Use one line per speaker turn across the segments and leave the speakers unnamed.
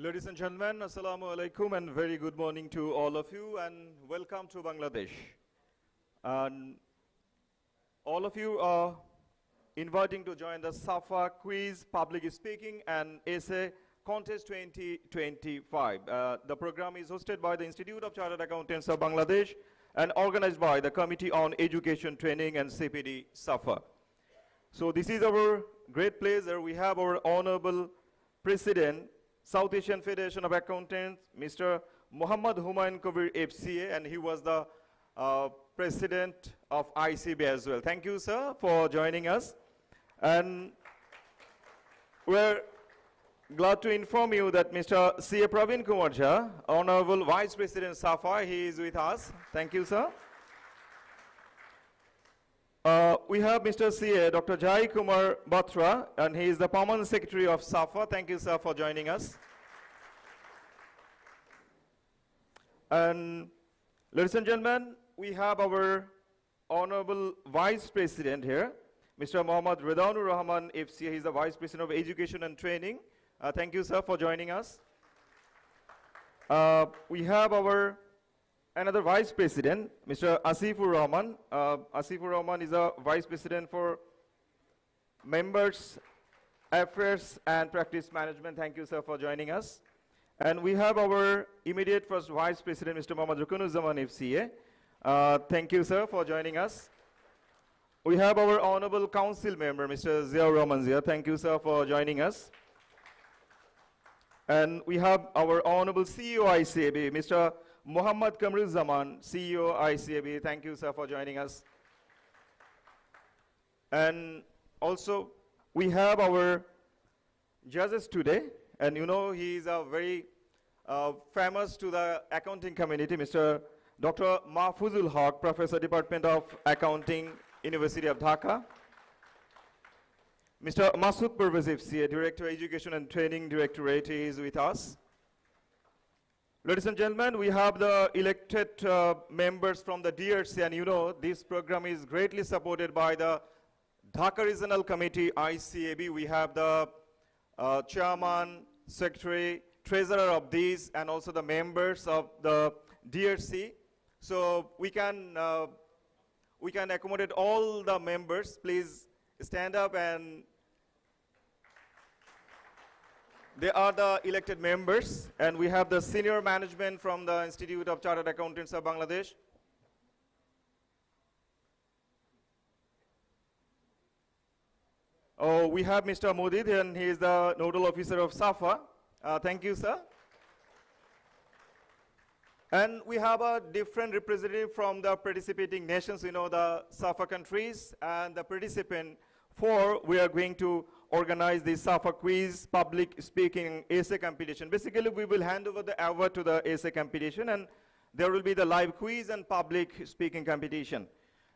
Ladies and gentlemen, Assalamu alaikum and very good morning to all of you and welcome to Bangladesh. And all of you are inviting to join the SAFA Quiz, Public Speaking and Essay Contest 2025. The program is hosted by the Institute of Chartered Accountants of Bangladesh and organized by the Committee on Education, Training and CPD, SAFA. So this is our great pleasure. We have our Honorable President, South Asian Federation of Accountants, Mr. Muhammad Humayun Kabir FCA, and he was the President of ICB as well. Thank you, sir, for joining us. And we're glad to inform you that Mr. C.A. Praveen Kumar Jha, Honorable Vice President SAFA, he is with us. Thank you, sir. We have Mr. C.A. Dr. Jai Kumar Batra, and he is the Permanent Secretary of SAFA. Thank you, sir, for joining us. And ladies and gentlemen, we have our Honorable Vice President here, Mr. Mohammad Redanur Rahman FCA. He is the Vice President of Education and Training. Thank you, sir, for joining us. We have our another Vice President, Mr. Asifur Rahman. Asifur Rahman is a Vice President for Members, Affairs and Practice Management. Thank you, sir, for joining us. And we have our immediate first Vice President, Mr. Mohammad Rukunuzzaman FCA. Thank you, sir, for joining us. We have our Honorable Council Member, Mr. Ziaur Rahman Zia. Thank you, sir, for joining us. And we have our Honorable CEO ICAB, Mr. Muhammad Kamruzzaman, CEO ICAB. Thank you, sir, for joining us. And also, we have our judges today. And you know, he is a very famous to the accounting community, Mr. Dr. Mahfuzul Haq, Professor, Department of Accounting, University of Dhaka. Mr. Masood Pervez FCA, Director, Education and Training Directorate, is with us. Ladies and gentlemen, we have the elected members from the DRC, and you know, this program is greatly supported by the Dhaka Regional Committee, ICAB. We have the Chairman, Secretary, Treasurer of these, and also the members of the DRC. So we can accommodate all the members. Please stand up, and they are the elected members, and we have the senior management from the Institute of Chartered Accountants of Bangladesh. Oh, we have Mr. Modid, and he is the nodal officer of SAFA. Thank you, sir. And we have a different representative from the participating nations, you know, the SAFA countries, and the participant for we are going to organize the SAFA Quiz Public Speaking Essay Competition. Basically, we will hand over the award to the essay competition, and there will be the live quiz and public speaking competition.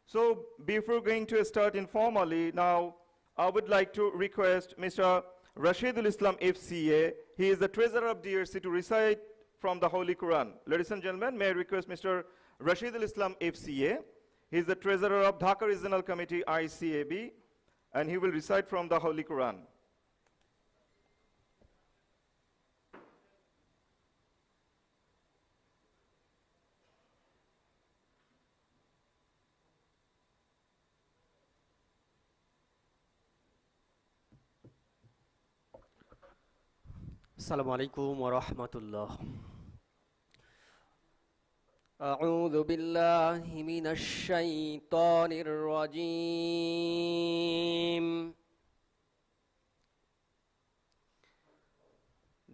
So before going to start informally, now I would like to request Mr. Rashidul Islam FCA. He is the Treasurer of DRC to recite from the Holy Quran. Ladies and gentlemen, may I request Mr. Rashidul Islam FCA. He is the Treasurer of Dhaka Regional Committee, ICAB, and he will recite from the Holy Quran.
Assalamu alaikum wa rahmatullah. أعوذ بالله من الشيطان الرجيم.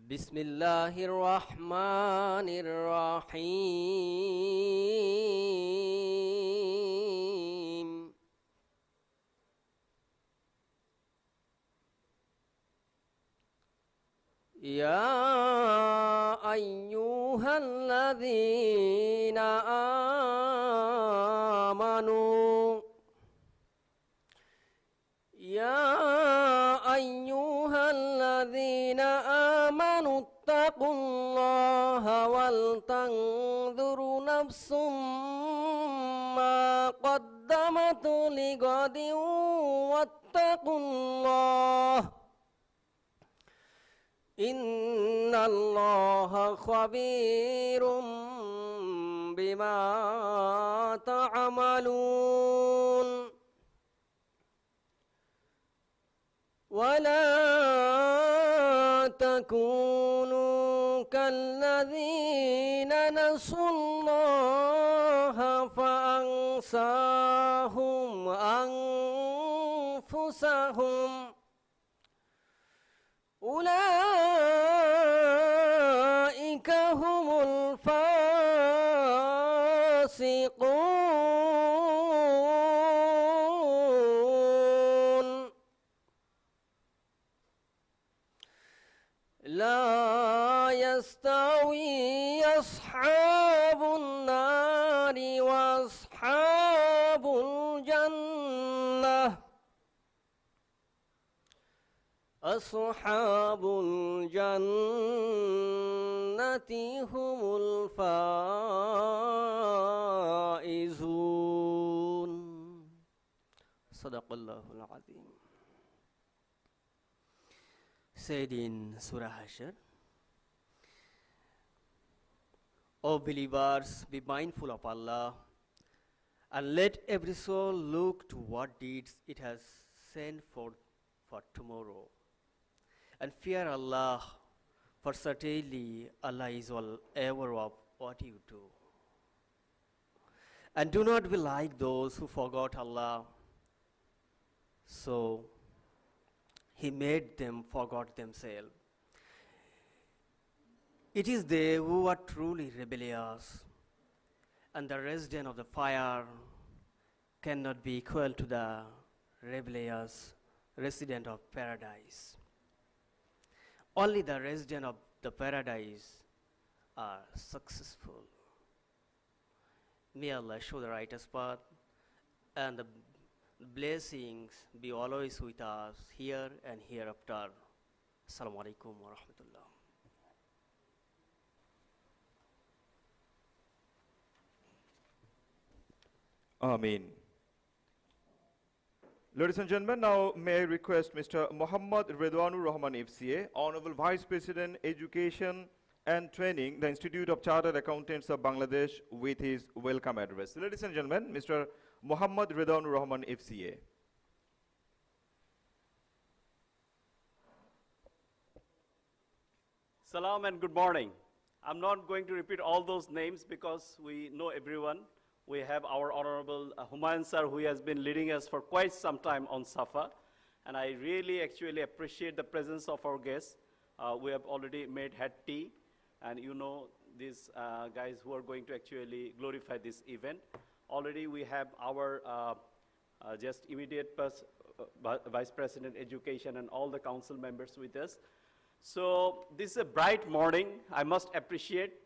بسم الله الرحمن الرحيم. يا أيها الذين آمنوا اتقوا الله ولتنظر نفس ما قدمت لغد واتقوا الله إن الله خبير بما تعملون ولا تكونوا كالذين نسوا الله فأنساهم أنفسهم أولئك هم الفاسقون لا يستوي أصحاب النار وأصحاب الجنة أصحاب الجنة هم الفائزون صدق الله العظيم. Said in Surah Hashr, O believers, be mindful of Allah and let every soul look to what deeds it has sent forth for tomorrow. And fear Allah, for certainly Allah is all aware of what you do. And do not be like those who forgot Allah, so He made them forget themselves. It is they who are truly rebellious, and the resident of the fire cannot be equal to the rebellious resident of paradise. Only the resident of the paradise are successful. May Allah show the righteous path, and the blessings be always with us here and hereafter. Assalamu alaikum wa rahmatullah.
Ameen. Ladies and gentlemen, now may I request Mr. Muhammad Redwanur Rahman FCA, Honorable Vice President, Education and Training, the Institute of Chartered Accountants of Bangladesh, with his welcome address. Ladies and gentlemen, Mr. Muhammad Redwanur Rahman FCA.
Salam and good morning. I'm not going to repeat all those names because we know everyone. We have our Honorable Humayun sir, who has been leading us for quite some time on SAFA. And I really actually appreciate the presence of our guests. We have already made had tea. And you know these guys who are going to actually glorify this event. Already we have our just immediate Vice President Education and all the council members with us. So this is a bright morning, I must appreciate.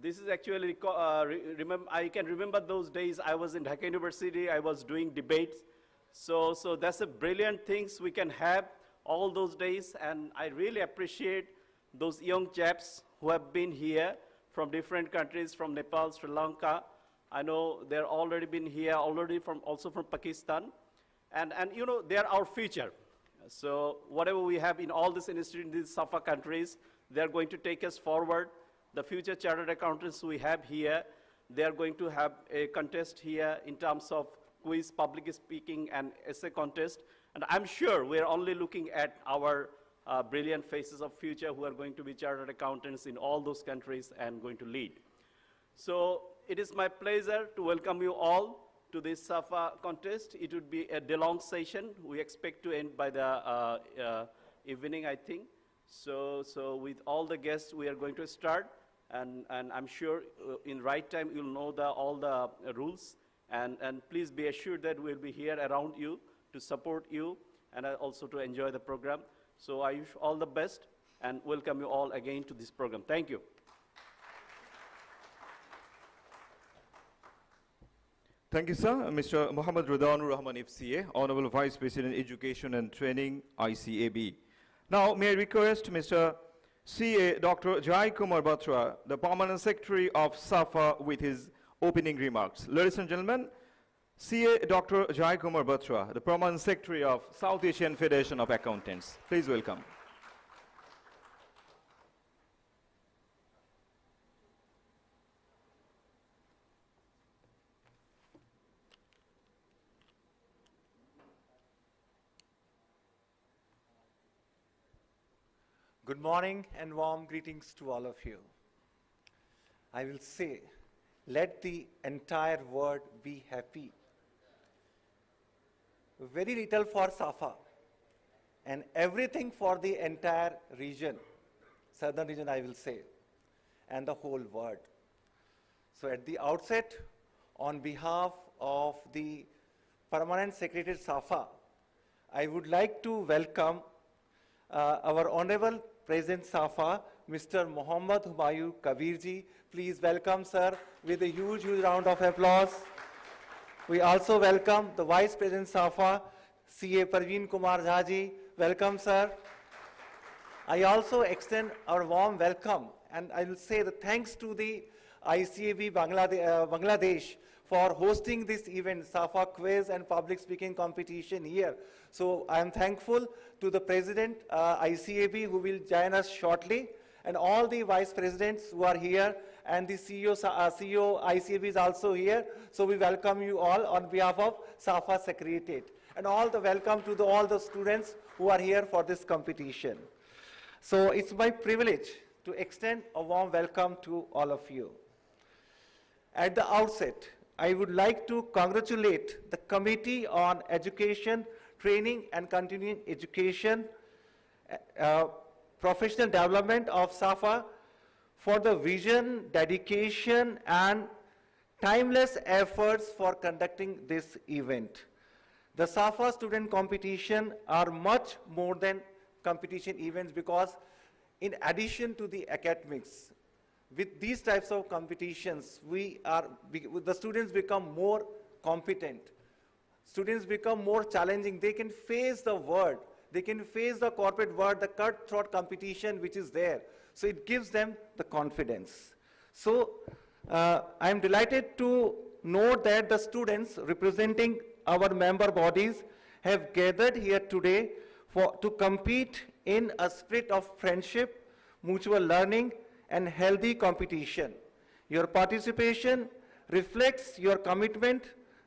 This is actually, I can remember those days I was in Dhaka University, I was doing debates. So that's a brilliant things we can have all those days, and I really appreciate those young chaps who have been here from different countries, from Nepal, Sri Lanka. I know they're already been here, also from Pakistan. And you know, they're our future. So whatever we have in all these institutes, in these SAFA countries, they're going to take us forward. The future chartered accountants we have here, they are going to have a contest here in terms of quiz, public speaking, and essay contest. And I'm sure we're only looking at our brilliant faces of future who are going to be chartered accountants in all those countries and going to lead. So it is my pleasure to welcome you all to this SAFA contest. It would be a day-long session. We expect to end by the evening, I think. So with all the guests, we are going to start. And I'm sure in right time, you'll know all the rules. And please be assured that we'll be here around you to support you and also to enjoy the program. So I wish all the best and welcome you all again to this program. Thank you.
Thank you, sir. Mr. Muhammad Redwanur Rahman FCA, Honorable Vice President, Education and Training, ICAB. Now, may I request Mr. CA Dr. Jai Kumar Batra, the Permanent Secretary of SAFA, with his opening remarks. Ladies and gentlemen, CA Dr. Jai Kumar Batra, the Permanent Secretary of South Asian Federation of Accountants. Please welcome.
Good morning and warm greetings to all of you. I will say, let the entire world be happy. Very little for SAFA and everything for the entire region, southern region I will say, and the whole world. So at the outset, on behalf of the Permanent Secretary SAFA, I would like to welcome our Honorable President SAFA, Mr. Mohammad Humayun Kabirji. Please welcome, sir, with a huge round of applause. We also welcome the Vice President SAFA, CA Parveen Kumar Jhaji. Welcome, sir. I also extend our warm welcome, and I will say the thanks to the ICAB Bangladesh for hosting this event, SAFA quiz and public speaking competition here. So I am thankful to the President, ICAB, who will join us shortly, and all the Vice Presidents who are here, and the CEO ICAB is also here. So we welcome you all on behalf of SAFA Secretariat. And all the welcome to all the students who are here for this competition. So it's my privilege to extend a warm welcome to all of you. At the outset, I would like to congratulate the Committee on Education, Training and Continuing Education, Professional Development of SAFA for the vision, dedication and timeless efforts for conducting this event. The SAFA student competition are much more than competition events because in addition to the academics, with these types of competitions, the students become more competent. Students become more challenging. They can face the world. They can face the corporate world, the cutthroat competition which is there. So it gives them the confidence. So I am delighted to note that the students representing our member bodies have gathered here today to compete in a spirit of friendship, mutual learning, and healthy competition. Your participation reflects your commitment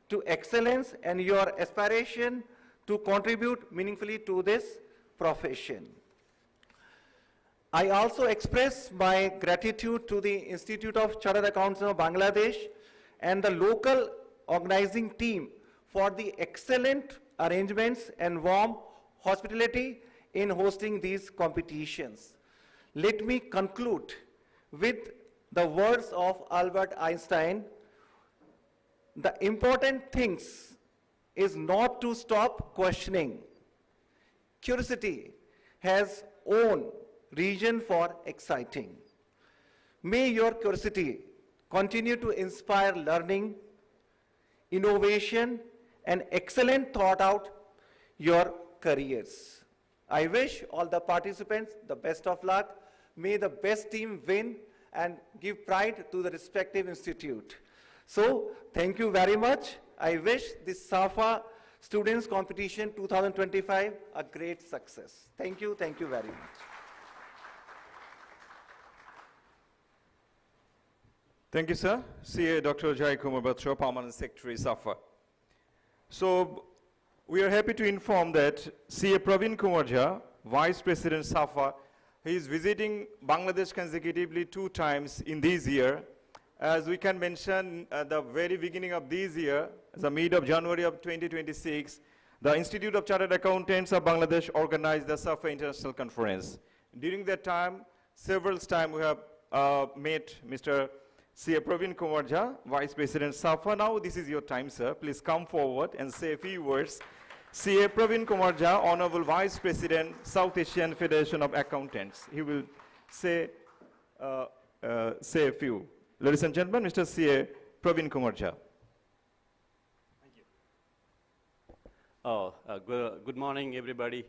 to excellence and your aspiration to contribute meaningfully to this profession. I also express my gratitude to the Institute of Chartered Accountants of Bangladesh and the local organizing team for the excellent arrangements and warm hospitality in hosting these competitions. Let me conclude with the words of Albert Einstein. The important things is not to stop questioning. Curiosity has own reason for exciting. May your curiosity continue to inspire learning, innovation, and excellent thought out your careers. I wish all the participants the best of luck. May the best team win and give pride to the respective institute. So, thank you very much. I wish this SAFA Students Competition 2025 a great success. Thank you very much.
Thank you, sir. CA Dr. Jai Kumar Batra, Permanent Secretary, SAFA. So, we are happy to inform that CA Praveen Kumar Jha, Vice President SAFA, he is visiting Bangladesh consecutively 2 times in this year. As we can mention at the very beginning of this year, the mid of January of 2026, the Institute of Chartered Accountants of Bangladesh organized the SAFA International Conference. During that time, several times we have met Mr. CA Praveen Kumar Jha, Vice President SAFA. Now this is your time, sir. Please come forward and say a few words. CA Praveen Kumar Jha, Honorable Vice President, South Asian Federation of Accountants. He will say a few. Ladies and gentlemen, Mr. CA Praveen Kumar Jha.
Thank you. Good morning, everybody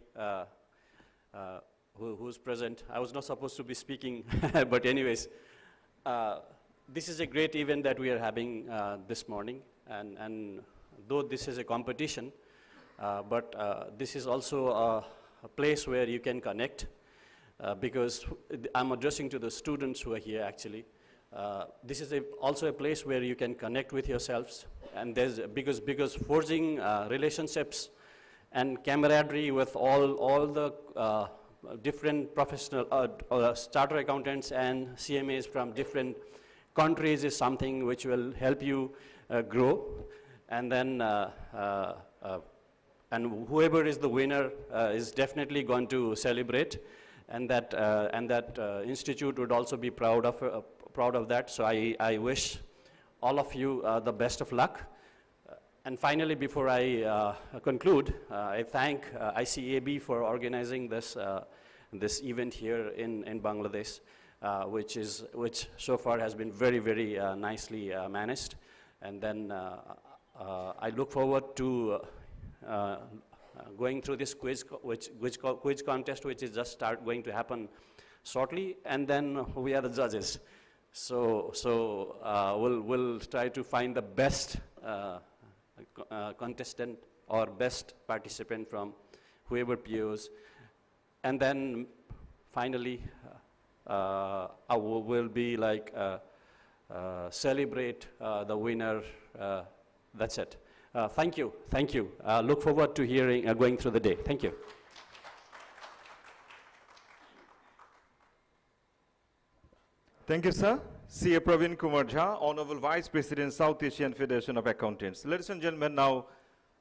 who's present. I was not supposed to be speaking, but anyways, this is a great event that we are having this morning, and though this is a competition, but this is also a place where you can connect, because I'm addressing to the students who are here actually. This is also a place where you can connect with yourselves, and because forging relationships and camaraderie with all the different professional, chartered accountants and CMAs from different countries is something which will help you grow. And then, and whoever is the winner is definitely going to celebrate, and that institute would also be proud of that. So I wish all of you the best of luck. And finally, before I conclude, I thank ICAB for organizing this this event here in Bangladesh, which so far has been very, very nicely managed. And then I look forward to going through this quiz contest, which is just going to happen shortly, and then we are the judges. So we'll try to find the best contestant or best participant from whoever POs, and then finally I will be like celebrate the winner. That's it. Thank you. Thank you. Look forward to hearing, going through the day. Thank you.
Thank you, sir. CA Praveen Kumar Jha, Honorable Vice President, South Asian Federation of Accountants. Ladies and gentlemen, now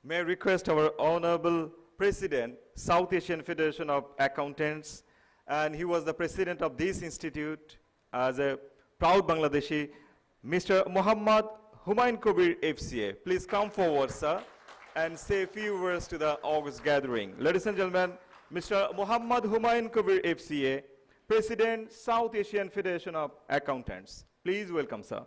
may I request our Honorable President, South Asian Federation of Accountants, and he was the president of this institute as a proud Bangladeshi, Mr. Muhammad Humayun Kabir FCA. Please come forward, sir, and say a few words to the August gathering. Ladies and gentlemen, Mr. Muhammad Humayun Kabir FCA, President, South Asian Federation of Accountants. Please welcome, sir.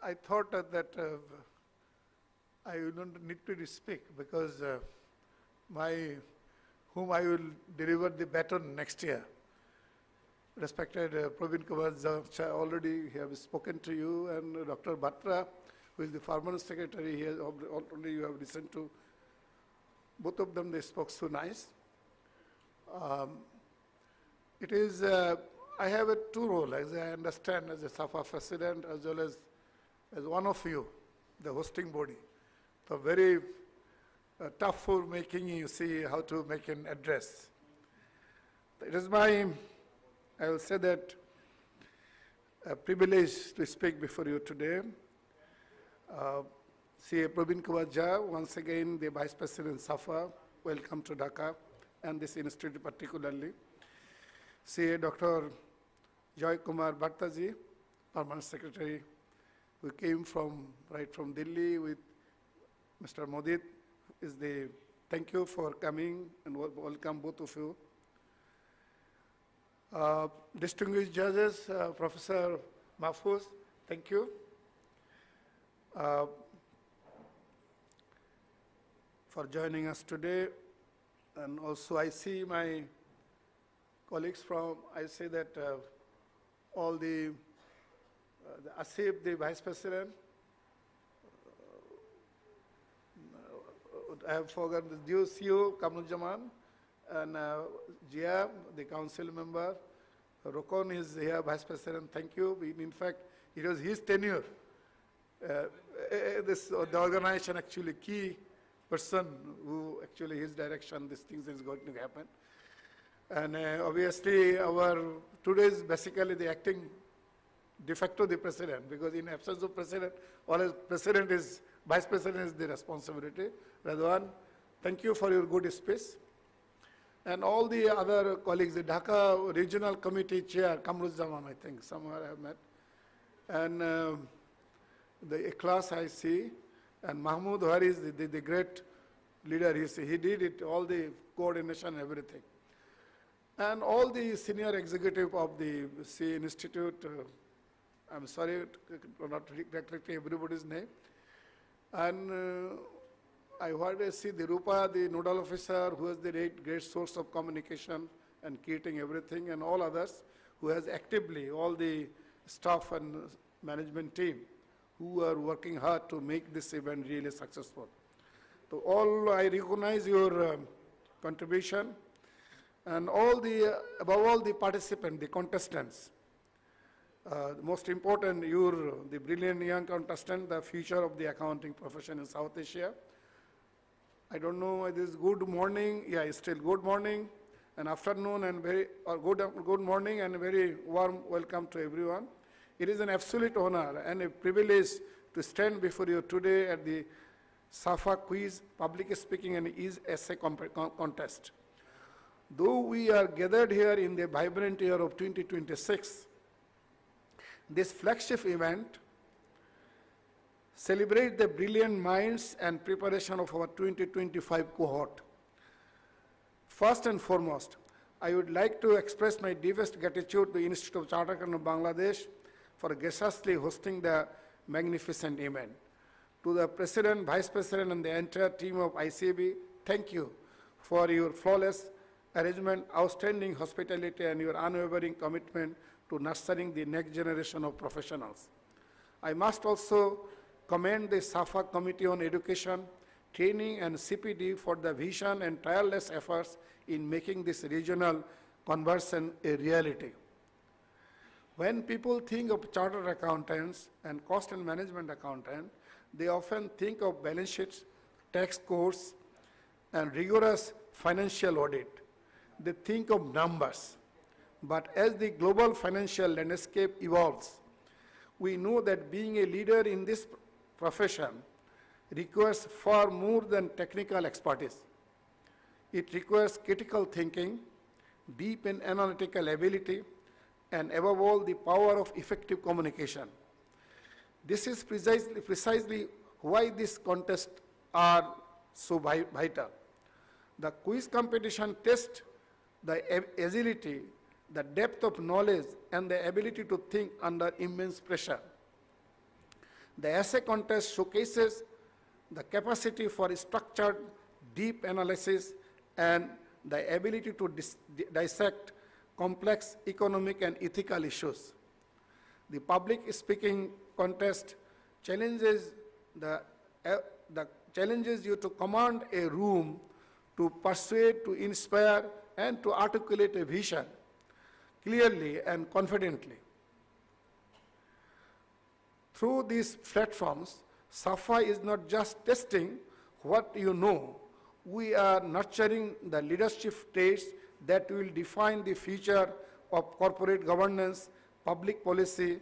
I thought that I don't need to speak because whom I will deliver the baton next year. Respected Praveen Kumar Jha, already have spoken to you, and Dr. Batra, who is the former secretary, he has already you have listened to. Both of them, they spoke so nice. It is, I have a two role, as I understand, as a SAFA president, as well as one of you, the hosting body. So very tough for making you see how to make an address. It is my, I will say that, a privilege to speak before you today. CA Praveen Kumar Jha, once again, the Vice President SAFA, welcome to Dhaka, and this institute particularly. CA Dr. Joy Kumar Bhattaji, Permanent Secretary. We came right from Delhi with Mr. Modit. Thank you for coming and welcome both of you. Distinguished judges, Professor Mahfouz, thank you. For joining us today. And also I see my colleagues from, I say that all the Asif, the Vice President, I have forgotten the due CEO, Kamruzzaman, and Jia, the council member. Rokon is here, Vice President, thank you. In fact, it was his tenure. The organization actually key person who actually his direction, these things is going to happen. And obviously today's basically the acting de facto the president, because in absence of president, always president is, vice president is the responsibility. Radwan, thank you for your good speech. And all the other colleagues, the Dhaka Regional Committee Chair, Kamruzzaman, I think, somewhere I have met. And the class I see, and Mahmoud Hari is the great leader. He did it, all the coordination and everything. And all the senior executive of the C Institute, I'm sorry to not recollect everybody's name. And I heard see the Rupa, the nodal officer, who is the great source of communication and creating everything, and all others, who has actively, all the staff and management team, who are working hard to make this event really successful. So all, I recognize your contribution, and all the, above all the participants, the contestants. Most important, the brilliant young contestant, the future of the accounting profession in South Asia. I don't know, it is good morning, yeah, it's still good morning, and afternoon, and good morning, and a very warm welcome to everyone. It is an absolute honor and a privilege to stand before you today at the SAFA quiz, public speaking and essay contest. Though we are gathered here in the vibrant year of 2026, this flagship event celebrates the brilliant minds and preparation of our 2025 cohort. First and foremost, I would like to express my deepest gratitude to the Institute of Chartered Accountants of Bangladesh for graciously hosting the magnificent event. To the President, Vice President, and the entire team of ICB, thank you for your flawless arrangement, outstanding hospitality, and your unwavering commitment to nurturing the next generation of professionals. I must also commend the SAFA Committee on Education, Training, and CPD for the vision and tireless efforts in making this regional conversion a reality. When people think of chartered accountants and cost and management accountant, they often think of balance sheets, tax codes, and rigorous financial audit. They think of numbers. But as the global financial landscape evolves, we know that being a leader in this profession requires far more than technical expertise. It requires critical thinking, deep and analytical ability, and above all, the power of effective communication. This is precisely why these contests are so vital. The quiz competition tests the agility, the depth of knowledge, and the ability to think under immense pressure. The essay contest showcases the capacity for structured, deep analysis and the ability to dissect complex economic and ethical issues. The public speaking contest challenges you to command a room, to persuade, to inspire, and to articulate a vision clearly and confidently. Through these platforms, SAFA is not just testing what you know, we are nurturing the leadership traits that will define the future of corporate governance, public policy,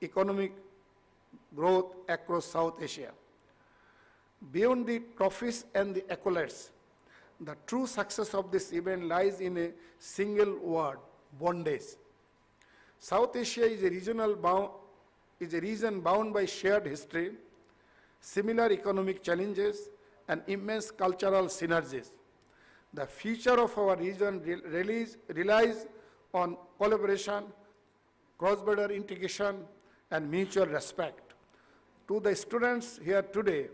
economic growth across South Asia. Beyond the trophies and the accolades, the true success of this event lies in a single word: bondage. South Asia is a region bound by shared history, similar economic challenges, and immense cultural synergies. The future of our region relies on collaboration, cross-border integration, and mutual respect. To the students here today,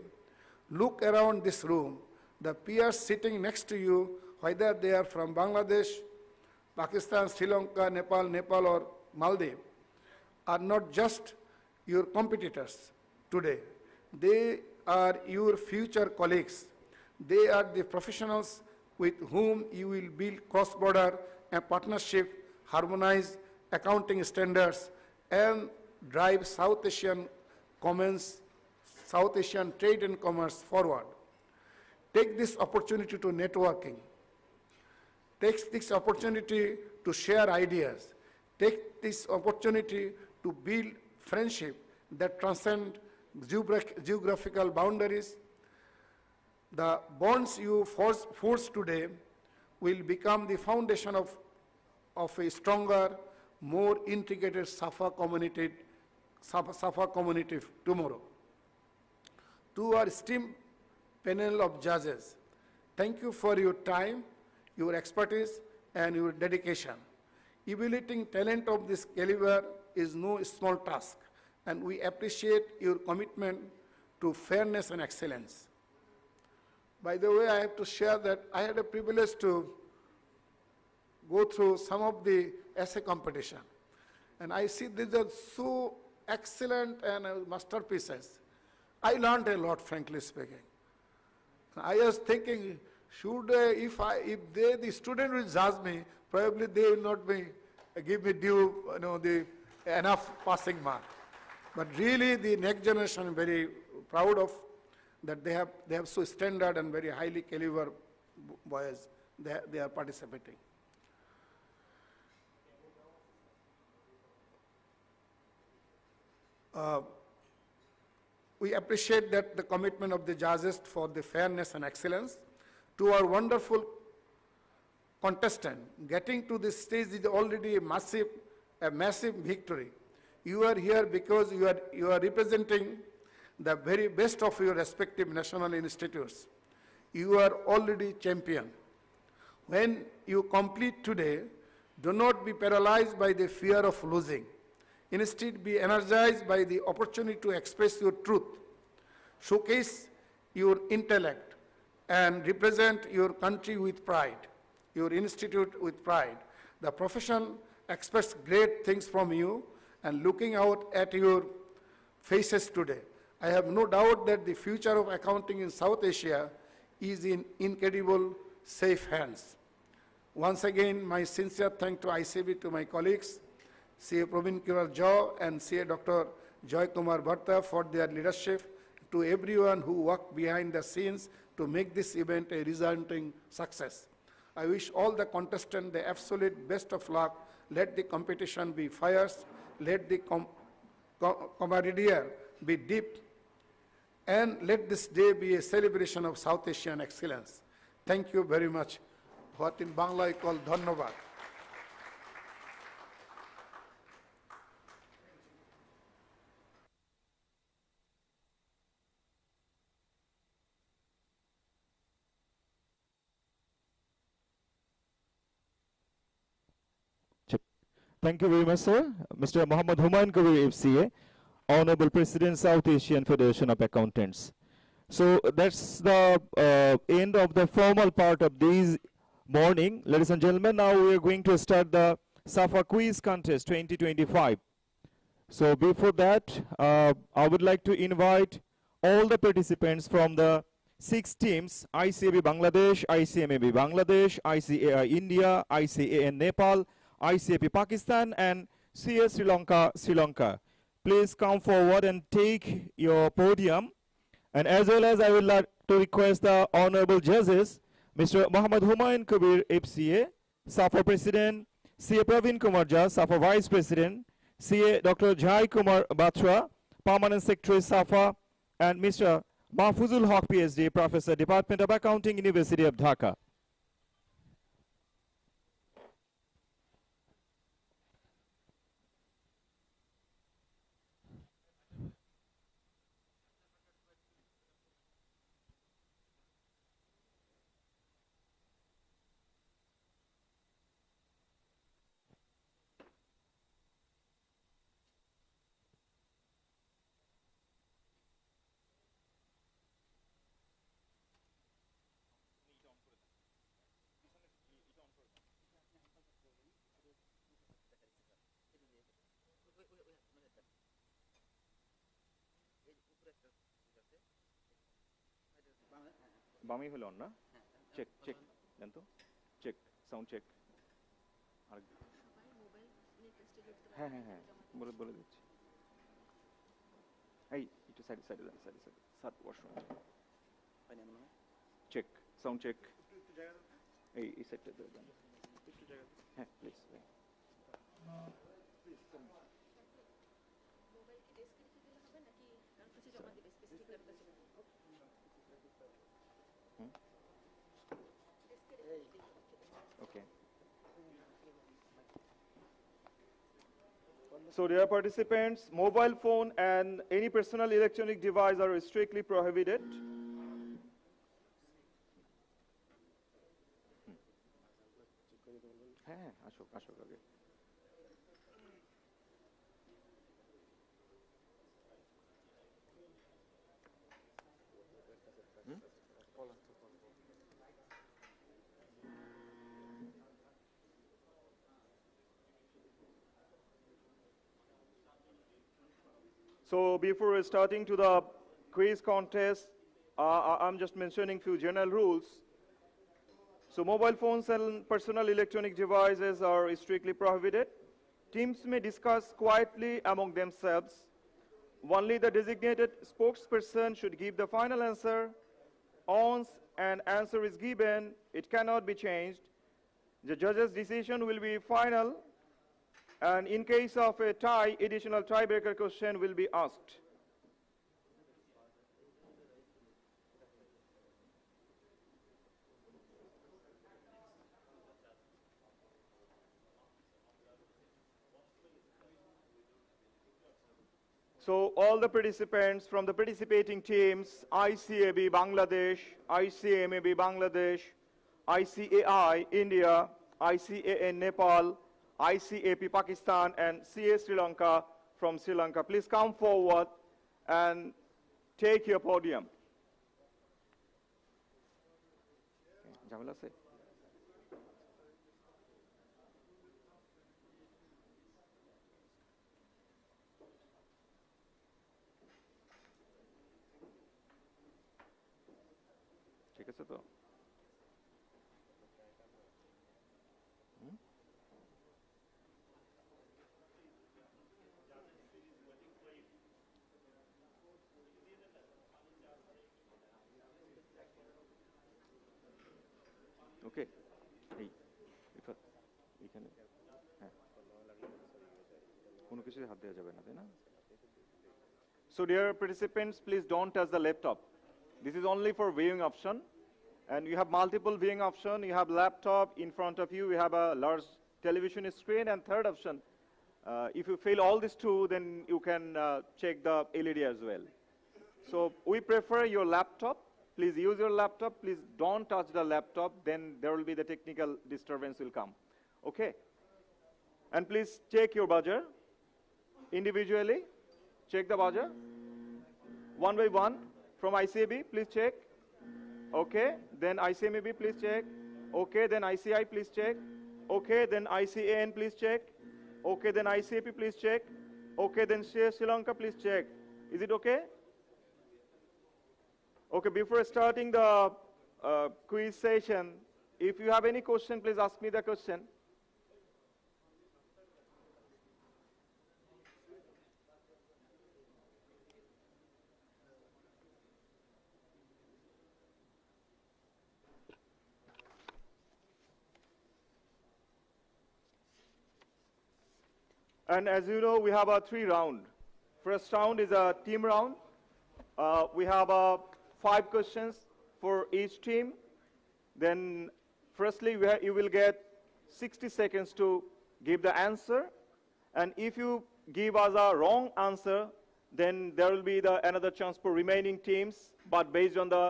look around this room. The peers sitting next to you, whether they are from Bangladesh, Pakistan, Sri Lanka, Nepal, or Maldives, are not just your competitors today. They are your future colleagues. They are the professionals with whom you will build cross-border and partnership, harmonize accounting standards, and drive South Asian trade and commerce forward. Take this opportunity to networking. Take this opportunity to share ideas. Take this opportunity to build friendship that transcend geographical boundaries. The bonds you forge today will become the foundation of a stronger, more integrated SAFA community tomorrow. To our esteemed panel of judges, thank you for your time, your expertise, and your dedication. Evaluating talent of this caliber is no small task, and we appreciate your commitment to fairness and excellence. By the way, I have to share that I had a privilege to go through some of the essay competition. And I see these are so excellent and masterpieces. I learned a lot, frankly speaking. I was thinking, should if the student will judge me, probably they will not give me due, the enough passing mark. But really, the next generation, I'm very proud of that they have so standard and very highly caliber boys. They are participating. We appreciate that the commitment of the judges for the fairness and excellence. To our wonderful contestant, getting to this stage is already a massive victory. You are here because you are representing the very best of your respective national institutes. You are already champion. When you complete today, do not be paralyzed by the fear of losing. Instead, be energized by the opportunity to express your truth, showcase your intellect, and represent your country with pride, your institute with pride. The profession expects great things from you, and looking out at your faces today, I have no doubt that the future of accounting in South Asia is in incredible, safe hands. Once again, my sincere thanks to ICB, to my colleagues, CA Praveen Kumar Jha and CA Dr. Joy Kumar Bhatta for their leadership, to everyone who worked behind the scenes to make this event a resounding success. I wish all the contestants the absolute best of luck. Let the competition be fierce, let the camaraderie be deep, and let this day be a celebration of South Asian excellence. Thank you very much. What in Bangla I call Dhanyabad.
Thank you very much, sir. Mr. Muhammad Humayun Kabir, FCA, Honorable President, South Asian Federation of Accountants. So that's the end of the formal part of this morning. Ladies and gentlemen, now we are going to start the SAFA Quiz Contest 2025. So before that, I would like to invite all the participants from the 6 teams: ICAB Bangladesh, ICMAB Bangladesh, ICAI India, ICAN Nepal, ICAP Pakistan, and CA Sri Lanka. Please come forward and take your podium. And as well as I would like to request the honorable judges, Mr. Muhammad Humayun Kabir, FCA, SAFA President, CA Praveen Kumar Jha, SAFA Vice President, CA Dr. Jai Kumar Batra, Permanent Secretary SAFA, and Mr. Mahfuzul Haq, PhD, Professor, Department of Accounting, University of Dhaka. বামি হলো না check check দেন তো check sound check আর হ্যাঁ হ্যাঁ হ্যাঁ বলে বলে দিচ্ছি এই একটু সাইড সাইড দেন সাইড সাইড সাত ওয়াশরুম চেক সাউন্ড চেক এই এই সাইডটা দেন হ্যাঁ please Okay. So dear participants, mobile phone and any personal electronic device are strictly prohibited. হ্যাঁ আসো আসো আগে So before starting to the quiz contest, I'm just mentioning few general rules. So mobile phones and personal electronic devices are strictly prohibited. Teams may discuss quietly among themselves. Only the designated spokesperson should give the final answer. Once an answer is given, it cannot be changed. The judge's decision will be final, and in case of a tie, additional tiebreaker question will be asked. So all the participants from the participating teams, ICAB Bangladesh, ICMAB Bangladesh, ICAI India, ICAN Nepal, ICAP Pakistan, and CA Sri Lanka from Sri Lanka, please come forward and take your podium. Jamila, say. ঠিক আছে তো ওকে এই এখানে হ্যাঁ কোনো কিছুই হাত দেওয়া যাবে না তাই না So dear participants, please don't touch the laptop. This is only for viewing option, and you have multiple viewing option. You have laptop in front of you, you have a large television screen, and third option, if you fail all these two, then you can check the LED as well. So we prefer your laptop. Please use your laptop. Please don't touch the laptop, then there will be the technical disturbance will come. Okay? And please check your buzzer individually. Check the buzzer. One by one. From ICAB, please check. Okay, then ICMAB, please check. Okay, then ICI, please check. Okay, then ICAN, please check. Okay, then ICAP, please check. Okay, then Sri Lanka, please check. Is it okay? Okay, before starting the quiz session, if you have any question, please ask me the question. And as you know, we have a 3 round. First round is a team round. We have 5 questions for each team. Then firstly, you will get 60 seconds to give the answer. And if you give us a wrong answer, then there will be another chance for remaining teams, but based on the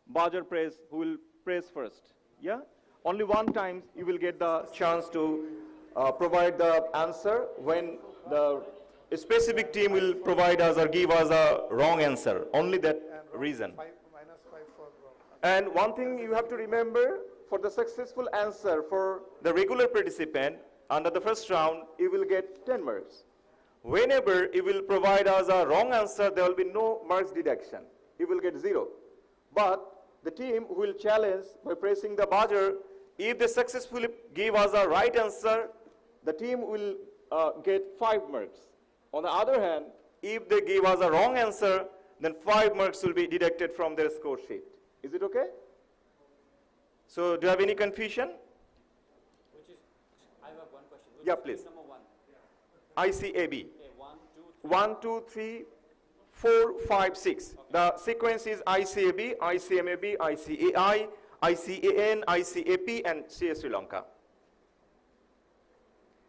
buzzer press, who will press first. Yeah? Only one time you will get the chance to provide the answer when the specific team will provide us or give us a wrong answer. Only that reason.
-5 for wrong.
And one thing you have to remember, for the successful answer for the regular participant under the first round, you will get 10 marks. Whenever you will provide us a wrong answer, there will be no marks deduction. You will get 0. But the team who will challenge by pressing the buzzer, if they successfully give us a right answer, the team will get 5 marks. On the other hand, if they give us a wrong answer, then 5 marks will be deducted from their score sheet. Is it okay? So do you have any confusion?
I have one question.
Yeah, please.
Number 1.
ICAB.
Okay,
1, 2, 3, 4, 5, 6.
Okay.
The sequence is ICAB, ICMAB, ICAI, ICAN, ICAP, and CA Sri Lanka.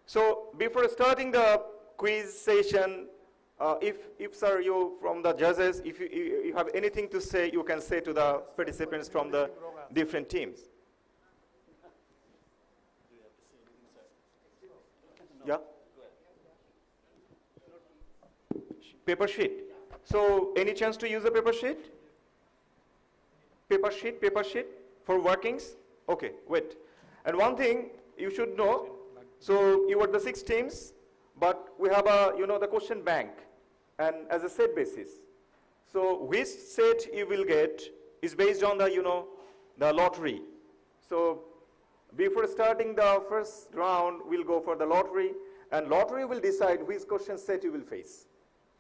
So before starting the quiz session, if sir, you from the judges, if you have anything to say, you can say to the participants from the different teams. Yeah? Paper sheet. So any chance to use a paper sheet? Paper sheet for workings? Okay, wait. And one thing you should know, so you are the 6 teams, but we have the question bank. and as a set basis. So which set you will get is based on the, the lottery. So before starting the first round, we'll go for the lottery, and lottery will decide which question set you will face.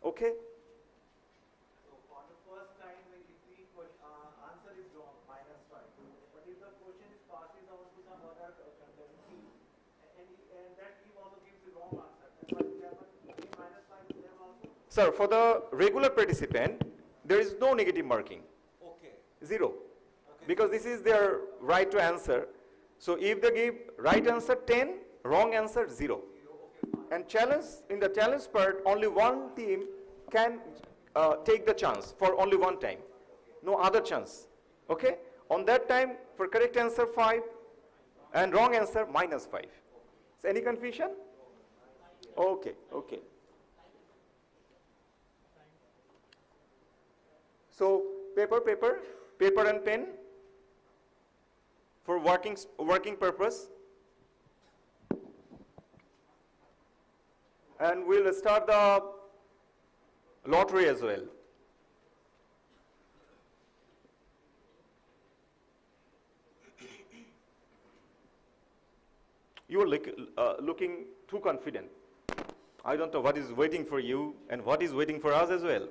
Okay?
So for the first time, when the answer is wrong, -5. But if the question is passes on to some other contestant team, and that team also gives the wrong answer, then what will happen? -5 to them also?
Sir, for the regular participant, there is no negative marking.
Okay.
Zero.
Okay.
Because this is their right to answer. So if they give right answer 10, wrong answer 0. And challenge, in the challenge part, only one team can take the chance for only one time. No other chance. Okay? On that time, for correct answer 5 and wrong answer -5. So any confusion? Okay, okay. So paper and pen for working purpose. And we'll start the lottery as well. You are looking too confident. I don't know what is waiting for you and what is waiting for us as well.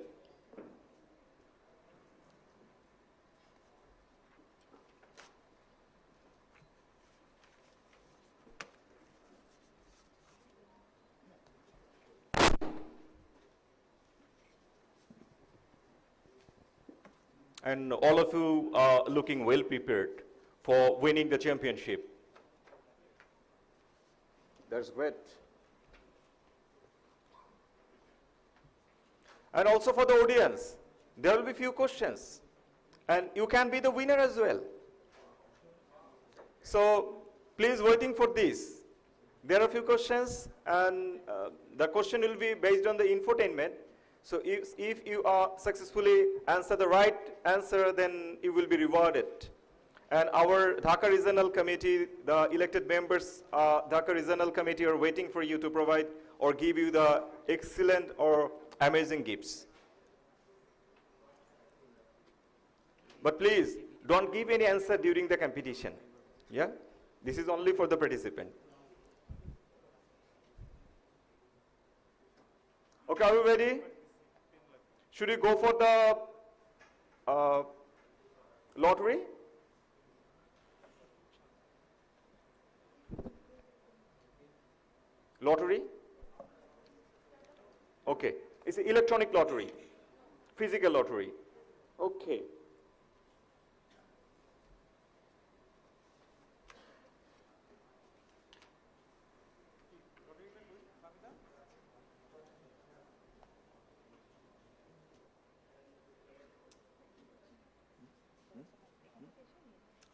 And all of you are looking well prepared for winning the championship. That's great. And also for the audience, there will be few questions. And you can be the winner as well. So please waiting for this. There are few questions, and the question will be based on the infotainment. So if you are successfully answer the right answer, then you will be rewarded. And our Dhaka Regional Committee, the elected members, Dhaka Regional Committee are waiting for you to provide or give you the excellent or amazing gifts. But please, don't give any answer during the competition. Yeah? This is only for the participant. Okay, are you ready? Should we go for the lottery? Lottery? Okay. It's an electronic lottery, physical lottery. Okay.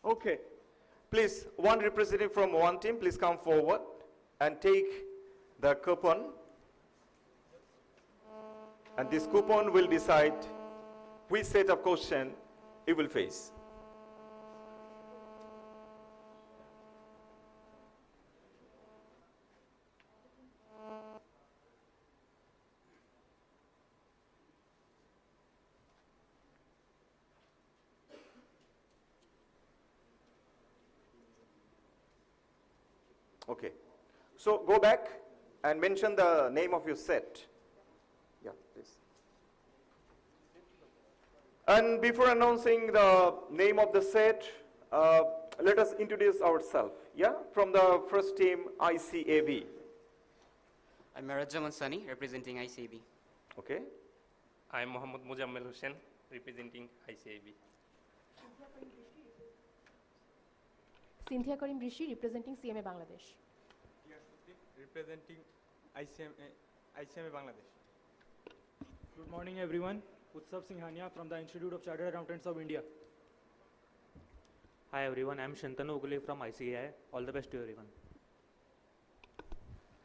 Okay. Please, one representative from one team, please come forward and take the coupon. And this coupon will decide which set of question it will face. Okay. So go back and mention the name of your set. Yeah, please. And before announcing the name of the set, let us introduce ourselves. Yeah, from the first team, ICAB.
I'm Marajaman Sani, representing ICAB.
Okay.
I'm Mohammad Mujammel Hussain, representing ICAB.
Cynthia Karim Rishi, representing CMA Bangladesh.
Representing ICMA Bangladesh. Good morning, everyone. Utsav Singhania from the Institute of Chartered Accountants of India.
Hi everyone, I'm Shantanu Ugule from ICAI. All the best to everyone.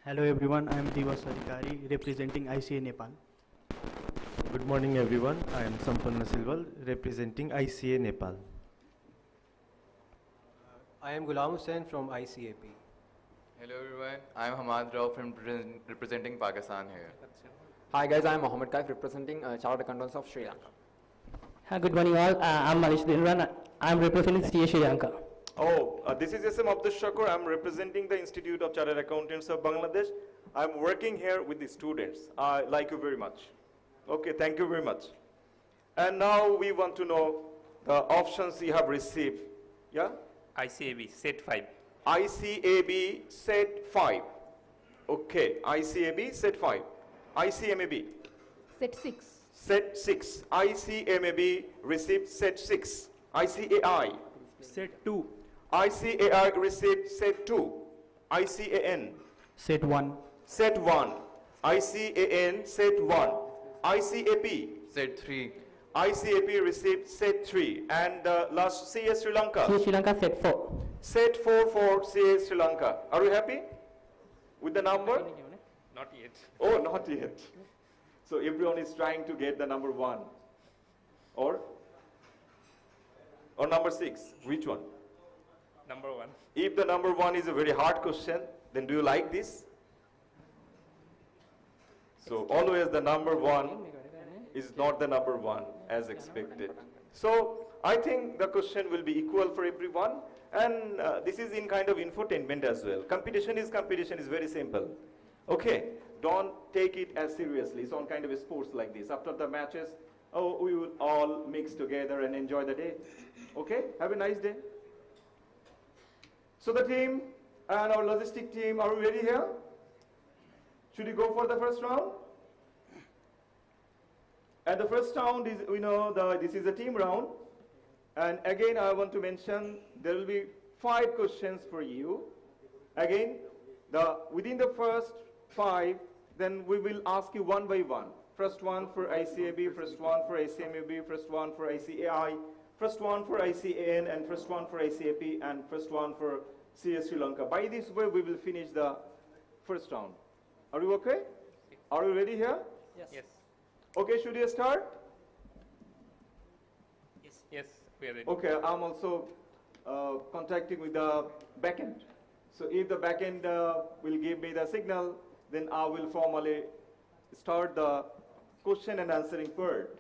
Hello everyone, I am Diva Sarikari representing ICA Nepal.
Good morning everyone, I am Sampanna Silwal representing ICA Nepal.
I am Ghulam Hussain from ICAP.
Hello everyone, I am Hamad Rao from representing Pakistan here. Hi guys, I am Mohammed Kaif representing Chartered Accountants of Sri Lanka.
Hi, good morning all. I'm Malish Dilran. I'm representing CA Sri Lanka.
This is SM Abdul Shakur. I'm representing the Institute of Chartered Accountants of Bangladesh. I'm working here with the students. I like you very much. Okay, thank you very much. And now we want to know the options you have received. Yeah?
ICAB, set 5.
ICAB set 5. Okay, ICAB set 5. ICMAB.
Set 6.
Set 6. ICMAB received set 6. ICAI.
Set 2.
ICAI received set 2. ICAN.
Set 1.
Set 1. ICAN set 1. ICAP.
Set 3.
ICAP received set 3. And last CA Sri Lanka.
CA Sri Lanka set 4.
Set 4 for CA Sri Lanka. Are you happy with the number?
Not yet.
Oh, not yet. So everyone is trying to get the number 1. Or number 6. Which one?
Number 1.
If the number 1 is a very hard question, then do you like this? So always the number 1 is not the number 1 as expected. So I think the question will be equal for everyone, and this is in kind of infotainment as well. Competition is very simple. Okay, don't take it as seriously. It's on kind of a sports like this. After the matches, we will all mix together and enjoy the day. Okay, have a nice day. So the team and our logistic team, are we ready here? Should we go for the first round? And the first round is, this is a team round. And again, I want to mention there will be 5 questions for you. Again, within the first 5, then we will ask you one by one. First one for ICAB, first one for ICMAB, first one for ICAI, first one for ICAN, and first one for ICAP, and first one for CA Sri Lanka. By this way, we will finish the first round. Are you okay? Are you ready here?
Yes.
Okay, should we start?
Yes, we are ready.
Okay, I'm also contacting with the backend. So if the backend will give me the signal, then I will formally start the question and answering part.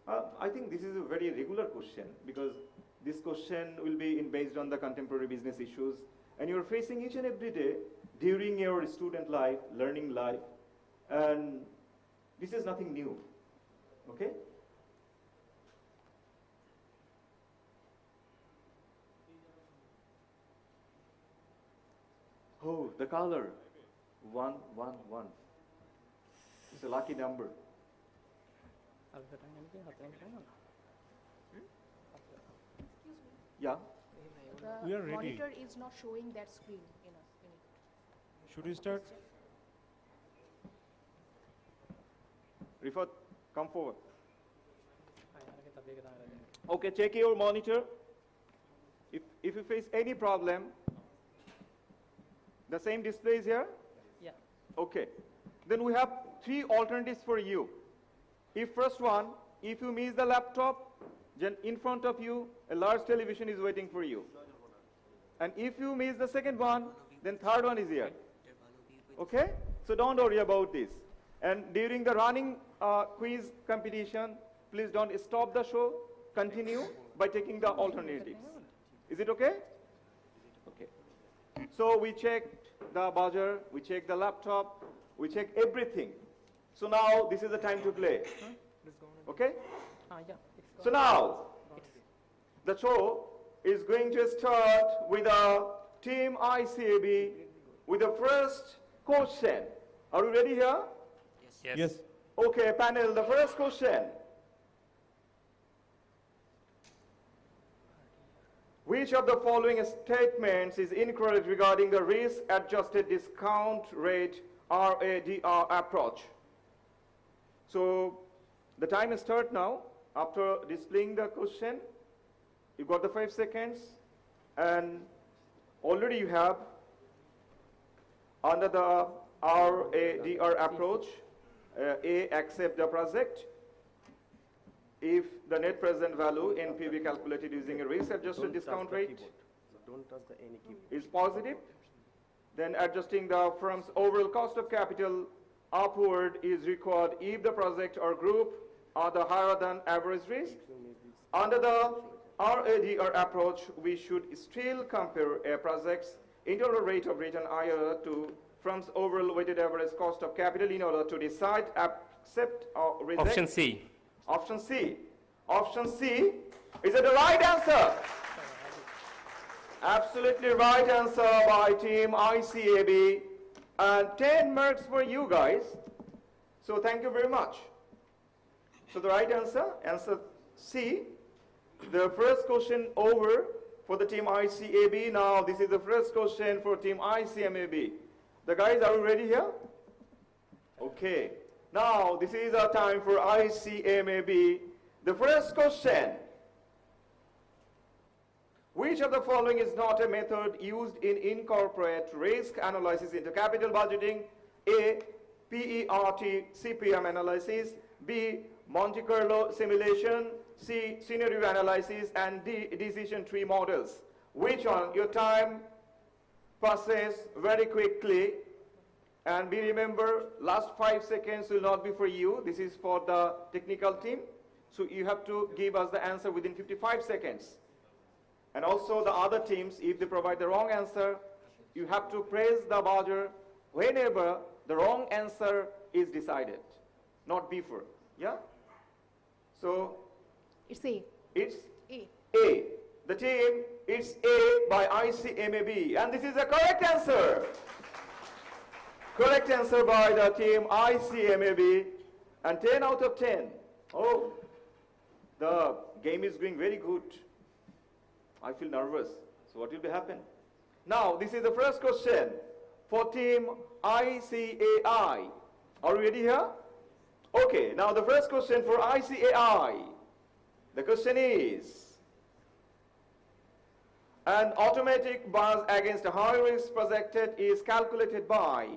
I think this is a very regular question because this question will be based on the contemporary business issues, and you're facing each and every day during your student life, learning life, and this is nothing new. Okay? Oh, the color. 111. It's a lucky number. Yeah.
The monitor is not showing that screen in it.
Should we start?
Rifat, come forward. Okay, check your monitor. If you face any problem, the same display is here?
Yeah.
Okay. Then we have 3 alternatives for you. First one, if you miss the laptop, then in front of you, a large television is waiting for you. And if you miss the second one, then third one is here. Okay? So don't worry about this. And during the running quiz competition, please don't stop the show. Continue by taking the alternatives. Is it okay? Okay. So we checked the buzzer, we checked the laptop, we checked everything. So now this is the time to play. Okay? So now the show is going to start with a team ICAB with the first question. Are you ready here?
Yes.
Okay, panel, the first question. Which of the following statements is incorrect regarding the risk-adjusted discount rate RADR approach? So the time starts now. After displaying the question, you got the 5 seconds, and already you have under the RADR approach, A, accept the project. If the net present value NPV calculated using a risk-adjusted discount rate is positive, then adjusting the firm's overall cost of capital upward is required if the project or group are the higher than average risk. Under the RADR approach, we should still compare a project's internal rate of return IRR to firm's overall weighted average cost of capital in order to decide accept or reject.
Option C.
Option C. Option C. Is it the right answer? Absolutely right answer by team ICAB. And 10 marks for you guys. So thank you very much. So the right answer, answer C. The first question over for the team ICAB. Now this is the first question for team ICMAB. The guys, are you ready here? Okay. Now this is our time for ICMAB. The first question. Which of the following is not a method used in incorporate risk analysis into capital budgeting? A. PERT CPM analysis. B. Monte Carlo simulation. C. Scenario analysis. And D. Decision tree models. Which one? Your time passes very quickly. And be remember, last 5 seconds will not be for you. This is for the technical team. So you have to give us the answer within 55 seconds. And also the other teams, if they provide the wrong answer, you have to press the buzzer whenever the wrong answer is decided, not before. Yeah? So
It's A.
it's
A.
A. The team, it's A by ICMAB. And this is the correct answer. Correct answer by the team ICMAB. And 10 out of 10. Oh, the game is going very good. I feel nervous. So what will be happen? Now, this is the first question for team ICAI. Are you ready here? Okay, now the first question for ICAI. The question is, an automatic buzz against a high risk projected is calculated by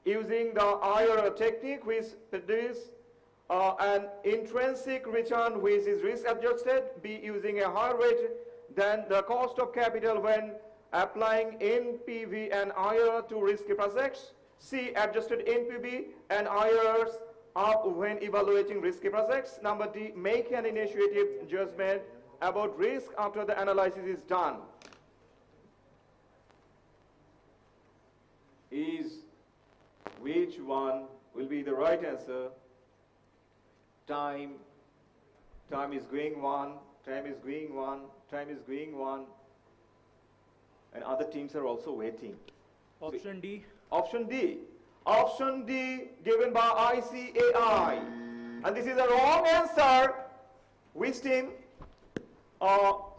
using the IRR technique which produces an intrinsic return which is risk adjusted, B, using a higher rate than the cost of capital when applying NPV and IRR to risky projects, C, adjusted NPV and IRRs up when evaluating risky projects. Number D, make an initiative judgment about risk after the analysis is done. Which one will be the right answer? Time is going one, time is going one, time is going one. And other teams are also waiting.
Option D.
Option D. Option D given by ICAI. And this is the wrong answer. Which team?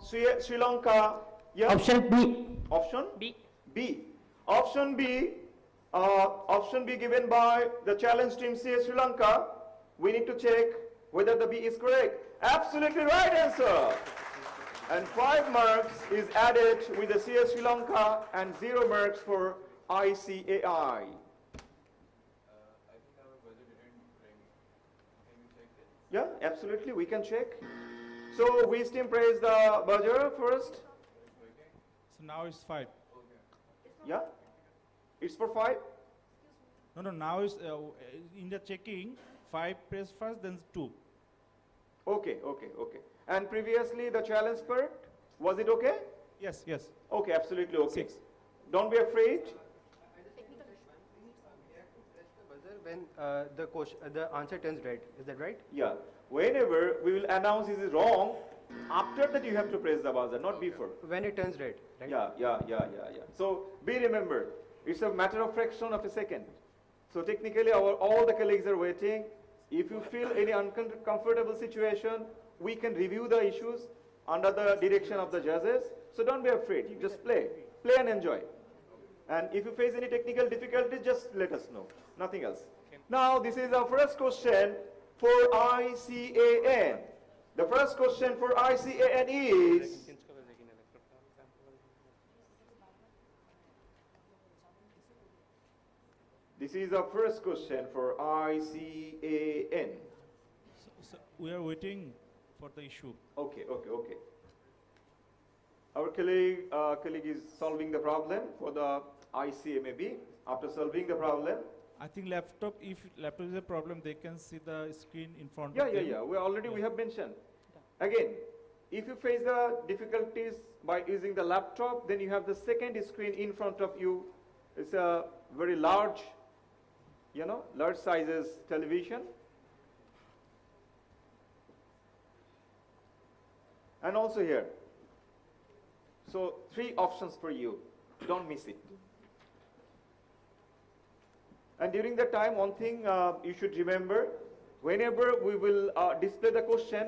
Sri Lanka. Yeah.
Option B.
Option?
B.
B. Option B. Option B given by the challenge team Sri Lanka. We need to check whether the B is correct. Absolutely right answer. And 5 marks is added with the CS Sri Lanka and 0 marks for ICAI. Yeah, absolutely, we can check. So which team press the buzzer first?
So now it's 5.
Yeah? It's for 5?
No, now it's in the checking, 5 press first, then 2.
Okay. And previously the challenge part, was it okay?
Yes.
Okay, absolutely okay.
6.
Don't be afraid.
When the answer turns red, is that right?
Yeah. Whenever we will announce this is wrong, after that you have to press the buzzer, not before.
When it turns red, right?
Yeah. So be remembered, it's a matter of fraction of a second. So technically all the colleagues are waiting. If you feel any uncomfortable situation, we can review the issues under the direction of the judges. So don't be afraid, you just play and enjoy. And if you face any technical difficulties, just let us know, nothing else. Now this is our first question for ICAN. The first question for ICAN is, this is our first question for ICAN.
So we are waiting for the issue.
Okay. Our colleague is solving the problem for the ICMAB. After solving the problem,
I think laptop, if laptop is a problem, they can see the screen in front
Yeah,
of
yeah,
them.
yeah. We have mentioned. Again, if you face the difficulties by using the laptop, then you have the second screen in front of you. It's a very large, large sizes television. And also here. So 3 options for you. Don't miss it. And during that time, one thing you should remember, whenever we will display the question,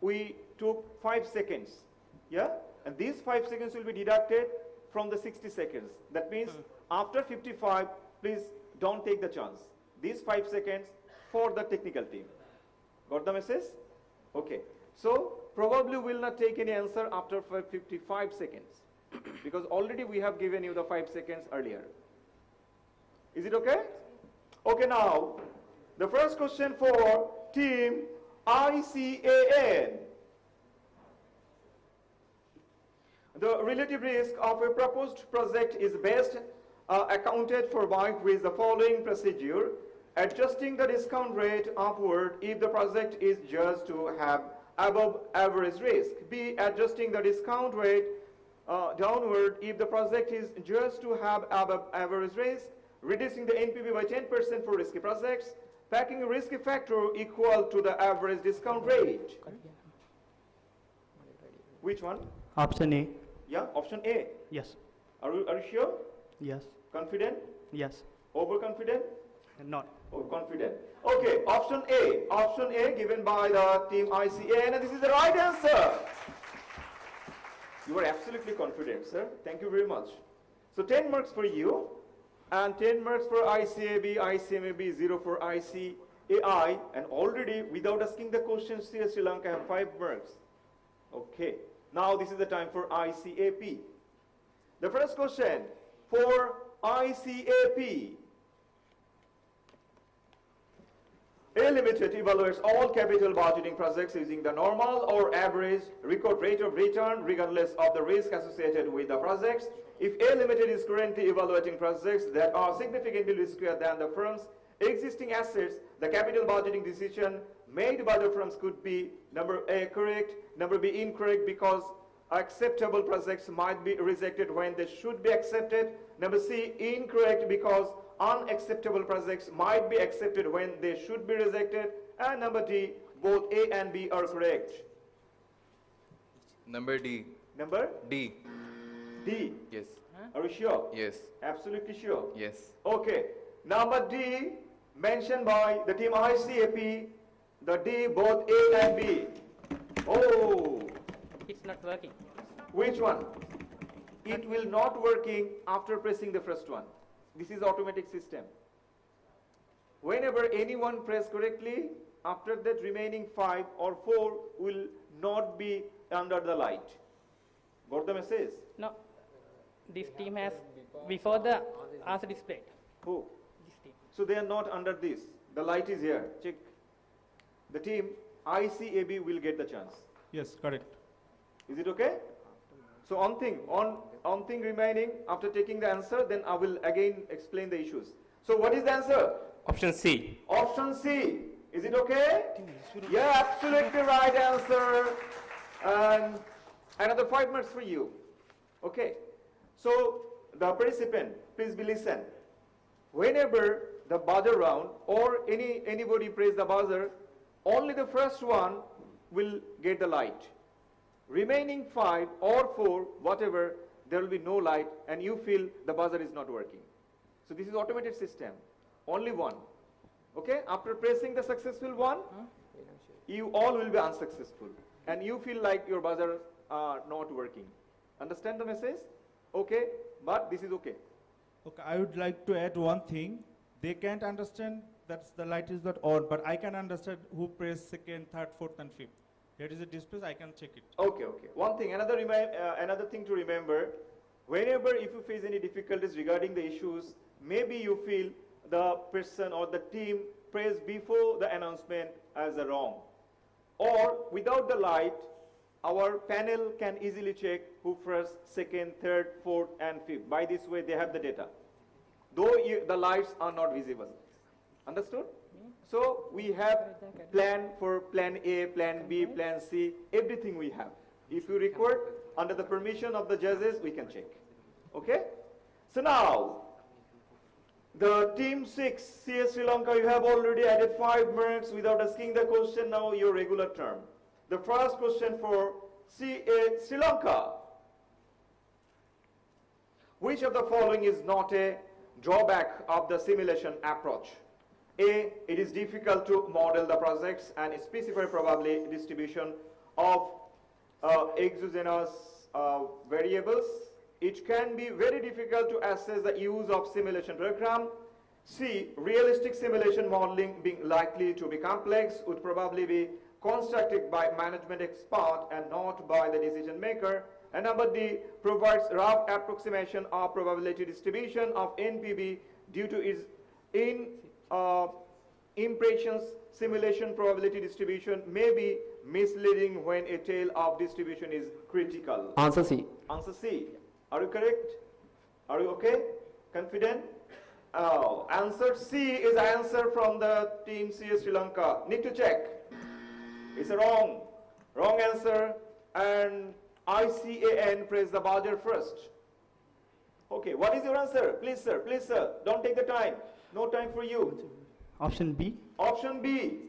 we took 5 seconds. Yeah? And these 5 seconds will be deducted from the 60 seconds. That means after 55, please don't take the chance. These 5 seconds for the technical team. Got the message? Okay. So probably will not take any answer after 55 seconds. Because already we have given you the 5 seconds earlier. Is it okay? Okay, now, the first question for team ICAN. The relative risk of a proposed project is best accounted for by with the following procedure: adjusting the discount rate upward if the project is judged to have above average risk. B, adjusting the discount rate downward if the project is judged to have above average risk. Reducing the NPV by 10% for risky projects. Packing a risky factor equal to the average discount rate. Which one?
Option A.
Yeah, option A.
Yes.
Are you sure?
Yes.
Confident?
Yes.
Overconfident?
Not.
Overconfident. Okay, option A. Option A given by the team ICA, and this is the right answer. You are absolutely confident, sir. Thank you very much. So 10 marks for you, and 10 marks for ICAB, ICMAB, 0 for ICAI, and already without asking the question, Sri Lanka have 5 marks. Okay. Now this is the time for ICAP. The first question for ICAP. A Limited evaluates all capital budgeting projects using the normal or average record rate of return regardless of the risk associated with the projects. If A Limited is currently evaluating projects that are significantly riskier than the firm's existing assets, the capital budgeting decision made by the firms could be number A, correct, number B, incorrect, because acceptable projects might be rejected when they should be accepted. Number C, incorrect, because unacceptable projects might be accepted when they should be rejected. And number D, both A and B are correct.
Number D.
Number?
D.
D.
Yes.
Are you sure?
Yes.
Absolutely sure?
Yes.
Okay. Number D, mentioned by the team ICAP, the D, both A and B. Oh.
It's not working.
Which one? It will not working after pressing the first one. This is automatic system. Whenever anyone press correctly, after that remaining 5 or 4 will not be under the light. Got the message?
No. This team has before the answer displayed.
Who?
This team.
So they are not under this. The light is here. Check. The team ICAB will get the chance.
Yes, correct.
Is it okay? So on thing remaining, after taking the answer, then I will again explain the issues. So what is the answer?
Option C.
Option C. Is it okay? Yeah, absolutely right answer. And another 5 marks for you. Okay. So the participant, please be listen. Whenever the buzzer round or anybody press the buzzer, only the first one will get the light. Remaining 5 or 4, whatever, there will be no light and you feel the buzzer is not working. So this is automated system. Only one. Okay? After pressing the successful one, you all will be unsuccessful. And you feel like your buzzer are not working. Understand the message? Okay? But this is okay.
Okay, I would like to add one thing. They can't understand that the light is not on, but I can understand who pressed second, third, fourth, and fifth. Here is a display, I can check it.
Okay, okay. One thing, another thing to remember, whenever if you face any difficulties regarding the issues, maybe you feel the person or the team pressed before the announcement as a wrong. Or without the light, our panel can easily check who first, second, third, fourth, and fifth. By this way, they have the data.
though the lights are not visible. Understood? So we have plan for plan A, plan B, plan C, everything we have. If you record, under the permission of the judges, we can check. Okay? So now, the team 6, CS Sri Lanka, you have already added 5 marks without asking the question. Now your regular term. The first question for CA Sri Lanka. Which of the following is not a drawback of the simulation approach? A, it is difficult to model the projects and specify probability distribution of exogenous variables. It can be very difficult to assess the use of simulation program. C, realistic simulation modeling being likely to be complex would probably be constructed by management expert and not by the decision maker. And number D, provides rough approximation of probability distribution of NPV due to its impressions. Simulation probability distribution may be misleading when a tail of distribution is critical.
Answer C.
Answer C. Are you correct? Are you okay? Confident? Answer C is answer from the team CS Sri Lanka. Need to check. It's a wrong answer, and ICAN press the buzzer first. Okay, what is your answer? Please sir, don't take the time. No time for you.
Option B.
Option B.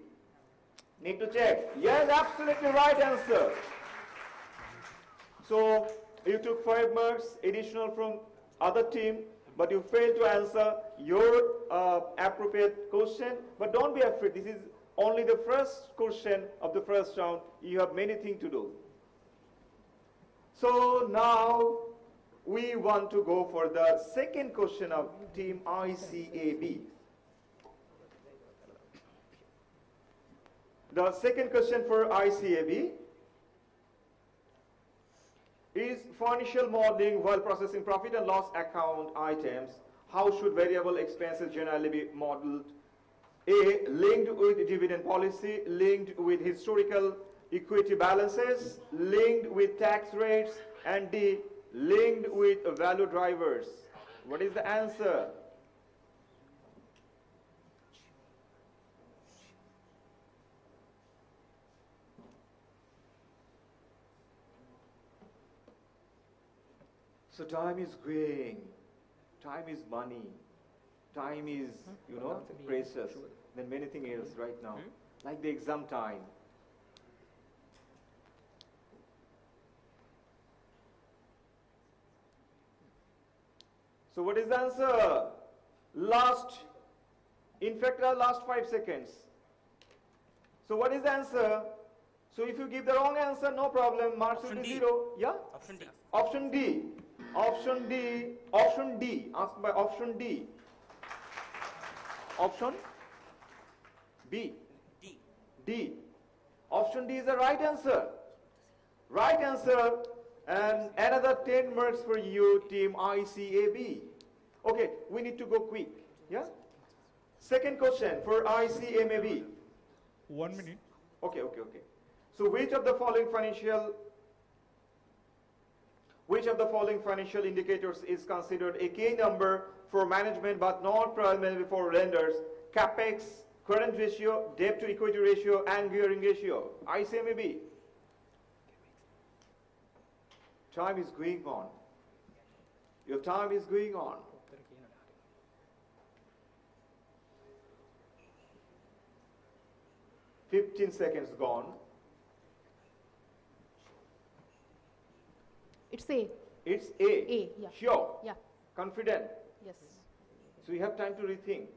Need to check. Yes, absolutely right answer. So you took 5 marks additional from other team, but you failed to answer your appropriate question. But don't be afraid. This is only the first question of the first round. You have many things to do. So now we want to go for the second question of team ICAB. The second question for ICAB is financial modeling while processing profit and loss account items. How should variable expenses generally be modeled? A, linked with dividend policy, linked with historical equity balances, linked with tax rates, and D, linked with value drivers. What is the answer? So time is going, time is money, time is, precious than many things else right now, like the exam time. So what is the answer? Last 5 seconds. So what is the answer? So if you give the wrong answer, no problem, marks will be 0. Yeah?
Option D.
Option D. Option D. Option D. Asked by option D. Option B.
D.
D. Option D is the right answer. Right answer. And another 10 marks for you, team ICAB. Okay, we need to go quick. Yeah? Second question for ICMAB.
1 minute.
Okay. So which of the following financial indicators is considered a key number for management but not primarily for lenders? CapEx, current ratio, debt to equity ratio, and gearing ratio. ICMAB. Time is going on. Your time is going on. "15 seconds gone.
It's A.
It's A.
A, yeah.
Sure.
Yeah.
Confident.
Yes.
So you have time to rethink.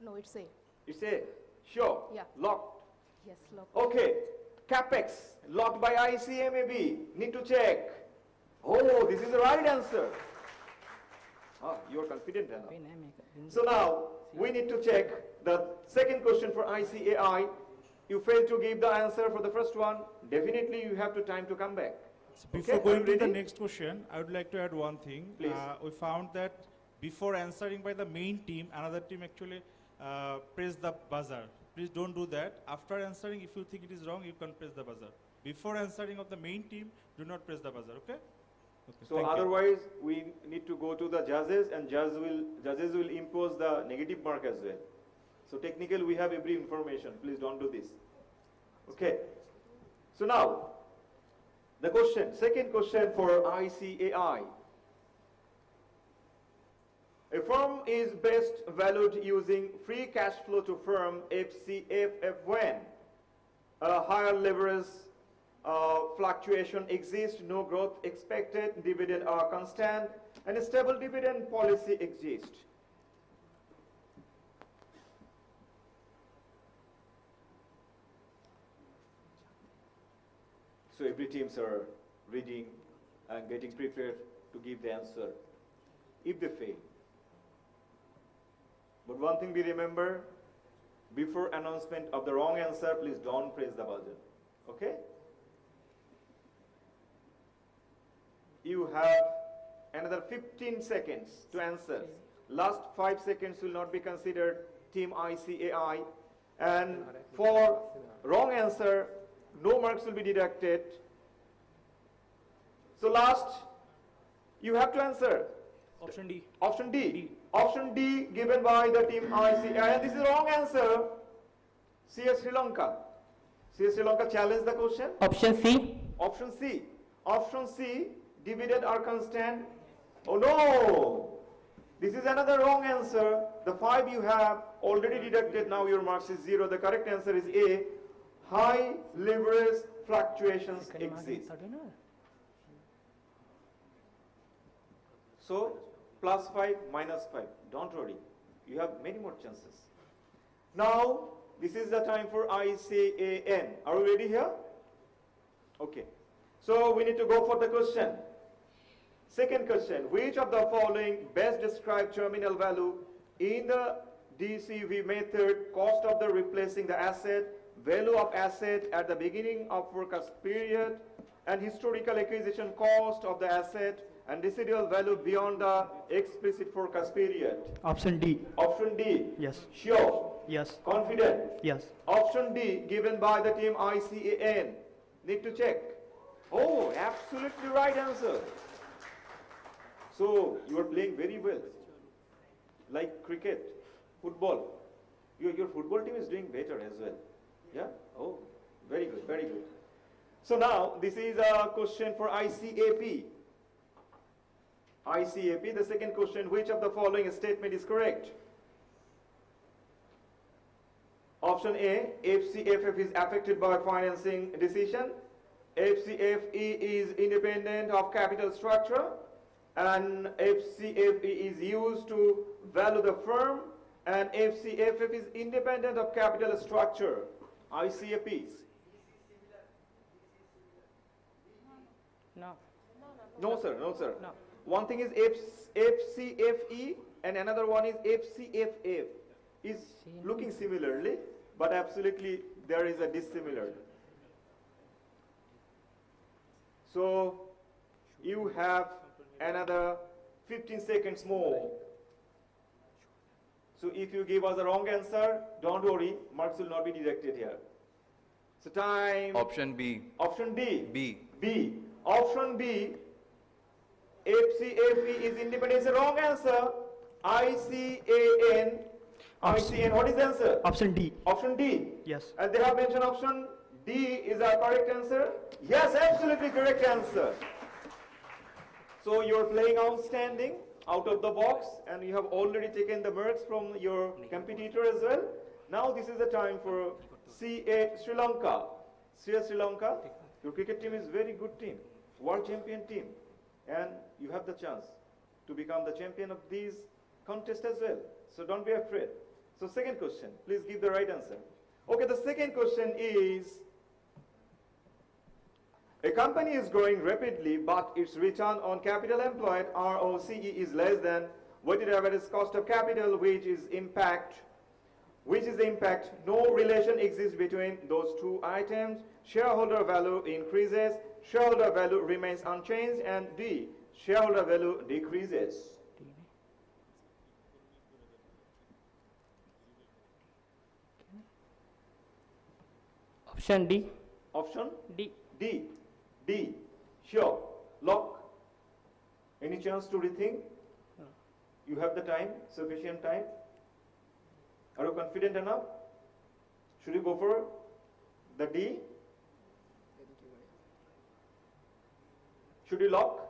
No, it's A.
It's A. Sure.
Yeah.
Locked.
Yes, lock.
Okay. CapEx. Locked by ICMAB. Need to check. Oh, this is the right answer. You are confident enough. So now we need to check the second question for ICAI. You failed to give the answer for the first one. Definitely you have time to come back.
Before
Okay,
going to the
ready?
next question, I would like to add one thing.
Please.
We found that before answering by the main team, another team actually pressed the buzzer. Please don't do that. After answering, if you think it is wrong, you can press the buzzer. Before answering of the main team, do not press the buzzer, okay?
So
thank you.
otherwise, we need to go to the judges, and judges will impose the negative mark as well. So technically, we have every information. Please don't do this. Okay. So now, the question, second question for ICAI. A firm is best valued using free cash flow to firm FCFF when a higher leverage fluctuation exists, no growth expected, dividend are constant, and a stable dividend policy exists. So every teams are reading and getting prepared to give the answer if they fail. But one thing we remember, before announcement of the wrong answer, please don't press the buzzer. Okay? You have another 15 seconds to answer. Last 5 seconds will not be considered team ICAI. And for wrong answer, no marks will be deducted. So last, you have to answer.
Option D.
Option D. Option D given by the team ICAI. And this is the wrong answer. CS Sri Lanka. CS Sri Lanka challenge the question.
Option C.
Option C. Option C. Dividend are constant. Oh no! This is another wrong answer. The 5 you have already deducted. Now your marks is 0. The correct answer is A. High leverage fluctuations exist. So +5, -5. Don't worry. You have many more chances. Now this is the time for ICAN. Are we ready here? Okay. So we need to go for the question. Second question, which of the following best describe terminal value in the DCV method? Cost of the replacing the asset, value of asset at the beginning of forecast period, and historical acquisition cost of the asset, and residual value beyond the explicit forecast period.
Option D.
Option D.
Yes.
Sure.
Yes.
Confident.
Yes.
Option D given by the team ICAN. Need to check. Oh, absolutely right answer. So you are playing very well. Like cricket, football. Your football team is doing better as well. Yeah? Oh, very good, very good. So now this is a question for ICAP. ICAP, the second question, which of the following statement is correct? Option A, FCFF is affected by financing decision. FCFE is independent of capital structure, and FCFE is used to value the firm, and FCFF is independent of capital structure. ICAPs.
No.
No, sir. No, sir.
No.
One thing is FCFE and another one is FCFF. Is looking similarly, but absolutely there is a dissimilar. So you have another 15 seconds more. So if you give us a wrong answer, don't worry, marks will not be deducted here. So time.
Option B.
Option D.
B.
B. Option B. FCFE is independent. It's a wrong answer. ICAN. ICAN. What is the answer?
Option D.
Option D.
Yes.
And they have mentioned option D is a correct answer. Yes, absolutely correct answer. So you're playing outstanding, out of the box, and you have already taken the marks from your competitor as well. Now this is the time for CA Sri Lanka. CA Sri Lanka, your cricket team is very good team, world champion team, and you have the chance to become the champion of these contests as well. So don't be afraid. So second question, please give the right answer. Okay, the second question is, a company is growing rapidly, but its return on capital employed, ROCE, is less than weighted average cost of capital, which is the impact. No relation exists between those two items. Shareholder value increases, shareholder value remains unchanged, and D, shareholder value decreases.
Option D.
Option
D.
D. D. Sure. Lock. Any chance to rethink? You have the time, sufficient time? Are you confident enough? Should you go for the D? Should you lock?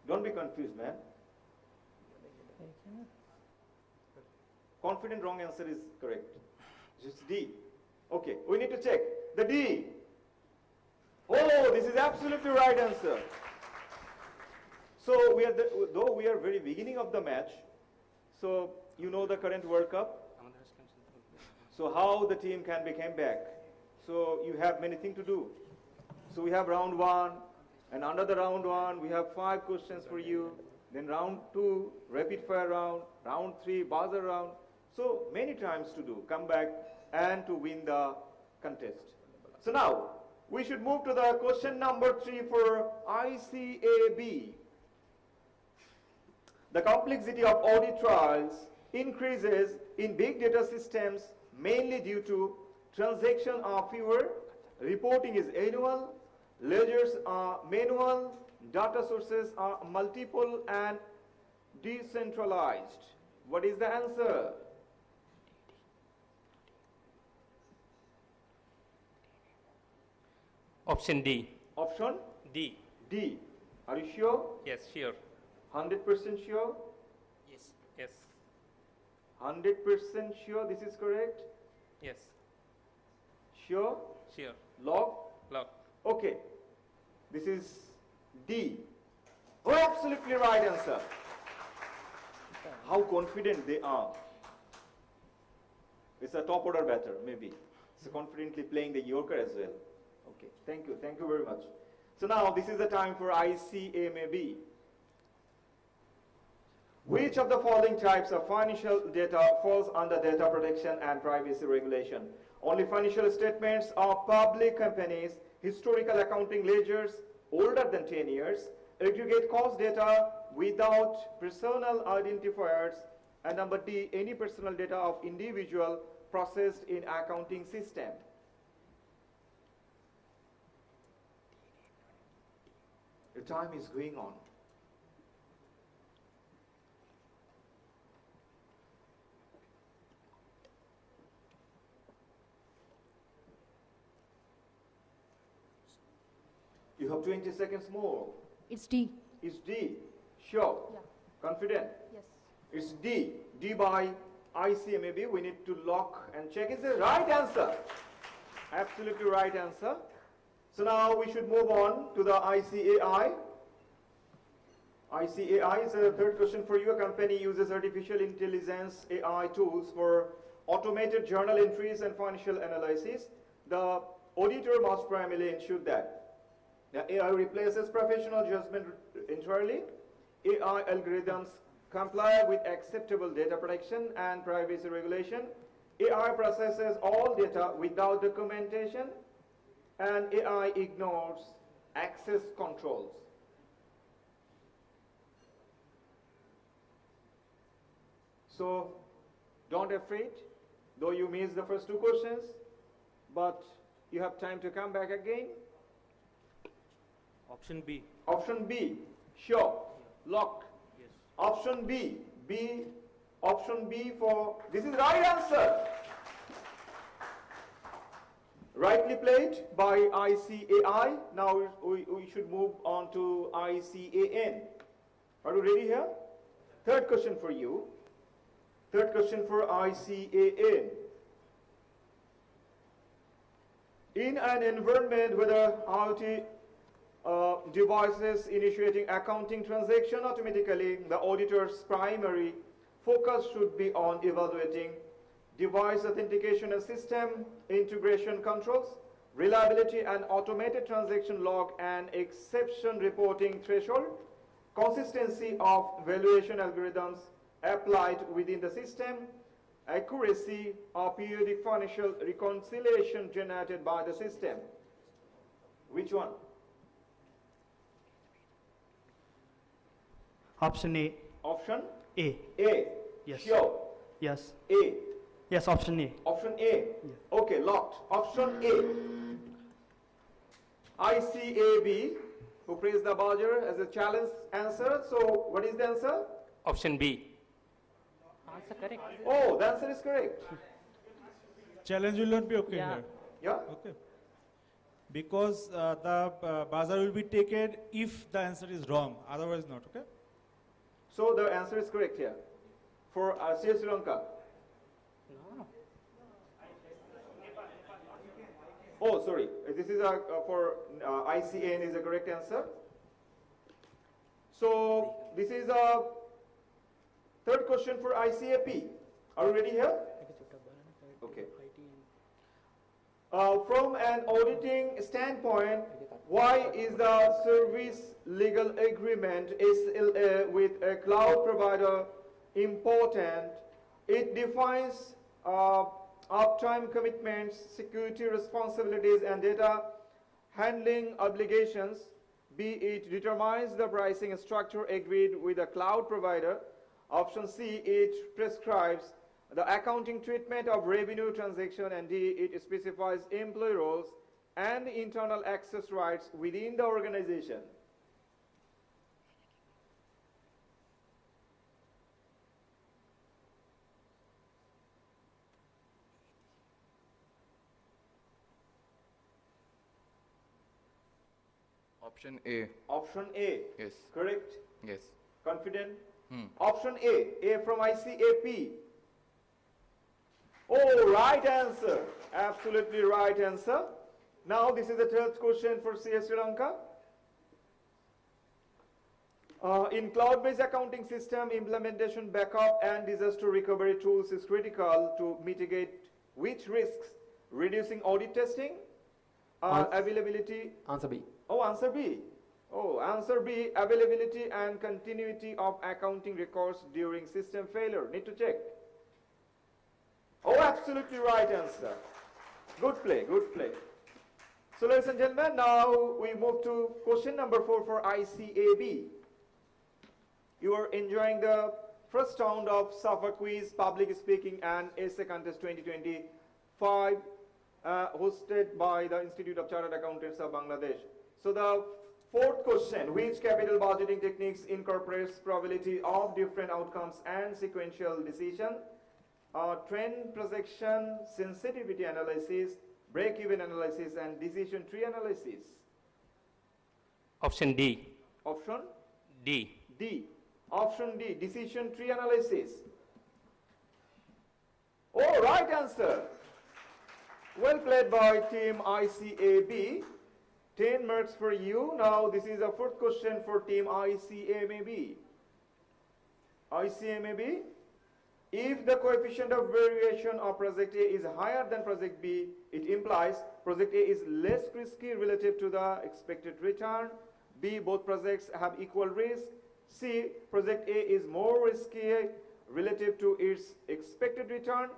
Don't be confused, man. Confident wrong answer is correct. Just D. Okay, we need to check. The D. Oh, this is absolutely right answer. So though we are very beginning of the match, so you know the current World Cup. So how the team can become back. So you have many things to do. So we have round 1, and under the round 1, we have 5 questions for you. Then round 2, rapid fire round. Round 3, buzzer round. So many times to do. Come back and to win the contest. So now, we should move to the question number 3 for ICAB. The complexity of audit trials increases in big data systems mainly due to transactions are fewer, reporting is annual, ledgers are manual, data sources are multiple and decentralized. What is the answer?
Option D.
Option?
D.
D. Are you sure?
Yes, sure.
100% sure?
Yes.
Yes.
100% sure this is correct?
Yes.
Sure?
Sure.
Lock?
Lock.
Okay. This is D. Oh, absolutely right answer. How confident they are. It's a top order batter, maybe. So confidently playing the Yorker as well. Okay, thank you very much. So now this is the time for ICAMAB. Which of the following types of financial data falls under data protection and privacy regulation? Only financial statements of public companies, historical accounting ledgers older than 10 years, aggregate cost data without personal identifiers, and number D, any personal data of individual processed in accounting system. The time is going on. You have 20 seconds more.
It's D.
It's D. Sure.
Yeah.
Confident?
Yes.
It's D. D by ICAMAB. We need to lock and check. It's the right answer. Absolutely right answer. So now we should move on to the ICAI. ICAI is a third question for you. A company uses artificial intelligence AI tools for automated journal entries and financial analysis. The auditor must primarily ensure that the AI replaces professional judgment entirely. AI algorithms comply with acceptable data protection and privacy regulation. AI processes all data without documentation, and AI ignores access controls. So don't afraid, though you missed the first 2 questions, but you have time to come back again.
Option B.
Option B, sure, locked.
Yes.
Option B, option B for, this is right answer. Rightly played by ICAI. Now we should move on to ICAN. Are you ready here? Third question for you. Third question for ICAN. In an environment where the IoT devices initiating accounting transaction automatically, the auditor's primary focus should be on evaluating device authentication and system integration controls, reliability and automated transaction log and exception reporting threshold, consistency of valuation algorithms applied within the system, accuracy of periodic financial reconciliation generated by the system. Which one?
Option A.
Option?
A.
A.
Yes.
Sure.
Yes.
A.
Yes, option A.
Option A.
Yeah.
Okay, locked. Option A. ICAB. who pressed the buzzer as a challenge answer. So what is the answer?
Option B.
Answer correct.
Oh, the answer is correct.
Challenge will not be okay
Yeah.
here.
Yeah?
Okay. Because the buzzer will be taken if the answer is wrong, otherwise not, okay?
So the answer is correct here for Sri Lanka.
No.
Oh, sorry. This is for ICAN is the correct answer. So this is a third question for ICAP. Are you ready here? Okay. From an auditing standpoint, why is the service legal agreement SLA with a cloud provider important? It defines uptime commitments, security responsibilities, and data handling obligations. B, it determines the pricing structure agreed with the cloud provider. Option C, it prescribes the accounting treatment of revenue transaction, and D, it specifies employee roles and internal access rights within the organization.
Option A.
Option A.
Yes.
Correct?
Yes.
Confident?
Hmm.
Option A from ICAP. Oh, right answer. Absolutely right answer. Now this is the third question for CS Sri Lanka. In cloud-based accounting system, implementation, backup, and disaster recovery tools is critical to mitigate which risks? Reducing audit testing, availability.
Answer B.
Oh, answer B. Oh, answer B, availability and continuity of accounting records during system failure. Need to check. Oh, absolutely right answer. Good play, good play. So ladies and gentlemen, now we move to question number 4 for ICAB. You are enjoying the first round of SAFA quiz, public speaking and essay contest 2025 hosted by the Institute of Chartered Accountants of Bangladesh. So the fourth question, which capital budgeting techniques incorporates probability of different outcomes and sequential decision? Trend projection, sensitivity analysis, break-even analysis, and decision tree analysis.
Option D.
Option
D.
D. Option D, decision tree analysis. Oh, right answer. Well played by team ICAB. 10 marks for you. Now this is the fourth question for team ICAMAB. ICAMAB. If the coefficient of variation of project A is higher than project B, it implies project A is less risky relative to the expected return. B, both projects have equal risk. C, project A is more risky relative to its expected return.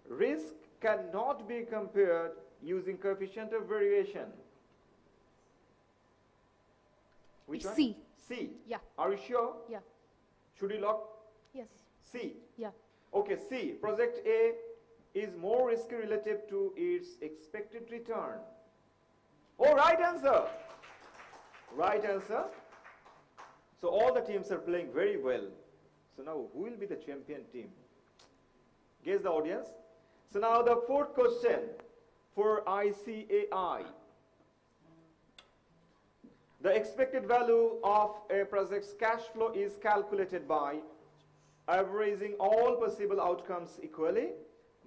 Risk cannot be compared using coefficient of variation. Which one?
C.
C.
Yeah.
Are you sure?
Yeah.
Should we lock?
Yes.
C.
Yeah.
Okay, C. Project A is more risky relative to its expected return. Oh, right answer. Right answer. So all the teams are playing very well. So now who will be the champion team? Guess the audience. So now the fourth question for ICAI. The expected value of a project's cash flow is calculated by averaging all possible outcomes equally,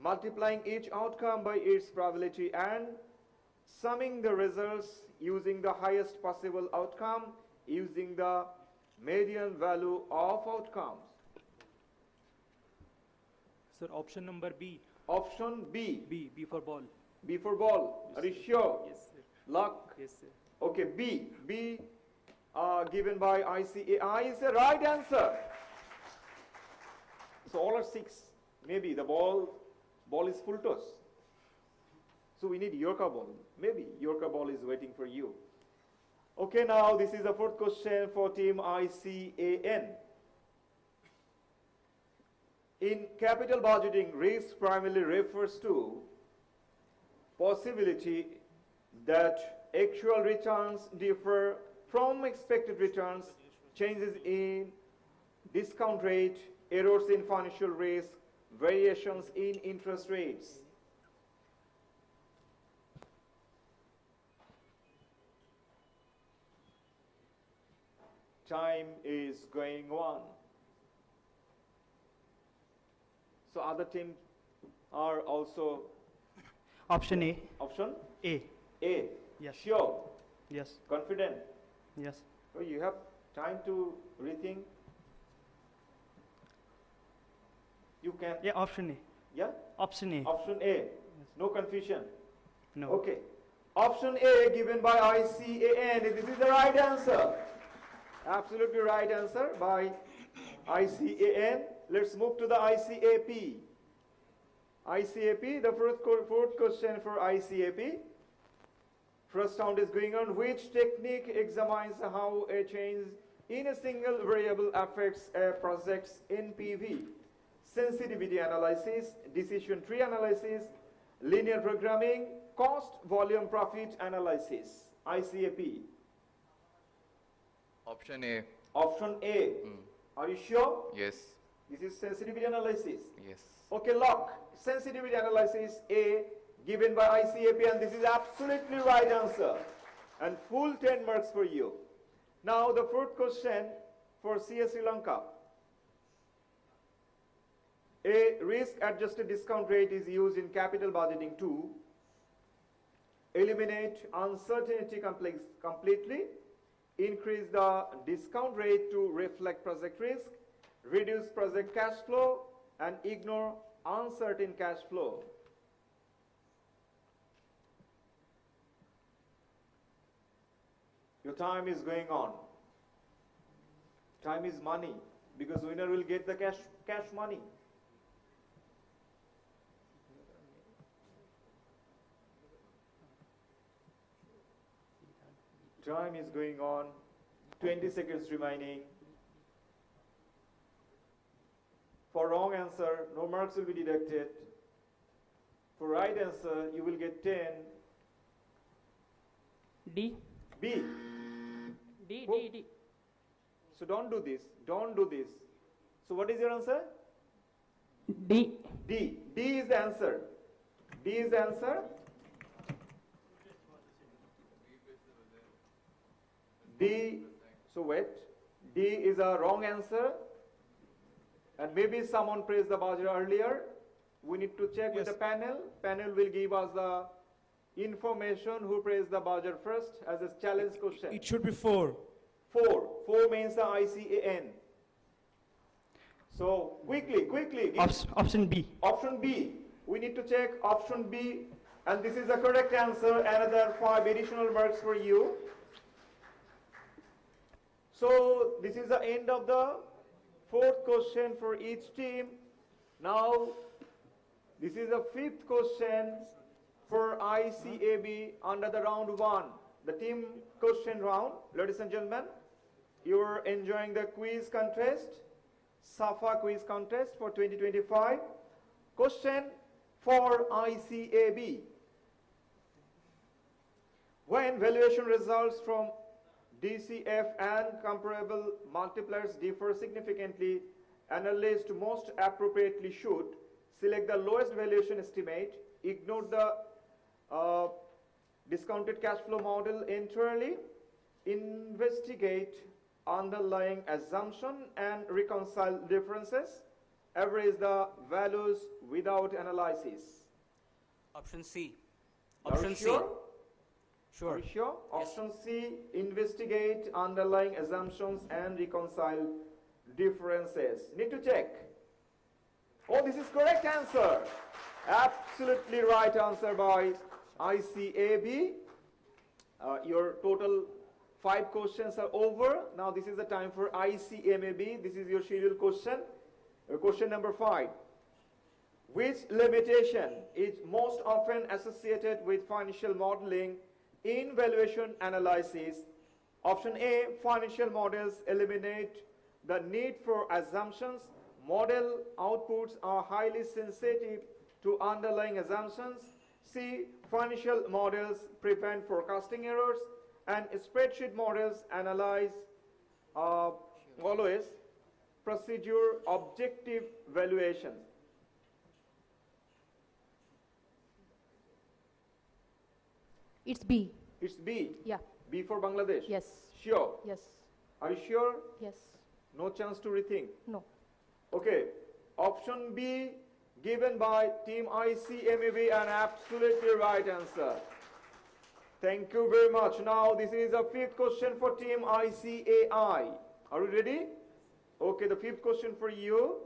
multiplying each outcome by its probability, and summing the results using the highest possible outcome using the median value of outcomes.
Sir, option number B.
Option B.
B for ball.
B for ball. Are you sure?
Yes, sir.
Luck.
Yes, sir.
Okay, B. B given by ICAI is the right answer. So all are 6. Maybe the ball is full toss. So we need Yorker ball. Maybe Yorker ball is waiting for you. Okay, now this is the fourth question for team ICAN. In capital budgeting, risk primarily refers to possibility that actual returns differ from expected returns, changes in discount rate, errors in financial risk, variations in interest rates. Time is going on. So other teams are also
Option A.
option
A.
A.
Yes.
Sure.
Yes.
Confident.
Yes.
So you have time to rethink. You can.
Yeah, option A.
Yeah?
Option A.
Option A. No confusion.
No.
Okay. Option A given by ICAN. This is the right answer. Absolutely right answer by ICAN. Let's move to the ICAP. ICAP, the fourth question for ICAP. First round is going on. Which technique examines how a change in a single variable affects a project's NPV? Sensitivity analysis, decision tree analysis, linear programming, cost, volume, profit analysis. ICAP.
Option A.
Option A. Are you sure?
Yes.
This is sensitivity analysis.
Yes.
Okay, lock. Sensitivity analysis A given by ICAP, and this is absolutely right answer. And full 10 marks for you. Now the fourth question for CS Sri Lanka. A risk-adjusted discount rate is used in capital budgeting to eliminate uncertainty completely, increase the discount rate to reflect project risk, reduce project cash flow, and ignore uncertain cash flow. Your time is going on. Time is money, because winner will get the cash money. Time is going on. 20 seconds remaining. For wrong answer, no marks will be deducted. For right answer, you will get 10.
D.
B.
D.
So don't do this. Don't do this. So what is your answer?
D.
D. D is the answer. D is the answer. D. So wait. D is a wrong answer. And maybe someone pressed the buzzer earlier. We need to check with the panel. Panel will give us the information who pressed the buzzer first as a challenge question.
It should be 4.
4. 4 means the ICAN. So quickly.
Option B.
Option B. We need to check option B. And this is the correct answer. Another 5 additional marks for you. So this is the end of the fourth question for each team. Now, this is the fifth question for ICAB under the round 1, the team question round. Ladies and gentlemen, you are enjoying the quiz contest, SAFA quiz contest for 2025. Question for ICAB. When valuation results from DCF and comparable multipliers differ significantly, analysts most appropriately should select the lowest valuation estimate, ignore the discounted cash flow model entirely, investigate underlying assumption and reconcile differences, average the values without analysis.
Option C.
Option C. Sure?
Sure.
Are you sure?
Yes.
Option C, investigate underlying assumptions and reconcile differences. Need to check. Oh, this is correct answer. Absolutely right answer by ICAB. Your total 5 questions are over. Now this is the time for ICMAB. This is your scheduled question. Question number 5. Which limitation is most often associated with financial modeling in valuation analysis? Option A, financial models eliminate the need for assumptions. Model outputs are highly sensitive to underlying assumptions. C, financial models prevent forecasting errors. And spreadsheet models analyze always procedure objective valuations.
It's B.
It's B.
Yeah.
B for Bangladesh?
Yes.
Sure?
Yes.
Are you sure?
Yes.
No chance to rethink?
No.
Okay. Option B given by Team ICMAB, an absolutely right answer. Thank you very much. Now this is a fifth question for Team ICAI. Are you ready? Okay, the fifth question for you.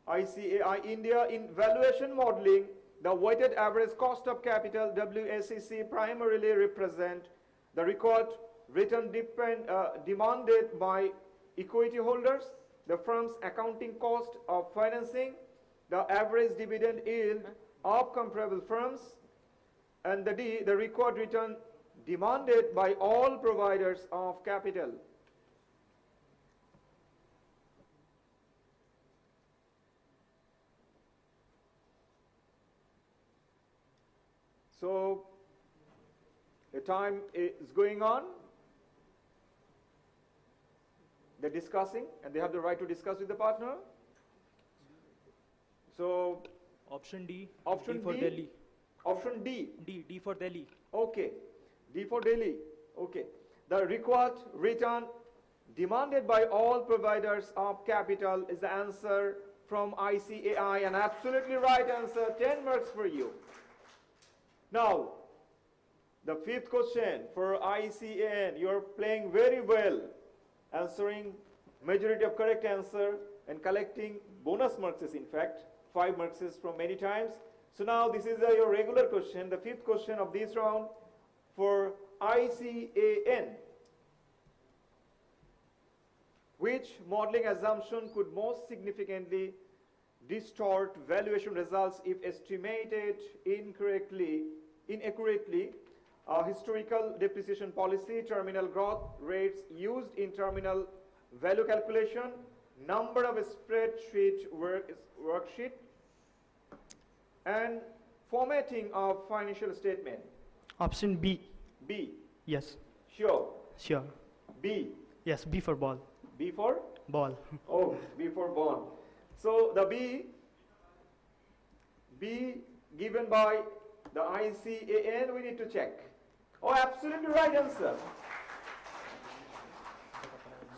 ICAI India, in valuation modeling, the weighted average cost of capital, WACC, primarily represent the required return demanded by equity holders, the firm's accounting cost of financing, the average dividend yield of comparable firms, and the D, the required return demanded by all providers of capital. So the time is going on. They're discussing, and they have the right to discuss with the partner. So
Option D.
option
D for
D?
Delhi.
Option D.
D for Delhi.
Okay. D for Delhi. Okay. The required return demanded by all providers of capital is the answer from ICAI, an absolutely right answer. 10 marks for you. Now, the fifth question for ICAN. You're playing very well, answering majority of correct answer and collecting bonus marks, in fact, 5 marks from many times. So now this is your regular question, the fifth question of this round for ICAN. Which modeling assumption could most significantly distort valuation results if estimated inaccurately? Historical depreciation policy, terminal growth rates used in terminal value calculation, number of spreadsheet worksheet, and formatting of financial statement.
Option B.
B.
Yes.
Sure.
Sure.
B.
Yes, B for ball.
B for?
Ball.
Oh, B for bond. So the B given by the ICAN, we need to check. Oh, absolutely right answer.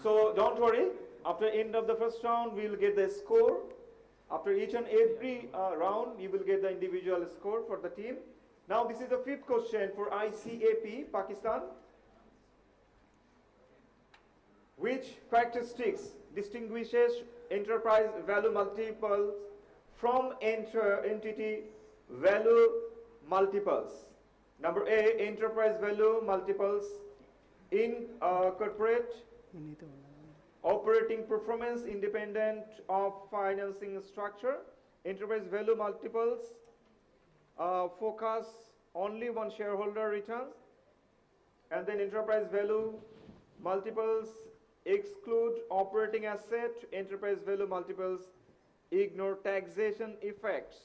So don't worry, after end of the first round, we will get the score. After each and every round, you will get the individual score for the team. Now this is the fifth question for ICAP, Pakistan. Which characteristics distinguishes enterprise value multiples from entity value multiples? Number A, enterprise value multiples in corporate operating performance independent of financing structure. Enterprise value multiples focus only on shareholder returns. And then enterprise value multiples exclude operating asset. Enterprise value multiples ignore taxation effects.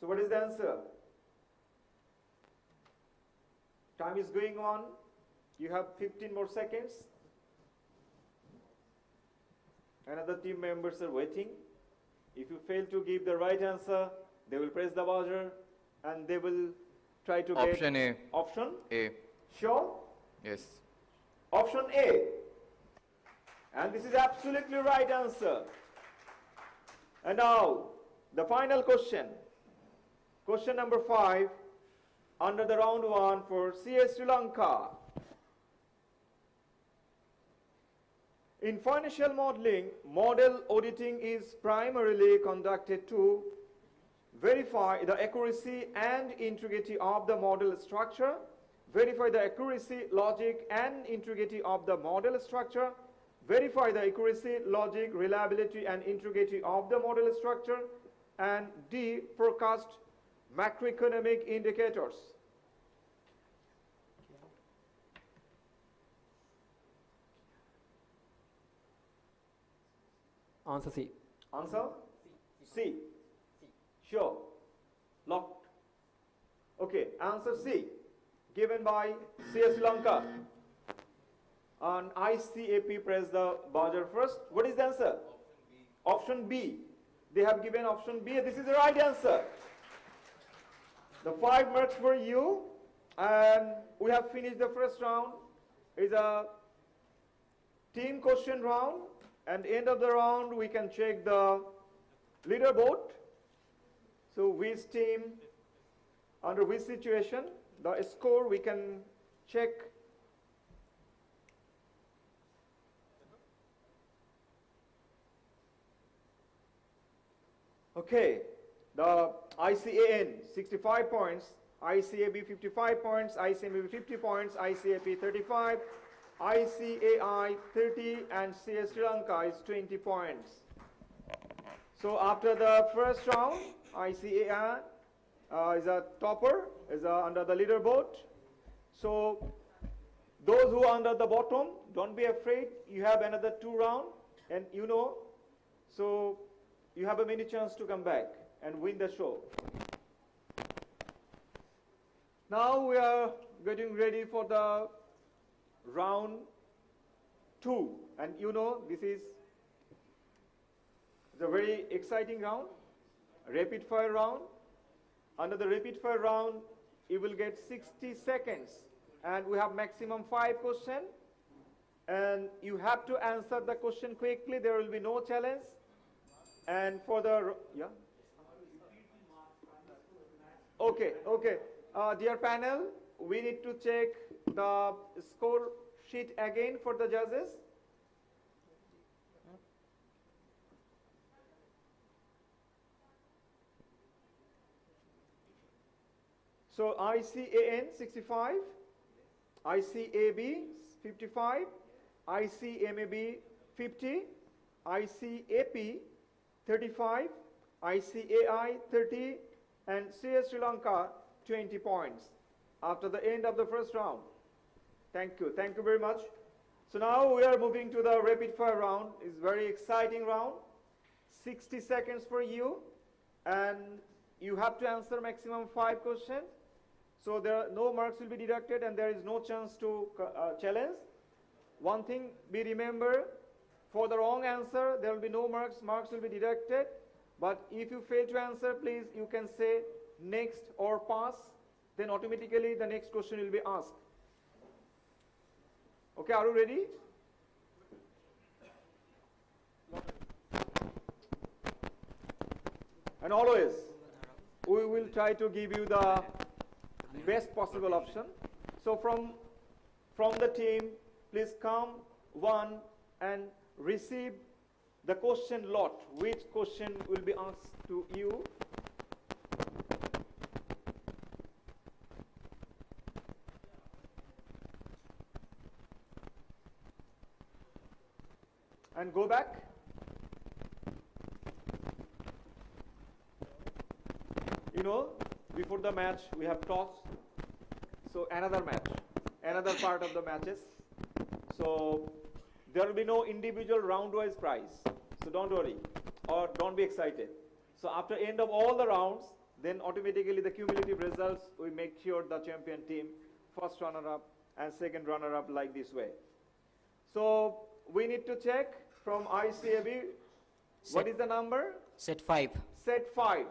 So what is the answer? Time is going on. You have 15 more seconds. Another team members are waiting. If you fail to give the right answer, they will press the buzzer and they will try to get
Option A.
Option
A.
Sure?
Yes.
Option A. And this is absolutely right answer. And now, the final question. Question number 5 under the round 1 for CS Sri Lanka. In financial modeling, model auditing is primarily conducted to verify the accuracy and integrity of the model structure, verify the accuracy, logic, and integrity of the model structure, verify the accuracy, logic, reliability, and integrity of the model structure, and D, forecast macroeconomic indicators.
Answer C.
Answer? C. Sure. Locked. Okay, answer C, given by CS Sri Lanka. On ICAP, press the buzzer first. What is the answer? Option B. They have given option B. This is the right answer. The 5 marks for you. And we have finished the first round. It's a team question round. And end of the round, we can check the leaderboard. So which team, under which situation, the score we can check. Okay, the ICAN 65 points, ICAB 55 points, ICMB 50 points, ICAP 35, ICAI 30, and CS Sri Lanka is 20 points. So after the first round, ICAI is a topper, is under the leaderboard. So those who are under the bottom, don't be afraid. You have another 2 rounds, and you know, so you have a many chance to come back and win the show. Now we are getting ready for the round 2, and you know this is the very exciting round, rapid fire round. Under the rapid fire round, you will get 60 seconds, and we have maximum 5 questions, and you have to answer the question quickly. There will be no challenge. And for the, yeah? Okay. Dear panel, we need to check the score sheet again for the judges. So ICAN 65, ICAB 55, ICMAB 50, ICAP 35, ICAI 30, and CS Sri Lanka 20 points after the end of the first round. Thank you very much. So now we are moving to the rapid fire round. It's very exciting round. 60 seconds for you, and you have to answer maximum 5 questions. So no marks will be deducted, and there is no chance to challenge. One thing be remember, for the wrong answer, there will be no marks. Marks will be deducted. But if you fail to answer, please, you can say next or pass. Then automatically the next question will be asked. Okay, are you ready? And always, we will try to give you the best possible option. So from the team, please come one and receive the question lot. Which question will be asked to you? And go back. You know, before the match we have toss. So another match, another part of the matches. So there will be no individual round-wise prize. So don't worry or don't be excited. So after end of all the rounds, then automatically the cumulative results, we make sure the champion team, first runner-up and second runner-up like this way. So we need to check from ICAB, what is the number?
Set 5.
Set 5.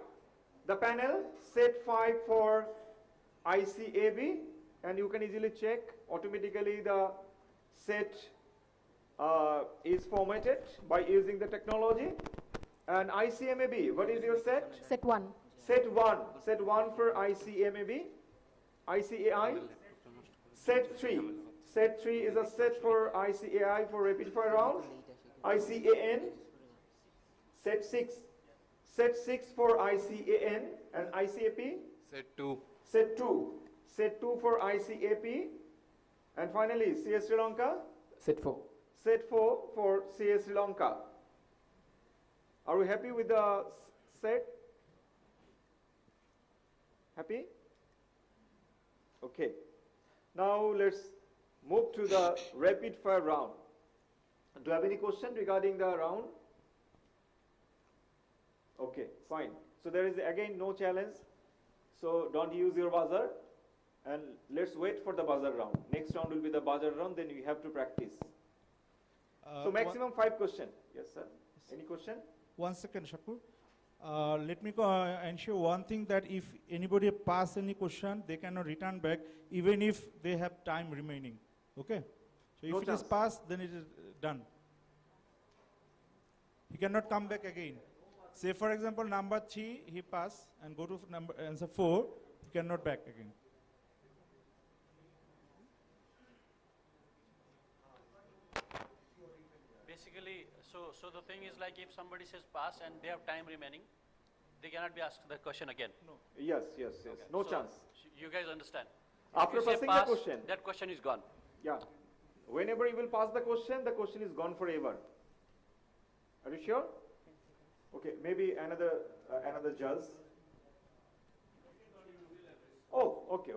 The panel, set 5 for ICAB, and you can easily check automatically the set is formatted by using the technology. And ICMAB, what is your set?
Set 1.
Set 1. Set 1 for ICMAB. ICAI. Set 3. Set 3 is a set for ICAI for rapid fire round. ICAN. Set 6. Set 6 for ICAN and ICAP.
Set 2.
Set 2. Set 2 for ICAP. And finally, CS Sri Lanka.
Set 4.
Set 4 for CS Sri Lanka. Are we happy with the set? Happy? Okay. Now let's move to the rapid fire round. Do you have any question regarding the round? Okay, fine. So there is again no challenge. So don't use your buzzer. And let's wait for the buzzer round. Next round will be the buzzer round, then you have to practice. So maximum 5 questions. Yes, sir. Any question?
1 second, Shakur. Let me ensure one thing, that if anybody pass any question, they cannot return back, even if they have time remaining. Okay? So if
No
it
chance.
is passed, then it is done. He cannot come back again. Say, for example, number 3, he pass and go to answer 4, he cannot back again.
Basically, so the thing is, like, if somebody says pass and they have time remaining, they cannot be asked the question again.
No.
Yes. No
So
chance.
You guys understand?
After
If you say
passing
pass,
the question.
that question is gone.
Yeah. Whenever you will pass the question is gone forever. Are you sure? Okay, maybe another judge. Oh, okay.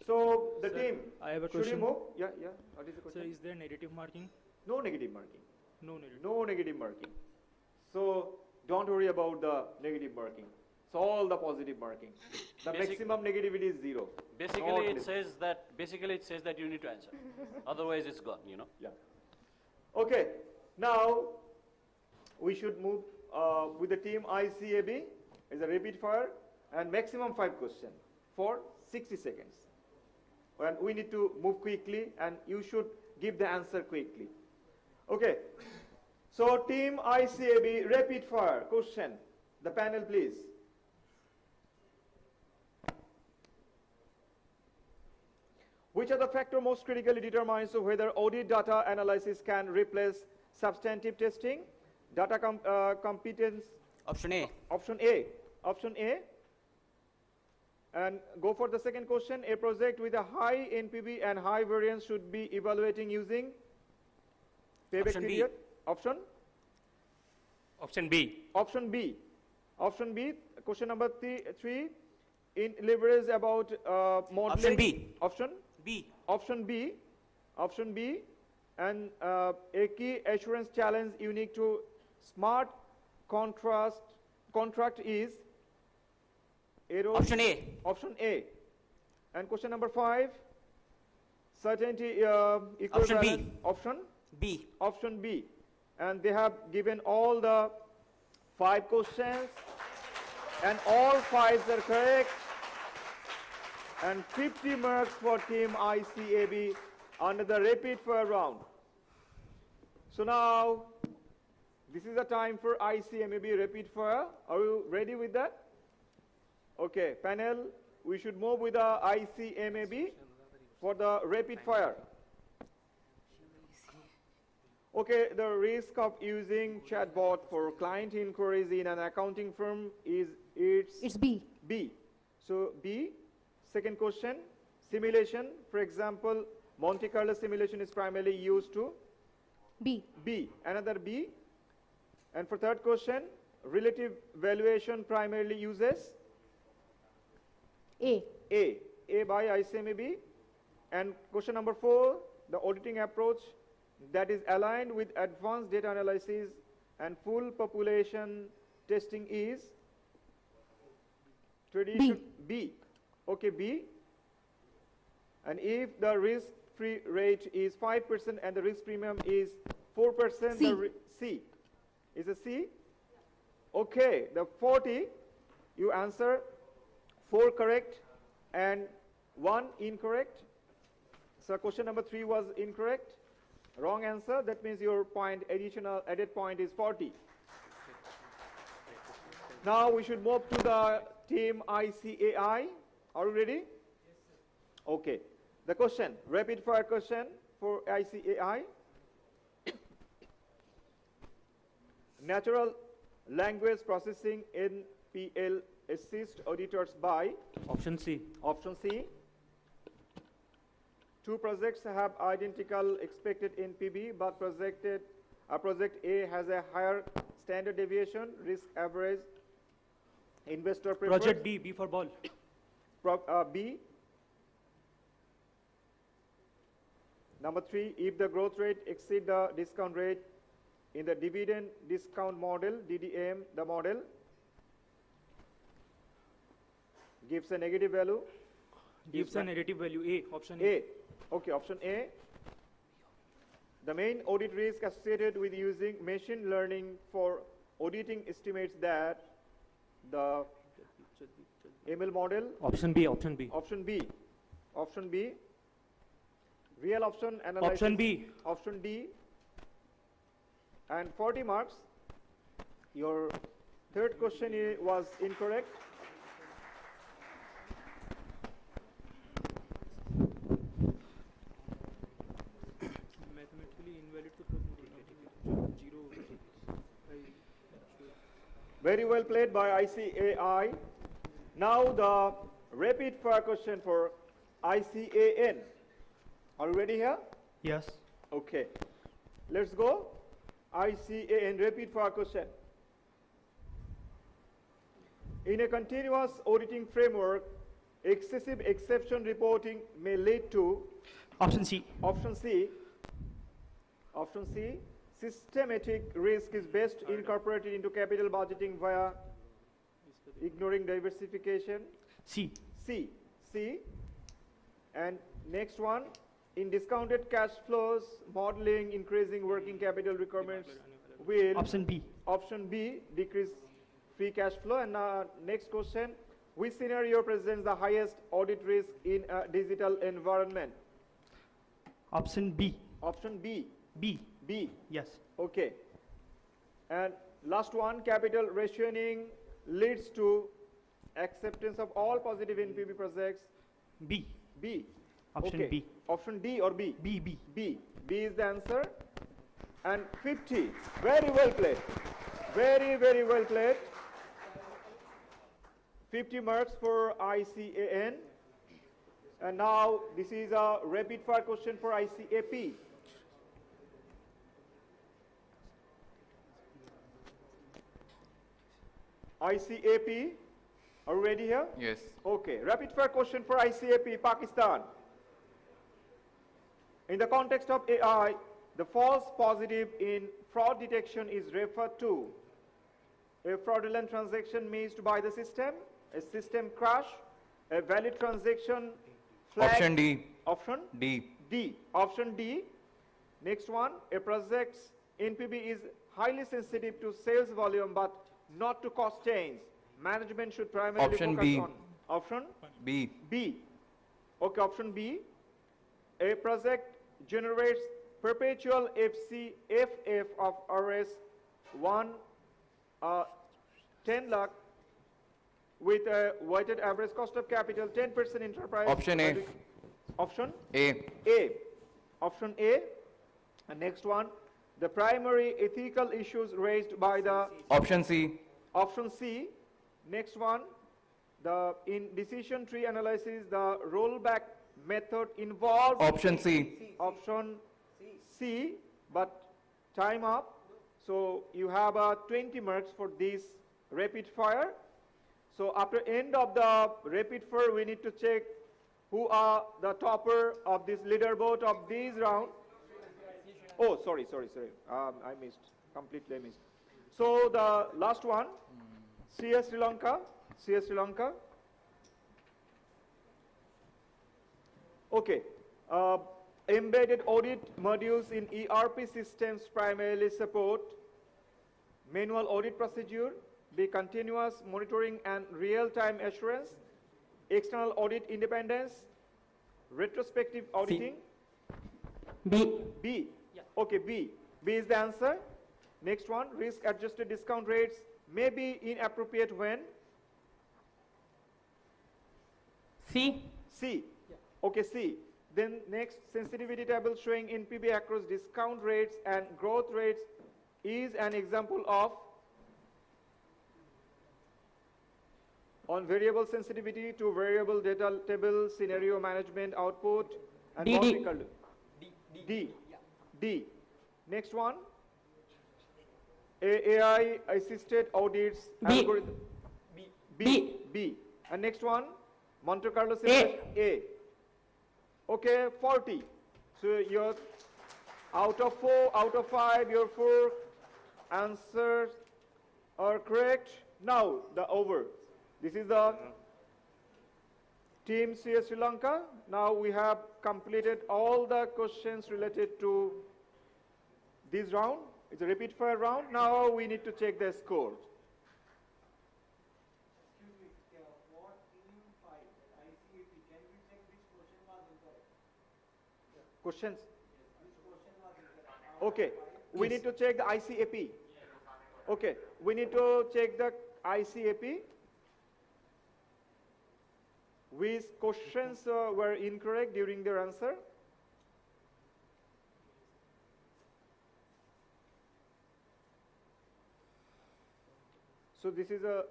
So the
Sir,
team,
I have a
should you
question.
move? Yeah. What is the question?
Sir, is there negative marking?
No negative marking.
No negative.
No negative marking. So don't worry about the negative marking. It's all the positive marking. The maximum negativity is 0.
Basically,
Not
it
less.
says that you need to answer. Otherwise, it's gone.
Yeah. Okay. Now we should move with the team ICAB. It's a rapid fire and maximum 5 questions for 60 seconds. And we need to move quickly, and you should give the answer quickly. Okay. So team ICAB, rapid fire question. The panel, please. Which are the factor most critically determines whether audit data analysis can replace substantive testing? Data competence.
Option A.
Option A. And go for the second question. A project with a high NPV and high variance should be evaluating using payback
Option B.
period. Option?
Option B.
Option B. Option B. Question number 3. In leverage about modeling.
Option B.
Option?
B.
Option B. Option B. And a key assurance challenge unique to smart contract is
Option A.
Option A. And question number 5. Certainty equivalent.
Option B.
Option?
B.
Option B. And they have given all the 5 questions, and all 5s are correct. And 50 marks for team ICAB under the rapid fire round. So now, this is the time for ICMAB rapid fire. Are you ready with that? Okay, panel, we should move with the ICMAB for the rapid fire. Okay, the risk of using chatbot for client inquiries in an accounting firm is
It's B.
B. So B. Second question, simulation. For example, Monte Carlo simulation is primarily used to
B.
B. Another B. And for third question, relative valuation primarily uses
A.
A by ICMAB. And question number 4, the auditing approach that is aligned with advanced data analysis and full population testing is tradition B. Okay, B. And if the risk-free rate is 5% and the risk premium is 4%,
C.
C. Is a C? Okay, the 40, you answer 4 correct and 1 incorrect. So question number 3 was incorrect. Wrong answer. That means your added point is 40. Now we should move to the team ICAI. Are you ready? Yes, sir. Okay. The question, rapid fire question for ICAI. Natural language processing NPL assist auditors by
Option C.
Option C. 2 projects have identical expected NPV, but project A has a higher standard deviation, risk average, investor preference.
Project B. B for ball.
B. Number 3, if the growth rate exceeds the discount rate in the dividend discount model, DDM, the model. gives a negative value.
Gives a negative value A. Option A.
A. Okay, option A. The main audit risk associated with using machine learning for auditing estimates that the ML model.
Option B. Option B.
Option B. Option B. Real option analysis.
Option B.
Option D. And 40 marks. Your third question was incorrect.
Mathematically invalid to zero.
Very well played by ICAI. Now the rapid fire question for ICAN. Are you ready here?
Yes.
Okay. Let's go. ICAN rapid fire question. In a continuous auditing framework, excessive exception reporting may lead to
Option C.
Option C. Option C. Systematic risk is best incorporated into capital budgeting via ignoring diversification.
C.
C. C. And next one, in discounted cash flows, modeling increasing working capital requirements will.
Option B.
Option B, decrease free cash flow. And next question, which scenario presents the highest audit risk in a digital environment?
Option B.
Option B.
B.
B.
Yes.
Okay. And last one, capital rationing leads to acceptance of all positive NPV projects.
B.
B.
Option
Okay.
B.
Option D or B?
B. B.
B. B is the answer. And 50. Very well played. Very, very well played. 50 marks for ICAN. And now this is a rapid fire question for ICAP. ICAP, are you ready here?
Yes.
Okay, rapid fire question for ICAP, Pakistan. In the context of AI, the false positive in fraud detection is referred to a fraudulent transaction missed by the system, a system crash, a valid transaction flag.
Option D.
Option?
D.
D. Option D. Next one, a project's NPV is highly sensitive to sales volume but not to cost change. Management should primarily
Option
focus
B.
on. Option?
B.
B. Okay, option B. A project generates perpetual FCFF of Rs 10 lakh with a weighted average cost of capital 10% enterprise.
Option A.
Option?
A.
A. Option A. And next one. The primary ethical issues raised by the.
Option C.
Option C. Next one. In decision tree analysis, the rollback method involved.
Option C.
Option C. But time up. So you have 20 marks for this rapid fire. So after end of the rapid fire, we need to check who are the topper of this leaderboard of this round. Oh, sorry. I missed, completely missed. So the last one, CS Sri Lanka. Okay. Embedded audit modules in ERP systems primarily support manual audit procedure, the continuous monitoring and real-time assurance, external audit independence, retrospective auditing.
B.
B. Yeah. Okay, B. B is the answer. Next one, risk-adjusted discount rates may be inappropriate when?
C.
C. Yeah. Okay, C. Then next, sensitivity table showing NPV across discount rates and growth rates is an example of on variable sensitivity to variable data table scenario management output and
D.
Monte Carlo. D. D. Next one, AI assisted audits
B.
algorithm.
B.
B. And next one, Monte Carlo simulation. A. Okay, 40. So you're out of 5, your 4 answers are correct. Now the over. This is the Team CS Sri Lanka, now we have completed all the questions related to this round. It's a repeat fire round. Now we need to check the score. Questions? Okay, we need to check the ICAP. Okay, we need to check the ICAP. Which questions were incorrect during their answer? So this is a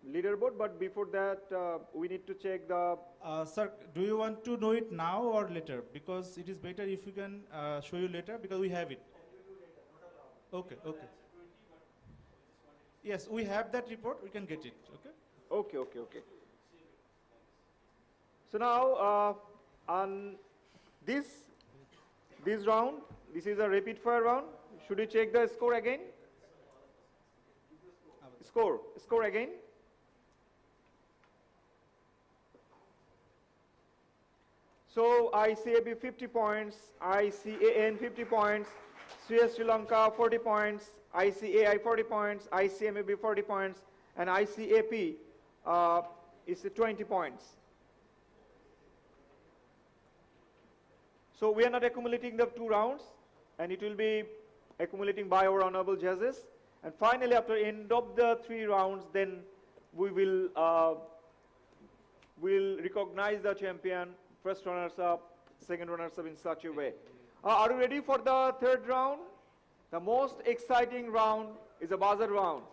leaderboard, but before that, we need to check the...
Sir, do you want to know it now or later? Because it is better if we can show you later, because we have it. Okay, okay. Yes, we have that report, we can get it, okay?
Okay, okay, okay. So now, on this round, this is a rapid fire round. Should we check the score again? Score again. So ICAB 50 points, ICAN 50 points, CS Sri Lanka 40 points, ICAI 40 points, ICMAB 40 points, and ICAP is 20 points. So we are not accumulating the 2 rounds, and it will be accumulating by our honorable judges. And finally, after end of the 3 rounds, then we will recognize the champion, first runners-up, second runners-up in such a way. Are you ready for the 3rd round? The most exciting round is a buzzer round.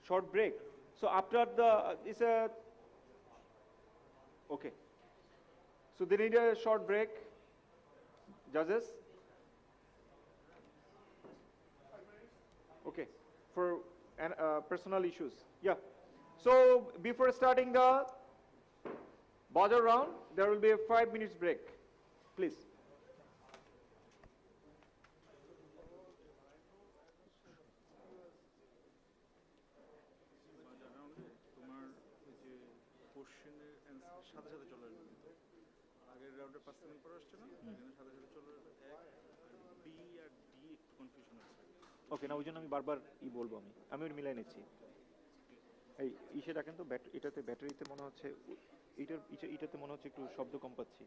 Short break. So after the, it's a, okay. So they need a short break. Judges? Okay, for personal issues. Yeah. So before starting the buzzer round, there will be a 5 minutes break. Please. ওকে না ওই জন্য আমি বারবার বলবো আমি ওটা মিলাই নিচ্ছি এই ইসে রাখেন তো এটাতে ব্যাটারিতে মনে হচ্ছে এটাতে মনে হচ্ছে একটু শব্দ কম পাচ্ছি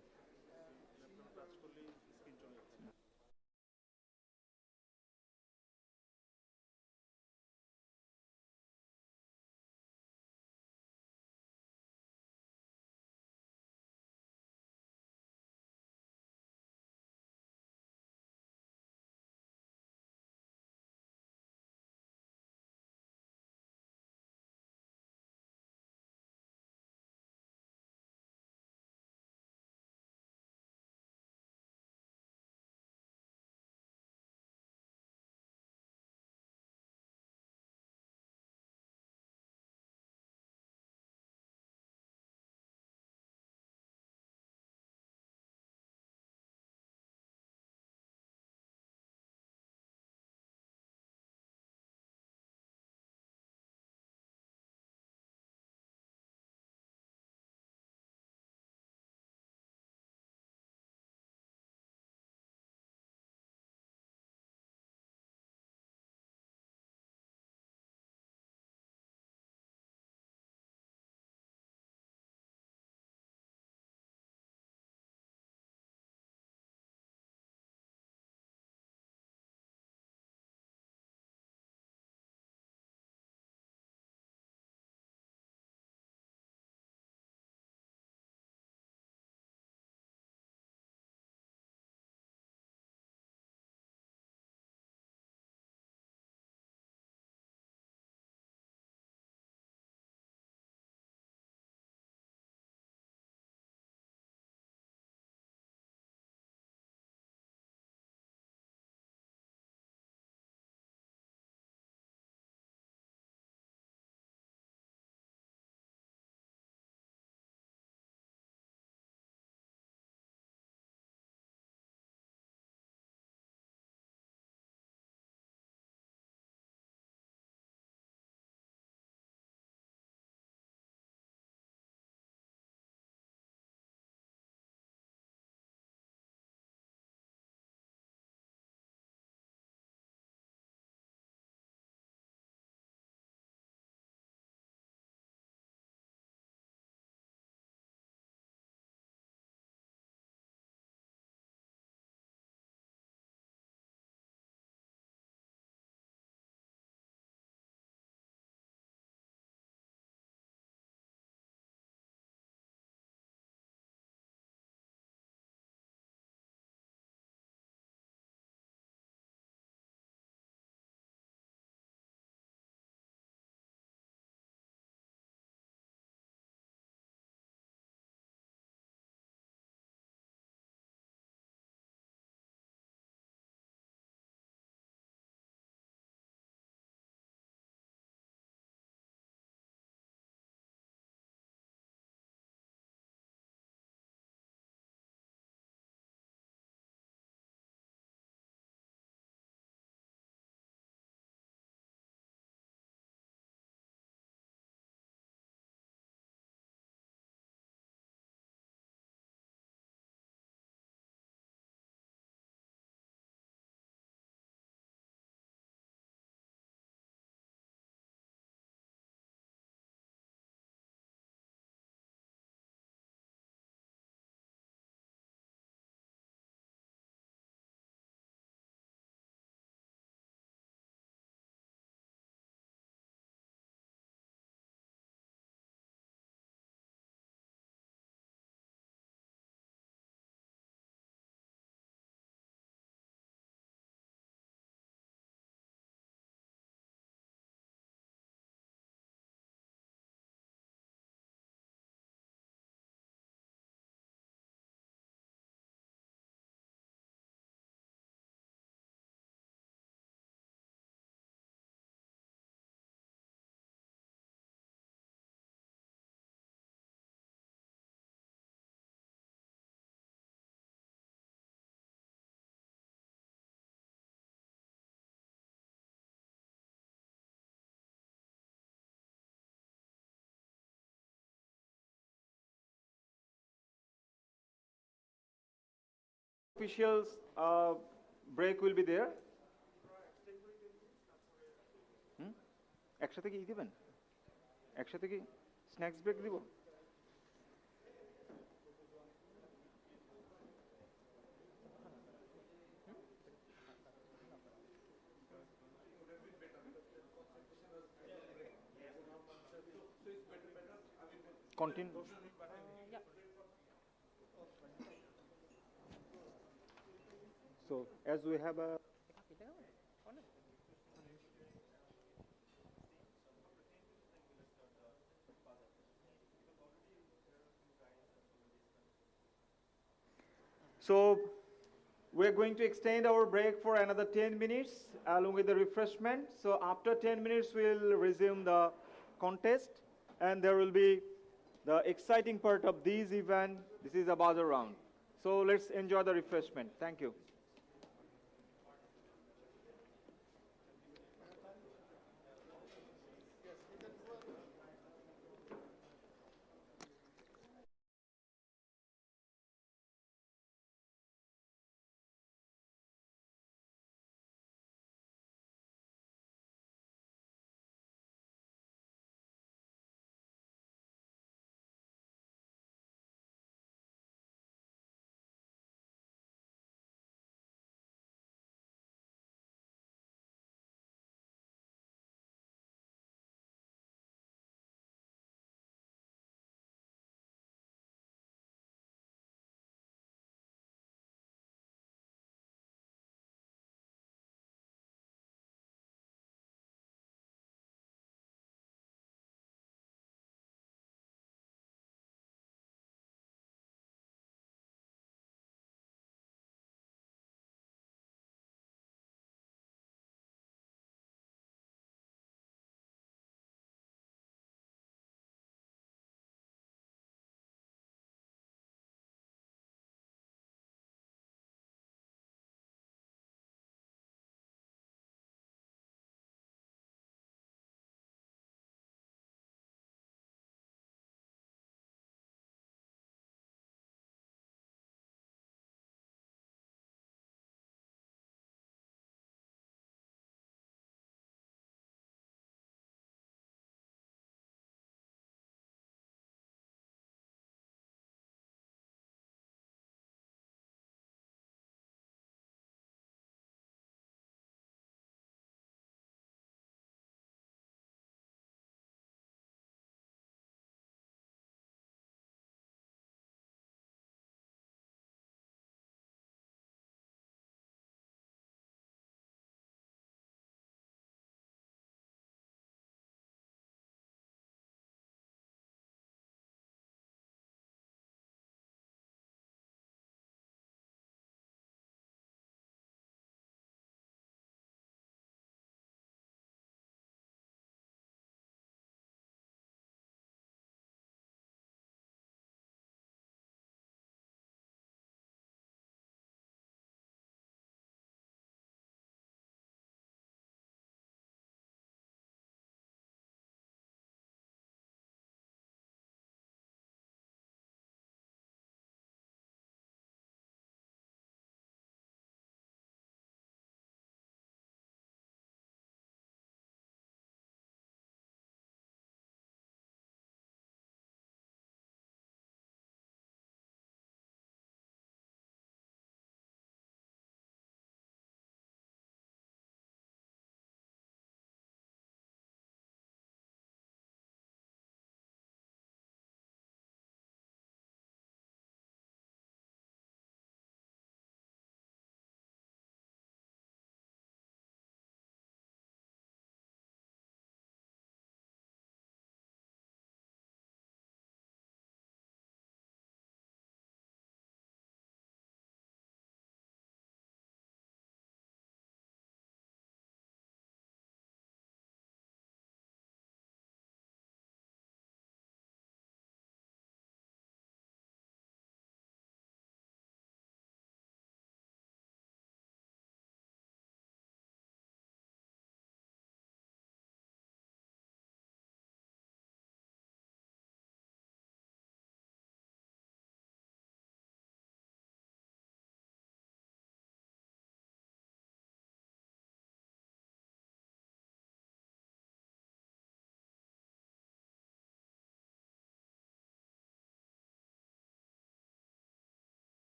officials break will be there. একসাথে কি দিবেন? একসাথে কি স্ন্যাক্স ব্রেক দিব? Continue. So as we have a So we're going to extend our break for another 10 minutes along with the refreshment. So after 10 minutes, we'll resume the contest and there will be the exciting part of this event. This is a buzzer round. So let's enjoy the refreshment. Thank you.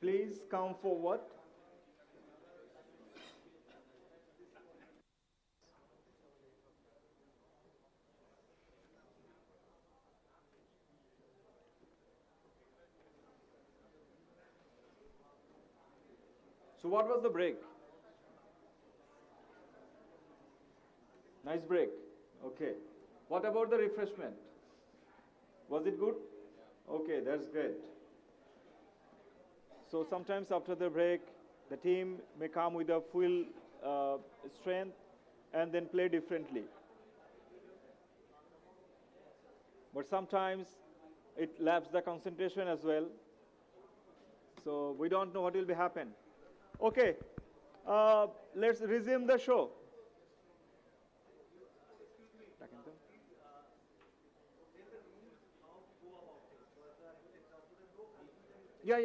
please come forward. So what was the break? Nice break. Okay. What about the refreshment? Was it good? Okay, that's great. So sometimes after the break, the team may come with a full strength and then play differently. But sometimes it laps the concentration as well. So we don't know what will be happen. Okay, let's resume the show. Yeah.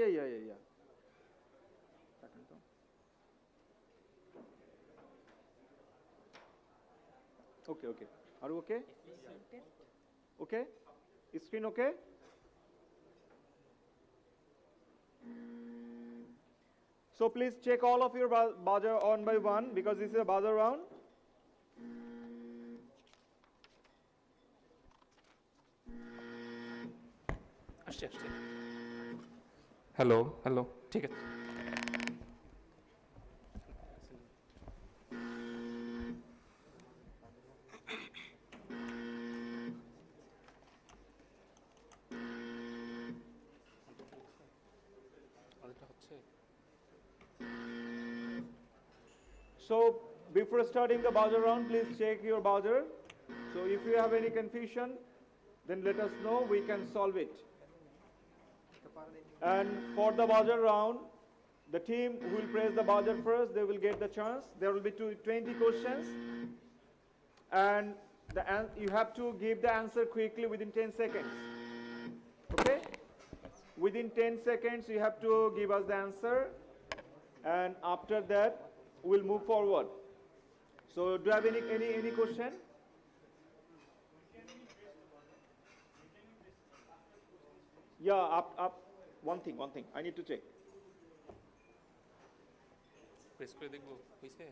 Okay. Are you okay? Okay? Is screen okay? So please check all of your buzzer one by one because this is a buzzer round.
Hello. ঠিক আছে
So before starting the buzzer round, please check your buzzer. So if you have any confusion, then let us know, we can solve it. And for the buzzer round, the team who will press the buzzer first, they will get the chance. There will be 20 questions. And you have to give the answer quickly within 10 seconds. Okay? Within 10 seconds, you have to give us the answer. And after that, we'll move forward. So do you have any question? Yeah, up. One thing. I need to check.
Press করে দেখবো হইছে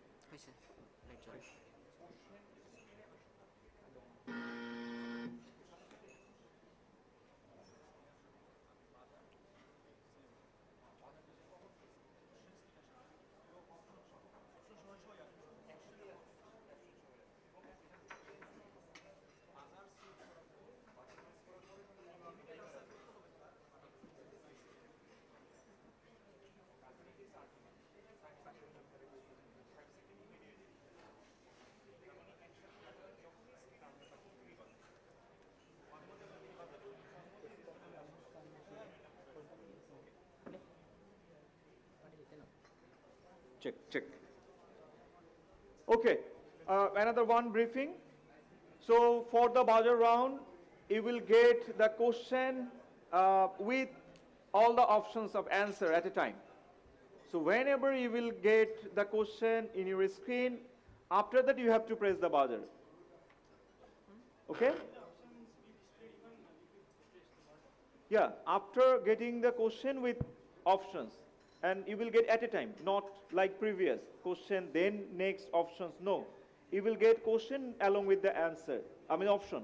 Check. Okay, another one briefing. So for the buzzer round, you will get the question with all the options of answer at a time. So whenever you will get the question in your screen, after that you have to press the buzzer. Okay? Yeah, after getting the question with options, and you will get at a time, not like previous question, then next options. No, you will get question along with the answer, option.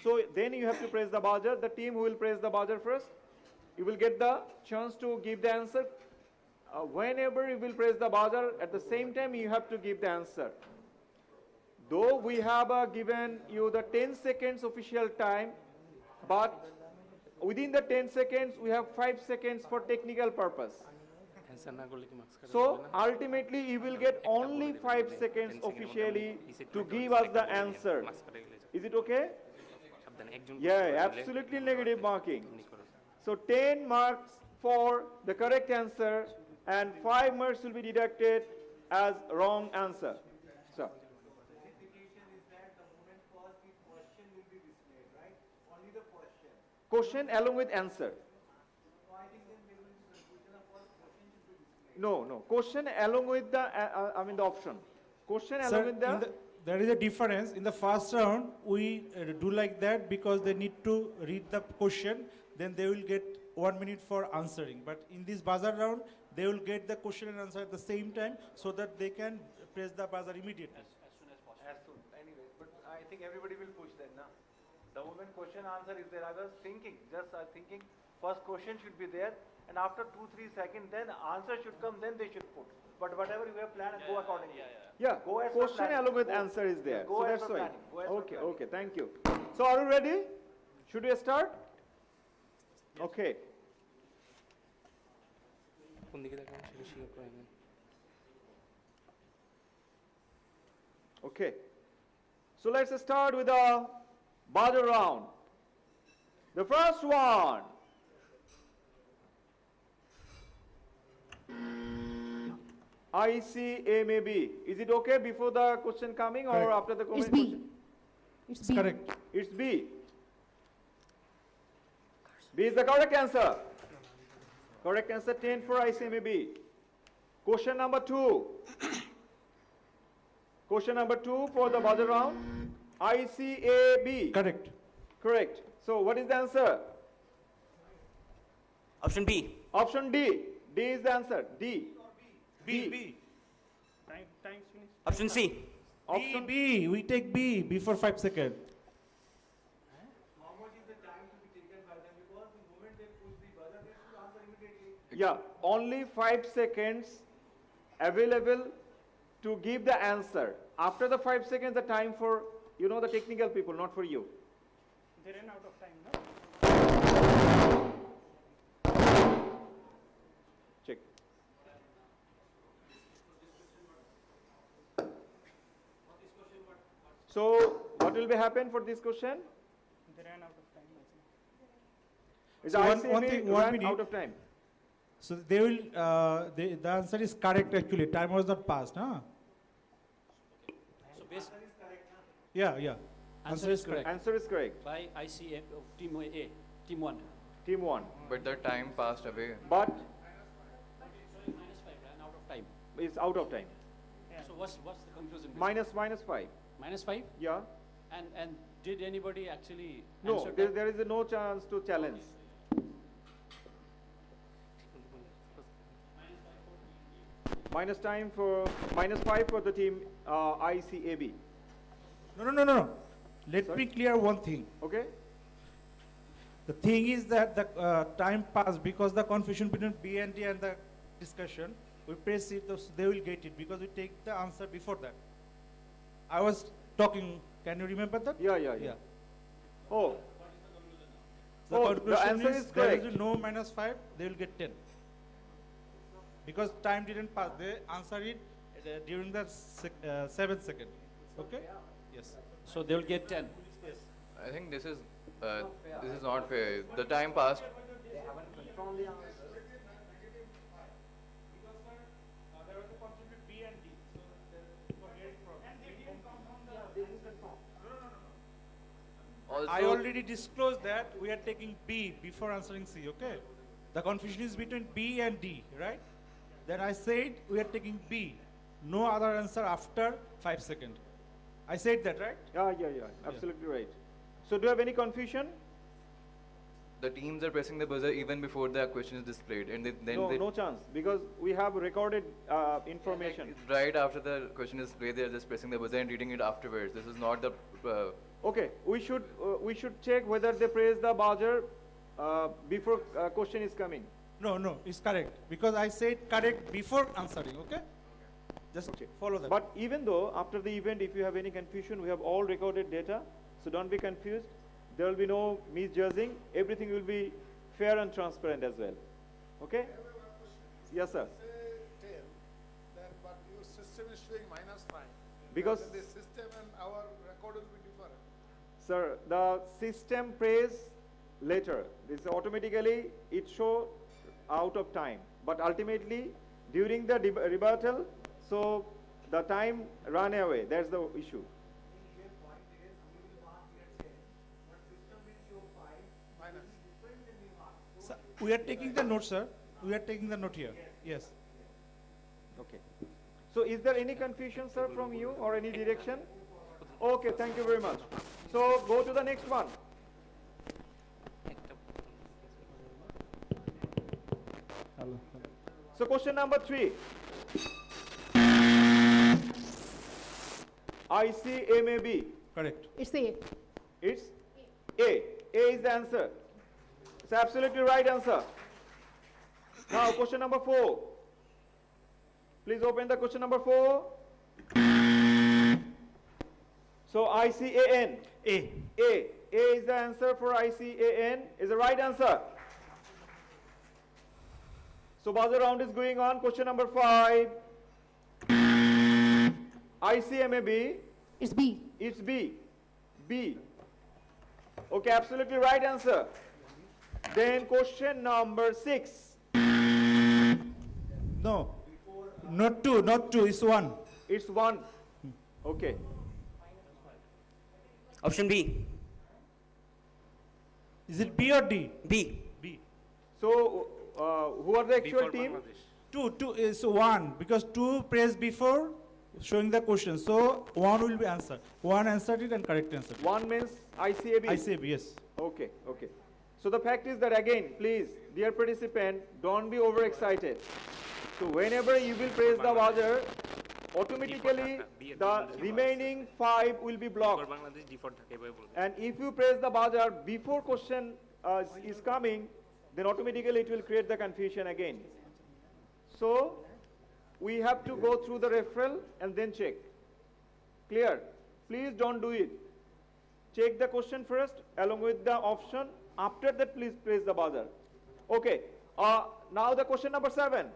So then you have to press the buzzer. The team who will press the buzzer first, you will get the chance to give the answer. Whenever you will press the buzzer, at the same time you have to give the answer. Though we have given you the 10 seconds official time, but within the 10 seconds, we have 5 seconds for technical purpose. So ultimately, you will get only 5 seconds officially to give us the answer. Is it okay? Yeah, absolutely negative marking. So 10 marks for the correct answer and 5 marks will be deducted as wrong answer. So. Question along with answer. No. Question along with the, the option. Question along with the...
There is a difference. In the first round, we do like that because they need to read the question, then they will get 1 minute for answering. But in this buzzer round, they will get the question and answer at the same time so that they can press the buzzer immediately.
As soon, anyways. But I think everybody will push then, na? The moment question answer is there, I was thinking, thinking, first question should be there, and after 2-3 seconds, then answer should come, then they should put. But whatever you have planned, go accordingly.
Yeah,
Go as per
question
planning.
along with
Go-
answer is there.
yes, go
So
as
that's
per
why.
planning. Go as per
Okay,
planning.
okay, thank you. So are you ready? Should we start? Okay. Okay. So let's start with the buzzer round. The first one. ICAMAB. Is it okay before the question coming or
Correct.
after the
It's
question?
B.
It's correct.
It's B. B is the correct answer. Correct answer 10 for ICMAB. Question number 2. Question number 2 for the buzzer round. ICAB.
Correct.
Correct. So what is the answer?
Option B.
Option D. D is the answer. D.
B.
Option C.
Option
B. We take B before 5 seconds.
Yeah, only 5 seconds available to give the answer. After the 5 seconds, the time for, the technical people, not for you.
They ran out of time, no?
Check. So, what will be happen for this question?
They ran out of time.
Is
So one
ICMA
thing, 1
ran
minute.
out of time?
So they will, the answer is correct actually. Time was not passed, huh?
So based
Yeah.
answer is correct.
Answer is correct.
By ICA of team A, team 1.
Team 1.
But the time passed away.
But
Sorry, -5 ran out of time.
it's out of time.
So what's the conclusion?
Minus 5.
-5?
Yeah.
And did anybody actually
No,
answer
there,
that?
there is no chance to challenge. -5 for the team ICAB.
No. Let me clear one thing.
Okay.
The thing is that the time passed because the confusion between B and D and the discussion. We press it, they will get it because we take the answer before that. I was talking. Can you remember that?
Yeah. Oh.
The
Oh,
conclusion
the answer is
there
correct.
will be no -5. They will get 10 because time didn't pass. They answered it during the 7th second. Okay. Yes.
So they will get 10.
I think this is not fair. The time passed. Also,
I already disclosed that we are taking B before answering C, okay? The confusion is between B and D, right? Then I said we are taking B. No other answer after 5 seconds. I said that, right?
Yeah. Absolutely right. So do you have any confusion?
the teams are pressing the buzzer even before the question is displayed, and
No chance, because we have recorded information.
Right after the question is displayed, they are just pressing the buzzer and reading it afterwards. This is not the.
Okay, we should check whether they press the buzzer before question is coming.
No, it's correct because I said correct before answering. Okay, just follow that.
But even though after the event, if you have any confusion, we have all recorded data, so don't be confused. There will be no misjudging. Everything will be fair and transparent as well. Okay? Yes, sir.
But your system is showing -5.
Because
the system and our record will be different.
Sir, the system prays later. This automatically it show out of time, but ultimately during the rebuttal, so the time run away. That's the issue.
So we are taking the note, sir. We are taking the note here. Yes.
Okay. So is there any confusion, sir, from you or any direction? Okay, thank you very much. So go to the next one. So question number 3. ICMAB.
Correct.
It's A.
It's A. A is the answer. It's absolutely right answer. Now question number 4. Please open the question number 4. So ICAN.
A.
A. A is the answer for ICAN. Is the right answer. So buzzer round is going on. Question number 5. ICMAB.
It's B.
It's B. B. Okay, absolutely right answer. Then question number 6.
No. Not 2. Not 2. It's 1.
It's 1. Okay.
Option B.
Is it B or D?
B.
B.
So who are the actual team?
2 is 1 because 2 pressed before showing the question. So 1 will be answered. 1 answered it and correct answer.
1 means ICAB.
ICAB, yes.
Okay, okay. So the fact is that again, please, dear participant, don't be overexcited. So whenever you will press the buzzer, automatically the remaining 5 will be blocked. And if you press the buzzer before question is coming, then automatically it will create the confusion again. So we have to go through the referral and then check. Clear? Please don't do it. Check the question first along with the option. After that, please press the buzzer. Okay. Now the question number 7.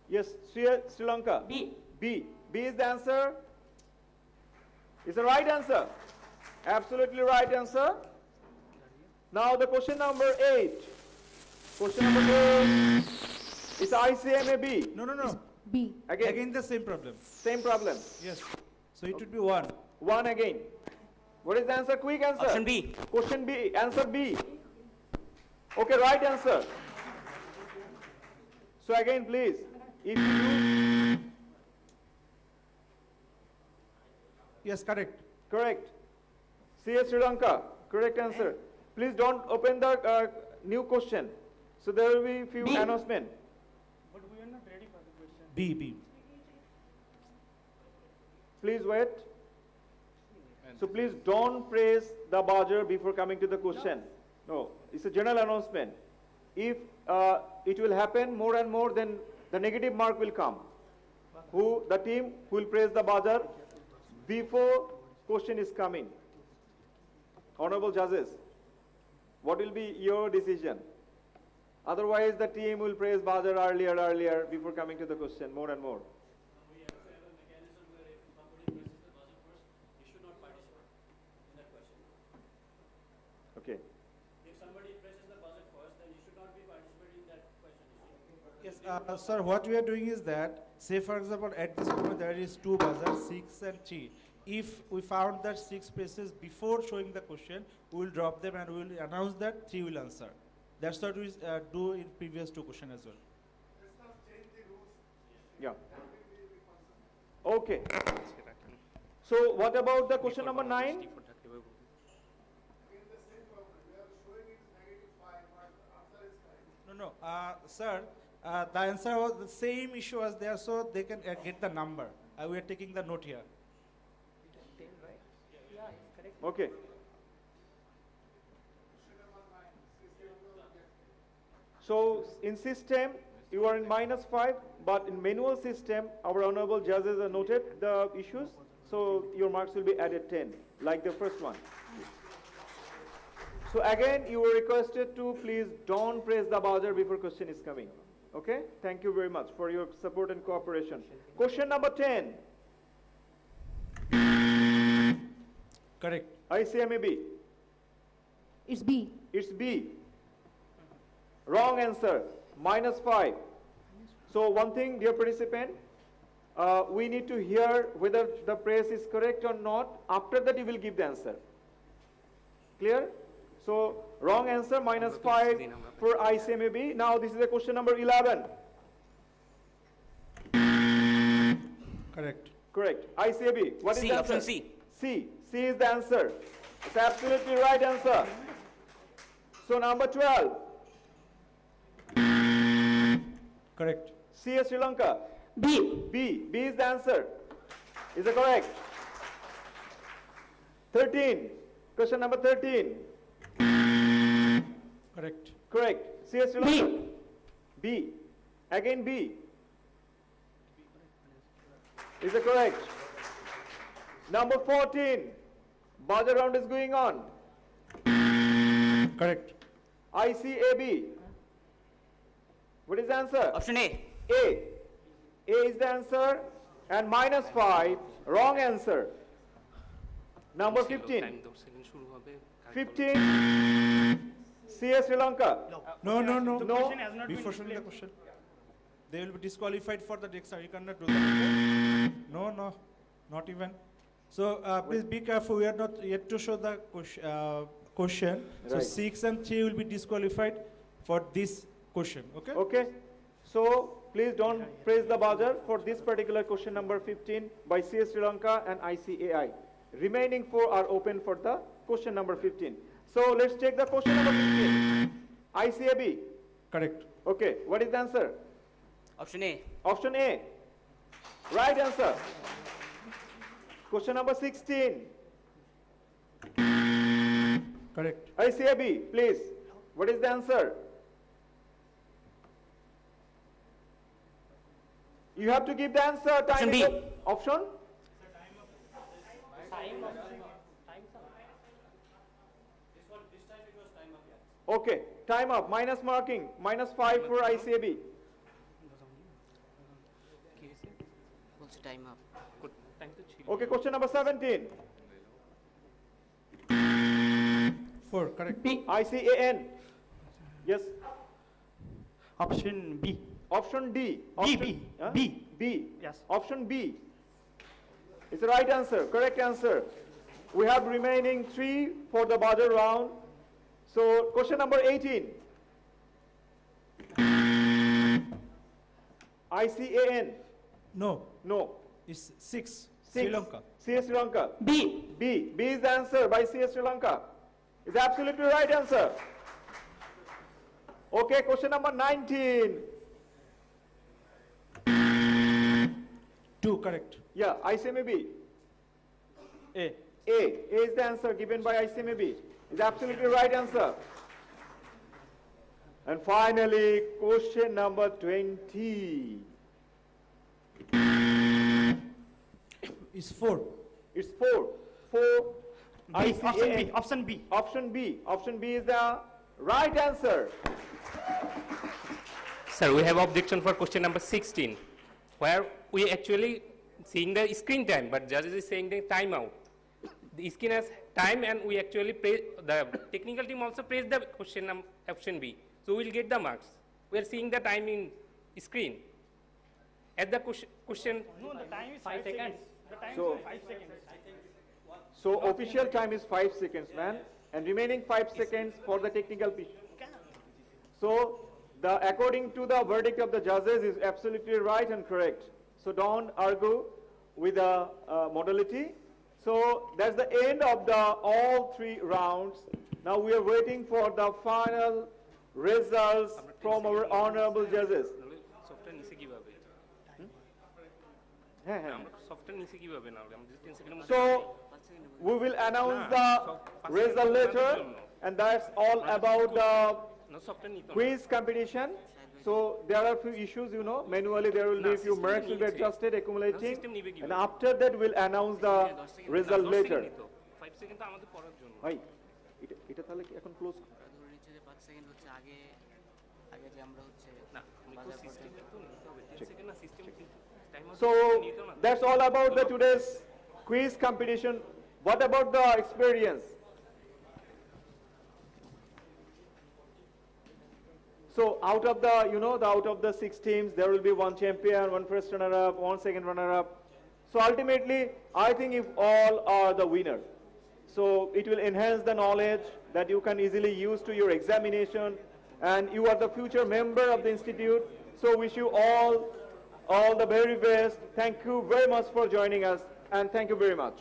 Yes, Sri Lanka.
B.
B. B is the answer. Is the right answer. Absolutely right answer. Now the question number 8. Question number 8 is ICMAB.
No.
B.
Again the same problem.
Same problem.
Yes. So it would be 1.
1 again. What is the answer? Quick answer.
Option B.
Question B. Answer B. Okay, right answer. So again, please, if you do...
Yes, correct.
Correct. CS Sri Lanka. Correct answer. Please don't open the new question. So there will be few announcements.
But we are not ready for the question.
B.
Please wait. So please don't press the buzzer before coming to the question. No, it's a general announcement. If it will happen more and more, then the negative mark will come. The team who will press the buzzer before question is coming. Honorable judges, what will be your decision? Otherwise, the team will press buzzer earlier before coming to the question more and more. Okay.
If somebody presses the buzzer first, then you should not be participating in that question.
Yes, sir, what we are doing is that, say for example, at this moment there is 2 buzzers, 6 and 3. If we found that 6 presses before showing the question, we will drop them and we will announce that 3 will answer. That's what we do in previous 2 questions as well.
Yeah. Okay. So what about the question number 9?
No, sir, the answer was the same issue as there, so they can get the number. We are taking the note here.
Okay. So in system, you are in -5, but in manual system, our honorable judges have noted the issues, so your marks will be added 10, like the first one. So again, you were requested to please don't press the buzzer before question is coming. Okay? Thank you very much for your support and cooperation. Question number 10.
Correct.
ICMAB.
It's B.
It's B. Wrong answer. -5. So one thing, dear participant, we need to hear whether the press is correct or not. After that, you will give the answer. Clear? So wrong answer, -5 for ICMAB. Now this is a question number 11.
Correct.
Correct. ICAB. What is
C,
the answer?
option C.
C. C is the answer. It's absolutely right answer. So number 12.
Correct.
C Sri Lanka.
B.
B is the answer. Is it correct? 13. Question number 13.
Correct.
Correct. C Sri Lanka. B. Again B. Is it correct? Number 14. Buzzer round is going on.
Correct.
ICAB. What is the answer?
Option A.
A. A is the answer. And -5. Wrong answer. Number 15. 15. CS Sri Lanka.
No.
No.
Before showing the question, they will be disqualified for the next time. You cannot do that. Okay? No, not even. So please be careful. We are not yet to show the question. So
Right.
6 and 3 will be disqualified for this question. Okay?
Okay. So please don't press the buzzer for this particular question number 15 by CS Sri Lanka and ICAI. Remaining 4 are open for the question number 15. So let's take the question number 15. ICAB.
Correct.
Okay. What is the answer?
Option A.
Option A. Right answer. Question number 16.
Correct.
ICAB, please. What is the answer? You have to give the answer.
Option B.
Option? Okay, time up. Minus marking. -5 for ICAB.
Also time up.
Okay, question number 17.
4. Correct.
ICAN. Yes.
Option B.
Option D.
B,
Option,
B,
huh?
B.
B.
Yes.
Option B. It's the right answer. Correct answer. We have remaining 3 for the buzzer round. So question number 18. ICAN.
No.
No.
It's 6.
6.
Sri Lanka.
CS Sri Lanka.
B.
B is the answer by CS Sri Lanka. Is absolutely right answer. Okay, question number 19.
2. Correct.
Yeah, ICMAB.
A.
A is the answer given by ICMAB. Is absolutely right answer. And finally, question number 20.
It's 4.
It's 4. 4.
Option B. Option B.
Option B. Option B is the right answer.
Sir, we have objection for question number 16, where we actually seeing the screen time, but judge is saying the timeout. The screen has time, and we actually the technical team also praised the question option B. So we'll get the marks. We are seeing the time in screen. At the question.
No, the time is 5 seconds. The time
So-
is 5 seconds.
So official time is 5 seconds, man, and remaining 5 seconds for the technical piece. So according to the verdict of the judges is absolutely right and correct. So don't argue with the modality. So that's the end of all 3 rounds. Now we are waiting for the final results from our honorable judges.
Software নিচে কিভাবে?
হ্যাঁ হ্যাঁ
আমরা software নিচে কিভাবে না আমরা 10 সেকেন্ডের মধ্যে
So we will announce the result later, and that's all about the quiz competition. So there are few issues, you know, manually there will be a few marks will be adjusted, accumulating, and after that we'll announce the result later.
5 second তো আমাদের পড়ার জন্য।
ভাই এটা তাহলে কি এখন close?
ধরে নিচ্ছে যে 5 সেকেন্ড হচ্ছে আগে যে আমরা হচ্ছে
না আমাদের সিস্টেম তো নিতে হবে 10 সেকেন্ড না system time
So that's all about the today's quiz competition. What about the experience? So out of the, out of the 6 teams, there will be 1 champion, 1 first runner-up, 1 second runner-up. So ultimately, I think if all are the winner, so it will enhance the knowledge that you can easily use to your examination, and you are the future member of the institute. So wish you all the very best. Thank you very much for joining us, and thank you very much.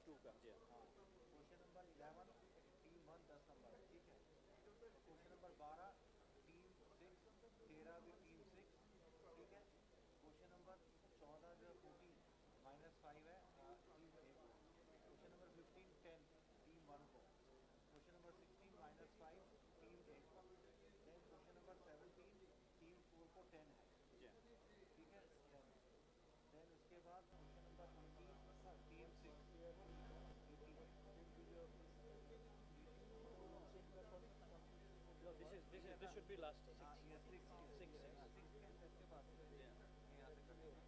2 का हाँ question number 11 team 1 10 number ठीक है question number 12 team 6 13 भी team 6 ठीक है question number 14 जो 14 -5 है team 1 को क्वेश्चन नंबर 15 10 टीम 1 को क्वेश्चन नंबर 16 -5 टीम 1 को देन क्वेश्चन नंबर 17 टीम 4 को 10 है ठीक है 10 देन उसके बाद question number 18 team 6
No, this should be last.
ये 6 के इसके बाद यहाँ से करेंगे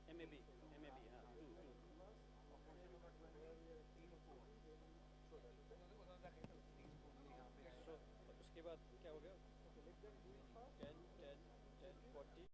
Then is MAB, हाँ.
क्वेश्चन नंबर 20 टीम 4
So उसके बाद क्या हो गया? 10, 10, 10, 40.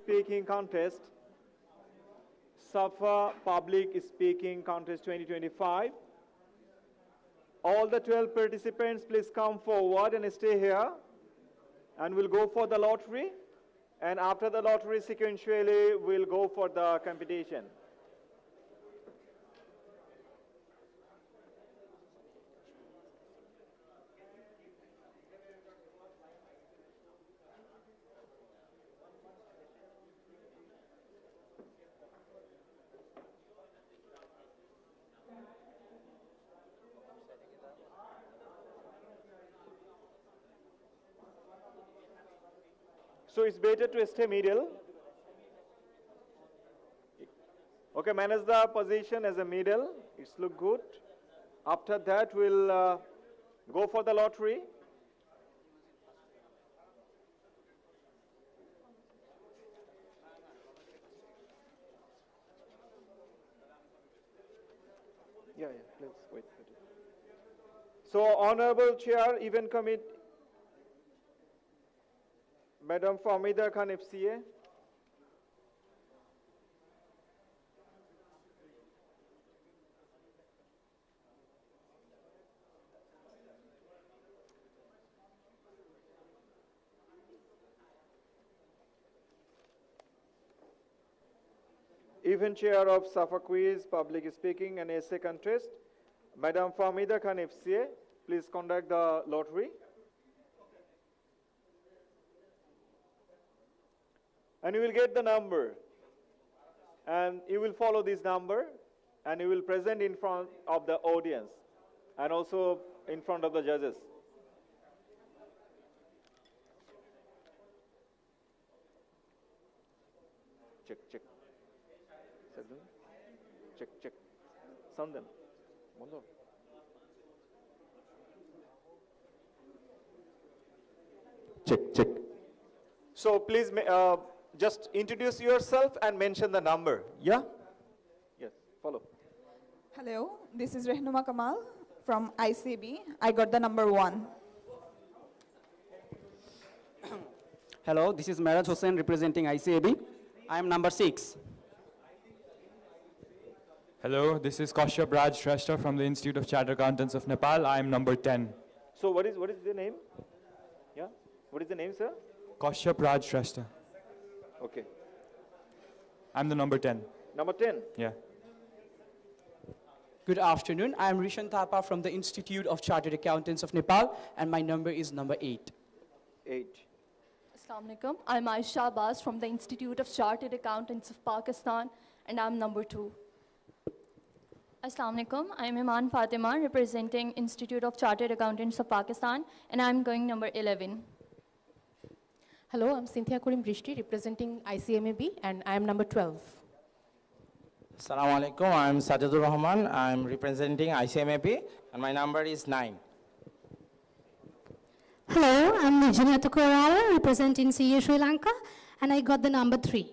speaking contest, SAFA Public Speaking Contest 2025. All the 12 participants, please come forward and stay here. And we'll go for the lottery. And after the lottery, sequentially, we'll go for the competition. So it's better to stay middle. Okay, manage the position as a middle. It's look good. After that, we'll go for the lottery. Yeah, please wait. So, Honorable Chair, Event Committee, Madam Famida Khan, FCA. Event Chair of SAFA Quiz, Public Speaking and Essay Contest, Madam Famida Khan, FCA. Please conduct the lottery. And you will get the number. And you will follow this number. And you will present in front of the audience. And also in front of the judges. Check, check. Check, check. Sound them. Check, check. So please just introduce yourself and mention the number. Yeah? Yes, follow.
Hello, this is Rehnuma Kamal from ICB. I got the number 1.
Hello, this is Mehraj Hossain representing ICAB. I am number 6.
Hello, this is Kashyap Raj Shrestha from the Institute of Chartered Accountants of Nepal. I am number 10.
So what is the name? Yeah? What is the name, sir?
Kashyap Raj Shrestha.
Okay.
I'm the number 10.
Number 10?
Yeah.
Good afternoon. I am Rishan Thapa from the Institute of Chartered Accountants of Nepal, and my number is number 8.
8.
Assalamu alaikum. I'm Aisha Abbas from the Institute of Chartered Accountants of Pakistan, and I'm number 2. Assalamu alaikum. I'm Iman Fatima representing Institute of Chartered Accountants of Pakistan, and I'm going number 11.
Hello, I'm Cynthia Kurim Brishti representing ICMAB, and I'm number 12.
Assalamu alaikum. I'm Sajadur Rahman. I'm representing ICMAB, and my number is 9.
Hello, I'm Nijina Tukorala representing CA Sri Lanka, and I got the number 3.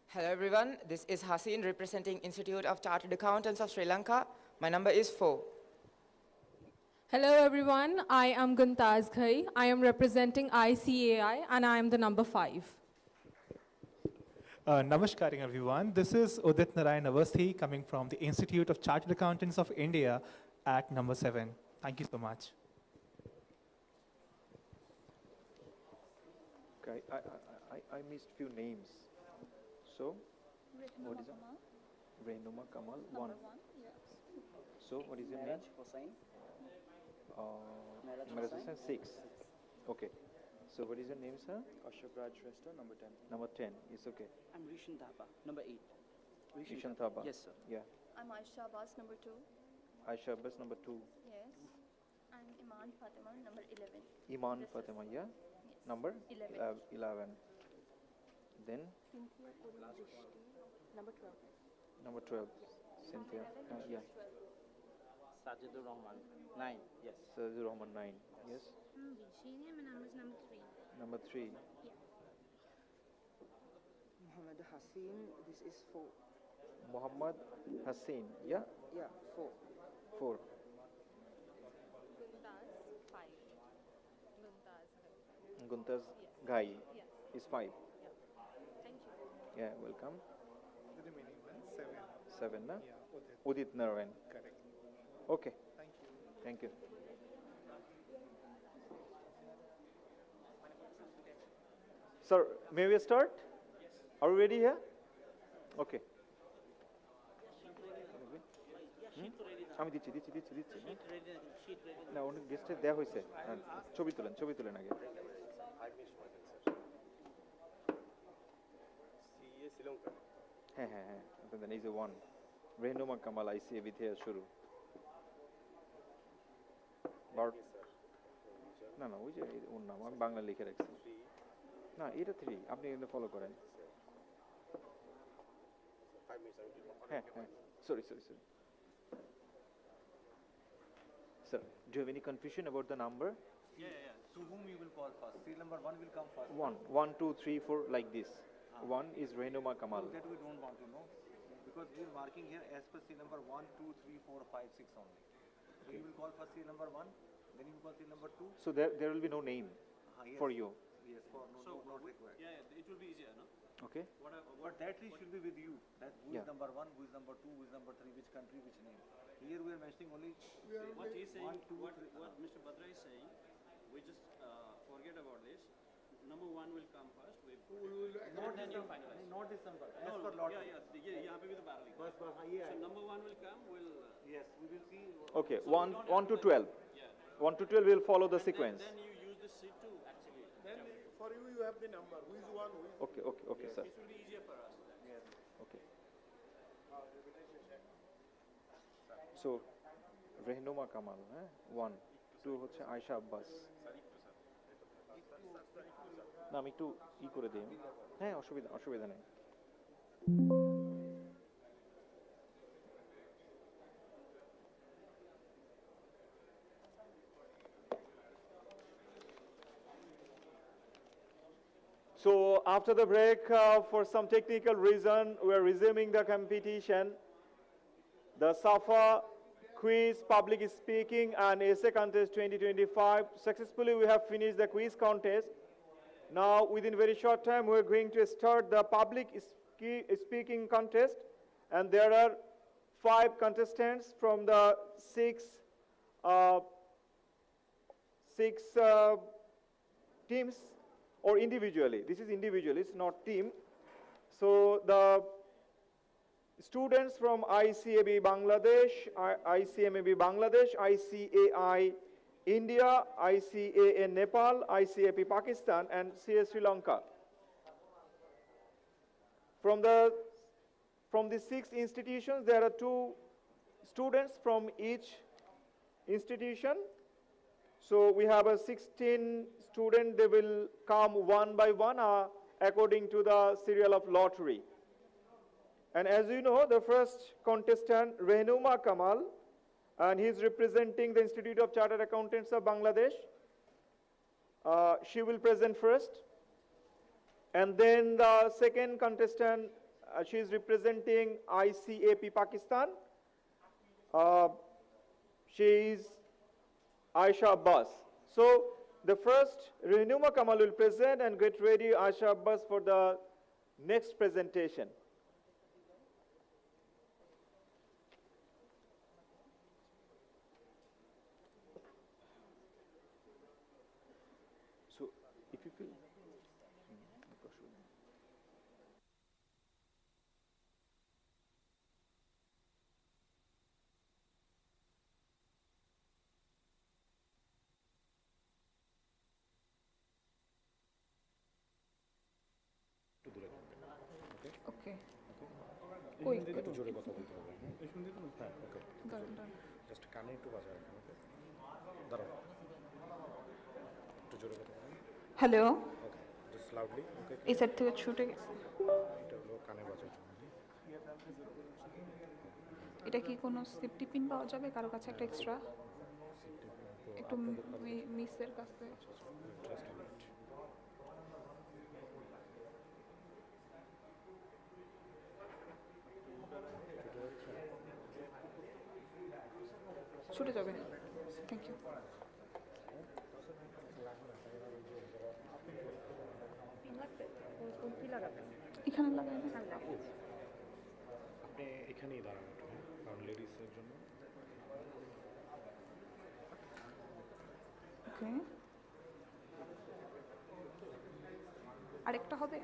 Hello everyone, this is Haseen representing Institute of Chartered Accountants of Sri Lanka. My number is 4.
Hello everyone, I am Guntaz Ghai. I am representing ICAI and I am the number 5.
Namaskaram everyone, this is Udit Narayan Avasthi coming from the Institute of Chartered Accountants of India at number 7. Thank you so much.
Okay, I missed few names. So, what is it? Rehnuma Kamal, 1.
Yes.
So, what is your name?
Hossain.
Mehraj Hossain, 6. Okay. So, what is your name, sir?
Kashyap Raj Shrestha, number 10.
Number 10. It's okay.
I'm Rishan Thapa, number 8.
Rishan Thapa.
Yes, sir.
Yeah.
I'm Aisha Abbas, number 2.
Aisha Abbas, number 2.
Yes. I'm Iman Fatima, number 11.
Iman Fatima, yeah?
Yes.
Number?
11.
11. Then?
Cynthia Kurim Brishti, number 12.
Number 12. Cynthia. Yeah.
Sajadur Rahman, 9. Yes.
Sajadur Rahman, 9. Yes.
My number is number 3.
Number 3.
Muhammad Haseen, this is 4.
Muhammad Haseen, yeah?
Yeah, 4.
4.
Guntaz, 5.
Guntaz Ghai is 5. Yeah, welcome.
The remaining one, 7.
7, na?
Yeah,
Udit Narayan.
Correct.
Okay.
Thank you.
Thank you. Sir, may we start? Yes. Are we ready here? Okay. আমি দিচ্ছি দিচ্ছি দিচ্ছি দিচ্ছি না অনেক গেস্টের দেওয়া হয়েছে ছবি তোলেন আগে হ্যাঁ হ্যাঁ হ্যাঁ আপনাদের এই যে ওয়ান রেহনুমা কামাল আইসিএবি থেকে শুরু না না ওই যে ওর নাম আমি বাংলা লিখে রাখছি না এটা 3 আপনি এটা ফলো করেন হ্যাঁ হ্যাঁ sorry sir do you have any confusion about the number?
Yeah. To whom you will call first? Serial number 1 will come first.
1 2 3 4 like this. 1 is Rehnuma Kamal.
No, that we don't want to know because we are marking here as per serial number 1 2 3 4 5 6 only. So you will call first serial number 1, then you will call serial number 2.
So there will be no name
Yes.
for you.
Yes, for not required.
Yeah, it will be easier, no?
Okay.
But that tree should be with you. That who is
Yeah.
number 1, who is number 2, who is number 3, which country, which name. Here we are mentioning only.
What he's saying,
1, 2,
what
3.
what Mr. Badra is saying, we just forget about this. Number 1 will come first.
Not
then you
December.
finalize.
Not December.
No,
As per lottery.
yeah. यहाँ पे भी तो 12 लिखा है.
yeah.
So number 1 will come.
Yes, we will see.
Okay,
So
1 to 12. 1 to 12 will follow the sequence.
Then you use the seat too, actually.
Then for you have the number. Who is 1, who is
Okay, sir.
This will be easier for us.
Yes.
Okay. So Rehnuma Kamal, 1 2 হচ্ছে আয়েশা আব্বাস না আমি একটু করে দিই হ্যাঁ অসুবিধা নেই So after the break, for some technical reason, we are resuming the competition. The SAFA quiz, public speaking and essay contest 2025. Successfully, we have finished the quiz contest. Now, within very short time, we are going to start the public speaking contest. And there are 5 contestants from the 6 teams. Or individually. This is individual, it's not team. So the students from ICAB Bangladesh, ICMAB Bangladesh, ICAI India, ICAA Nepal, ICAP Pakistan, and CS Sri Lanka. From the 6 institutions, there are 2 students from each institution. So we have a 16 student, they will come one by one according to the serial of lottery. And as you know, the first contestant, Rehnuma Kamal, and he is representing the Institute of Chartered Accountants of Bangladesh. She will present first. And then the second contestant, she is representing ICAP Pakistan. She is Aisha Abbas. So the first Rehnuma Kamal will present, and get ready Aisha Abbas for the next presentation. So if you feel
ওকে
একটু জোরে কথা বলতে হবে এই শুনতে তো হ্যাঁ ওকে just কানে একটু বাজায় ওকে দাঁড়াও একটু জোরে কথা বলুন
হ্যালো
ওকে জাস্ট লাউডলি ওকে
এই সাইড থেকে ছুটে গেছে
এটা হলো কানে বাজায়
এটা কি কোনো সেফটি পিন পাওয়া যাবে কারো কাছে একটা এক্সট্রা একটু মিসের কাছে ছুটে যাবে থ্যাংক ইউ এখানে লাগাই
আপনি এখানেই দাঁড়ান একটু, কারণ লেডিসের জন্য।
ওকে, আরেকটা হবে?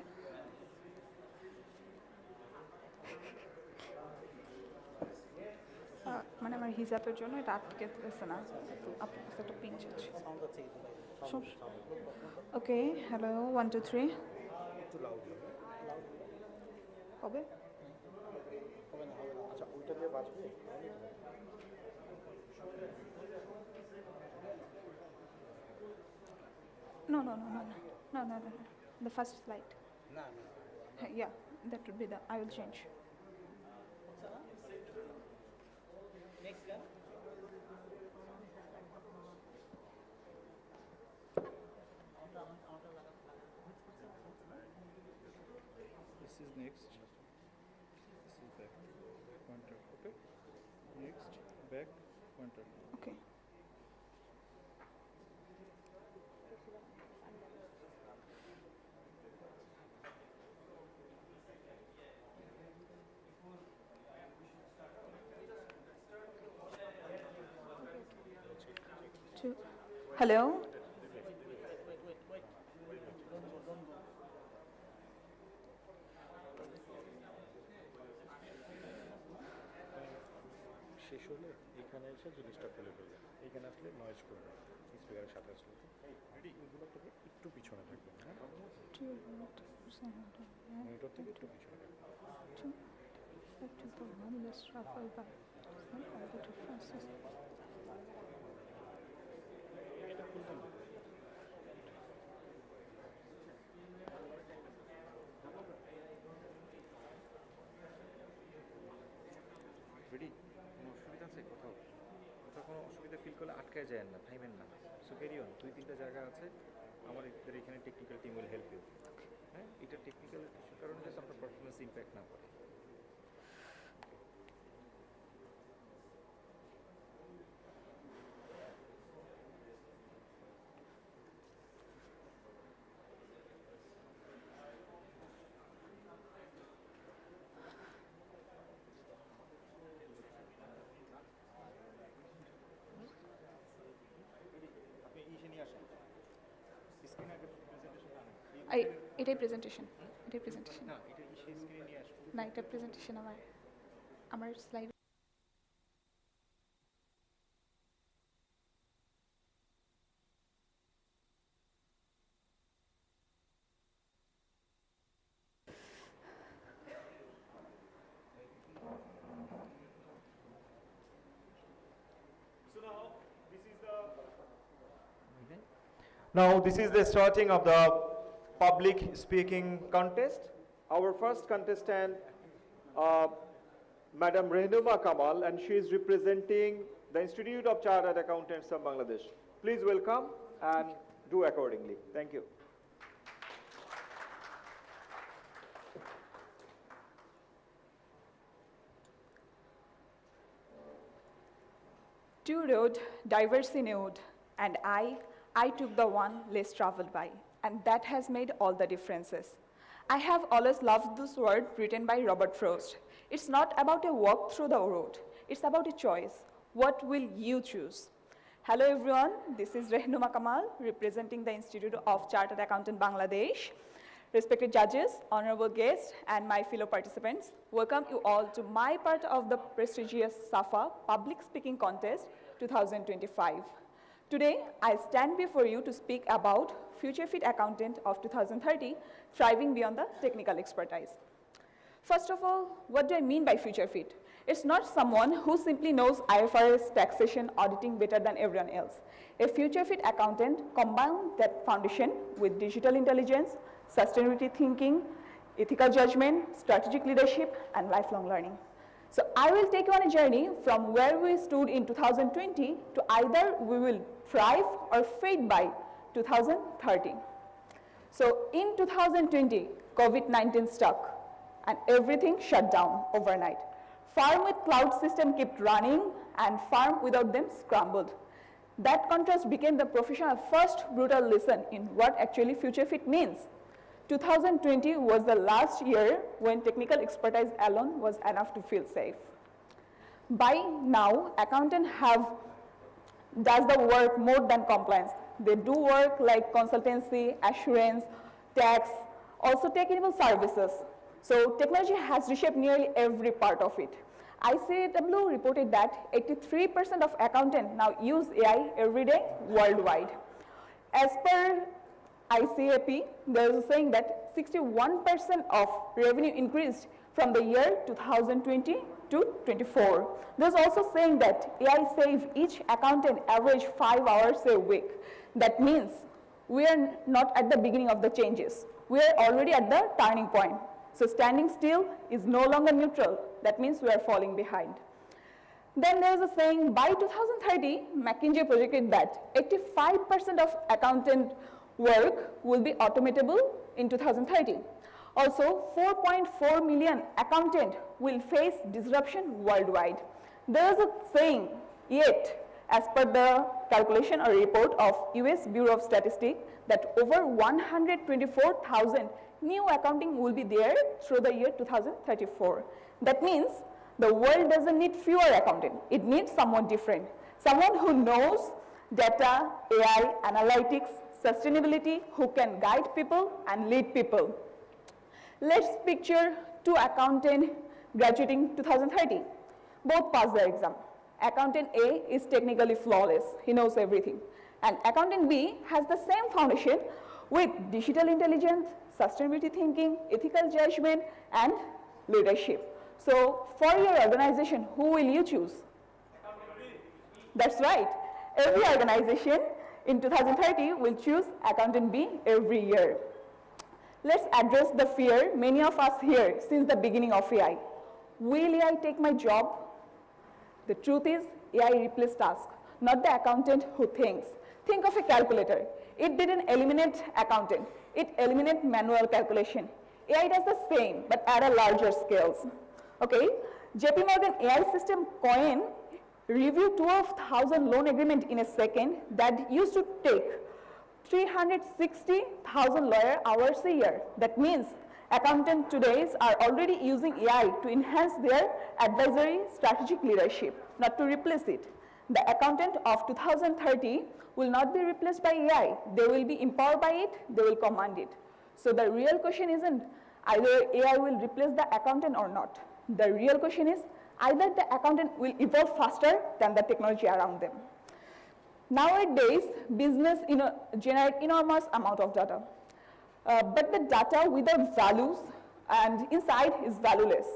মানে আমার হিজাবের জন্য এটা আটকে দিতেছে না, আপনার কাছে একটা পিঞ্চ আছে। ওকে, হ্যালো 1 2 3
একটু লাউড
হবে?
আচ্ছা, ওইটা দিয়ে বাজবে?
No, no, no, no, no, no, no, no, no. The first slide.
না,
Yeah, that would be the, I will change.
This is next. This is back. Pointer. Okay. Next. Back. Pointer.
Okay. Hello.
শেষ হলে এখানে এসে জিনিসটা খুলে ফেলবে, এখানে আসলে নয়েজ করবে স্পিকারের সাথে আসলে। এগুলো থেকে একটু পিছনে থাকবে, হ্যাঁ, মনিটর থেকে একটু পিছনে থাকবে। এটা খুলবেন না। রেডি? কোনো অসুবিধা আছে? কোথাও কোনো অসুবিধা ফিল করলে আটকায় যায় না, থাইমেন না। So carry on. 2-3টা জায়গা আছে আমাদের এখানে technical team will help you. হ্যাঁ, এটা টেকনিক্যাল কিছুর কারণে যাতে আপনার পারফরমেন্স ইম্প্যাক্ট না পড়ে।
এটাই প্রেজেন্টেশন, এটাই প্রেজেন্টেশন।
না, এটা কি সেই স্ক্রিনে নিয়ে আসুন।
না, এটা প্রেজেন্টেশন আমার slide.
Now this is the starting of the public speaking contest. Our first contestant, Madam Rehnuma Kamal, and she is representing the Institute of Chartered Accountants of Bangladesh. Please welcome and do accordingly. Thank you.
Two road, diverse in road, and I took the one less traveled by, and that has made all the differences. I have always loved this word written by Robert Frost. It's not about a walk through the road, it's about a choice. What will you choose? Hello everyone, this is Rehnuma Kamal, representing the Institute of Chartered Accountant Bangladesh. Respected judges, honorable guests, and my fellow participants, welcome you all to my part of the prestigious SAFA Public Speaking Contest 2025. Today, I stand before you to speak about Future Fit Accountant of 2030, thriving beyond the technical expertise. First of all, what do I mean by Future Fit? It's not someone who simply knows IFRS, taxation, auditing better than everyone else. A Future Fit Accountant combines that foundation with digital intelligence, sustainability thinking, ethical judgment, strategic leadership, and lifelong learning. So I will take you on a journey from where we stood in 2020 to either we will thrive or fade by 2030. So in 2020, COVID-19 struck and everything shut down overnight. Farm with cloud system kept running and farm without them scrambled. That contrast became the professional first brutal lesson in what actually Future Fit means. 2020 was the last year when technical expertise alone was enough to feel safe. By now, accountants does the work more than compliance. They do work like consultancy, assurance, tax, also tech-enabled services. So technology has reshaped nearly every part of it. ICAW reported that 83% of accountants now use AI every day worldwide. As per ICAP, there is a saying that 61% of revenue increased from the year 2020 to 24. There's also saying that AI saves each accountant average 5 hours a week. That means we are not at the beginning of the changes. We are already at the turning point. So standing still is no longer neutral. That means we are falling behind. Then there's a saying, by 2030, McKinsey projected that 85% of accountant work will be automatable in 2030. Also, 4.4 million accountants will face disruption worldwide. There is a saying, yet, as per the calculation or report of US Bureau of Statistics, that over 124,000 new accounting will be there through the year 2034. That means the world doesn't need fewer accountants. It needs someone different. Someone who knows data, AI, analytics, sustainability, who can guide people and lead people. Let's picture 2 accountants graduating 2030. Both pass their exam. Accountant A is technically flawless. He knows everything. And accountant B has the same foundation with digital intelligence, sustainability thinking, ethical judgment, and leadership. So for your organization, who will you choose? That's right. Every organization in 2030 will choose accountant B every year. Let's address the fear many of us hear since the beginning of AI. Will AI take my job? The truth is, AI replaces tasks, not the accountant who thinks. Think of a calculator. It didn't eliminate accountant. It eliminated manual calculation. AI does the same, but at a larger scales. Okay, JP Morgan AI system Coin reviewed 12,000 loan agreements in a second that used to take 360,000 lawyer hours a year. That means accountants today are already using AI to enhance their advisory strategic leadership, not to replace it. The accountant of 2030 will not be replaced by AI. They will be empowered by it, they will command it. So the real question isn't either AI will replace the accountant or not. The real question is either the accountant will evolve faster than the technology around them. Nowadays, business generate enormous amount of data. But the data without values and insight is valueless.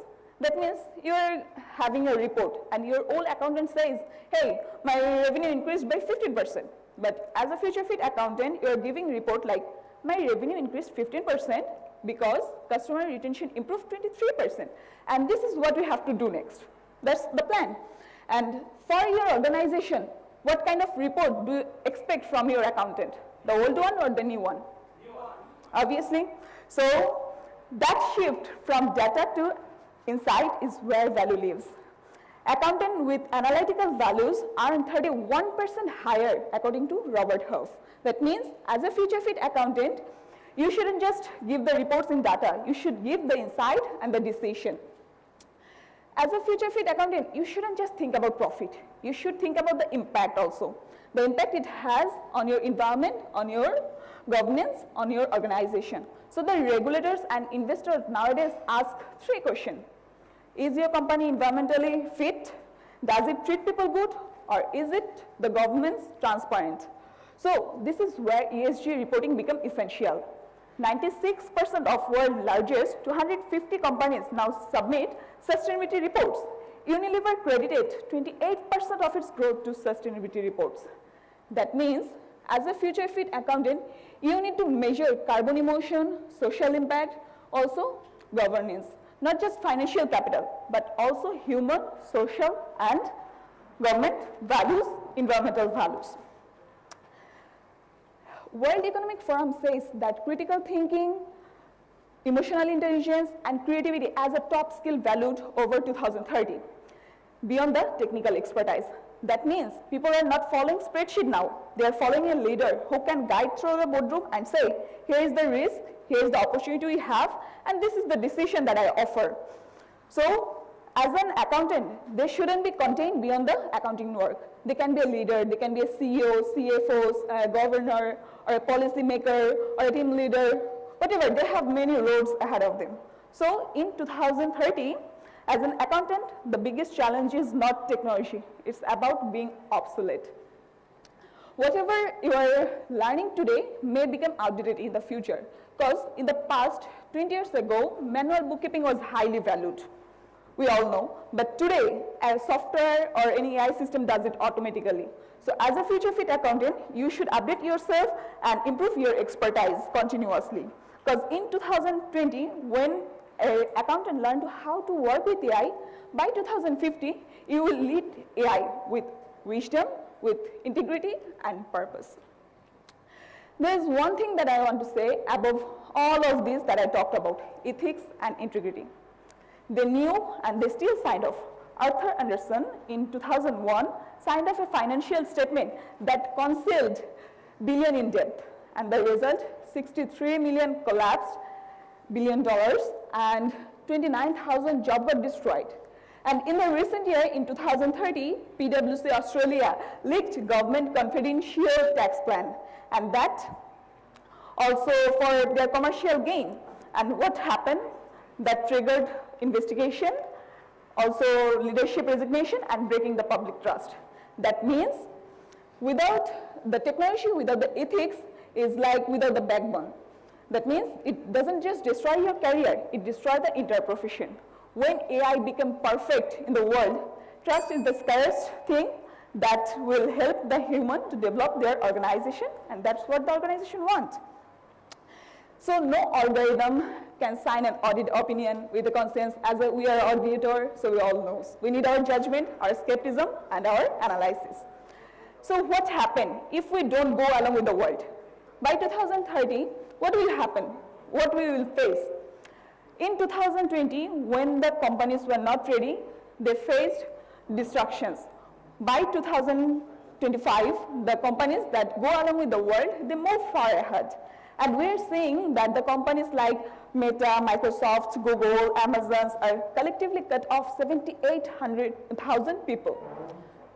That means you're having a report and your old accountant says, hey, my revenue increased by 15%. But as a future fit accountant, you're giving report like, my revenue increased 15% because customer retention improved 23%. And this is what we have to do next. That's the plan. And for your organization, what kind of report do you expect from your accountant? The old one or the new one? New one. Obviously. So that shift from data to insight is where value lives. Accountants with analytical values earn 31% higher according to Robert Half. That means as a future fit accountant, you shouldn't just give the reports in data, you should give the insight and the decision. As a future fit accountant, you shouldn't just think about profit, you should think about the impact also. The impact it has on your environment, on your governance, on your organization. So the regulators and investors nowadays ask 3 questions. Is your company environmentally fit? Does it treat people good? Or is it the government's transparent? So this is where ESG reporting becomes essential. 96% of world's largest 250 companies now submit sustainability reports. Unilever credited 28% of its growth to sustainability reports. That means, as a future fit accountant, you need to measure carbon emission, social impact, also governance. Not just financial capital, but also human, social, and government values, environmental values. World Economic Forum says that critical thinking, emotional intelligence, and creativity as a top skill valued over 2030, beyond the technical expertise. That means people are not following spreadsheet now. They are following a leader who can guide through the boardroom and say, here is the risk, here is the opportunity we have, and this is the decision that I offer. So as an accountant, they shouldn't be contained beyond the accounting work. They can be a leader, they can be a CEO, CFO, a governor, or a policy maker, or a team leader, whatever. They have many roads ahead of them. So in 2030, as an accountant, the biggest challenge is not technology. It's about being obsolete. Whatever you are learning today may become outdated in the future, because in the past, 20 years ago, manual bookkeeping was highly valued. We all know, but today, a software or any AI system does it automatically. So as a future fit accountant, you should update yourself and improve your expertise continuously. Because in 2020, when an accountant learned how to work with AI, by 2050, you will lead AI with wisdom, with integrity and purpose. There is one thing that I want to say above all of this that I talked about, ethics and integrity. They knew and they still signed off. Arthur Andersen in 2001 signed off a financial statement that concealed billion in debt, and the result, 63 million collapsed, $1 billion, and 29,000 jobs got destroyed. And in the recent year, in 2030, PwC Australia leaked government confidential tax plan, and that also for their commercial gain. And what happened? That triggered investigation, also leadership resignation, and breaking the public trust. That means without the technology, without the ethics, is like without the backbone. That means it doesn't just destroy your career, it destroys the entire profession. When AI becomes perfect in the world, trust is the scarce thing that will help the human to develop their organization, and that's what the organization wants. So no algorithm can sign an audit opinion with a conscience. As we are auditor, so we all know. We need our judgment, our skepticism, and our analysis. So what happens if we don't go along with the world? By 2030, what will happen? What we will face? In 2020, when the companies were not ready, they faced distractions. By 2025, the companies that go along with the world, they move far ahead. And we're seeing that the companies like Meta, Microsoft, Google, Amazon are collectively cut off 7,800,000 people,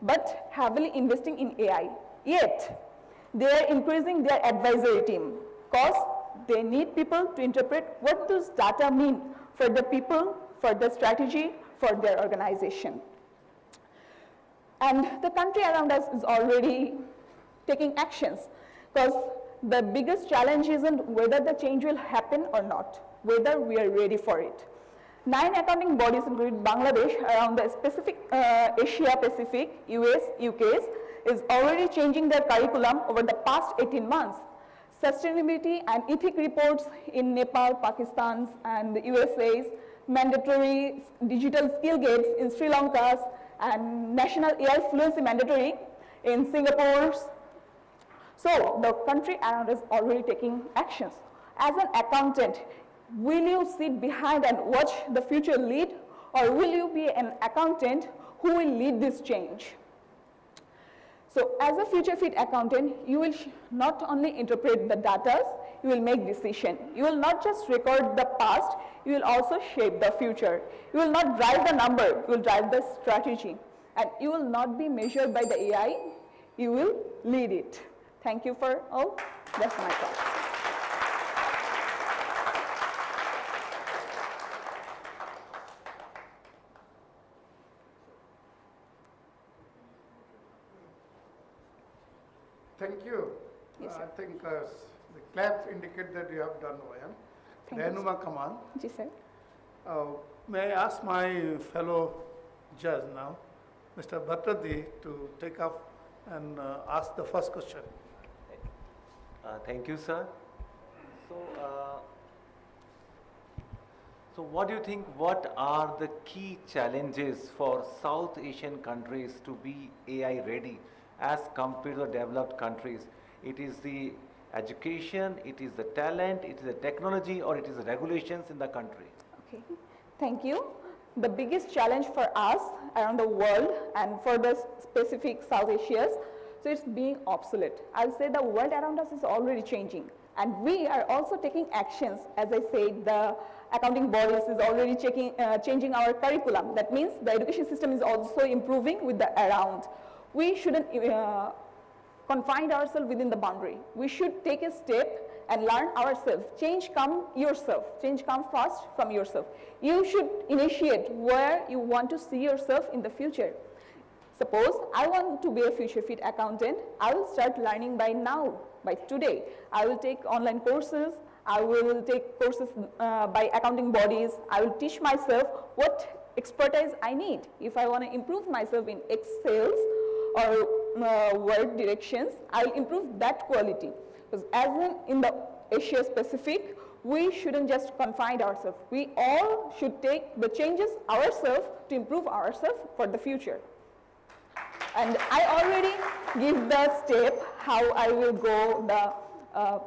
but heavily investing in AI. Yet, they are increasing their advisory team because they need people to interpret what those data mean for the people, for the strategy, for their organization. And the country around us is already taking actions, because the biggest challenge isn't whether the change will happen or not, whether we are ready for it. 9 accounting bodies, including Bangladesh, around the specific Asia Pacific, US, UKs, is already changing their curriculum over the past 18 months. Sustainability and ethic reports in Nepal, Pakistan, and the USA's, mandatory digital skill gates in Sri Lanka's, and national AI fluency mandatory in Singapore's. So the country around us already taking actions. As an accountant, will you sit behind and watch the future lead, or will you be an accountant who will lead this change? So as a future fit accountant, you will not only interpret the data, you will make decisions. You will not just record the past, you will also shape the future. You will not drive the number, you will drive the strategy. And you will not be measured by the AI, you will lead it. Thank you for all. That's my talk.
Thank you.
Yes, sir.
I think the clap indicates that you have done well. Renuma Kamal.
Yes, sir.
May I ask my fellow judge now, Mr. Bhattadi, to take up and ask the first question.
Thank you, sir. So what do you think, what are the key challenges for South Asian countries to be AI ready as compared to developed countries? It is the education, it is the talent, it is the technology, or it is the regulations in the country?
Okay, thank you. the biggest challenge for us around the world and for the specific South Asians, so it's being obsolete. I'll say the world around us is already changing, and we are also taking actions. As I said, the accounting bodies is already changing our curriculum. That means the education system is also improving with the around. We shouldn't confine ourselves within the boundary. We should take a step and learn ourselves. Change comes yourself. Change comes first from yourself. You should initiate where you want to see yourself in the future. Suppose I want to be a future fit accountant. I will start learning by now, by today. I will take online courses. I will take courses by accounting bodies. I will teach myself what expertise I need. If I want to improve myself in Excel or Word directions, I'll improve that quality. Because as in the Asia Pacific, we shouldn't just confine ourselves. We all should take the changes ourselves to improve ourselves for the future. And I already give the step how I will go the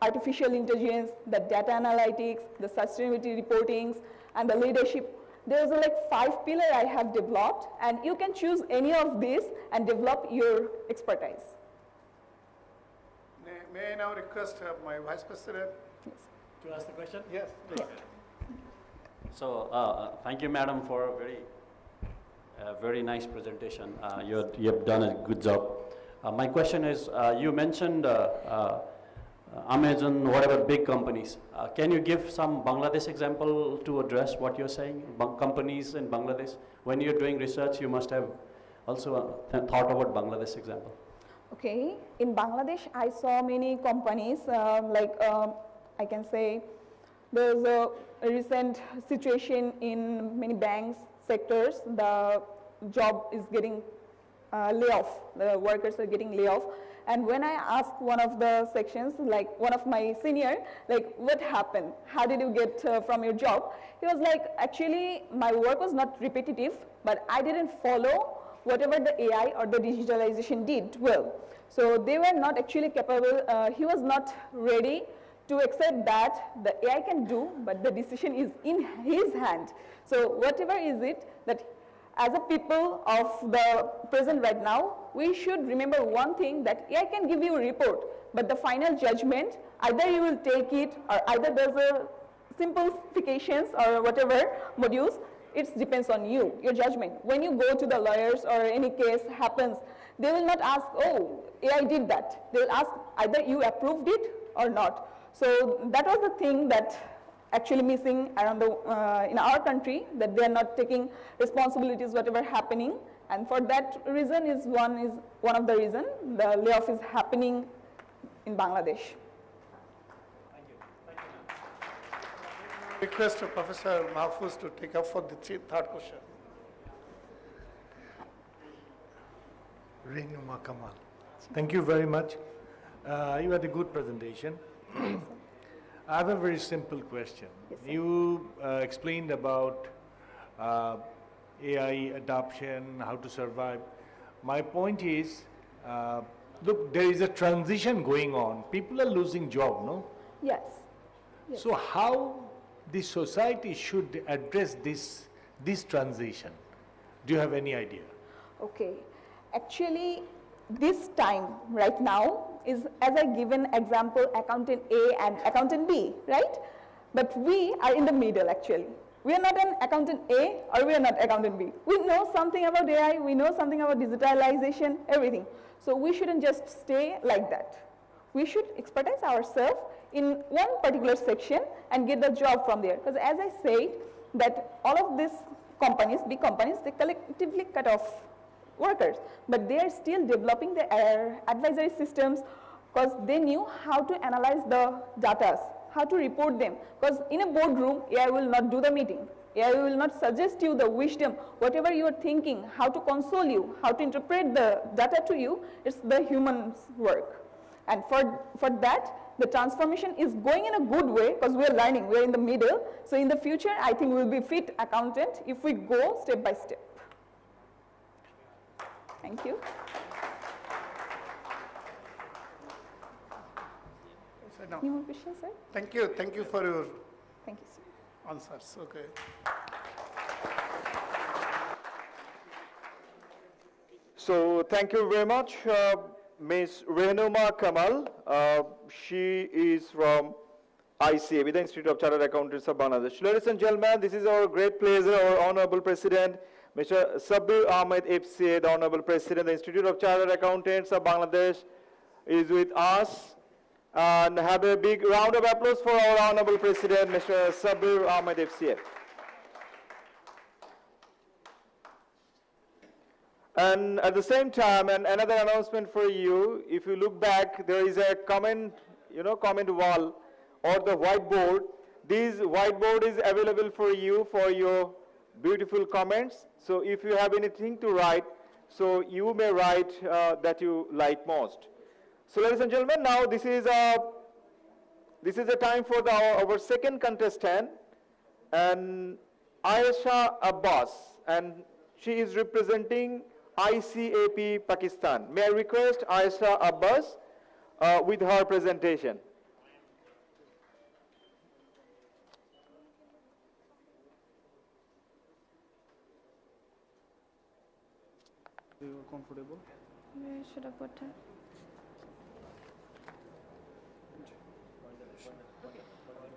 artificial intelligence, the data analytics, the sustainability reportings, and the leadership. There's like 5 pillars I have developed, and you can choose any of these and develop your expertise.
May I now request my Vice President
to ask the question?
Yes, please.
So thank you, Madam, for a very nice presentation. You have done a good job. My question is, you mentioned Amazon, whatever big companies. Can you give some Bangladesh example to address what you're saying? Companies in Bangladesh. When you're doing research, you must have also thought about Bangladesh example.
Okay, in Bangladesh, I saw many companies, I can say there's a recent situation in many banks sectors, the job is getting layoff, the workers are getting layoff. And when I asked one of the sections, like one of my senior, like what happened? How did you get from your job? He was like, actually my work was not repetitive, but I didn't follow whatever the AI or the digitalization did well. So they were not actually capable, he was not ready to accept that the AI can do, but the decision is in his hand. So whatever is it that as a people of the present right now, we should remember one thing, that AI can give you a report, but the final judgment, either you will take it or either there's a simplifications or whatever modules, it depends on you, your judgment. When you go to the lawyers or any case happens, they will not ask, oh, AI did that. They will ask either you approved it or not. So that was the thing that actually missing around the, in our country, that they are not taking responsibilities whatever happening, and for that reason is one of the reason the layoff is happening in Bangladesh.
Request Professor Mahfouz to take up for the third question.
Rehnuma Kamal. Thank you very much. You had a good presentation. I have a very simple question.
Yes,
you explained about AI adoption, how to survive. My point is, look, there is a transition going on. People are losing job, no?
Yes. Yes.
So how the society should address this transition? Do you have any idea?
Okay. Actually, this time right now is, as I given example, accountant A and accountant B, right? But we are in the middle actually. We are not an accountant A or we are not accountant B. We know something about AI, we know something about digitalization, everything. So we shouldn't just stay like that. We should expertise ourselves in one particular section and get the job from there. Because as I said, that all of these companies, big companies, they collectively cut off workers, but they are still developing their advisory systems because they knew how to analyze the data, how to report them. Because in a boardroom, AI will not do the meeting. AI will not suggest you the wisdom, whatever you are thinking, how to console you, how to interpret the data to you, it's the human's work. And for that, the transformation is going in a good way because we are learning, we are in the middle. So in the future, I think we will be fit accountant if we go step by step. Thank you. Any more questions, sir?
Thank you for your
Thank you, sir.
answers. Okay.
So thank you very much, Ms. Rehnuma Kamal. She is from ICAB, the Institute of Chartered Accountants of Bangladesh. Ladies and gentlemen, this is our great pleasure, our Honorable President, Mr. Sabir Ahmed FCA, the Honorable President of the Institute of Chartered Accountants of Bangladesh, is with us. And have a big round of applause for our Honorable President, Mr. Sabir Ahmed FCA. And at the same time, and another announcement for you, if you look back, there is a comment, comment wall or the whiteboard. This whiteboard is available for you for your beautiful comments. So if you have anything to write, so you may write that you like most. So ladies and gentlemen, now this is a time for our second contestant, and Ayesha Abbas, and she is representing ICAP Pakistan. May I request Ayesha Abbas with her presentation.
You are comfortable?
Where should I put it?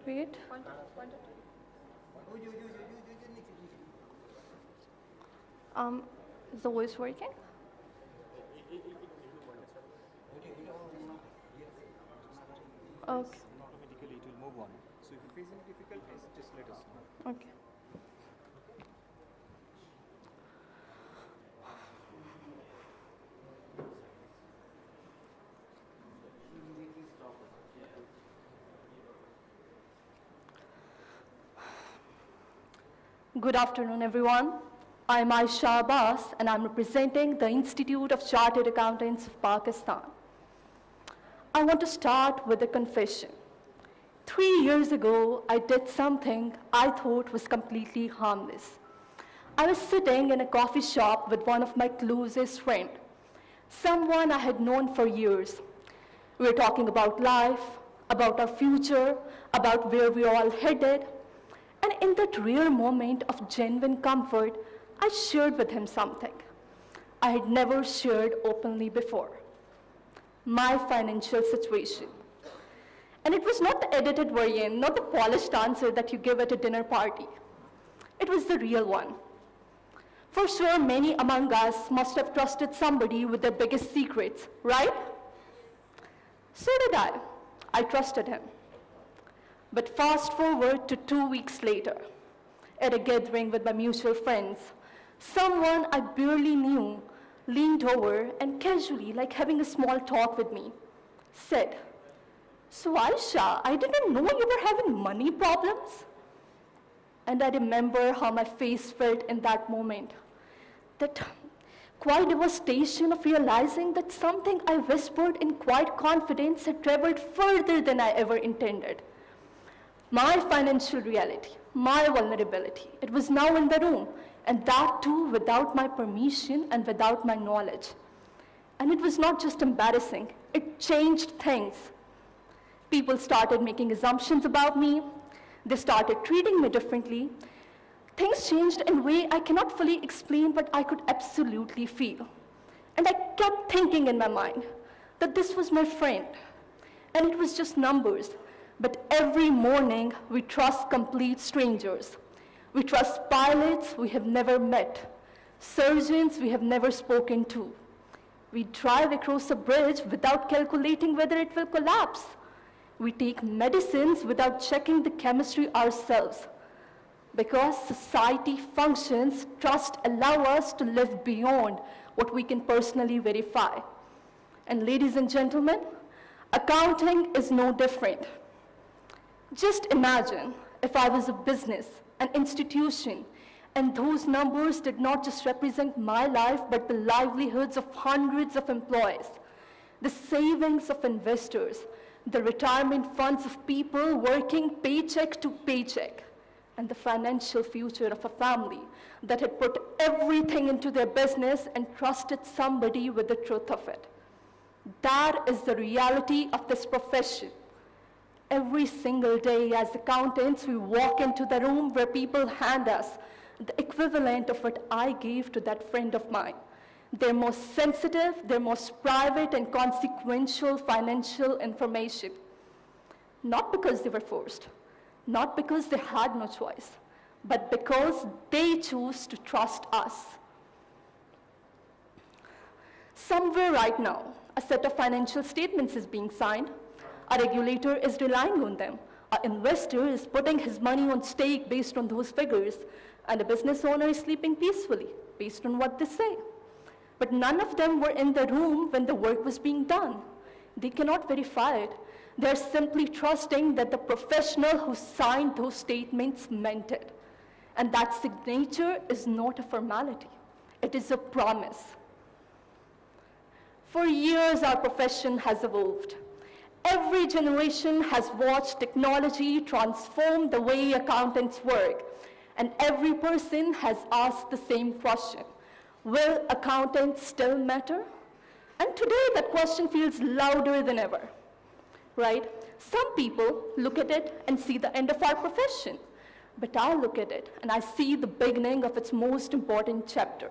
Wait. Is the voice working? Okay.
Automatically it will move on. So if you're facing difficulties, just let us know.
Okay. Good afternoon, everyone. I'm Ayesha Abbas, and I'm representing the Institute of Chartered Accountants of Pakistan. I want to start with a confession. 3 years ago, I did something I thought was completely harmless. I was sitting in a coffee shop with one of my closest friends, someone I had known for years. We were talking about life, about our future, about where we are all headed. And in that rare moment of genuine comfort, I shared with him something I had never shared openly before: my financial situation. And it was not the edited version, not the polished answer that you give at a dinner party. It was the real one. For sure, many among us must have trusted somebody with their biggest secrets, right? So did I. I trusted him. But fast forward to 2 weeks later, at a gathering with my mutual friends, someone I barely knew leaned over and casually, like having a small talk with me, said, "So Ayesha, I didn't know you were having money problems." And I remember how my face felt in that moment. That quiet devastation of realizing that something I whispered in quiet confidence had traveled further than I ever intended. My financial reality, my vulnerability, it was now in the room, and that too without my permission and without my knowledge. And it was not just embarrassing, it changed things. People started making assumptions about me. They started treating me differently. Things changed in a way I cannot fully explain, but I could absolutely feel. And I kept thinking in my mind that this was my friend, and it was just numbers. But every morning, we trust complete strangers. We trust pilots we have never met, surgeons we have never spoken to. We drive across a bridge without calculating whether it will collapse. We take medicines without checking the chemistry ourselves. Because society functions, trust allows us to live beyond what we can personally verify. And ladies and gentlemen, accounting is no different. Just imagine if I was a business, an institution, and those numbers did not just represent my life, but the livelihoods of hundreds of employees, the savings of investors, the retirement funds of people working paycheck to paycheck, and the financial future of a family that had put everything into their business and trusted somebody with the truth of it. That is the reality of this profession. Every single day as accountants, we walk into the room where people hand us the equivalent of what I gave to that friend of mine. their most sensitive, their most private and consequential financial information. Not because they were forced, not because they had no choice, but because they choose to trust us. Somewhere right now, a set of financial statements is being signed. A regulator is relying on them. An investor is putting his money on stake based on those figures, and a business owner is sleeping peacefully based on what they say. But none of them were in the room when the work was being done. They cannot verify it. They're simply trusting that the professional who signed those statements meant it. And that signature is not a formality. It is a promise. For years, our profession has evolved. Every generation has watched technology transform the way accountants work, and every person has asked the same question: will accountants still matter? And today, that question feels louder than ever, right? Some people look at it and see the end of our profession, but I look at it and I see the beginning of its most important chapter.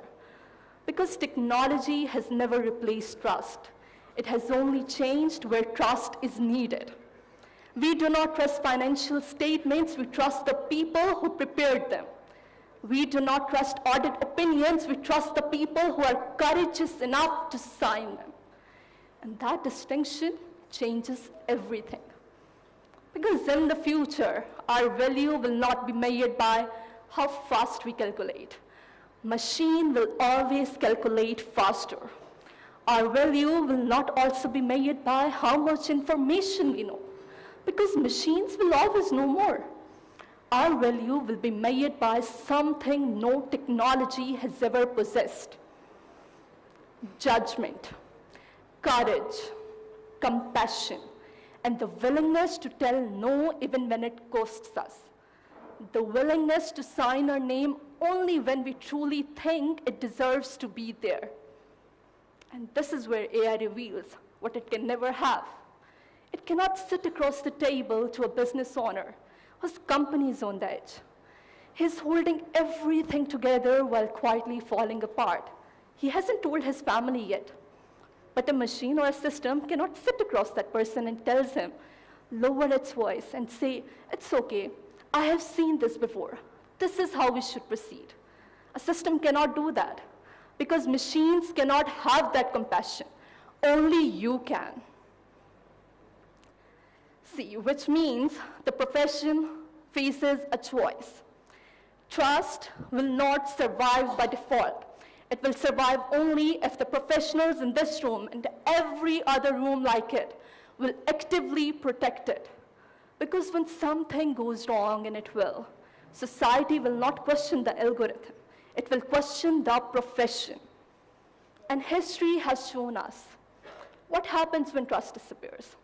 Because technology has never replaced trust. It has only changed where trust is needed. We do not trust financial statements, we trust the people who prepared them. We do not trust audit opinions, we trust the people who are courageous enough to sign them. And that distinction changes everything. Because in the future, our value will not be measured by how fast we calculate. Machine will always calculate faster. Our value will not also be measured by how much information we know, because machines will always know more. Our value will be measured by something no technology has ever possessed: judgment, courage, compassion, and the willingness to tell no even when it costs us. The willingness to sign our name only when we truly think it deserves to be there. And this is where AI reveals what it can never have. It cannot sit across the table to a business owner whose company is on the edge. He's holding everything together while quietly falling apart. He hasn't told his family yet. But a machine or a system cannot sit across that person and tells him, lower its voice and say, it's okay, I have seen this before. This is how we should proceed. A system cannot do that because machines cannot have that compassion. Only you can. See, which means the profession faces a choice. Trust will not survive by default. It will survive only if the professionals in this room and every other room like it will actively protect it. Because when something goes wrong, and it will, society will not question the algorithm. It will question the profession. And history has shown us what happens when trust disappears.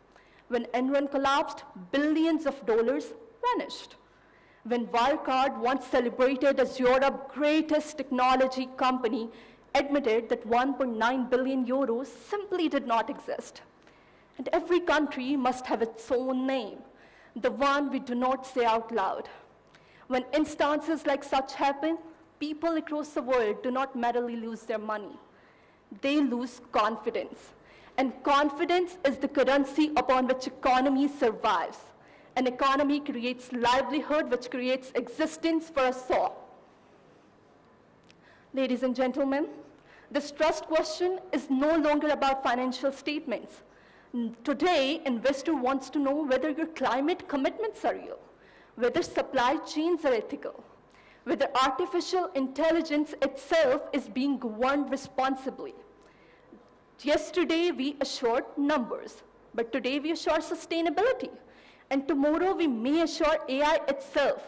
When Enron collapsed, billions of dollars vanished. When Wirecard, once celebrated as Europe's greatest technology company, admitted that 1.9 billion euros simply did not exist. And every country must have its own name, the one we do not say out loud. When instances like such happen, people across the world do not merely lose their money. They lose confidence. And confidence is the currency upon which economy survives. An economy creates livelihood, which creates existence for us all. Ladies and gentlemen, this trust question is no longer about financial statements. Today, investor wants to know whether your climate commitments are real, whether supply chains are ethical, whether artificial intelligence itself is being governed responsibly. Yesterday, we assured numbers, but today we assure sustainability. And tomorrow we may assure AI itself.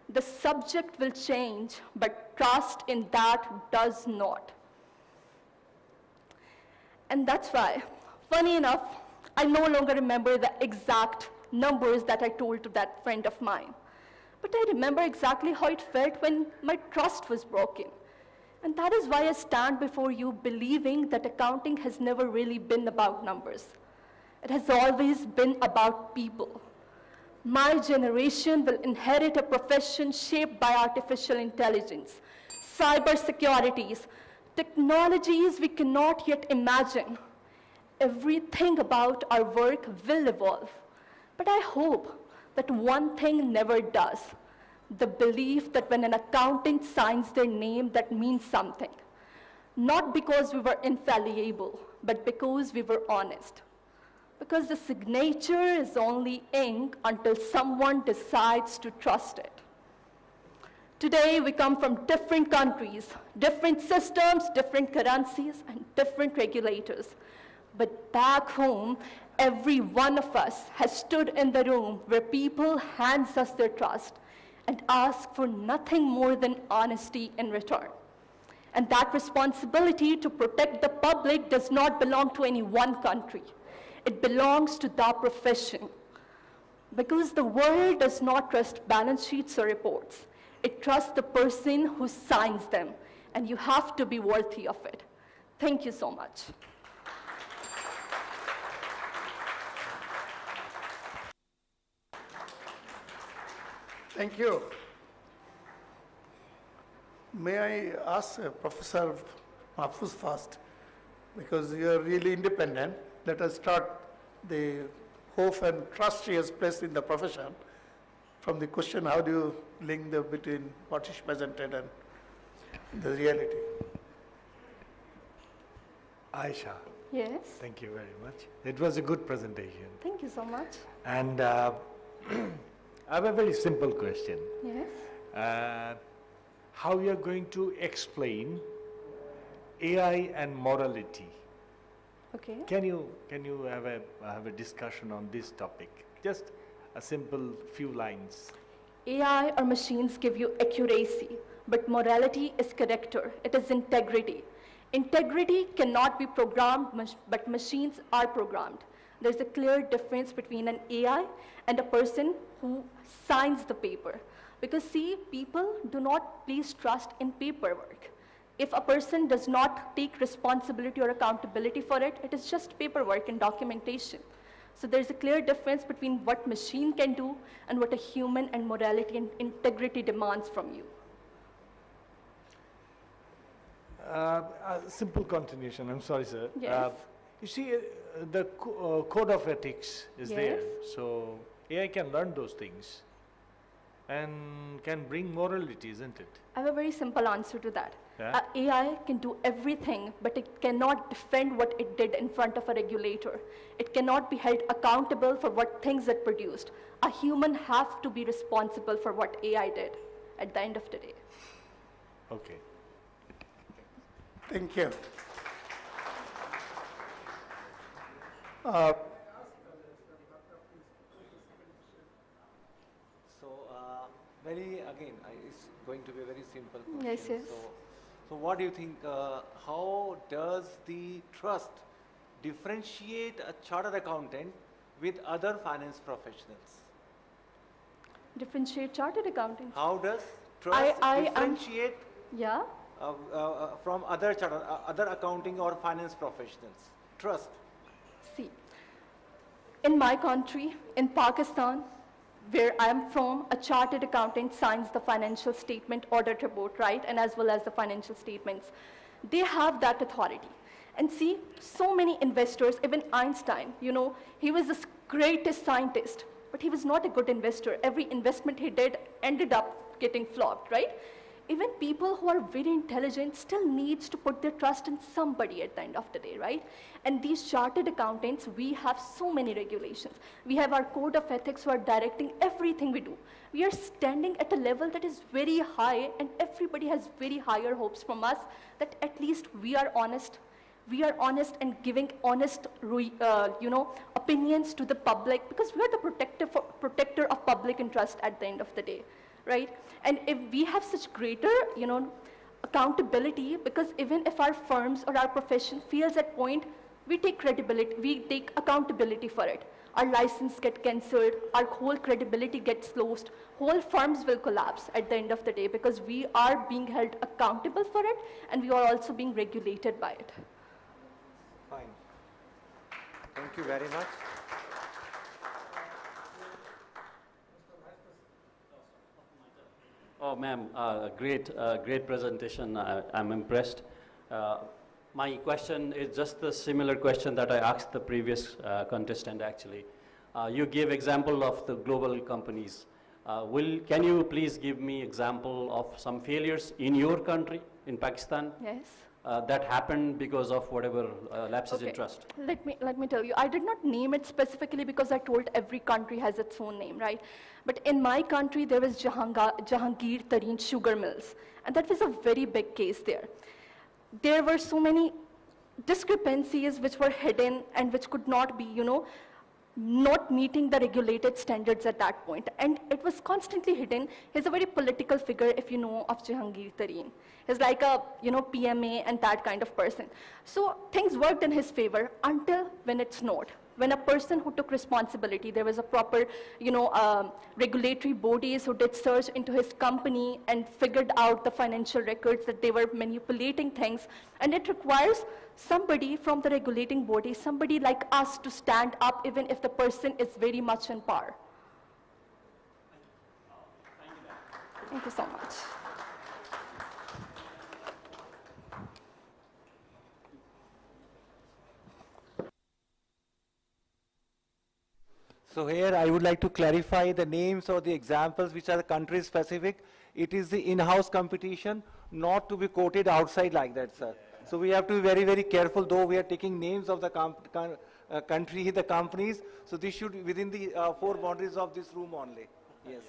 The subject will change, but trust in that does not. And that's why, funny enough, I no longer remember the exact numbers that I told to that friend of mine. But I remember exactly how it felt when my trust was broken. And that is why I stand before you believing that accounting has never really been about numbers. It has always been about people. My generation will inherit a profession shaped by artificial intelligence, cyber securities, technologies we cannot yet imagine. Everything about our work will evolve. But I hope that one thing never does, the belief that when an accountant signs their name, that means something. Not because we were infallible, but because we were honest. Because the signature is only ink until someone decides to trust it. Today, we come from different countries, different systems, different currencies, and different regulators. But back home, every one of us has stood in the room where people hands us their trust and ask for nothing more than honesty in return. And that responsibility to protect the public does not belong to any one country. It belongs to the profession. Because the world does not trust balance sheets or reports. It trusts the person who signs them, and you have to be worthy of it. Thank you so much.
Thank you. May I ask Professor Mahfouz first, because you are really independent. Let us start the hope and trust he has placed in the profession. From the question, how do you link between what is presented and the reality?
Aisha.
Yes.
Thank you very much. It was a good presentation.
Thank you so much.
And I have a very simple question.
Yes.
How you are going to explain AI and morality?
Okay.
Can you have a discussion on this topic? Just a simple few lines.
AI or machines give you accuracy, but morality is character. It is integrity. Integrity cannot be programmed, but machines are programmed. There's a clear difference between an AI and a person who signs the paper. Because see, people do not place trust in paperwork. If a person does not take responsibility or accountability for it, it is just paperwork and documentation. So there's a clear difference between what machine can do and what a human and morality and integrity demands from you.
A simple continuation, I'm sorry, sir.
Yes.
You see, the code of ethics is there,
Yes.
so AI can learn those things and can bring morality, isn't it?
I have a very simple answer to that.
Yeah.
AI can do everything, but it cannot defend what it did in front of a regulator. It cannot be held accountable for what things it produced. A human has to be responsible for what AI did at the end of the day.
Okay.
Thank you.
So, it's going to be a very simple question.
Yes, yes.
So what do you think, how does the trust differentiate a chartered accountant with other finance professionals?
Differentiate chartered accountants.
How does trust differentiate
yeah.
from other accounting or finance professionals? Trust.
See, in my country, in Pakistan, where I'm from, a chartered accountant signs the financial statement audit report, right? And as well as the financial statements. They have that authority. And see, so many investors, even Einstein, you know, he was the greatest scientist, but he was not a good investor. Every investment he did ended up getting flopped, right? Even people who are very intelligent still needs to put their trust in somebody at the end of the day, right? And these chartered accountants, we have so many regulations. We have our code of ethics who are directing everything we do. We are standing at a level that is very high, and everybody has very higher hopes from us that at least we are honest. We are honest and giving honest, opinions to the public, because we are the protector of public interest at the end of the day, right? And if we have such greater, accountability, because even if our firms or our profession feels at point, we take credibility, we take accountability for it. Our license gets cancelled, our whole credibility gets lost, whole firms will collapse at the end of the day, because we are being held accountable for it, and we are also being regulated by it.
Fine. Thank you very much.
Oh, ma'am, great presentation. I'm impressed. My question is just the similar question that I asked the previous contestant actually. You gave example of the global companies. Can you please give me example of some failures in your country, in Pakistan?
Yes.
That happened because of whatever lapses in trust?
Let me tell you, I did not name it specifically because I told every country has its own name, right? But in my country, there was Jahangir Tareen sugar mills, and that was a very big case there. There were so many discrepancies which were hidden and which could not be, not meeting the regulated standards at that point. And it was constantly hidden. He's a very political figure, if you know of Jahangir Tareen. He's like a, PMA and that kind of person. So things worked in his favor until when it's not. When a person who took responsibility, there was a proper, regulatory bodies who did search into his company and figured out the financial records that they were manipulating things. And it requires somebody from the regulating body, somebody like us to stand up even if the person is very much in power. Thank you so much.
So here I would like to clarify the names or the examples which are country specific. It is the in-house competition, not to be quoted outside like that, sir. So we have to be very, very careful, though we are taking names of the country, the companies. So this should be within the four boundaries of this room only. Yes.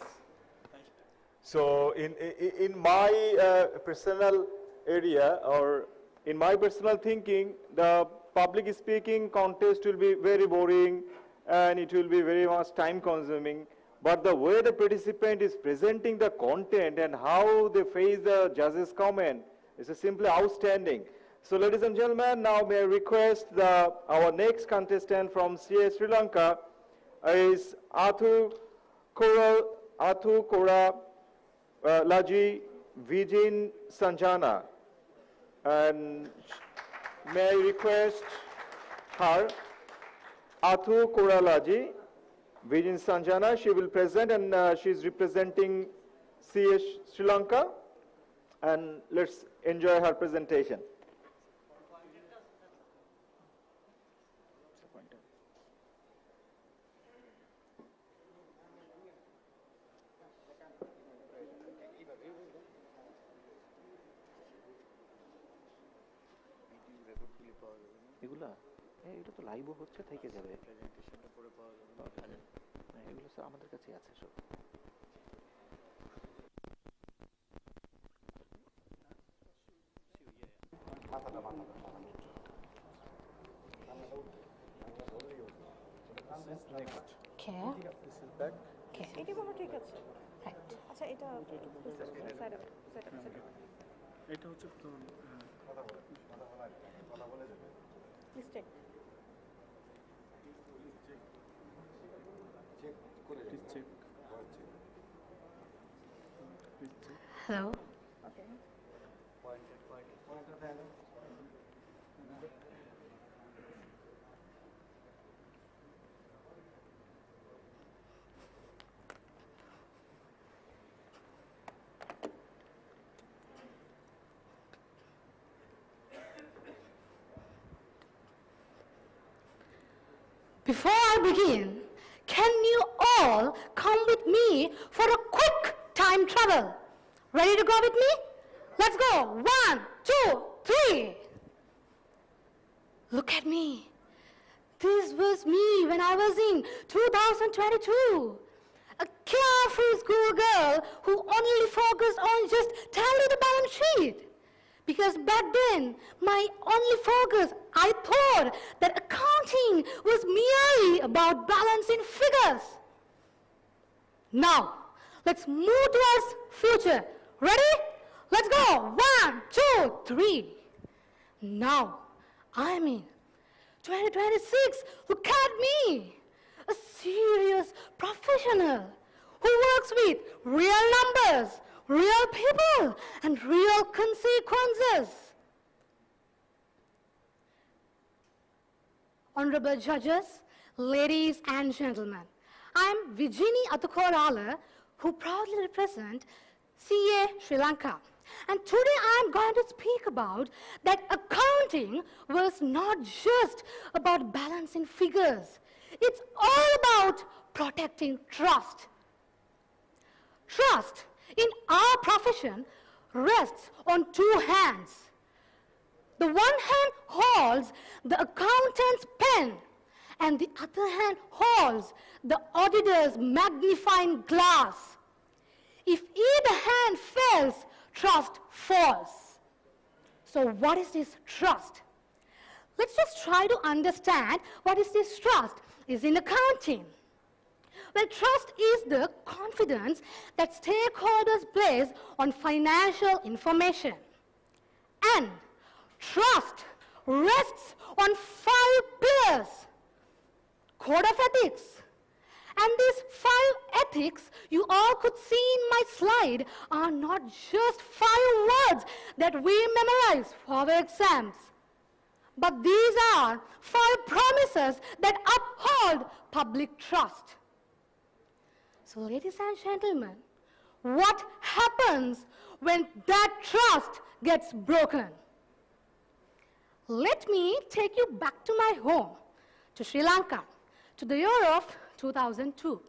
So in my personal area, or in my personal thinking, the public speaking contest will be very boring and it will be very much time consuming. But the way the participant is presenting the content and how they face the judges' comment is simply outstanding. So ladies and gentlemen, now may I request our next contestant from CA Sri Lanka is Athu Kora Laji Vijin Sanjana. And may I request her, Athu Koralaji, Vijin Sanjana. She will present, and she is representing CA Sri Lanka. And let's enjoy her presentation.
এটা তো লাইভও হচ্ছে থেকে যাবে প্রেজেন্টেশনটা পরে পাওয়া যাবে এগুলো স্যার আমাদের কাছে আছে সব
এটা কোনো ঠিক আছে আচ্ছা এটা
এটা হচ্ছে তো
please check
Hello.
Okay.
Before I begin, can you all come with me for a quick time travel? Ready to go with me? Let's go. 1, 2, 3. Look at me. This was me when I was in 2022. A carefree schoolgirl who only focused on just tally the balance sheet. Because back then, my only focus, I thought that accounting was merely about balancing figures. Now, let's move towards future. Ready? Let's go. 1, 2, 3. Now, I'm in 2026. Look at me. A serious professional who works with real numbers, real people, and real consequences. Honorable judges, ladies and gentlemen, I'm Vijini Athukorala, who proudly represent CA Sri Lanka. And today I'm going to speak about that accounting was not just about balancing figures. It's all about protecting trust. Trust in our profession rests on two hands. The one hand holds the accountant's pen, and the other hand holds the auditor's magnifying glass. If either hand fails, trust falls. So what is this trust? Let's just try to understand what is this trust is in accounting. Well, trust is the confidence that stakeholders place on financial information. And trust rests on 5 pillars. Code of ethics. And these 5 ethics you all could see in my slide are not just 5 words that we memorize for our exams. But these are 5 promises that uphold public trust. So ladies and gentlemen, what happens when that trust gets broken? Let me take you back to my home, to Sri Lanka, to the year of 2002.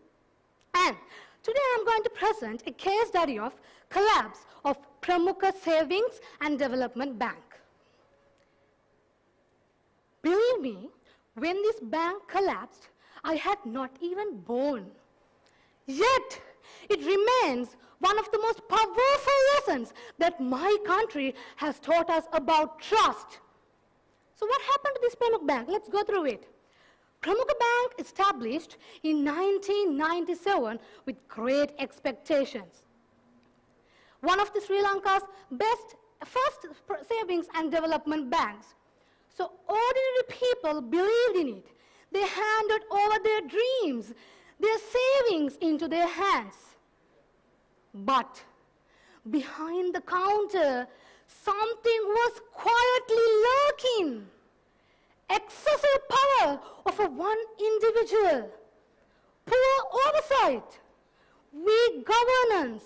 And today I'm going to present a case study of collapse of Pramukha Savings and Development Bank. Believe me, when this bank collapsed, I had not even born. Yet, it remains one of the most powerful lessons that my country has taught us about trust. So what happened to this Pramukha Bank? Let's go through it. Pramukha Bank established in 1997 with great expectations. One of the Sri Lanka's first savings and development banks. So ordinary people believed in it. They handed over their dreams, their savings into their hands. But behind the counter, something was quietly lurking. Excessive power of one individual, poor oversight, weak governance,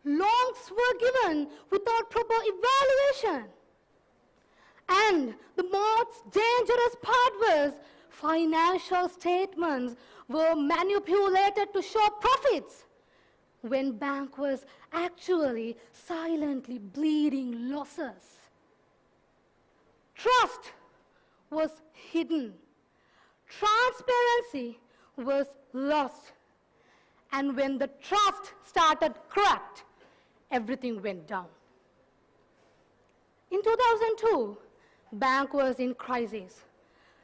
loans were given without proper evaluation. And the most dangerous part was financial statements were manipulated to show profits when bank was actually silently bleeding losses. Trust was hidden. Transparency was lost. And when the trust started cracked, everything went down. In 2002, bank was in crisis.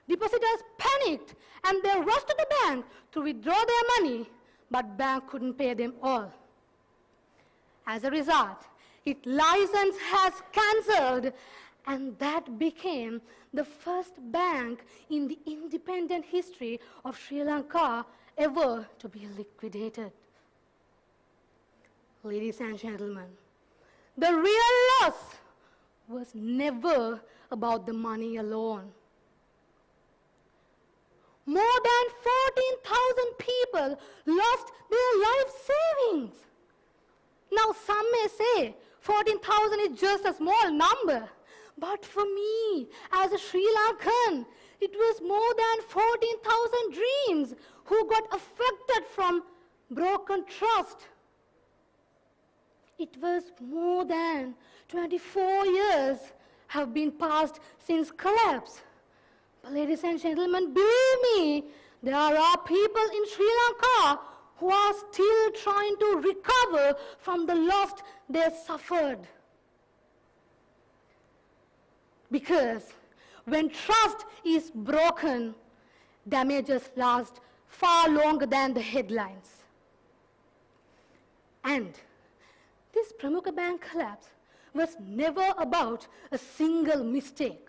Depositors panicked and they rushed to the bank to withdraw their money, but bank couldn't pay them all. As a result, its license has cancelled, and that became the first bank in the independent history of Sri Lanka ever to be liquidated. Ladies and gentlemen, the real loss was never about the money alone. More than 14,000 people lost their life savings. Now some may say 14,000 is just a small number. But for me, as a Sri Lankan, it was more than 14,000 dreams who got affected from broken trust. It was more than 24 years have been passed since collapse. But ladies and gentlemen, believe me, there are people in Sri Lanka who are still trying to recover from the loss they suffered. Because when trust is broken, damages last far longer than the headlines. And this Pramukha Bank collapse was never about a single mistake.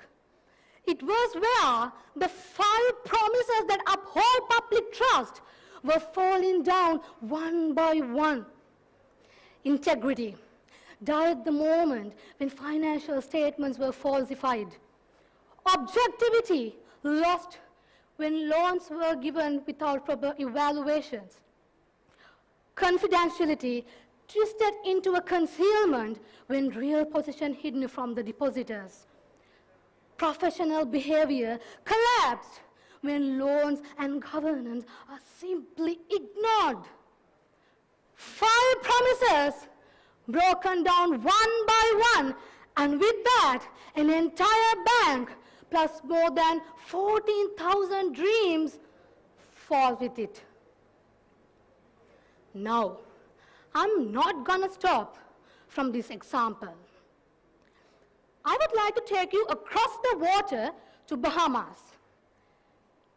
It was where the 5 promises that uphold public trust were falling down one by one. Integrity died at the moment when financial statements were falsified. Objectivity lost when loans were given without proper evaluations. Confidentiality twisted into a concealment when real possession hidden from the depositors. Professional behavior collapsed when loans and governance are simply ignored. 5 promises broken down one by one, and with that, an entire bank plus more than 14,000 dreams fall with it. Now, I'm not gonna stop from this example. I would like to take you across the water to Bahamas,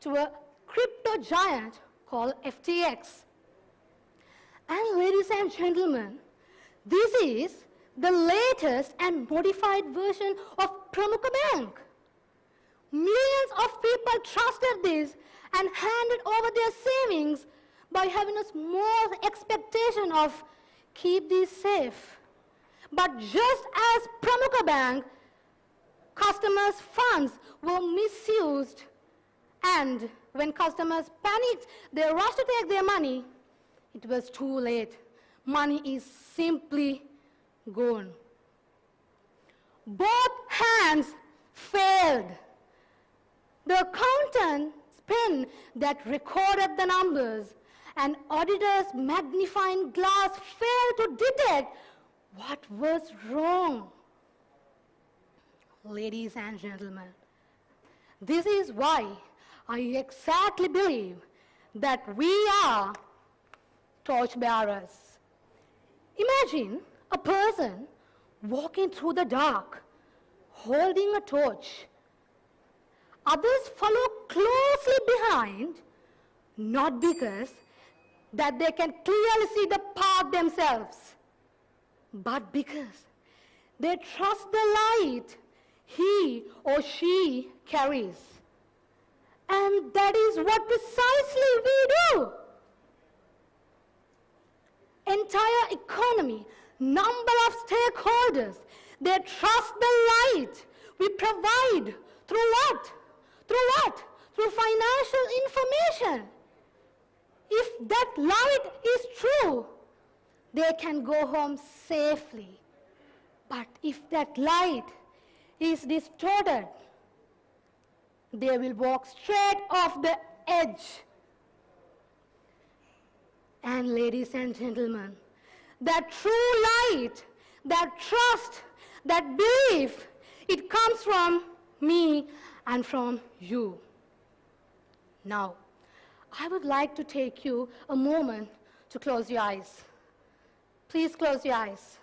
to a crypto giant called FTX. And ladies and gentlemen, this is the latest and modified version of Pramukha Bank. Millions of people trusted this and handed over their savings by having a small expectation of keep these safe. But just as Pramukha Bank, customers' funds were misused, and when customers panicked, they rushed to take their money. It was too late. Money is simply gone. Both hands failed. The accountant's pen that recorded the numbers and auditor's magnifying glass failed to detect what was wrong. Ladies and gentlemen, this is why I exactly believe that we are torchbearers. Imagine a person walking through the dark, holding a torch. Others follow closely behind, not because that they can clearly see the path themselves, but because they trust the light he or she carries. And that is what precisely we do. Entire economy, number of stakeholders, they trust the light we provide through what? Through what? Through financial information. If that light is true, they can go home safely. But if that light is distorted, they will walk straight off the edge. And ladies and gentlemen, that true light, that trust, that belief, it comes from me and from you. Now, I would like to take you a moment to close your eyes. Please close your eyes.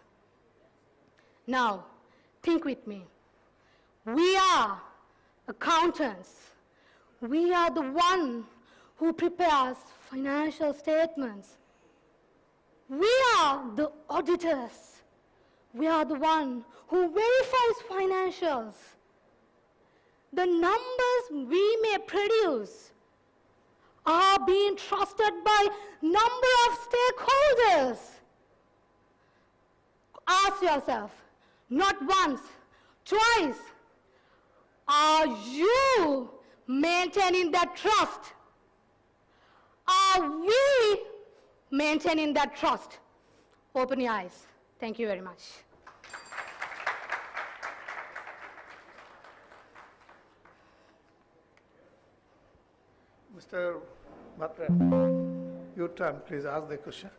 Now, think with me. We are accountants. We are the one who prepares financial statements. We are the auditors. We are the one who verifies financials. The numbers we may produce are being trusted by number of stakeholders. Ask yourself, not once, twice, are you maintaining that trust? Are we maintaining that trust? Open your eyes. Thank you very much.
Mr. Batra, your turn, please ask the question.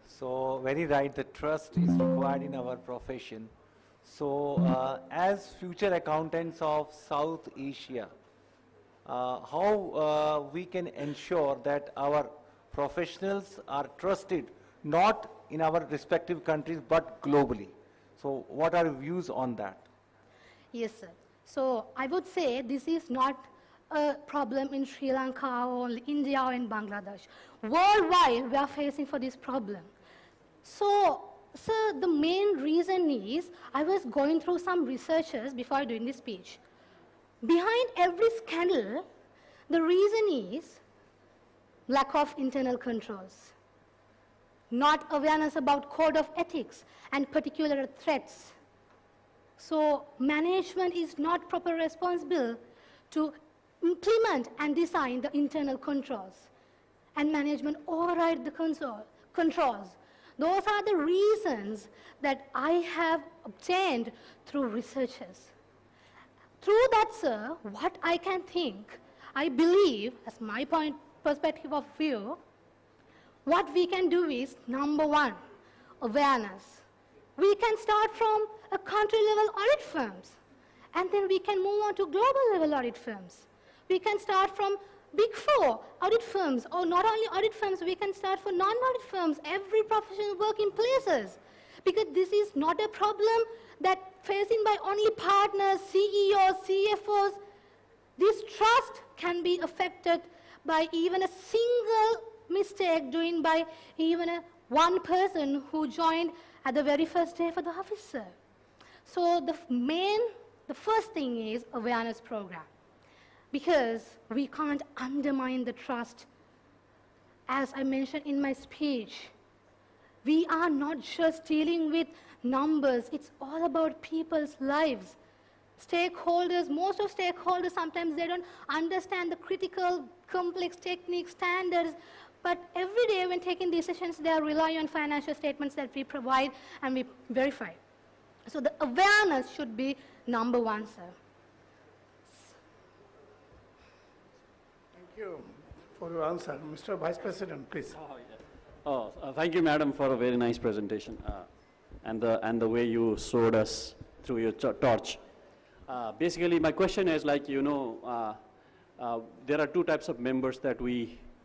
So very right, the trust is required in our profession. So as future accountants of South Asia, how we can ensure that our professionals are trusted not in our respective countries but globally? So what are your views on that?
Yes, sir. So I would say this is not a problem in Sri Lanka or India or in Bangladesh. Worldwide, we are facing for this problem. So, sir, the main reason is, I was going through some researches before doing this speech. Behind every scandal, the reason is lack of internal controls, not awareness about code of ethics and particular threats. So control is not properly responsible to implement and design the internal controls, and management override the controls. Those are the reasons that I have obtained through researches. Through that, sir, what I can think, I believe, as my perspective of view, what we can do is, number one, awareness. We can start from a country-level audit firms, and then we can move on to global-level audit firms. We can start from Big Four audit firms, or not only audit firms, we can start for non-audit firms, every professional working places. Because this is not a problem that facing by only partners, CEOs, CFOs. This trust can be affected by even a single mistake doing by even one person who joined at the very first day for the officer. So the first thing is awareness program. Because we can't undermine the trust. As I mentioned in my speech, we are not just dealing with numbers, it's all about people's lives. Stakeholders, most of stakeholders, sometimes they don't understand the critical, complex techniques, standards, but every day when taking decisions, they rely on financial statements that we provide and we verify. So the awareness should be number one, sir.
Thank you for your answer. Mr. Vice President, please.
Thank you, madam, for a very nice presentation and the way you showed us through your torch. Basically, my question is like, you know, there are two types of members that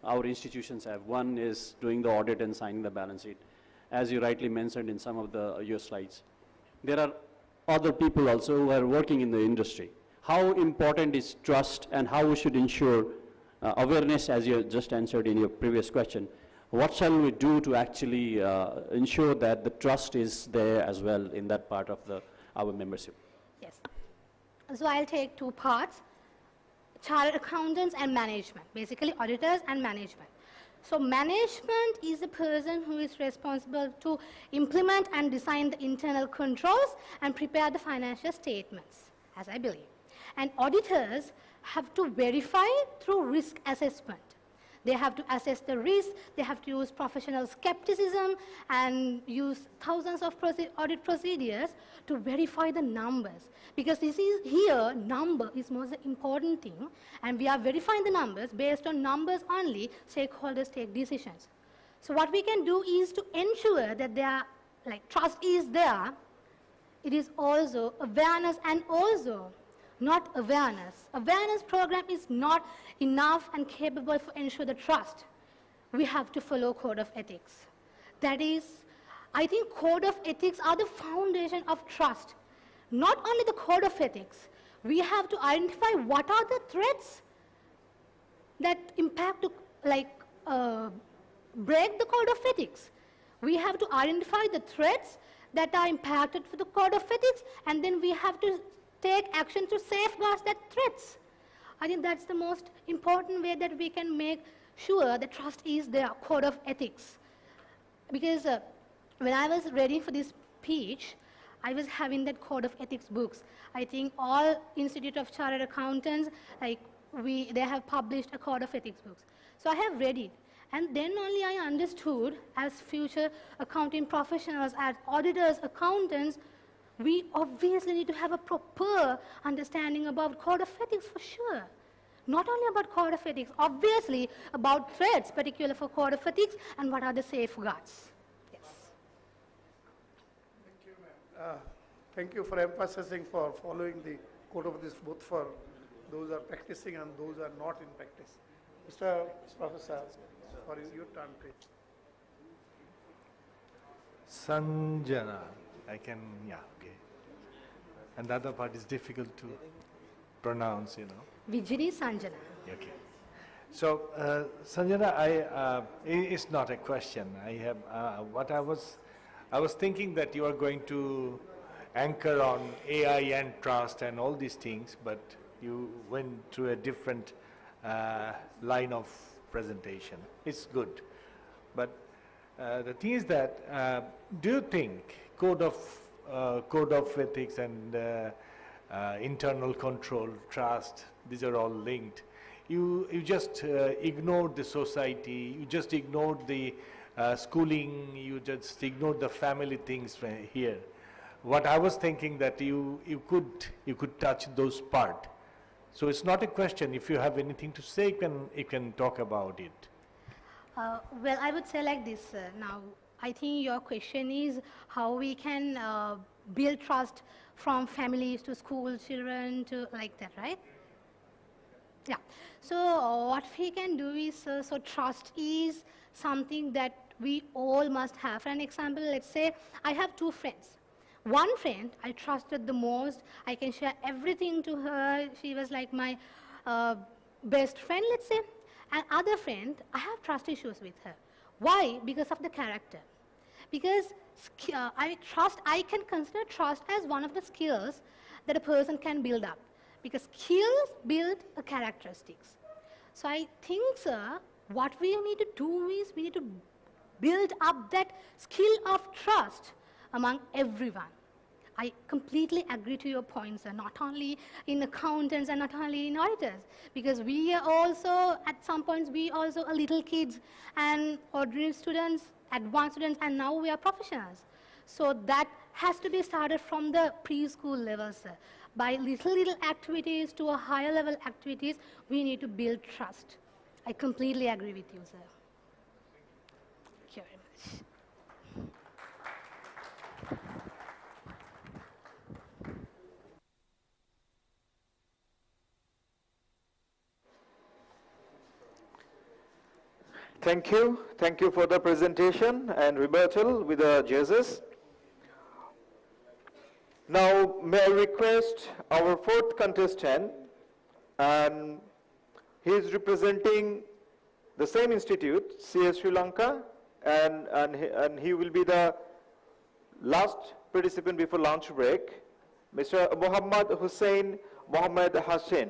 our institutions have. One is doing the audit and signing the balance sheet, as you rightly mentioned in some of your slides. There are other people also who are working in the industry. How important is trust, and how we should ensure awareness, as you just answered in your previous question? What shall we do to actually ensure that the trust is there as well in that part of our membership?
Yes. So I'll take two parts, chartered accountants and management, basically auditors and management. So management is the person who is responsible to implement and design the internal controls and prepare the financial statements, as I believe. And auditors have to verify through risk assessment. They have to assess the risk, they have to use professional skepticism and use thousands of audit procedures to verify the numbers. Because this is here, number is most important thing, and we are verifying the numbers. Based on numbers only, stakeholders take decisions. So what we can do is to ensure that trust is there. It is also awareness and also not awareness. Awareness program is not enough and capable for ensure the trust. We have to follow code of ethics. That is, I think code of ethics are the foundation of trust. Not only the code of ethics, we have to identify what are the threats that impact to break the code of ethics. We have to identify the threats that are impacted for the code of ethics, and then we have to take action to safeguard that threats. I think that's the most important way that we can make sure the trust is there, code of ethics. Because when I was ready for this speech, I was having that code of ethics books. I think all Institute of Chartered Accountants, they have published a code of ethics books. So I have read it. And then only I understood, as future accounting professionals, as auditors, accountants, we obviously need to have a proper understanding about code of ethics for sure. Not only about code of ethics, obviously about threats, particularly for code of ethics, and what are the safeguards. Yes.
Thank you, ma'am. Thank you for emphasizing for following the code of ethics, both for those who are practicing and those who are not in practice. Mr. Professor, for your turn, please.
Sanjana. Okay. And the other part is difficult to pronounce, you know.
Vijini Sanjana.
Okay. So, Sanjana, it's not a question. I have, I was thinking that you are going to anchor on AI and trust and all these things, but you went through a different line of presentation. It's good. But the thing is that, do you think code of ethics and internal control, trust, these are all linked. you just ignored the society, you just ignored the schooling, you just ignored the family things here. What I was thinking that you could touch those part. So it's not a question. If you have anything to say, you can talk about it.
Well, I would say like this. Now, I think your question is how we can build trust from families to school children to like that, right? Yeah. So what we can do is, so trust is something that we all must have. For an example, let's say I have two friends. One friend I trusted the most. I can share everything to her. She was like my best friend, let's say. And other friend, I have trust issues with her. Why? Because of the character. Because I can consider trust as one of the skills that a person can build up. Because skills build characteristics. So I think, sir, what we need to do is we need to build up that skill of trust among everyone. I completely agree to your points, sir, not only in accountants and not only in auditors, because we are also, at some points, we also are little kids and ordinary students, advanced students, and now we are professionals. So that has to be started from the preschool level, sir. By little activities to a higher level activities, we need to build trust. I completely agree with you, sir. Thank you very much.
Thank you. Thank you for the presentation and rebuttal with the judges. Now, may I request our fourth contestant, and he is representing the same institute, CS Sri Lanka, and he will be the last participant before lunch break, Mr. Muhammad Hussein Mohammed Hashin,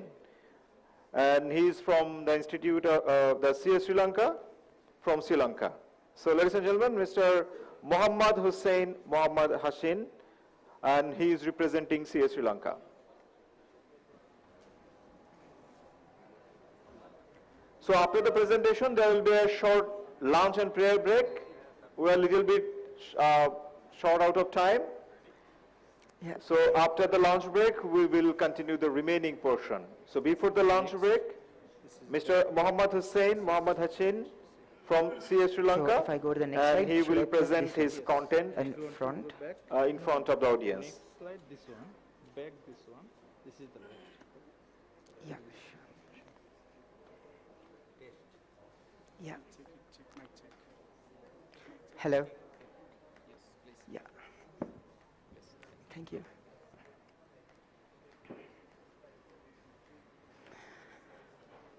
and he is from the Institute of the CS Sri Lanka, from Sri Lanka. So, ladies and gentlemen, Mr. Muhammad Hussein Mohammed Hashin, and he is representing CS Sri Lanka. So after the presentation, there will be a short lunch and prayer break. We are a little bit short out of time.
Yeah.
So after the lunch break, we will continue the remaining portion. So before the lunch break, Mr. Muhammad Hussein Mohammed Hashin from CS Sri Lanka,
so if I go to the next
and
slide,
he
should
will
I press
present
this
his content
in front
of the audience.
Next slide, this one. Back this one. This is the left.
Yeah. Yeah.
Check, mic check.
Hello. Yeah. Thank you.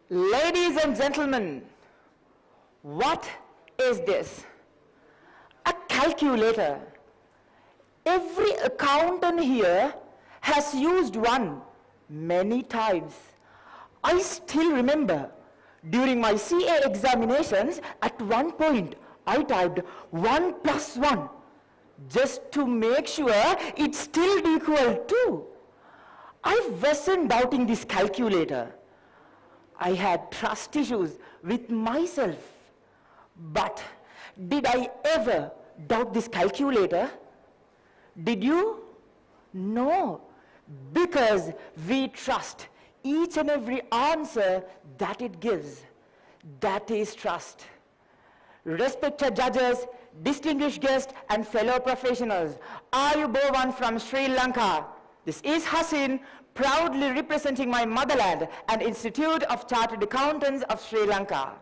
Ladies and gentlemen, what is this? A calculator. Every accountant here has used one many times. I still remember during my CA examinations, at one point I typed 1 + 1 just to make sure it's still equal to. I wasn't doubting this calculator. I had trust issues with myself. But did I ever doubt this calculator? Did you? No, because we trust each and every answer that it gives. That is trust. Respected judges, distinguished guests, and fellow professionals, Ayubowan from Sri Lanka. This is Hassin, proudly representing my motherland and Institute of Chartered Accountants of Sri Lanka.